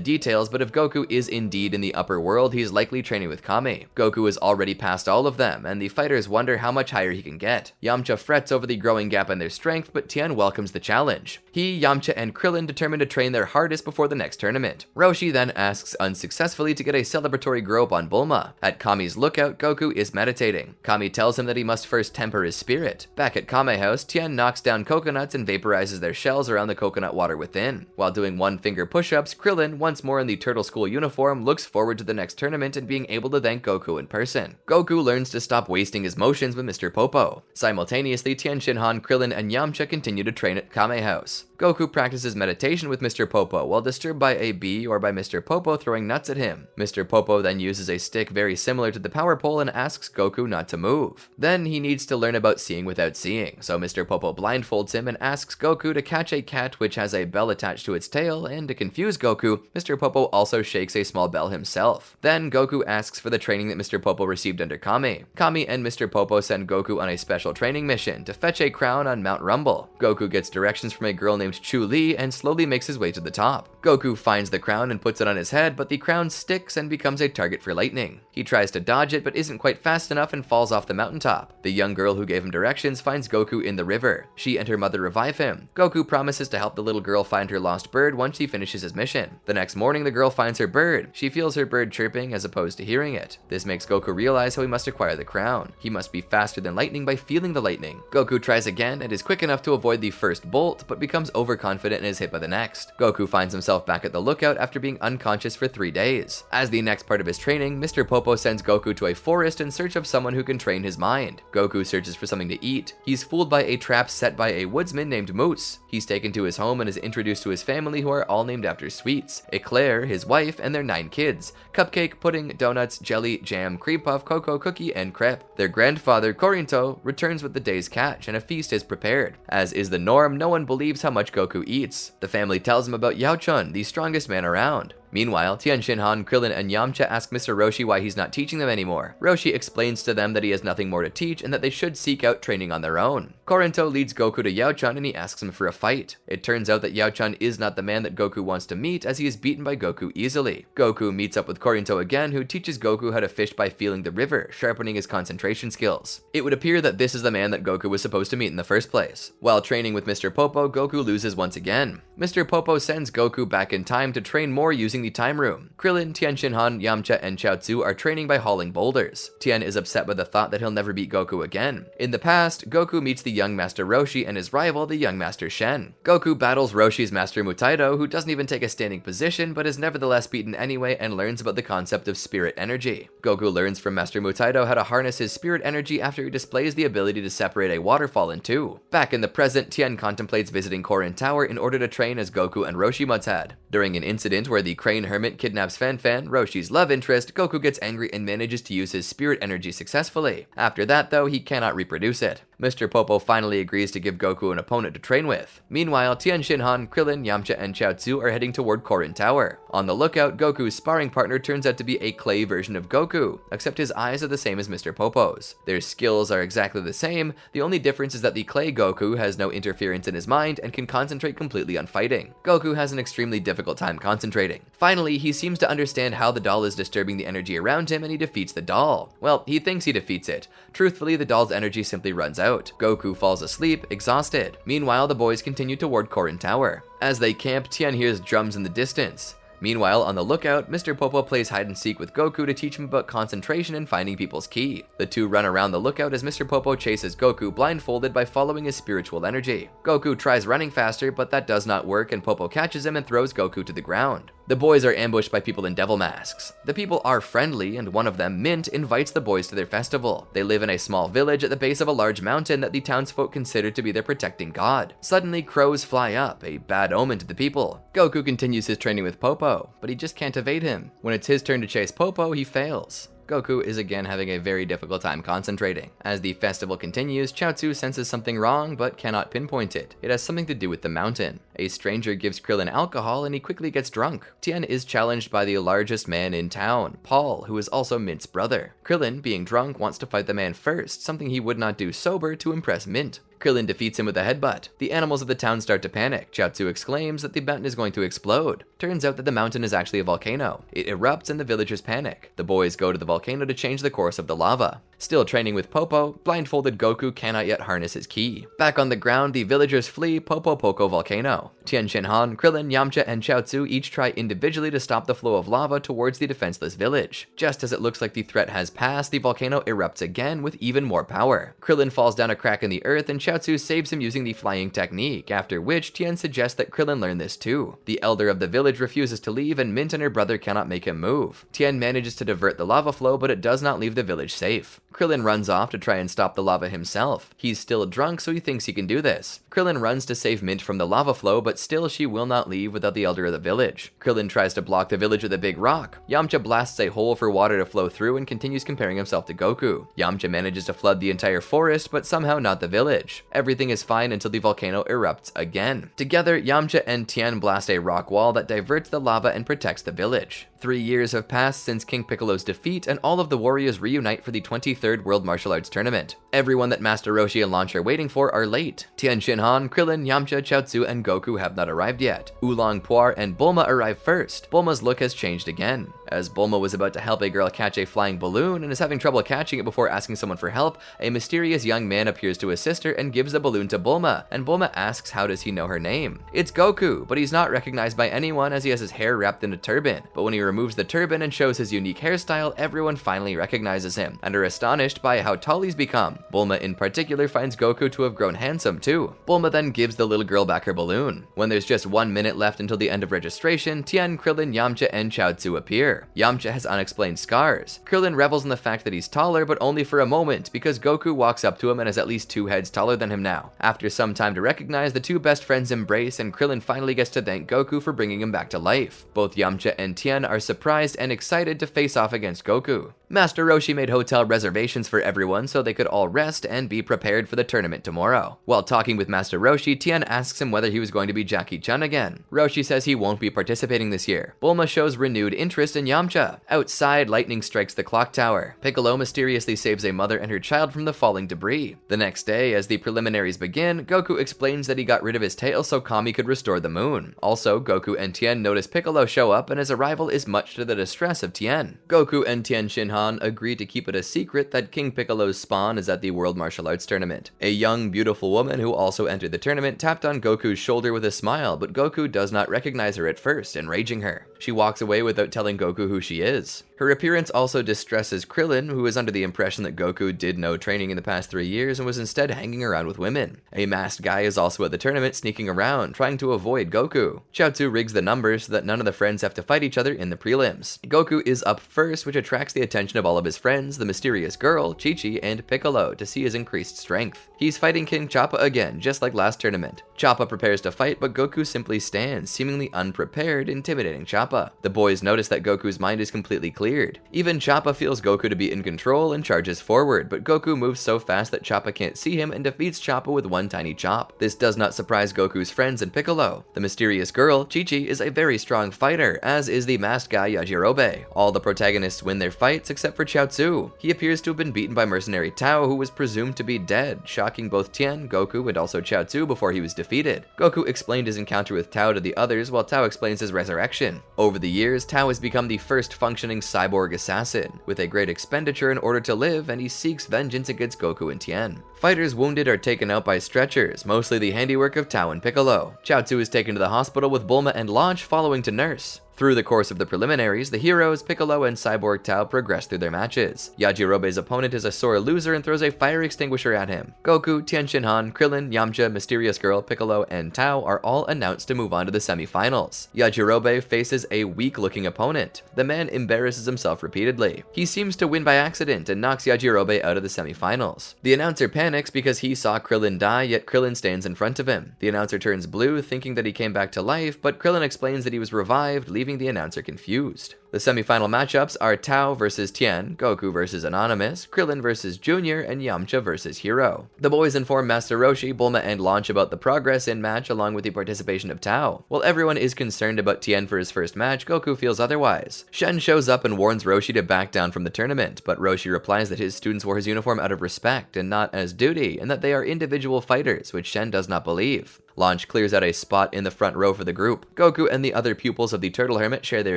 details, but if Goku is indeed in the upper world, he is likely training with Kami. Goku is already past all of them, and the fighters wonder how much higher he can get. Yamcha frets over the growing gap in their strength, but Tien welcomes the challenge. He, Yamcha, and Krillin determine to train their hardest before the next tournament. Roshi then asks unsuccessfully to get a celebratory grope on Bulma. At Kami's lookout, Goku is meditating. Kami tells him that he must first temper his spirit. Back at Kame House, Tien knocks down coconuts and vaporizes their shells around the coconut water within. While doing one-finger push-ups, Krillin, once more in the Turtle School uniform, looks forward to the next tournament and being able to thank Goku in person. Goku learns to stop wasting his motions with Mr. Popo. Simultaneously, Tien Shinhan, Krillin, and Yamcha continue to train at Kame House. Goku practices meditation with Mr. Popo while disturbed by a bee or by Mr. Popo throwing nuts at him. Mr. Popo then uses a stick very similar to the power pole and asks Goku not to move. Then he needs to learn about seeing without seeing, so Mr. Popo blindfolds him and asks Goku to catch a cat which has a bell attached to its tail, and to confuse Goku, Mr. Popo also shakes a small bell himself. Then Goku asks for the training that Mr. Popo received under Kami. Kami and Mr. Popo send Goku on a special training mission to fetch a crown on Mount Rumble. Goku gets directions from a girl named Chu Li and slowly makes his way to the top. Goku finds the crown and puts it on his head, but the crown sticks and becomes a target for lightning. He tries to dodge it but isn't quite fast enough and falls off the mountaintop. The young girl who gave him directions finds Goku in the river. She and her mother revive him. Goku promises to help the little girl find her lost bird once he finishes his mission. The next morning, the girl finds her bird. She feels her bird chirping as opposed to hearing it. This makes Goku realize how he must acquire the crown. He must be faster than lightning by feeling the lightning. Goku tries again and is quick enough to avoid the first bolt, but becomes overconfident and is hit by the next. Goku finds himself back at the lookout after being unconscious for 3 days. As the next part of his training, Mr. Popo sends Goku to a forest in search of someone who can train his mind. Goku searches for something to eat. He's fooled by a trap set by a woodsman named Moose. He's taken to his home and is introduced to his family, who are all named after sweets: Eclair, his wife, and their 9 kids: cupcake, pudding, donuts, jelly, jam, cream puff, cocoa, cookie, and crepe. Their grandfather, Korinto, returns with the day's catch, and a feast is prepared. As is the norm, no one believes how much Goku eats. The family tells him about Yao-chun, the strongest man around. Meanwhile, Tien Shinhan, Krillin, and Yamcha ask Mr. Roshi why he's not teaching them anymore. Roshi explains to them that he has nothing more to teach and that they should seek out training on their own. Korinto leads Goku to Yao-chun and he asks him for a fight. It turns out that Yao-chun is not the man that Goku wants to meet, as he is beaten by Goku easily. Goku meets up with Korinto again, who teaches Goku how to fish by feeling the river, sharpening his concentration skills. It would appear that this is the man that Goku was supposed to meet in the first place. While training with Mr. Popo, Goku loses once again. Mr. Popo sends Goku back in time to train more using the time room. Krillin, Tien Shinhan, Yamcha, and Chiaotzu are training by hauling boulders. Tien is upset by the thought that he'll never beat Goku again. In the past, Goku meets the young Master Roshi and his rival, the young Master Shen. Goku battles Roshi's Master Mutaido, who doesn't even take a standing position, but is nevertheless beaten anyway and learns about the concept of spirit energy. Goku learns from Master Mutaido how to harness his spirit energy after he displays the ability to separate a waterfall in two. Back in the present, Tien contemplates visiting Korin Tower in order to train as Goku and Roshi once had. During an incident where the Crane Hermit kidnaps Fan, Roshi's love interest, Goku gets angry and manages to use his spirit energy successfully. After that, though, he cannot reproduce it. Mr. Popo finally agrees to give Goku an opponent to train with. Meanwhile, Tien Shinhan, Krillin, Yamcha, and Chiaotzu are heading toward Korin Tower. On the lookout, Goku's sparring partner turns out to be a clay version of Goku, except his eyes are the same as Mr. Popo's. Their skills are exactly the same, the only difference is that the clay Goku has no interference in his mind and can concentrate completely on fighting. Goku has an extremely difficult time concentrating. Finally, he seems to understand how the doll is disturbing the energy around him and he defeats the doll. Well, he thinks he defeats it. Truthfully, the doll's energy simply runs out. Goku falls asleep, exhausted. Meanwhile, the boys continue toward Korin Tower. As they camp, Tien hears drums in the distance. Meanwhile, on the lookout, Mr. Popo plays hide and seek with Goku to teach him about concentration and finding people's ki. The two run around the lookout as Mr. Popo chases Goku blindfolded by following his spiritual energy. Goku tries running faster, but that does not work and Popo catches him and throws Goku to the ground. The boys are ambushed by people in devil masks. The people are friendly, and one of them, Mint, invites the boys to their festival. They live in a small village at the base of a large mountain that the townsfolk consider to be their protecting god. Suddenly, crows fly up, a bad omen to the people. Goku continues his training with Popo, but he just can't evade him. When it's his turn to chase Popo, he fails. Goku is again having a very difficult time concentrating. As the festival continues, Chaozu senses something wrong but cannot pinpoint it. It has something to do with the mountain. A stranger gives Krillin alcohol and he quickly gets drunk. Tien is challenged by the largest man in town, Paul, who is also Mint's brother. Krillin, being drunk, wants to fight the man first, something he would not do sober to impress Mint. Krillin defeats him with a headbutt. The animals of the town start to panic. Chaozu exclaims that the mountain is going to explode. Turns out that the mountain is actually a volcano. It erupts and the villagers panic. The boys go to the volcano to change the course of the lava. Still training with Popo, blindfolded Goku cannot yet harness his ki. Back on the ground, the villagers flee Popo Poco Volcano. Tien Shinhan, Krillin, Yamcha, and Chaozu each try individually to stop the flow of lava towards the defenseless village. Just as it looks like the threat has passed, the volcano erupts again with even more power. Krillin falls down a crack in the earth and Chaozu saves him using the flying technique, after which Tien suggests that Krillin learn this too. The elder of the village refuses to leave and Mint and her brother cannot make him move. Tien manages to divert the lava flow, but it does not leave the village safe. Krillin runs off to try and stop the lava himself. He's still drunk, so he thinks he can do this. Krillin runs to save Mint from the lava flow, but still she will not leave without the elder of the village. Krillin tries to block the village with a big rock. Yamcha blasts a hole for water to flow through and continues comparing himself to Goku. Yamcha manages to flood the entire forest, but somehow not the village. Everything is fine until the volcano erupts again. Together, Yamcha and Tien blast a rock wall that diverts the lava and protects the village. 3 years have passed since King Piccolo's defeat, and all of the warriors reunite for the 23rd World Martial Arts Tournament. Everyone that Master Roshi and Launch are waiting for are late. Tien Shinhan, Krillin, Yamcha, Chaozu, and Goku have not arrived yet. Oolong, Puar, and Bulma arrive first. Bulma's look has changed again. As Bulma was about to help a girl catch a flying balloon and is having trouble catching it before asking someone for help, a mysterious young man appears to assist her and gives the balloon to Bulma, and Bulma asks how does he know her name. It's Goku, but he's not recognized by anyone as he has his hair wrapped in a turban, but when he removes the turban and shows his unique hairstyle, everyone finally recognizes him, and are astonished by how tall he's become. Bulma in particular finds Goku to have grown handsome too. Bulma then gives the little girl back her balloon. When there's just 1 minute left until the end of registration, Tien, Krillin, Yamcha, and Chaozu appear. Yamcha has unexplained scars. Krillin revels in the fact that he's taller, but only for a moment, because Goku walks up to him and is at least 2 heads taller than him now. After some time to recognize, the two best friends embrace, and Krillin finally gets to thank Goku for bringing him back to life. Both Yamcha and Tien are surprised and excited to face off against Goku. Master Roshi made hotel reservations for everyone so they could all rest and be prepared for the tournament tomorrow. While talking with Master Roshi, Tien asks him whether he was going to be Jackie Chun again. Roshi says he won't be participating this year. Bulma shows renewed interest in Yamcha. Outside, lightning strikes the clock tower. Piccolo mysteriously saves a mother and her child from the falling debris. The next day, as the preliminaries begin, Goku explains that he got rid of his tail so Kami could restore the moon. Also, Goku and Tien notice Piccolo show up, and his arrival is much to the distress of Tien. Goku and Tien Shinhan agree to keep it a secret that King Piccolo's spawn is at the World Martial Arts Tournament. A young, beautiful woman who also entered the tournament tapped on Goku's shoulder with a smile, but Goku does not recognize her at first, enraging her. She walks away without telling Goku who she is. Her appearance also distresses Krillin, who is under the impression that Goku did no training in the past 3 years and was instead hanging around with women. A masked guy is also at the tournament, sneaking around, trying to avoid Goku. Chaozu rigs the numbers so that none of the friends have to fight each other in the prelims. Goku is up first, which attracts the attention of all of his friends, the mysterious girl, Chi-Chi, and Piccolo, to see his increased strength. He's fighting King Choppa again, just like last tournament. Choppa prepares to fight, but Goku simply stands, seemingly unprepared, intimidating Choppa. The boys notice that Goku's mind is completely clear. Even Choppa feels Goku to be in control and charges forward, but Goku moves so fast that Choppa can't see him and defeats Choppa with one tiny chop. This does not surprise Goku's friends and Piccolo. The mysterious girl, Chi-Chi, is a very strong fighter, as is the masked guy Yajirobe. All the protagonists win their fights except for Chaozu. He appears to have been beaten by mercenary Tao, who was presumed to be dead, shocking both Tien, Goku, and also Chaozu before he was defeated. Goku explained his encounter with Tao to the others, while Tao explains his resurrection. Over the years, Tao has become the first functioning cyborg assassin, with a great expenditure in order to live, and he seeks vengeance against Goku and Tien. Fighters wounded are taken out by stretchers, mostly the handiwork of Tao and Piccolo. Chaozu is taken to the hospital with Bulma and Launch following to nurse. Through the course of the preliminaries, the heroes, Piccolo and Cyborg Tao, progress through their matches. Yajirobe's opponent is a sore loser and throws a fire extinguisher at him. Goku, Tien Shinhan, Krillin, Yamcha, Mysterious Girl, Piccolo, and Tao are all announced to move on to the semi-finals. Yajirobe faces a weak-looking opponent. The man embarrasses himself repeatedly. He seems to win by accident and knocks Yajirobe out of the semi-finals. The announcer panics because he saw Krillin die, yet Krillin stands in front of him. The announcer turns blue, thinking that he came back to life, but Krillin explains that he was revived, leaving the announcer confused. The semi-final matchups are Tao versus Tien, Goku versus Anonymous, Krillin versus Junior, and Yamcha versus Hero. The boys inform Master Roshi, Bulma, and Launch about the progress in match along with the participation of Tao. While everyone is concerned about Tien for his first match, Goku feels otherwise. Shen shows up and warns Roshi to back down from the tournament, but Roshi replies that his students wore his uniform out of respect and not as duty, and that they are individual fighters, which Shen does not believe. Launch clears out a spot in the front row for the group. Goku and the other pupils of the Turtle Hermit share their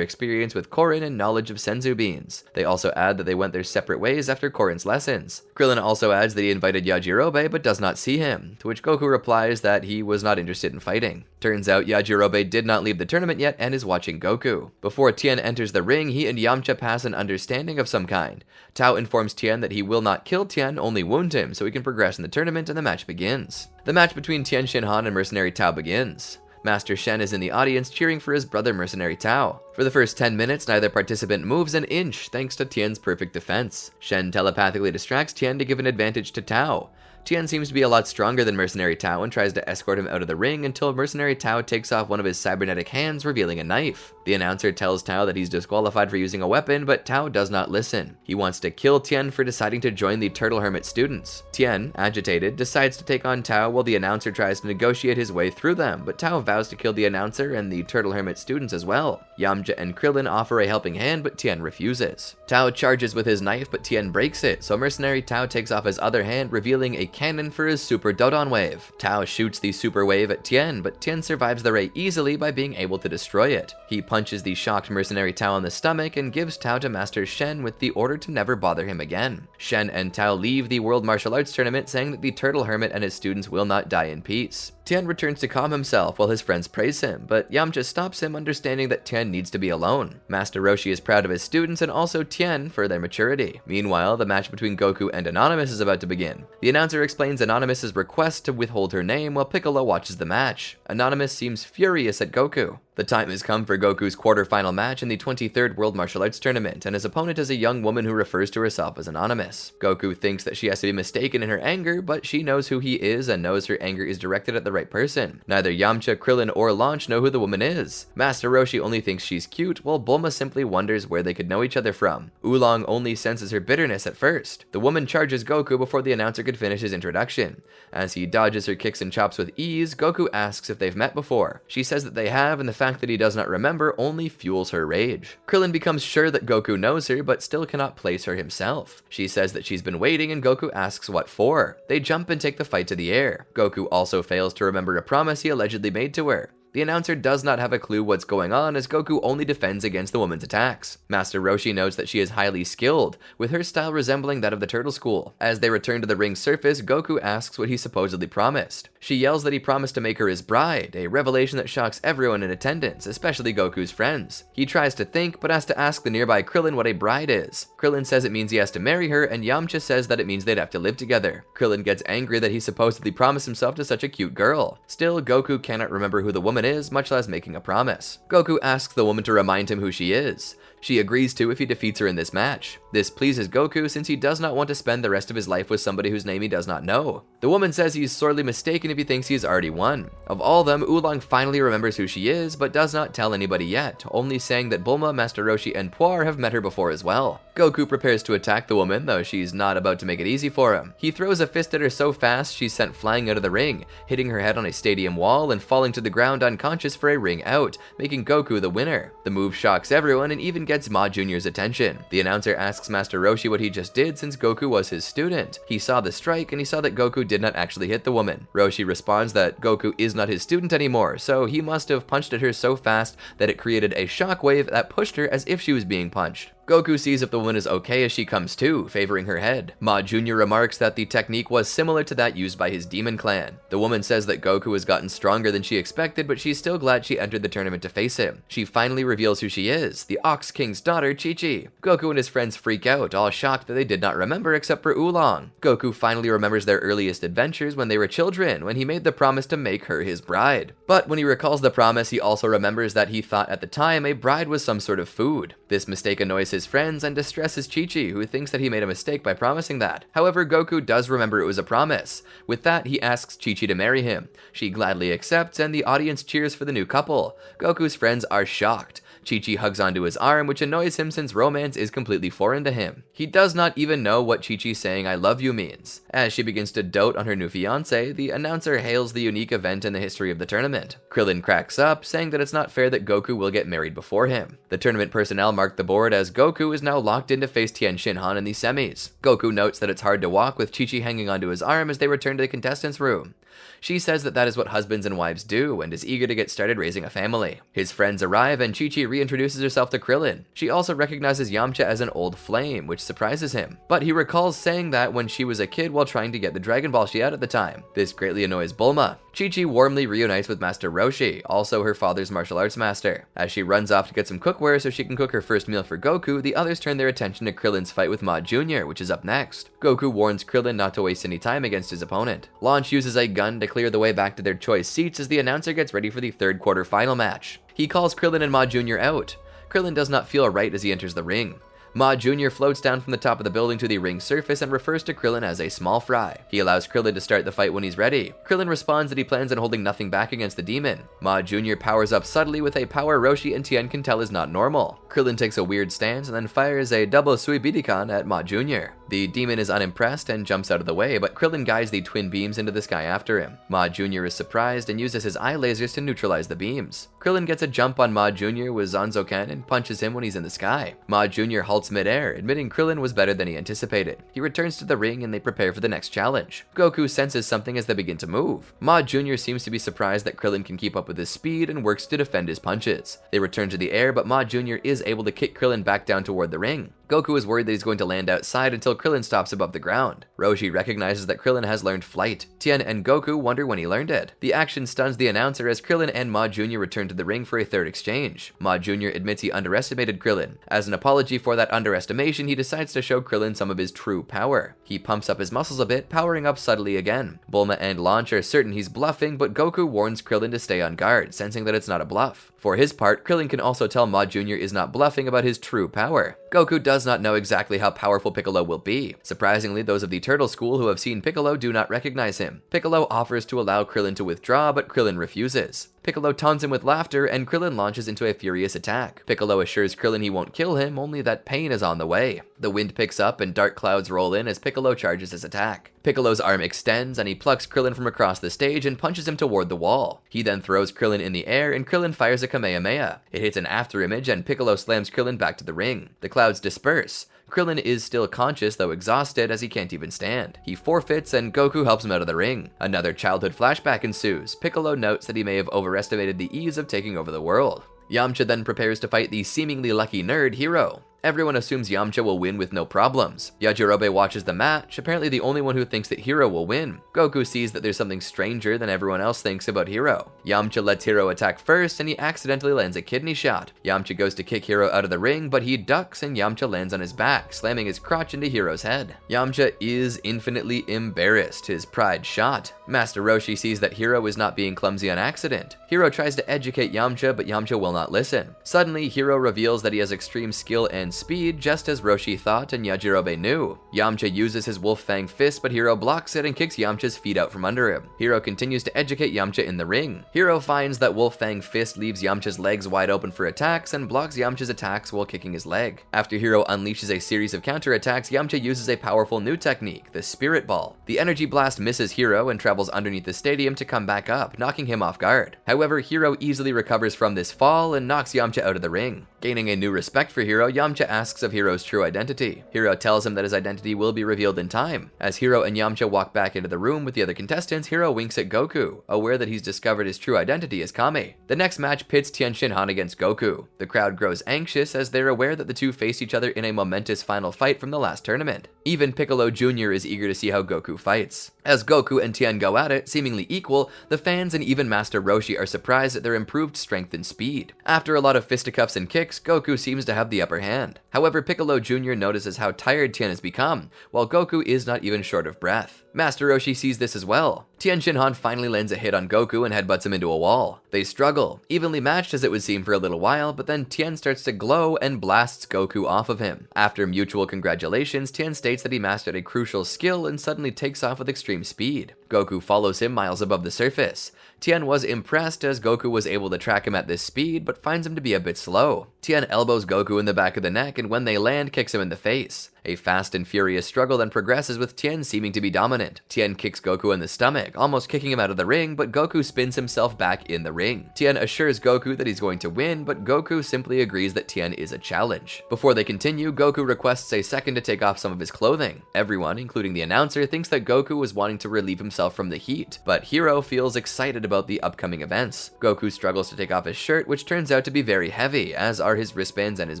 experience with Korin and knowledge of senzu beans. They also add that they went their separate ways after Korin's lessons. Krillin also adds that he invited Yajirobe but does not see him, to which Goku replies that he was not interested in fighting. Turns out Yajirobe did not leave the tournament yet and is watching Goku. Before Tien enters the ring, he and Yamcha pass an understanding of some kind. Tao informs Tien that he will not kill Tien, only wound him, so he can progress in the tournament, and the match begins. The match between Tien Shinhan and Mercenary Tao begins. Master Shen is in the audience cheering for his brother Mercenary Tao. For the first 10 minutes, neither participant moves an inch thanks to Tien's perfect defense. Shen telepathically distracts Tien to give an advantage to Tao. Tien seems to be a lot stronger than Mercenary Tao and tries to escort him out of the ring until Mercenary Tao takes off one of his cybernetic hands, revealing a knife. The announcer tells Tao that he's disqualified for using a weapon, but Tao does not listen. He wants to kill Tien for deciding to join the Turtle Hermit students. Tien, agitated, decides to take on Tao while the announcer tries to negotiate his way through them, but Tao vows to kill the announcer and the Turtle Hermit students as well. Yamcha and Krillin offer a helping hand, but Tien refuses. Tao charges with his knife, but Tien breaks it, so Mercenary Tao takes off his other hand, revealing a cannon for his Super Dodon Wave. Tao shoots the Super Wave at Tien, but Tien survives the ray easily by being able to destroy it. He punches the shocked Mercenary Tao in the stomach and gives Tao to Master Shen with the order to never bother him again. Shen and Tao leave the World Martial Arts Tournament, saying that the Turtle Hermit and his students will not die in peace. Tien returns to calm himself while his friends praise him, but Yamcha stops him, understanding that Tien needs to be alone. Master Roshi is proud of his students and also Tien for their maturity. Meanwhile, the match between Goku and Anonymous is about to begin. The announcer explains Anonymous's request to withhold her name while Piccolo watches the match. Anonymous seems furious at Goku. The time has come for Goku's quarter-final match in the 23rd World Martial Arts Tournament, and his opponent is a young woman who refers to herself as Anonymous. Goku thinks that she has to be mistaken in her anger, but she knows who he is and knows her anger is directed at the right person. Neither Yamcha, Krillin, or Launch know who the woman is. Master Roshi only thinks she's cute, while Bulma simply wonders where they could know each other from. Oolong only senses her bitterness at first. The woman charges Goku before the announcer could finish his introduction. As he dodges her kicks and chops with ease, Goku asks if they've met before. She says that they have, and the fact that he does not remember only fuels her rage. Krillin becomes sure that Goku knows her, but still cannot place her himself. She says that she's been waiting, and Goku asks what for. They jump and take the fight to the air. Goku also fails to remember a promise he allegedly made to her. The announcer does not have a clue what's going on, as Goku only defends against the woman's attacks. Master Roshi notes that she is highly skilled, with her style resembling that of the Turtle School. As they return to the ring's surface, Goku asks what he supposedly promised. She yells that he promised to make her his bride, a revelation that shocks everyone in attendance, especially Goku's friends. He tries to think, but has to ask the nearby Krillin what a bride is. Krillin says it means he has to marry her, and Yamcha says that it means they'd have to live together. Krillin gets angry that he supposedly promised himself to such a cute girl. Still, Goku cannot remember who the woman is, much less making a promise. Goku asks the woman to remind him who she is. She agrees to if he defeats her in this match. This pleases Goku since he does not want to spend the rest of his life with somebody whose name he does not know. The woman says he's sorely mistaken if he thinks he's already won. Of all them, Oolong finally remembers who she is, but does not tell anybody yet, only saying that Bulma, Master Roshi, and Puar have met her before as well. Goku prepares to attack the woman, though she's not about to make it easy for him. He throws a fist at her so fast she's sent flying out of the ring, hitting her head on a stadium wall and falling to the ground unconscious for a ring out, making Goku the winner. The move shocks everyone and even gets Ma Jr.'s attention. The announcer asks Master Roshi what he just did since Goku was his student. He saw the strike and he saw that Goku did not actually hit the woman. Roshi responds that Goku is not his student anymore, so he must have punched at her so fast that it created a shockwave that pushed her as if she was being punched. Goku sees if the woman is okay as she comes to, favoring her head. Ma Jr. remarks that the technique was similar to that used by his demon clan. The woman says that Goku has gotten stronger than she expected, but she's still glad she entered the tournament to face him. She finally reveals who she is, the Ox King's daughter, Chi-Chi. Goku and his friends freak out, all shocked that they did not remember except for Oolong. Goku finally remembers their earliest adventures when they were children, when he made the promise to make her his bride. But when he recalls the promise, he also remembers that he thought at the time a bride was some sort of food. This mistake annoys his friends and distresses Chi-Chi, who thinks that he made a mistake by promising that. However, Goku does remember it was a promise. With that, he asks Chi-Chi to marry him. She gladly accepts, and the audience cheers for the new couple. Goku's friends are shocked. Chi-Chi hugs onto his arm, which annoys him since romance is completely foreign to him. He does not even know what Chi-Chi saying "I love you" means. As she begins to dote on her new fiancé, the announcer hails the unique event in the history of the tournament. Krillin cracks up, saying that it's not fair that Goku will get married before him. The tournament personnel mark the board as Goku is now locked in to face Tien Shinhan in the semis. Goku notes that it's hard to walk with Chi-Chi hanging onto his arm as they return to the contestants' room. She says that that is what husbands and wives do, and is eager to get started raising a family. His friends arrive, and Chi-Chi reintroduces herself to Krillin. She also recognizes Yamcha as an old flame, which surprises him. But he recalls saying that when she was a kid while trying to get the Dragon Ball she had at the time. This greatly annoys Bulma. Chi-Chi warmly reunites with Master Roshi, also her father's martial arts master. As she runs off to get some cookware so she can cook her first meal for Goku, the others turn their attention to Krillin's fight with Ma Jr., which is up next. Goku warns Krillin not to waste any time against his opponent. Launch uses a gun to clear the way back to their choice seats as the announcer gets ready for the third quarter final match. He calls Krillin and Ma Jr. out. Krillin does not feel right as he enters the ring. Ma Jr. floats down from the top of the building to the ring surface and refers to Krillin as a small fry. He allows Krillin to start the fight when he's ready. Krillin responds that he plans on holding nothing back against the demon. Ma Jr. powers up subtly with a power Roshi and Tien can tell is not normal. Krillin takes a weird stance and then fires a double Sui Bidikan at Ma Jr. The demon is unimpressed and jumps out of the way, but Krillin guides the twin beams into the sky after him. Ma Jr. is surprised and uses his eye lasers to neutralize the beams. Krillin gets a jump on Ma Jr. with Zanzokan and punches him when he's in the sky. Ma Jr. halts midair, admitting Krillin was better than he anticipated. He returns to the ring and they prepare for the next challenge. Goku senses something as they begin to move. Ma Jr. seems to be surprised that Krillin can keep up with his speed and works to defend his punches. They return to the air, but Ma Jr. is able to kick Krillin back down toward the ring. Goku is worried that he's going to land outside until Krillin stops above the ground. Roshi recognizes that Krillin has learned flight. Tien and Goku wonder when he learned it. The action stuns the announcer as Krillin and Ma Jr. return to the ring for a third exchange. Ma Jr. admits he underestimated Krillin. As an apology for that underestimation, he decides to show Krillin some of his true power. He pumps up his muscles a bit, powering up subtly again. Bulma and Launch are certain he's bluffing, but Goku warns Krillin to stay on guard, sensing that it's not a bluff. For his part, Krillin can also tell Ma Jr. is not bluffing about his true power. Goku does not know exactly how powerful Piccolo will be. Surprisingly, those of the Turtle School who have seen Piccolo do not recognize him. Piccolo offers to allow Krillin to withdraw, but Krillin refuses. Piccolo taunts him with laughter, and Krillin launches into a furious attack. Piccolo assures Krillin he won't kill him, only that pain is on the way. The wind picks up and dark clouds roll in as Piccolo charges his attack. Piccolo's arm extends, and he plucks Krillin from across the stage and punches him toward the wall. He then throws Krillin in the air, and Krillin fires a Kamehameha. It hits an afterimage, and Piccolo slams Krillin back to the ring. The clouds disperse. Krillin is still conscious, though exhausted, as he can't even stand. He forfeits, and Goku helps him out of the ring. Another childhood flashback ensues. Piccolo notes that he may have overestimated the ease of taking over the world. Yamcha then prepares to fight the seemingly lucky nerd, Hiro. Everyone assumes Yamcha will win with no problems. Yajirobe watches the match, apparently the only one who thinks that Hiro will win. Goku sees that there's something stranger than everyone else thinks about Hiro. Yamcha lets Hiro attack first, and he accidentally lands a kidney shot. Yamcha goes to kick Hiro out of the ring, but he ducks and Yamcha lands on his back, slamming his crotch into Hiro's head. Yamcha is infinitely embarrassed, his pride shot. Master Roshi sees that Hiro is not being clumsy on accident. Hiro tries to educate Yamcha, but Yamcha will not listen. Suddenly, Hiro reveals that he has extreme skill and speed, just as Roshi thought and Yajirobe knew. Yamcha uses his Wolf Fang fist, but Hiro blocks it and kicks Yamcha's feet out from under him. Hiro continues to educate Yamcha in the ring. Hiro finds that Wolf Fang fist leaves Yamcha's legs wide open for attacks and blocks Yamcha's attacks while kicking his leg. After Hiro unleashes a series of counterattacks, Yamcha uses a powerful new technique, the Spirit Ball. The energy blast misses Hiro and travels travels underneath the stadium to come back up, knocking him off guard. However, Hiro easily recovers from this fall and knocks Yamcha out of the ring. Gaining a new respect for Hiro, Yamcha asks of Hiro's true identity. Hiro tells him that his identity will be revealed in time. As Hiro and Yamcha walk back into the room with the other contestants, Hiro winks at Goku, aware that he's discovered his true identity as Kami. The next match pits Tien Shinhan against Goku. The crowd grows anxious as they're aware that the two face each other in a momentous final fight from the last tournament. Even Piccolo Jr. is eager to see how Goku fights. As Goku and Tien go at it, seemingly equal, the fans and even Master Roshi are surprised at their improved strength and speed. After a lot of fisticuffs and kicks, Goku seems to have the upper hand. However, Piccolo Jr. notices how tired Tien has become, while Goku is not even short of breath. Master Roshi sees this as well. Tien Shinhan finally lands a hit on Goku and headbutts him into a wall. They struggle, evenly matched as it would seem for a little while, but then Tien starts to glow and blasts Goku off of him. After mutual congratulations, Tien states that he mastered a crucial skill and suddenly takes off with extreme speed. Goku follows him miles above the surface. Tien was impressed as Goku was able to track him at this speed, but finds him to be a bit slow. Tien elbows Goku in the back of the neck and when they land, kicks him in the face. A fast and furious struggle then progresses with Tien seeming to be dominant. Tien kicks Goku in the stomach, almost kicking him out of the ring, but Goku spins himself back in the ring. Tien assures Goku that he's going to win, but Goku simply agrees that Tien is a challenge. Before they continue, Goku requests a second to take off some of his clothing. Everyone, including the announcer, thinks that Goku was wanting to relieve himself from the heat, but Hiro feels excited about the upcoming events. Goku struggles to take off his shirt, which turns out to be very heavy, as are his wristbands and his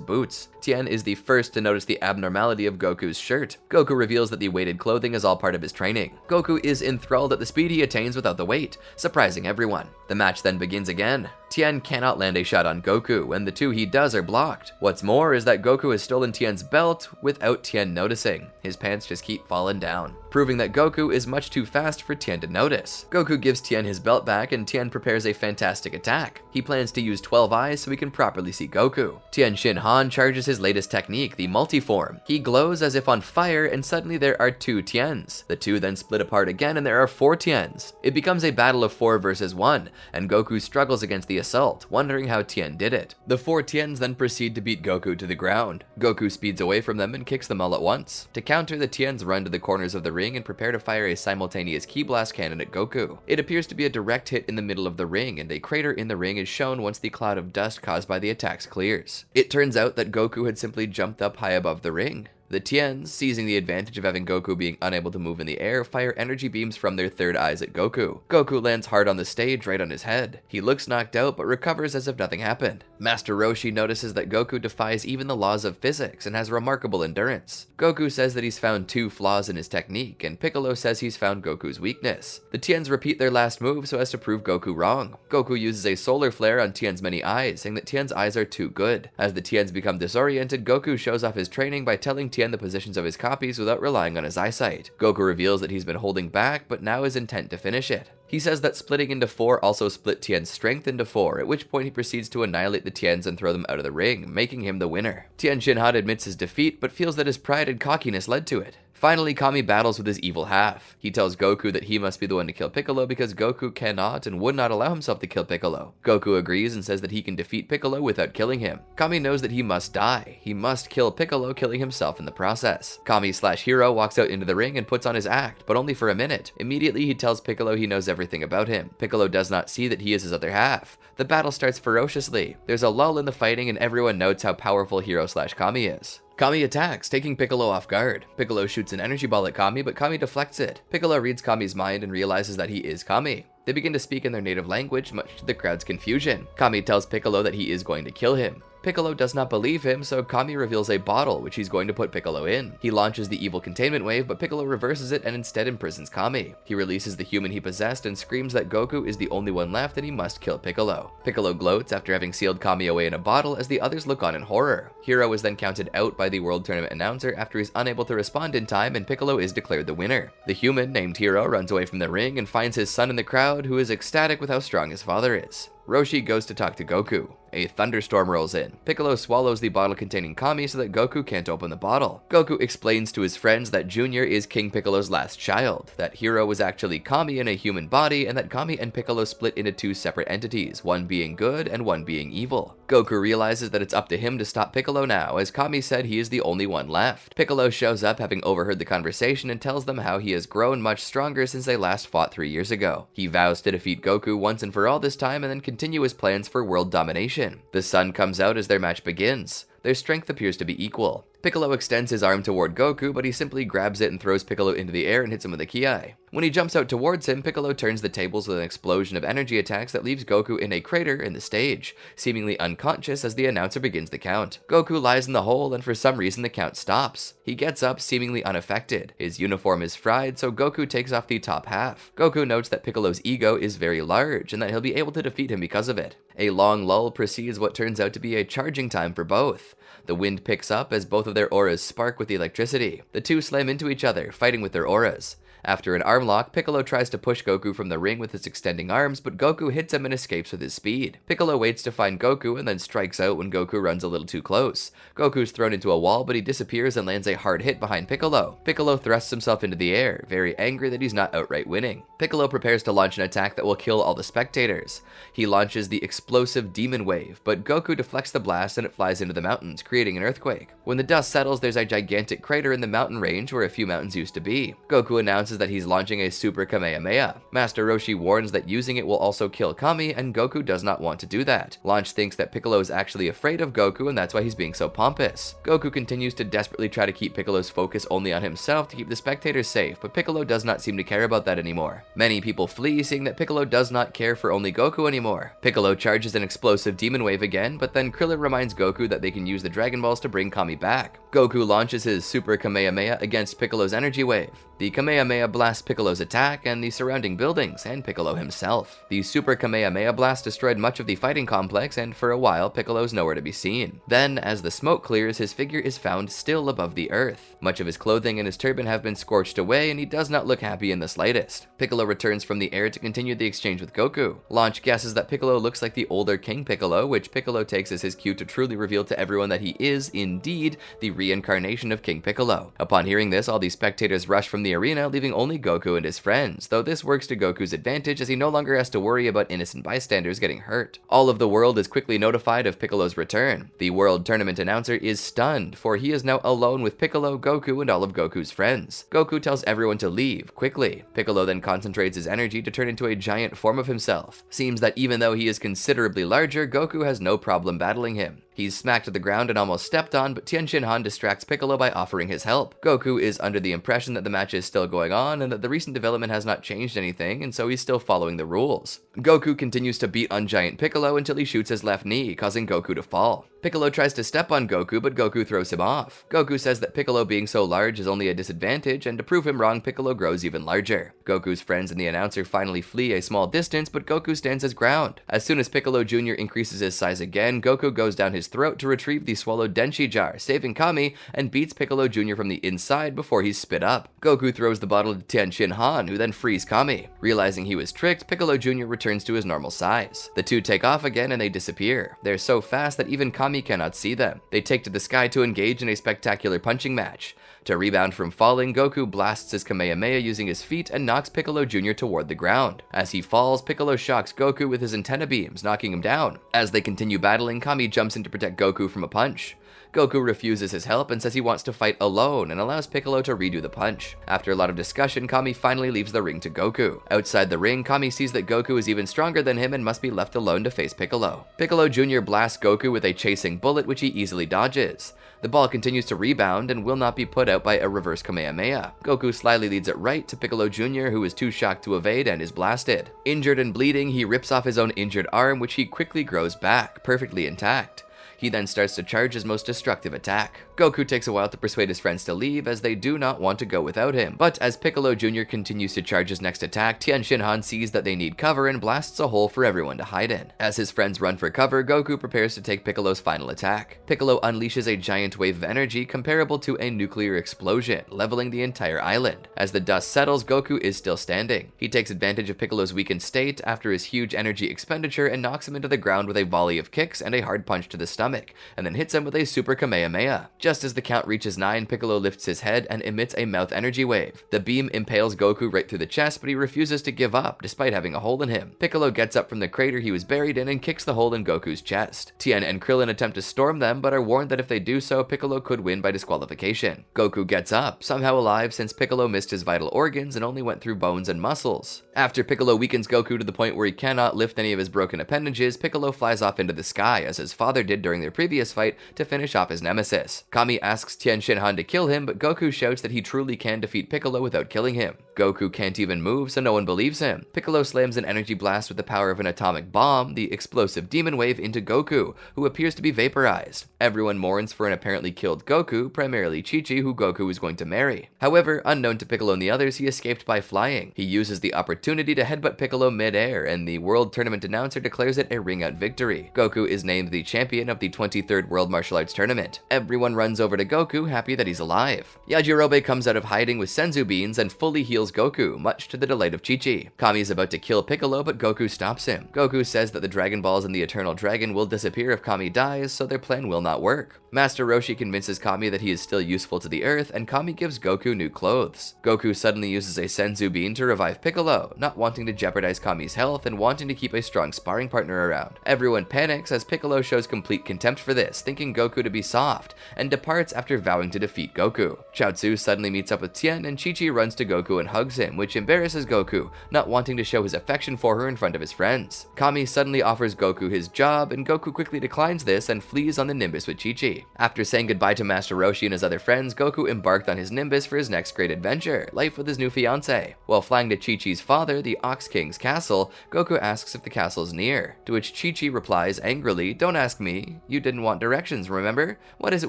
boots. Tien is the first to notice the abnormality of Goku's shirt. Goku reveals that the weighted clothing is all part of his training. Goku is enthralled at the speed he attains without the weight, surprising everyone. The match then begins again. Tien cannot land a shot on Goku, and the two he does are blocked. What's more is that Goku has stolen Tien's belt without Tien noticing. His pants just keep falling down, proving that Goku is much too fast for Tien to notice. Goku gives Tien his belt back and Tien prepares a fantastic attack. He plans to use 12 eyes so he can properly see Goku. Tien Shinhan charges his latest technique, the multiform. He glows as if on fire and suddenly there are 2 Tiens. The 2 then split apart again and there are 4 Tiens. It becomes a battle of 4 versus 1 and Goku struggles against the assault, wondering how Tien did it. The 4 Tiens then proceed to beat Goku to the ground. Goku speeds away from them and kicks them all at once. To counter, the Tiens run to the corners of the ring and prepare to fire a simultaneous ki blast cannon at Goku. It appears to be a direct hit in the middle of the ring, and a crater in the ring is shown once the cloud of dust caused by the attacks clears. It turns out that Goku had simply jumped up high above the ring. The Tiens, seizing the advantage of having Goku being unable to move in the air, fire energy beams from their third eyes at Goku. Goku lands hard on the stage right on his head. He looks knocked out but recovers as if nothing happened. Master Roshi notices that Goku defies even the laws of physics and has remarkable endurance. Goku says that he's found 2 flaws in his technique, and Piccolo says he's found Goku's weakness. The Tiens repeat their last move so as to prove Goku wrong. Goku uses a solar flare on Tien's many eyes, saying that Tien's eyes are too good. As the Tiens become disoriented, Goku shows off his training by telling Tien the positions of his copies without relying on his eyesight. Goku reveals that he's been holding back, but now is intent to finish it. He says that splitting into 4 also split Tien's strength into 4, at which point he proceeds to annihilate the Tiens and throw them out of the ring, making him the winner. Tien Shinhan admits his defeat, but feels that his pride and cockiness led to it. Finally, Kami battles with his evil half. He tells Goku that he must be the one to kill Piccolo because Goku cannot and would not allow himself to kill Piccolo. Goku agrees and says that he can defeat Piccolo without killing him. Kami knows that he must die. He must kill Piccolo, killing himself in the process. Kami/Hiro walks out into the ring and puts on his act, but only for a minute. Immediately, he tells Piccolo he knows everything about him. Piccolo does not see that he is his other half. The battle starts ferociously. There's a lull in the fighting and everyone notes how powerful Hiro/Kami is. Kami attacks, taking Piccolo off guard. Piccolo shoots an energy ball at Kami, but Kami deflects it. Piccolo reads Kami's mind and realizes that he is Kami. They begin to speak in their native language, much to the crowd's confusion. Kami tells Piccolo that he is going to kill him. Piccolo does not believe him, so Kami reveals a bottle, which he's going to put Piccolo in. He launches the evil containment wave, but Piccolo reverses it and instead imprisons Kami. He releases the human he possessed and screams that Goku is the only one left and he must kill Piccolo. Piccolo gloats after having sealed Kami away in a bottle as the others look on in horror. Hiro is then counted out by the World Tournament announcer after he's unable to respond in time, and Piccolo is declared the winner. The human, named Hiro, runs away from the ring and finds his son in the crowd, who is ecstatic with how strong his father is. Roshi goes to talk to Goku. A thunderstorm rolls in. Piccolo swallows the bottle containing Kami so that Goku can't open the bottle. Goku explains to his friends that Junior is King Piccolo's last child, that Hero was actually Kami in a human body, and that Kami and Piccolo split into two separate entities, one being good and one being evil. Goku realizes that it's up to him to stop Piccolo now, as Kami said he is the only one left. Piccolo shows up having overheard the conversation and tells them how he has grown much stronger since they last fought 3 years ago. He vows to defeat Goku once and for all this time and then continue his plans for world domination. The sun comes out as their match begins. Their strength appears to be equal. Piccolo extends his arm toward Goku, but he simply grabs it and throws Piccolo into the air and hits him with a Ki. When he jumps out towards him, Piccolo turns the tables with an explosion of energy attacks that leaves Goku in a crater in the stage, seemingly unconscious as the announcer begins the count. Goku lies in the hole, and for some reason the count stops. He gets up, seemingly unaffected. His uniform is fried, so Goku takes off the top half. Goku notes that Piccolo's ego is very large, and that he'll be able to defeat him because of it. A long lull precedes what turns out to be a charging time for both. The wind picks up as both of their auras spark with the electricity. The two slam into each other, fighting with their auras. After an arm lock, Piccolo tries to push Goku from the ring with his extending arms, but Goku hits him and escapes with his speed. Piccolo waits to find Goku and then strikes out when Goku runs a little too close. Goku's thrown into a wall, but he disappears and lands a hard hit behind Piccolo. Piccolo thrusts himself into the air, very angry that he's not outright winning. Piccolo prepares to launch an attack that will kill all the spectators. He launches the explosive demon wave, but Goku deflects the blast and it flies into the mountains, creating an earthquake. When the dust settles, there's a gigantic crater in the mountain range where a few mountains used to be. Goku announces that he's launching a Super Kamehameha. Master Roshi warns that using it will also kill Kami, and Goku does not want to do that. Launch thinks that Piccolo is actually afraid of Goku, and that's why he's being so pompous. Goku continues to desperately try to keep Piccolo's focus only on himself to keep the spectators safe, but Piccolo does not seem to care about that anymore. Many people flee, seeing that Piccolo does not care for only Goku anymore. Piccolo charges an explosive demon wave again, but then Krillin reminds Goku that they can use the Dragon Balls to bring Kami back. Goku launches his Super Kamehameha against Piccolo's energy wave. The Kamehameha blasts Piccolo's attack and the surrounding buildings, and Piccolo himself. The Super Kamehameha blast destroyed much of the fighting complex, and for a while, Piccolo's nowhere to be seen. Then, as the smoke clears, his figure is found still above the earth. Much of his clothing and his turban have been scorched away, and he does not look happy in the slightest. Piccolo returns from the air to continue the exchange with Goku. Launch guesses that Piccolo looks like the older King Piccolo, which Piccolo takes as his cue to truly reveal to everyone that he is, indeed, the reincarnation of King Piccolo. Upon hearing this, all the spectators rush from the arena, leaving only Goku and his friends, though this works to Goku's advantage as he no longer has to worry about innocent bystanders getting hurt. All of the world is quickly notified of Piccolo's return. The world tournament announcer is stunned, for he is now alone with Piccolo, Goku, and all of Goku's friends. Goku tells everyone to leave, quickly. Piccolo then concentrates his energy to turn into a giant form of himself. Seems that even though he is considerably larger, Goku has no problem battling him. He's smacked to the ground and almost stepped on, but Tien Shin Han distracts Piccolo by offering his help. Goku is under the impression that the match is still going on and that the recent development has not changed anything, and so he's still following the rules. Goku continues to beat on Giant Piccolo until he shoots his left knee, causing Goku to fall. Piccolo tries to step on Goku, but Goku throws him off. Goku says that Piccolo being so large is only a disadvantage, and to prove him wrong, Piccolo grows even larger. Goku's friends and the announcer finally flee a small distance, but Goku stands his ground. As soon as Piccolo Jr. increases his size again, Goku goes down his throat to retrieve the swallowed Denshi jar, saving Kami, and beats Piccolo Jr. from the inside before he's spit up. Goku throws the bottle to Tien Shin Han, who then frees Kami. Realizing he was tricked, Piccolo Jr. returns to his normal size. The two take off again and they disappear. They're so fast that even Kami cannot see them. They take to the sky to engage in a spectacular punching match. To rebound from falling, Goku blasts his Kamehameha using his feet and knocks Piccolo Jr. toward the ground. As he falls, Piccolo shocks Goku with his antenna beams, knocking him down. As they continue battling, Kami jumps in to protect Goku from a punch. Goku refuses his help and says he wants to fight alone and allows Piccolo to redo the punch. After a lot of discussion, Kami finally leaves the ring to Goku. Outside the ring, Kami sees that Goku is even stronger than him and must be left alone to face Piccolo. Piccolo Jr. blasts Goku with a chasing bullet, which he easily dodges. The ball continues to rebound and will not be put out by a reverse Kamehameha. Goku slyly leads it right to Piccolo Jr., who is too shocked to evade and is blasted. Injured and bleeding, he rips off his own injured arm, which he quickly grows back, perfectly intact. He then starts to charge his most destructive attack. Goku takes a while to persuade his friends to leave as they do not want to go without him, but as Piccolo Jr. continues to charge his next attack, Tien Shinhan sees that they need cover and blasts a hole for everyone to hide in. As his friends run for cover, Goku prepares to take Piccolo's final attack. Piccolo unleashes a giant wave of energy comparable to a nuclear explosion, leveling the entire island. As the dust settles, Goku is still standing. He takes advantage of Piccolo's weakened state after his huge energy expenditure and knocks him into the ground with a volley of kicks and a hard punch to the stomach, and then hits him with a Super Kamehameha. Just as the count reaches 9, Piccolo lifts his head and emits a mouth energy wave. The beam impales Goku right through the chest, but he refuses to give up, despite having a hole in him. Piccolo gets up from the crater he was buried in and kicks the hole in Goku's chest. Tien and Krillin attempt to storm them, but are warned that if they do so, Piccolo could win by disqualification. Goku gets up, somehow alive since Piccolo missed his vital organs and only went through bones and muscles. After Piccolo weakens Goku to the point where he cannot lift any of his broken appendages, Piccolo flies off into the sky, as his father did during their previous fight, to finish off his nemesis. Kami asks Tien Shinhan to kill him, but Goku shouts that he truly can defeat Piccolo without killing him. Goku can't even move, so no one believes him. Piccolo slams an energy blast with the power of an atomic bomb, the explosive demon wave, into Goku, who appears to be vaporized. Everyone mourns for an apparently killed Goku, primarily Chi-Chi, who Goku is going to marry. However, unknown to Piccolo and the others, he escaped by flying. He uses the opportunity to headbutt Piccolo mid-air, and the World Tournament announcer declares it a ring-out victory. Goku is named the champion of the 23rd World Martial Arts Tournament. Everyone runs over to Goku, happy that he's alive. Yajirobe comes out of hiding with Senzu beans and fully heals Goku, much to the delight of Chi-Chi. Kami is about to kill Piccolo, but Goku stops him. Goku says that the Dragon Balls and the Eternal Dragon will disappear if Kami dies, so their plan will not work. Master Roshi convinces Kami that he is still useful to the Earth, and Kami gives Goku new clothes. Goku suddenly uses a Senzu bean to revive Piccolo, not wanting to jeopardize Kami's health and wanting to keep a strong sparring partner around. Everyone panics as Piccolo shows complete contempt for this, thinking Goku to be soft, and departs after vowing to defeat Goku. Chaozu suddenly meets up with Tien, and Chi-Chi runs to Goku and hugs him, which embarrasses Goku, not wanting to show his affection for her in front of his friends. Kami suddenly offers Goku his job, and Goku quickly declines this and flees on the Nimbus with Chi-Chi. After saying goodbye to Master Roshi and his other friends, Goku embarked on his Nimbus for his next great adventure, life with his new fiancée. While flying to Chi-Chi's father, the Ox King's castle, Goku asks if the castle is near, to which Chi-Chi replies angrily, "Don't ask me. You didn't want directions, remember? What is it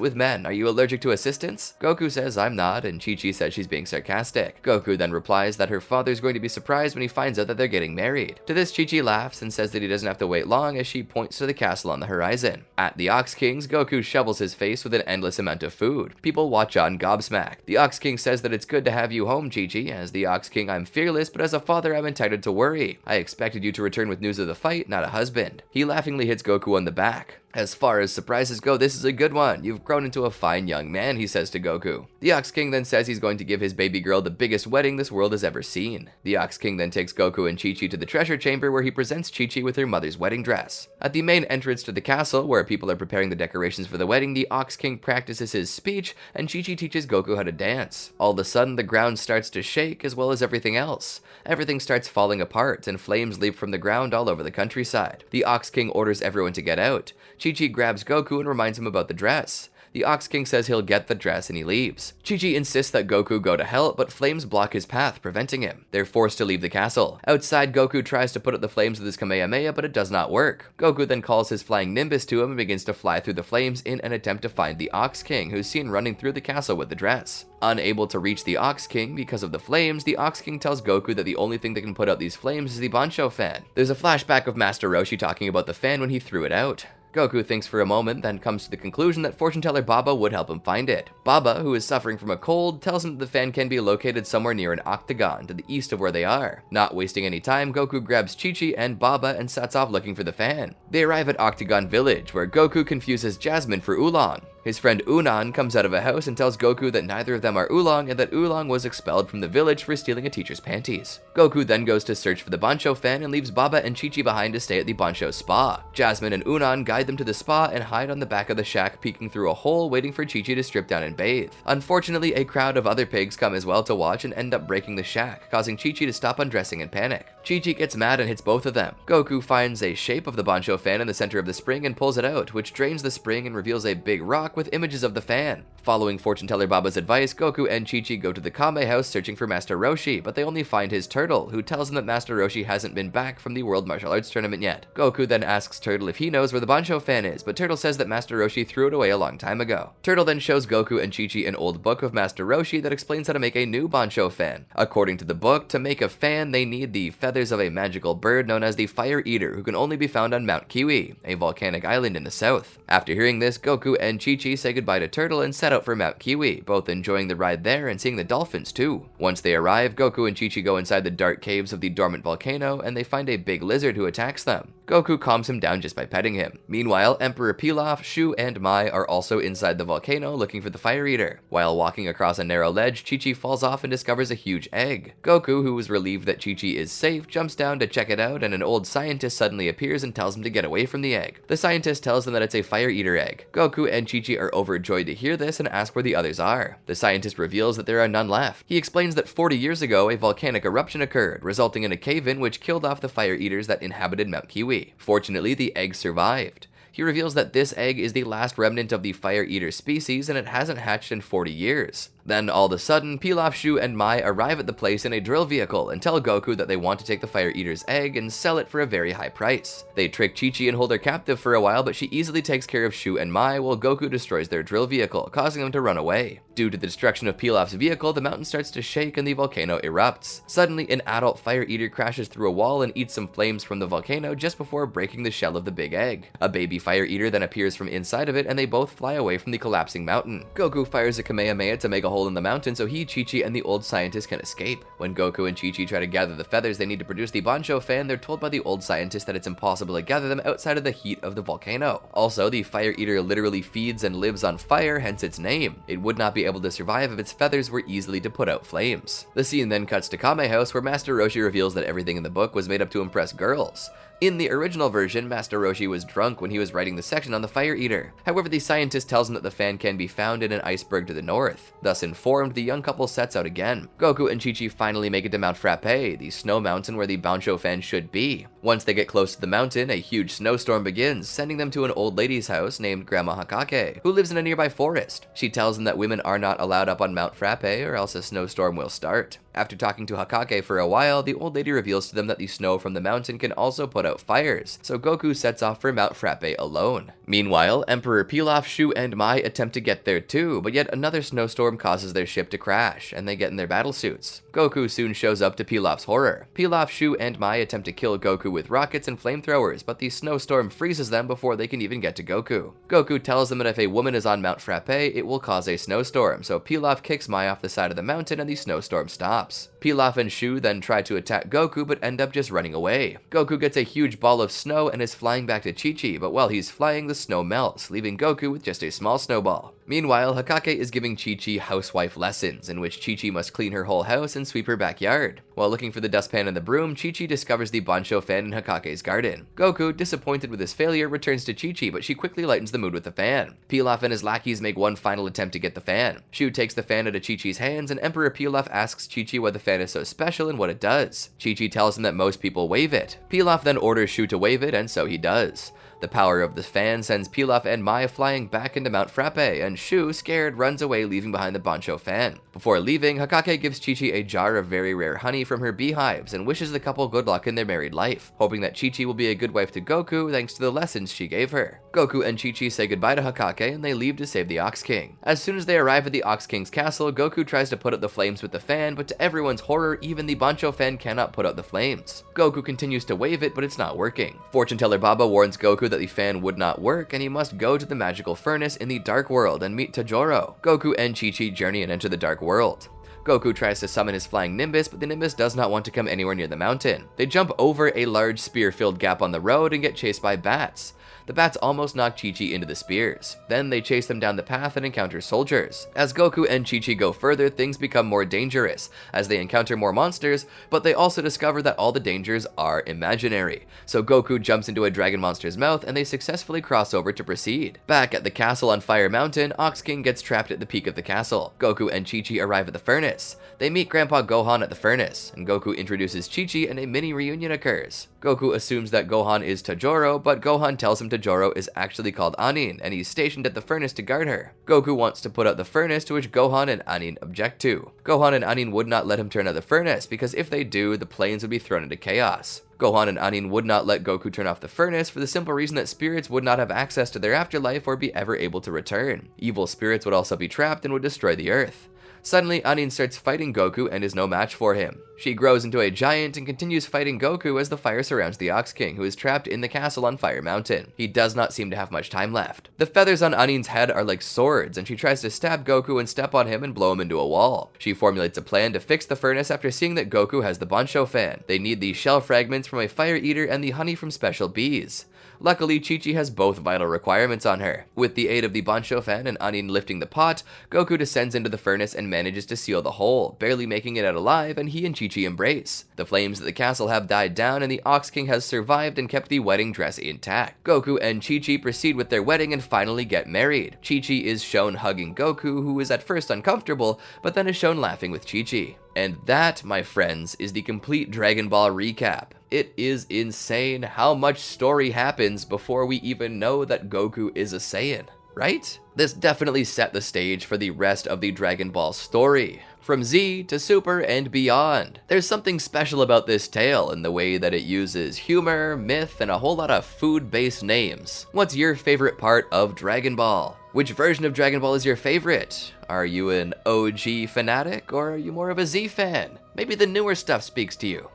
with men? Are you allergic to assistance?" Goku says, "I'm not," and Chi-Chi says she's being sarcastic. Goku then replies that her father's going to be surprised when he finds out that they're getting married. To this, Chi-Chi laughs and says that he doesn't have to wait long as she points to the castle on the horizon. At the Ox King's, Goku shovels his face with an endless amount of food. People watch on gobsmacked. The Ox King says that it's good to have you home, Chi-Chi. As the Ox King, I'm fearless, but as a father, I'm entitled to worry. I expected you to return with news of the fight, not a husband. He laughingly hits Goku on the back. As far as surprises go, this is a good one. You've grown into a fine young man, he says to Goku. The Ox King then says he's going to give his baby girl the biggest wedding this world has ever seen. The Ox King then takes Goku and Chi-Chi to the treasure chamber where he presents Chi-Chi with her mother's wedding dress. At the main entrance to the castle, where people are preparing the decorations for the wedding, the Ox King practices his speech and Chi-Chi teaches Goku how to dance. All of a sudden, the ground starts to shake as well as everything else. Everything starts falling apart and flames leap from the ground all over the countryside. The Ox King orders everyone to get out. Chi-Chi grabs Goku and reminds him about the dress. The Ox King says he'll get the dress and he leaves. Chi-Chi insists that Goku go to hell, but flames block his path, preventing him. They're forced to leave the castle. Outside, Goku tries to put out the flames with his Kamehameha, but it does not work. Goku then calls his flying Nimbus to him and begins to fly through the flames in an attempt to find the Ox King, who's seen running through the castle with the dress. Unable to reach the Ox King because of the flames, the Ox King tells Goku that the only thing that can put out these flames is the Bancho fan. There's a flashback of Master Roshi talking about the fan when he threw it out. Goku thinks for a moment, then comes to the conclusion that fortune teller Baba would help him find it. Baba, who is suffering from a cold, tells him that the fan can be located somewhere near an octagon to the east of where they are. Not wasting any time, Goku grabs Chi-Chi and Baba and sets off looking for the fan. They arrive at Octagon Village, where Goku confuses Jasmine for Oolong. His friend Unan comes out of a house and tells Goku that neither of them are Oolong and that Oolong was expelled from the village for stealing a teacher's panties. Goku then goes to search for the Bancho fan and leaves Baba and Chi-Chi behind to stay at the Bancho spa. Jasmine and Unan guide them to the spa and hide on the back of the shack, peeking through a hole waiting for Chi-Chi to strip down and bathe. Unfortunately, a crowd of other pigs come as well to watch and end up breaking the shack, causing Chi-Chi to stop undressing in panic. Chi-Chi gets mad and hits both of them. Goku finds a shape of the Bancho fan in the center of the spring and pulls it out, which drains the spring and reveals a big rock truck with images of the fan. Following fortune teller Baba's advice, Goku and Chi-Chi go to the Kame house searching for Master Roshi, but they only find his Turtle, who tells them that Master Roshi hasn't been back from the World Martial Arts Tournament yet. Goku then asks Turtle if he knows where the Bancho fan is, but Turtle says that Master Roshi threw it away a long time ago. Turtle then shows Goku and Chi-Chi an old book of Master Roshi that explains how to make a new Bancho fan. According to the book, to make a fan, they need the feathers of a magical bird known as the Fire Eater, who can only be found on Mount Kiwi, a volcanic island in the south. After hearing this, Goku and Chi-Chi say goodbye to Turtle and set out for Mount Kiwi, both enjoying the ride there and seeing the dolphins too. Once they arrive, Goku and Chi-Chi go inside the dark caves of the dormant volcano and they find a big lizard who attacks them. Goku calms him down just by petting him. Meanwhile, Emperor Pilaf, Shu, and Mai are also inside the volcano looking for the Fire Eater. While walking across a narrow ledge, Chi-Chi falls off and discovers a huge egg. Goku, who was relieved that Chi-Chi is safe, jumps down to check it out, and an old scientist suddenly appears and tells him to get away from the egg. The scientist tells them that it's a Fire Eater egg. Goku and Chi-Chi are overjoyed to hear this and ask where the others are. The scientist reveals that there are none left. He explains that 40 years ago, a volcanic eruption occurred, resulting in a cave-in which killed off the Fire Eaters that inhabited Mount Kiwi. Fortunately, the egg survived. He reveals that this egg is the last remnant of the Fire Eater species and it hasn't hatched in 40 years. Then, all of a sudden, Pilaf, Shu, and Mai arrive at the place in a drill vehicle and tell Goku that they want to take the Fire Eater's egg and sell it for a very high price. They trick Chi-Chi and hold her captive for a while, but she easily takes care of Shu and Mai while Goku destroys their drill vehicle, causing them to run away. Due to the destruction of Pilaf's vehicle, the mountain starts to shake and the volcano erupts. Suddenly, an adult Fire Eater crashes through a wall and eats some flames from the volcano just before breaking the shell of the big egg. A baby Fire Eater then appears from inside of it and they both fly away from the collapsing mountain. Goku fires a Kamehameha to make a hole in the mountain so he, Chi-Chi, and the old scientist can escape. When Goku and Chi-Chi try to gather the feathers they need to produce the Bancho fan, they're told by the old scientist that it's impossible to gather them outside of the heat of the volcano. Also, the Fire Eater literally feeds and lives on fire, hence its name. It would not be able to survive if its feathers were easily to put out flames. The scene then cuts to Kame House, where Master Roshi reveals that everything in the book was made up to impress girls. In the original version, Master Roshi was drunk when he was writing the section on the Fire Eater. However, the scientist tells him that the fan can be found in an iceberg to the north. Thus informed, the young couple sets out again. Goku and Chi-Chi finally make it to Mount Frappe, the snow mountain where the Bancho fan should be. Once they get close to the mountain, a huge snowstorm begins, sending them to an old lady's house named Grandma Hakake, who lives in a nearby forest. She tells them that women are not allowed up on Mount Frappe or else a snowstorm will start. After talking to Hakake for a while, the old lady reveals to them that the snow from the mountain can also put out fires, so Goku sets off for Mount Frappe alone. Meanwhile, Emperor Pilaf, Shu, and Mai attempt to get there too, but yet another snowstorm causes their ship to crash, and they get in their battle suits. Goku soon shows up to Pilaf's horror. Pilaf, Shu, and Mai attempt to kill Goku with rockets and flamethrowers, but the snowstorm freezes them before they can even get to Goku. Goku tells them that if a woman is on Mount Frappe, it will cause a snowstorm, so Pilaf kicks Mai off the side of the mountain and the snowstorm stops. Pilaf and Shu then try to attack Goku but end up just running away. Goku gets a huge ball of snow and is flying back to Chi-Chi, but while he's flying, the snow melts, leaving Goku with just a small snowball. Meanwhile, Hakake is giving Chi-Chi housewife lessons, in which Chi-Chi must clean her whole house and sweep her backyard. While looking for the dustpan and the broom, Chi-Chi discovers the Bancho fan in Hakake's garden. Goku, disappointed with his failure, returns to Chi-Chi, but she quickly lightens the mood with the fan. Pilaf and his lackeys make one final attempt to get the fan. Shu takes the fan out of Chi-Chi's hands, and Emperor Pilaf asks Chi-Chi why the fan is so special and what it does. Chi-Chi tells him that most people wave it. Pilaf then orders Shu to wave it, and so he does. The power of the fan sends Pilaf and Mai flying back into Mount Frappe, and Shu, scared, runs away, leaving behind the Bancho fan. Before leaving, Hakake gives Chi-Chi a jar of very rare honey from her beehives and wishes the couple good luck in their married life, hoping that Chi-Chi will be a good wife to Goku thanks to the lessons she gave her. Goku and Chi-Chi say goodbye to Hakake and they leave to save the Ox King. As soon as they arrive at the Ox King's castle, Goku tries to put out the flames with the fan, but to everyone's horror, even the Bancho fan cannot put out the flames. Goku continues to wave it, but it's not working. Fortune teller Baba warns Goku that the fan would not work and he must go to the magical furnace in the Dark World and meet Tajoro. Goku and Chi-Chi journey and enter the Dark World. Goku tries to summon his flying Nimbus, but the Nimbus does not want to come anywhere near the mountain. They jump over a large spear-filled gap on the road and get chased by bats. The bats almost knock Chi-Chi into the spears. Then they chase them down the path and encounter soldiers. As Goku and Chi-Chi go further, things become more dangerous, as they encounter more monsters, but they also discover that all the dangers are imaginary. So Goku jumps into a dragon monster's mouth and they successfully cross over to proceed. Back at the castle on Fire Mountain, Ox King gets trapped at the peak of the castle. Goku and Chi-Chi arrive at the furnace. They meet Grandpa Gohan at the furnace, and Goku introduces Chi-Chi and a mini reunion occurs. Goku assumes that Gohan is Tajoro, but Gohan tells him to Dojoro is actually called Anin, and he's stationed at the furnace to guard her. Goku wants to put out the furnace, to which Gohan and Anin object to. Gohan and Anin would not let him turn out the furnace, because if they do, the planes would be thrown into chaos. Gohan and Anin would not let Goku turn off the furnace for the simple reason that spirits would not have access to their afterlife or be ever able to return. Evil spirits would also be trapped and would destroy the earth. Suddenly, Anin starts fighting Goku and is no match for him. She grows into a giant and continues fighting Goku as the fire surrounds the Ox King, who is trapped in the castle on Fire Mountain. He does not seem to have much time left. The feathers on Anin's head are like swords, and she tries to stab Goku and step on him and blow him into a wall. She formulates a plan to fix the furnace after seeing that Goku has the Bancho fan. They need the shell fragments from a fire eater and the honey from special bees. Luckily, Chi-Chi has both vital requirements on her. With the aid of the Bancho fan and Anin lifting the pot, Goku descends into the furnace and manages to seal the hole, barely making it out alive, and he and Chi-Chi embrace. The flames at the castle have died down, and the Ox King has survived and kept the wedding dress intact. Goku and Chi-Chi proceed with their wedding and finally get married. Chi-Chi is shown hugging Goku, who is at first uncomfortable, but then is shown laughing with Chi-Chi. And that, my friends, is the complete Dragon Ball recap. It is insane how much story happens before we even know that Goku is a Saiyan, right? This definitely set the stage for the rest of the Dragon Ball story, from Z to Super and beyond. There's something special about this tale in the way that it uses humor, myth, and a whole lot of food-based names. What's your favorite part of Dragon Ball? Which version of Dragon Ball is your favorite? Are you an OG fanatic, or are you more of a Z fan? Maybe the newer stuff speaks to you.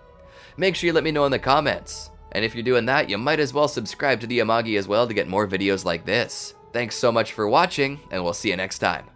Make sure you let me know in the comments. And if you're doing that, you might as well subscribe to the Amagi as well to get more videos like this. Thanks so much for watching, and we'll see you next time.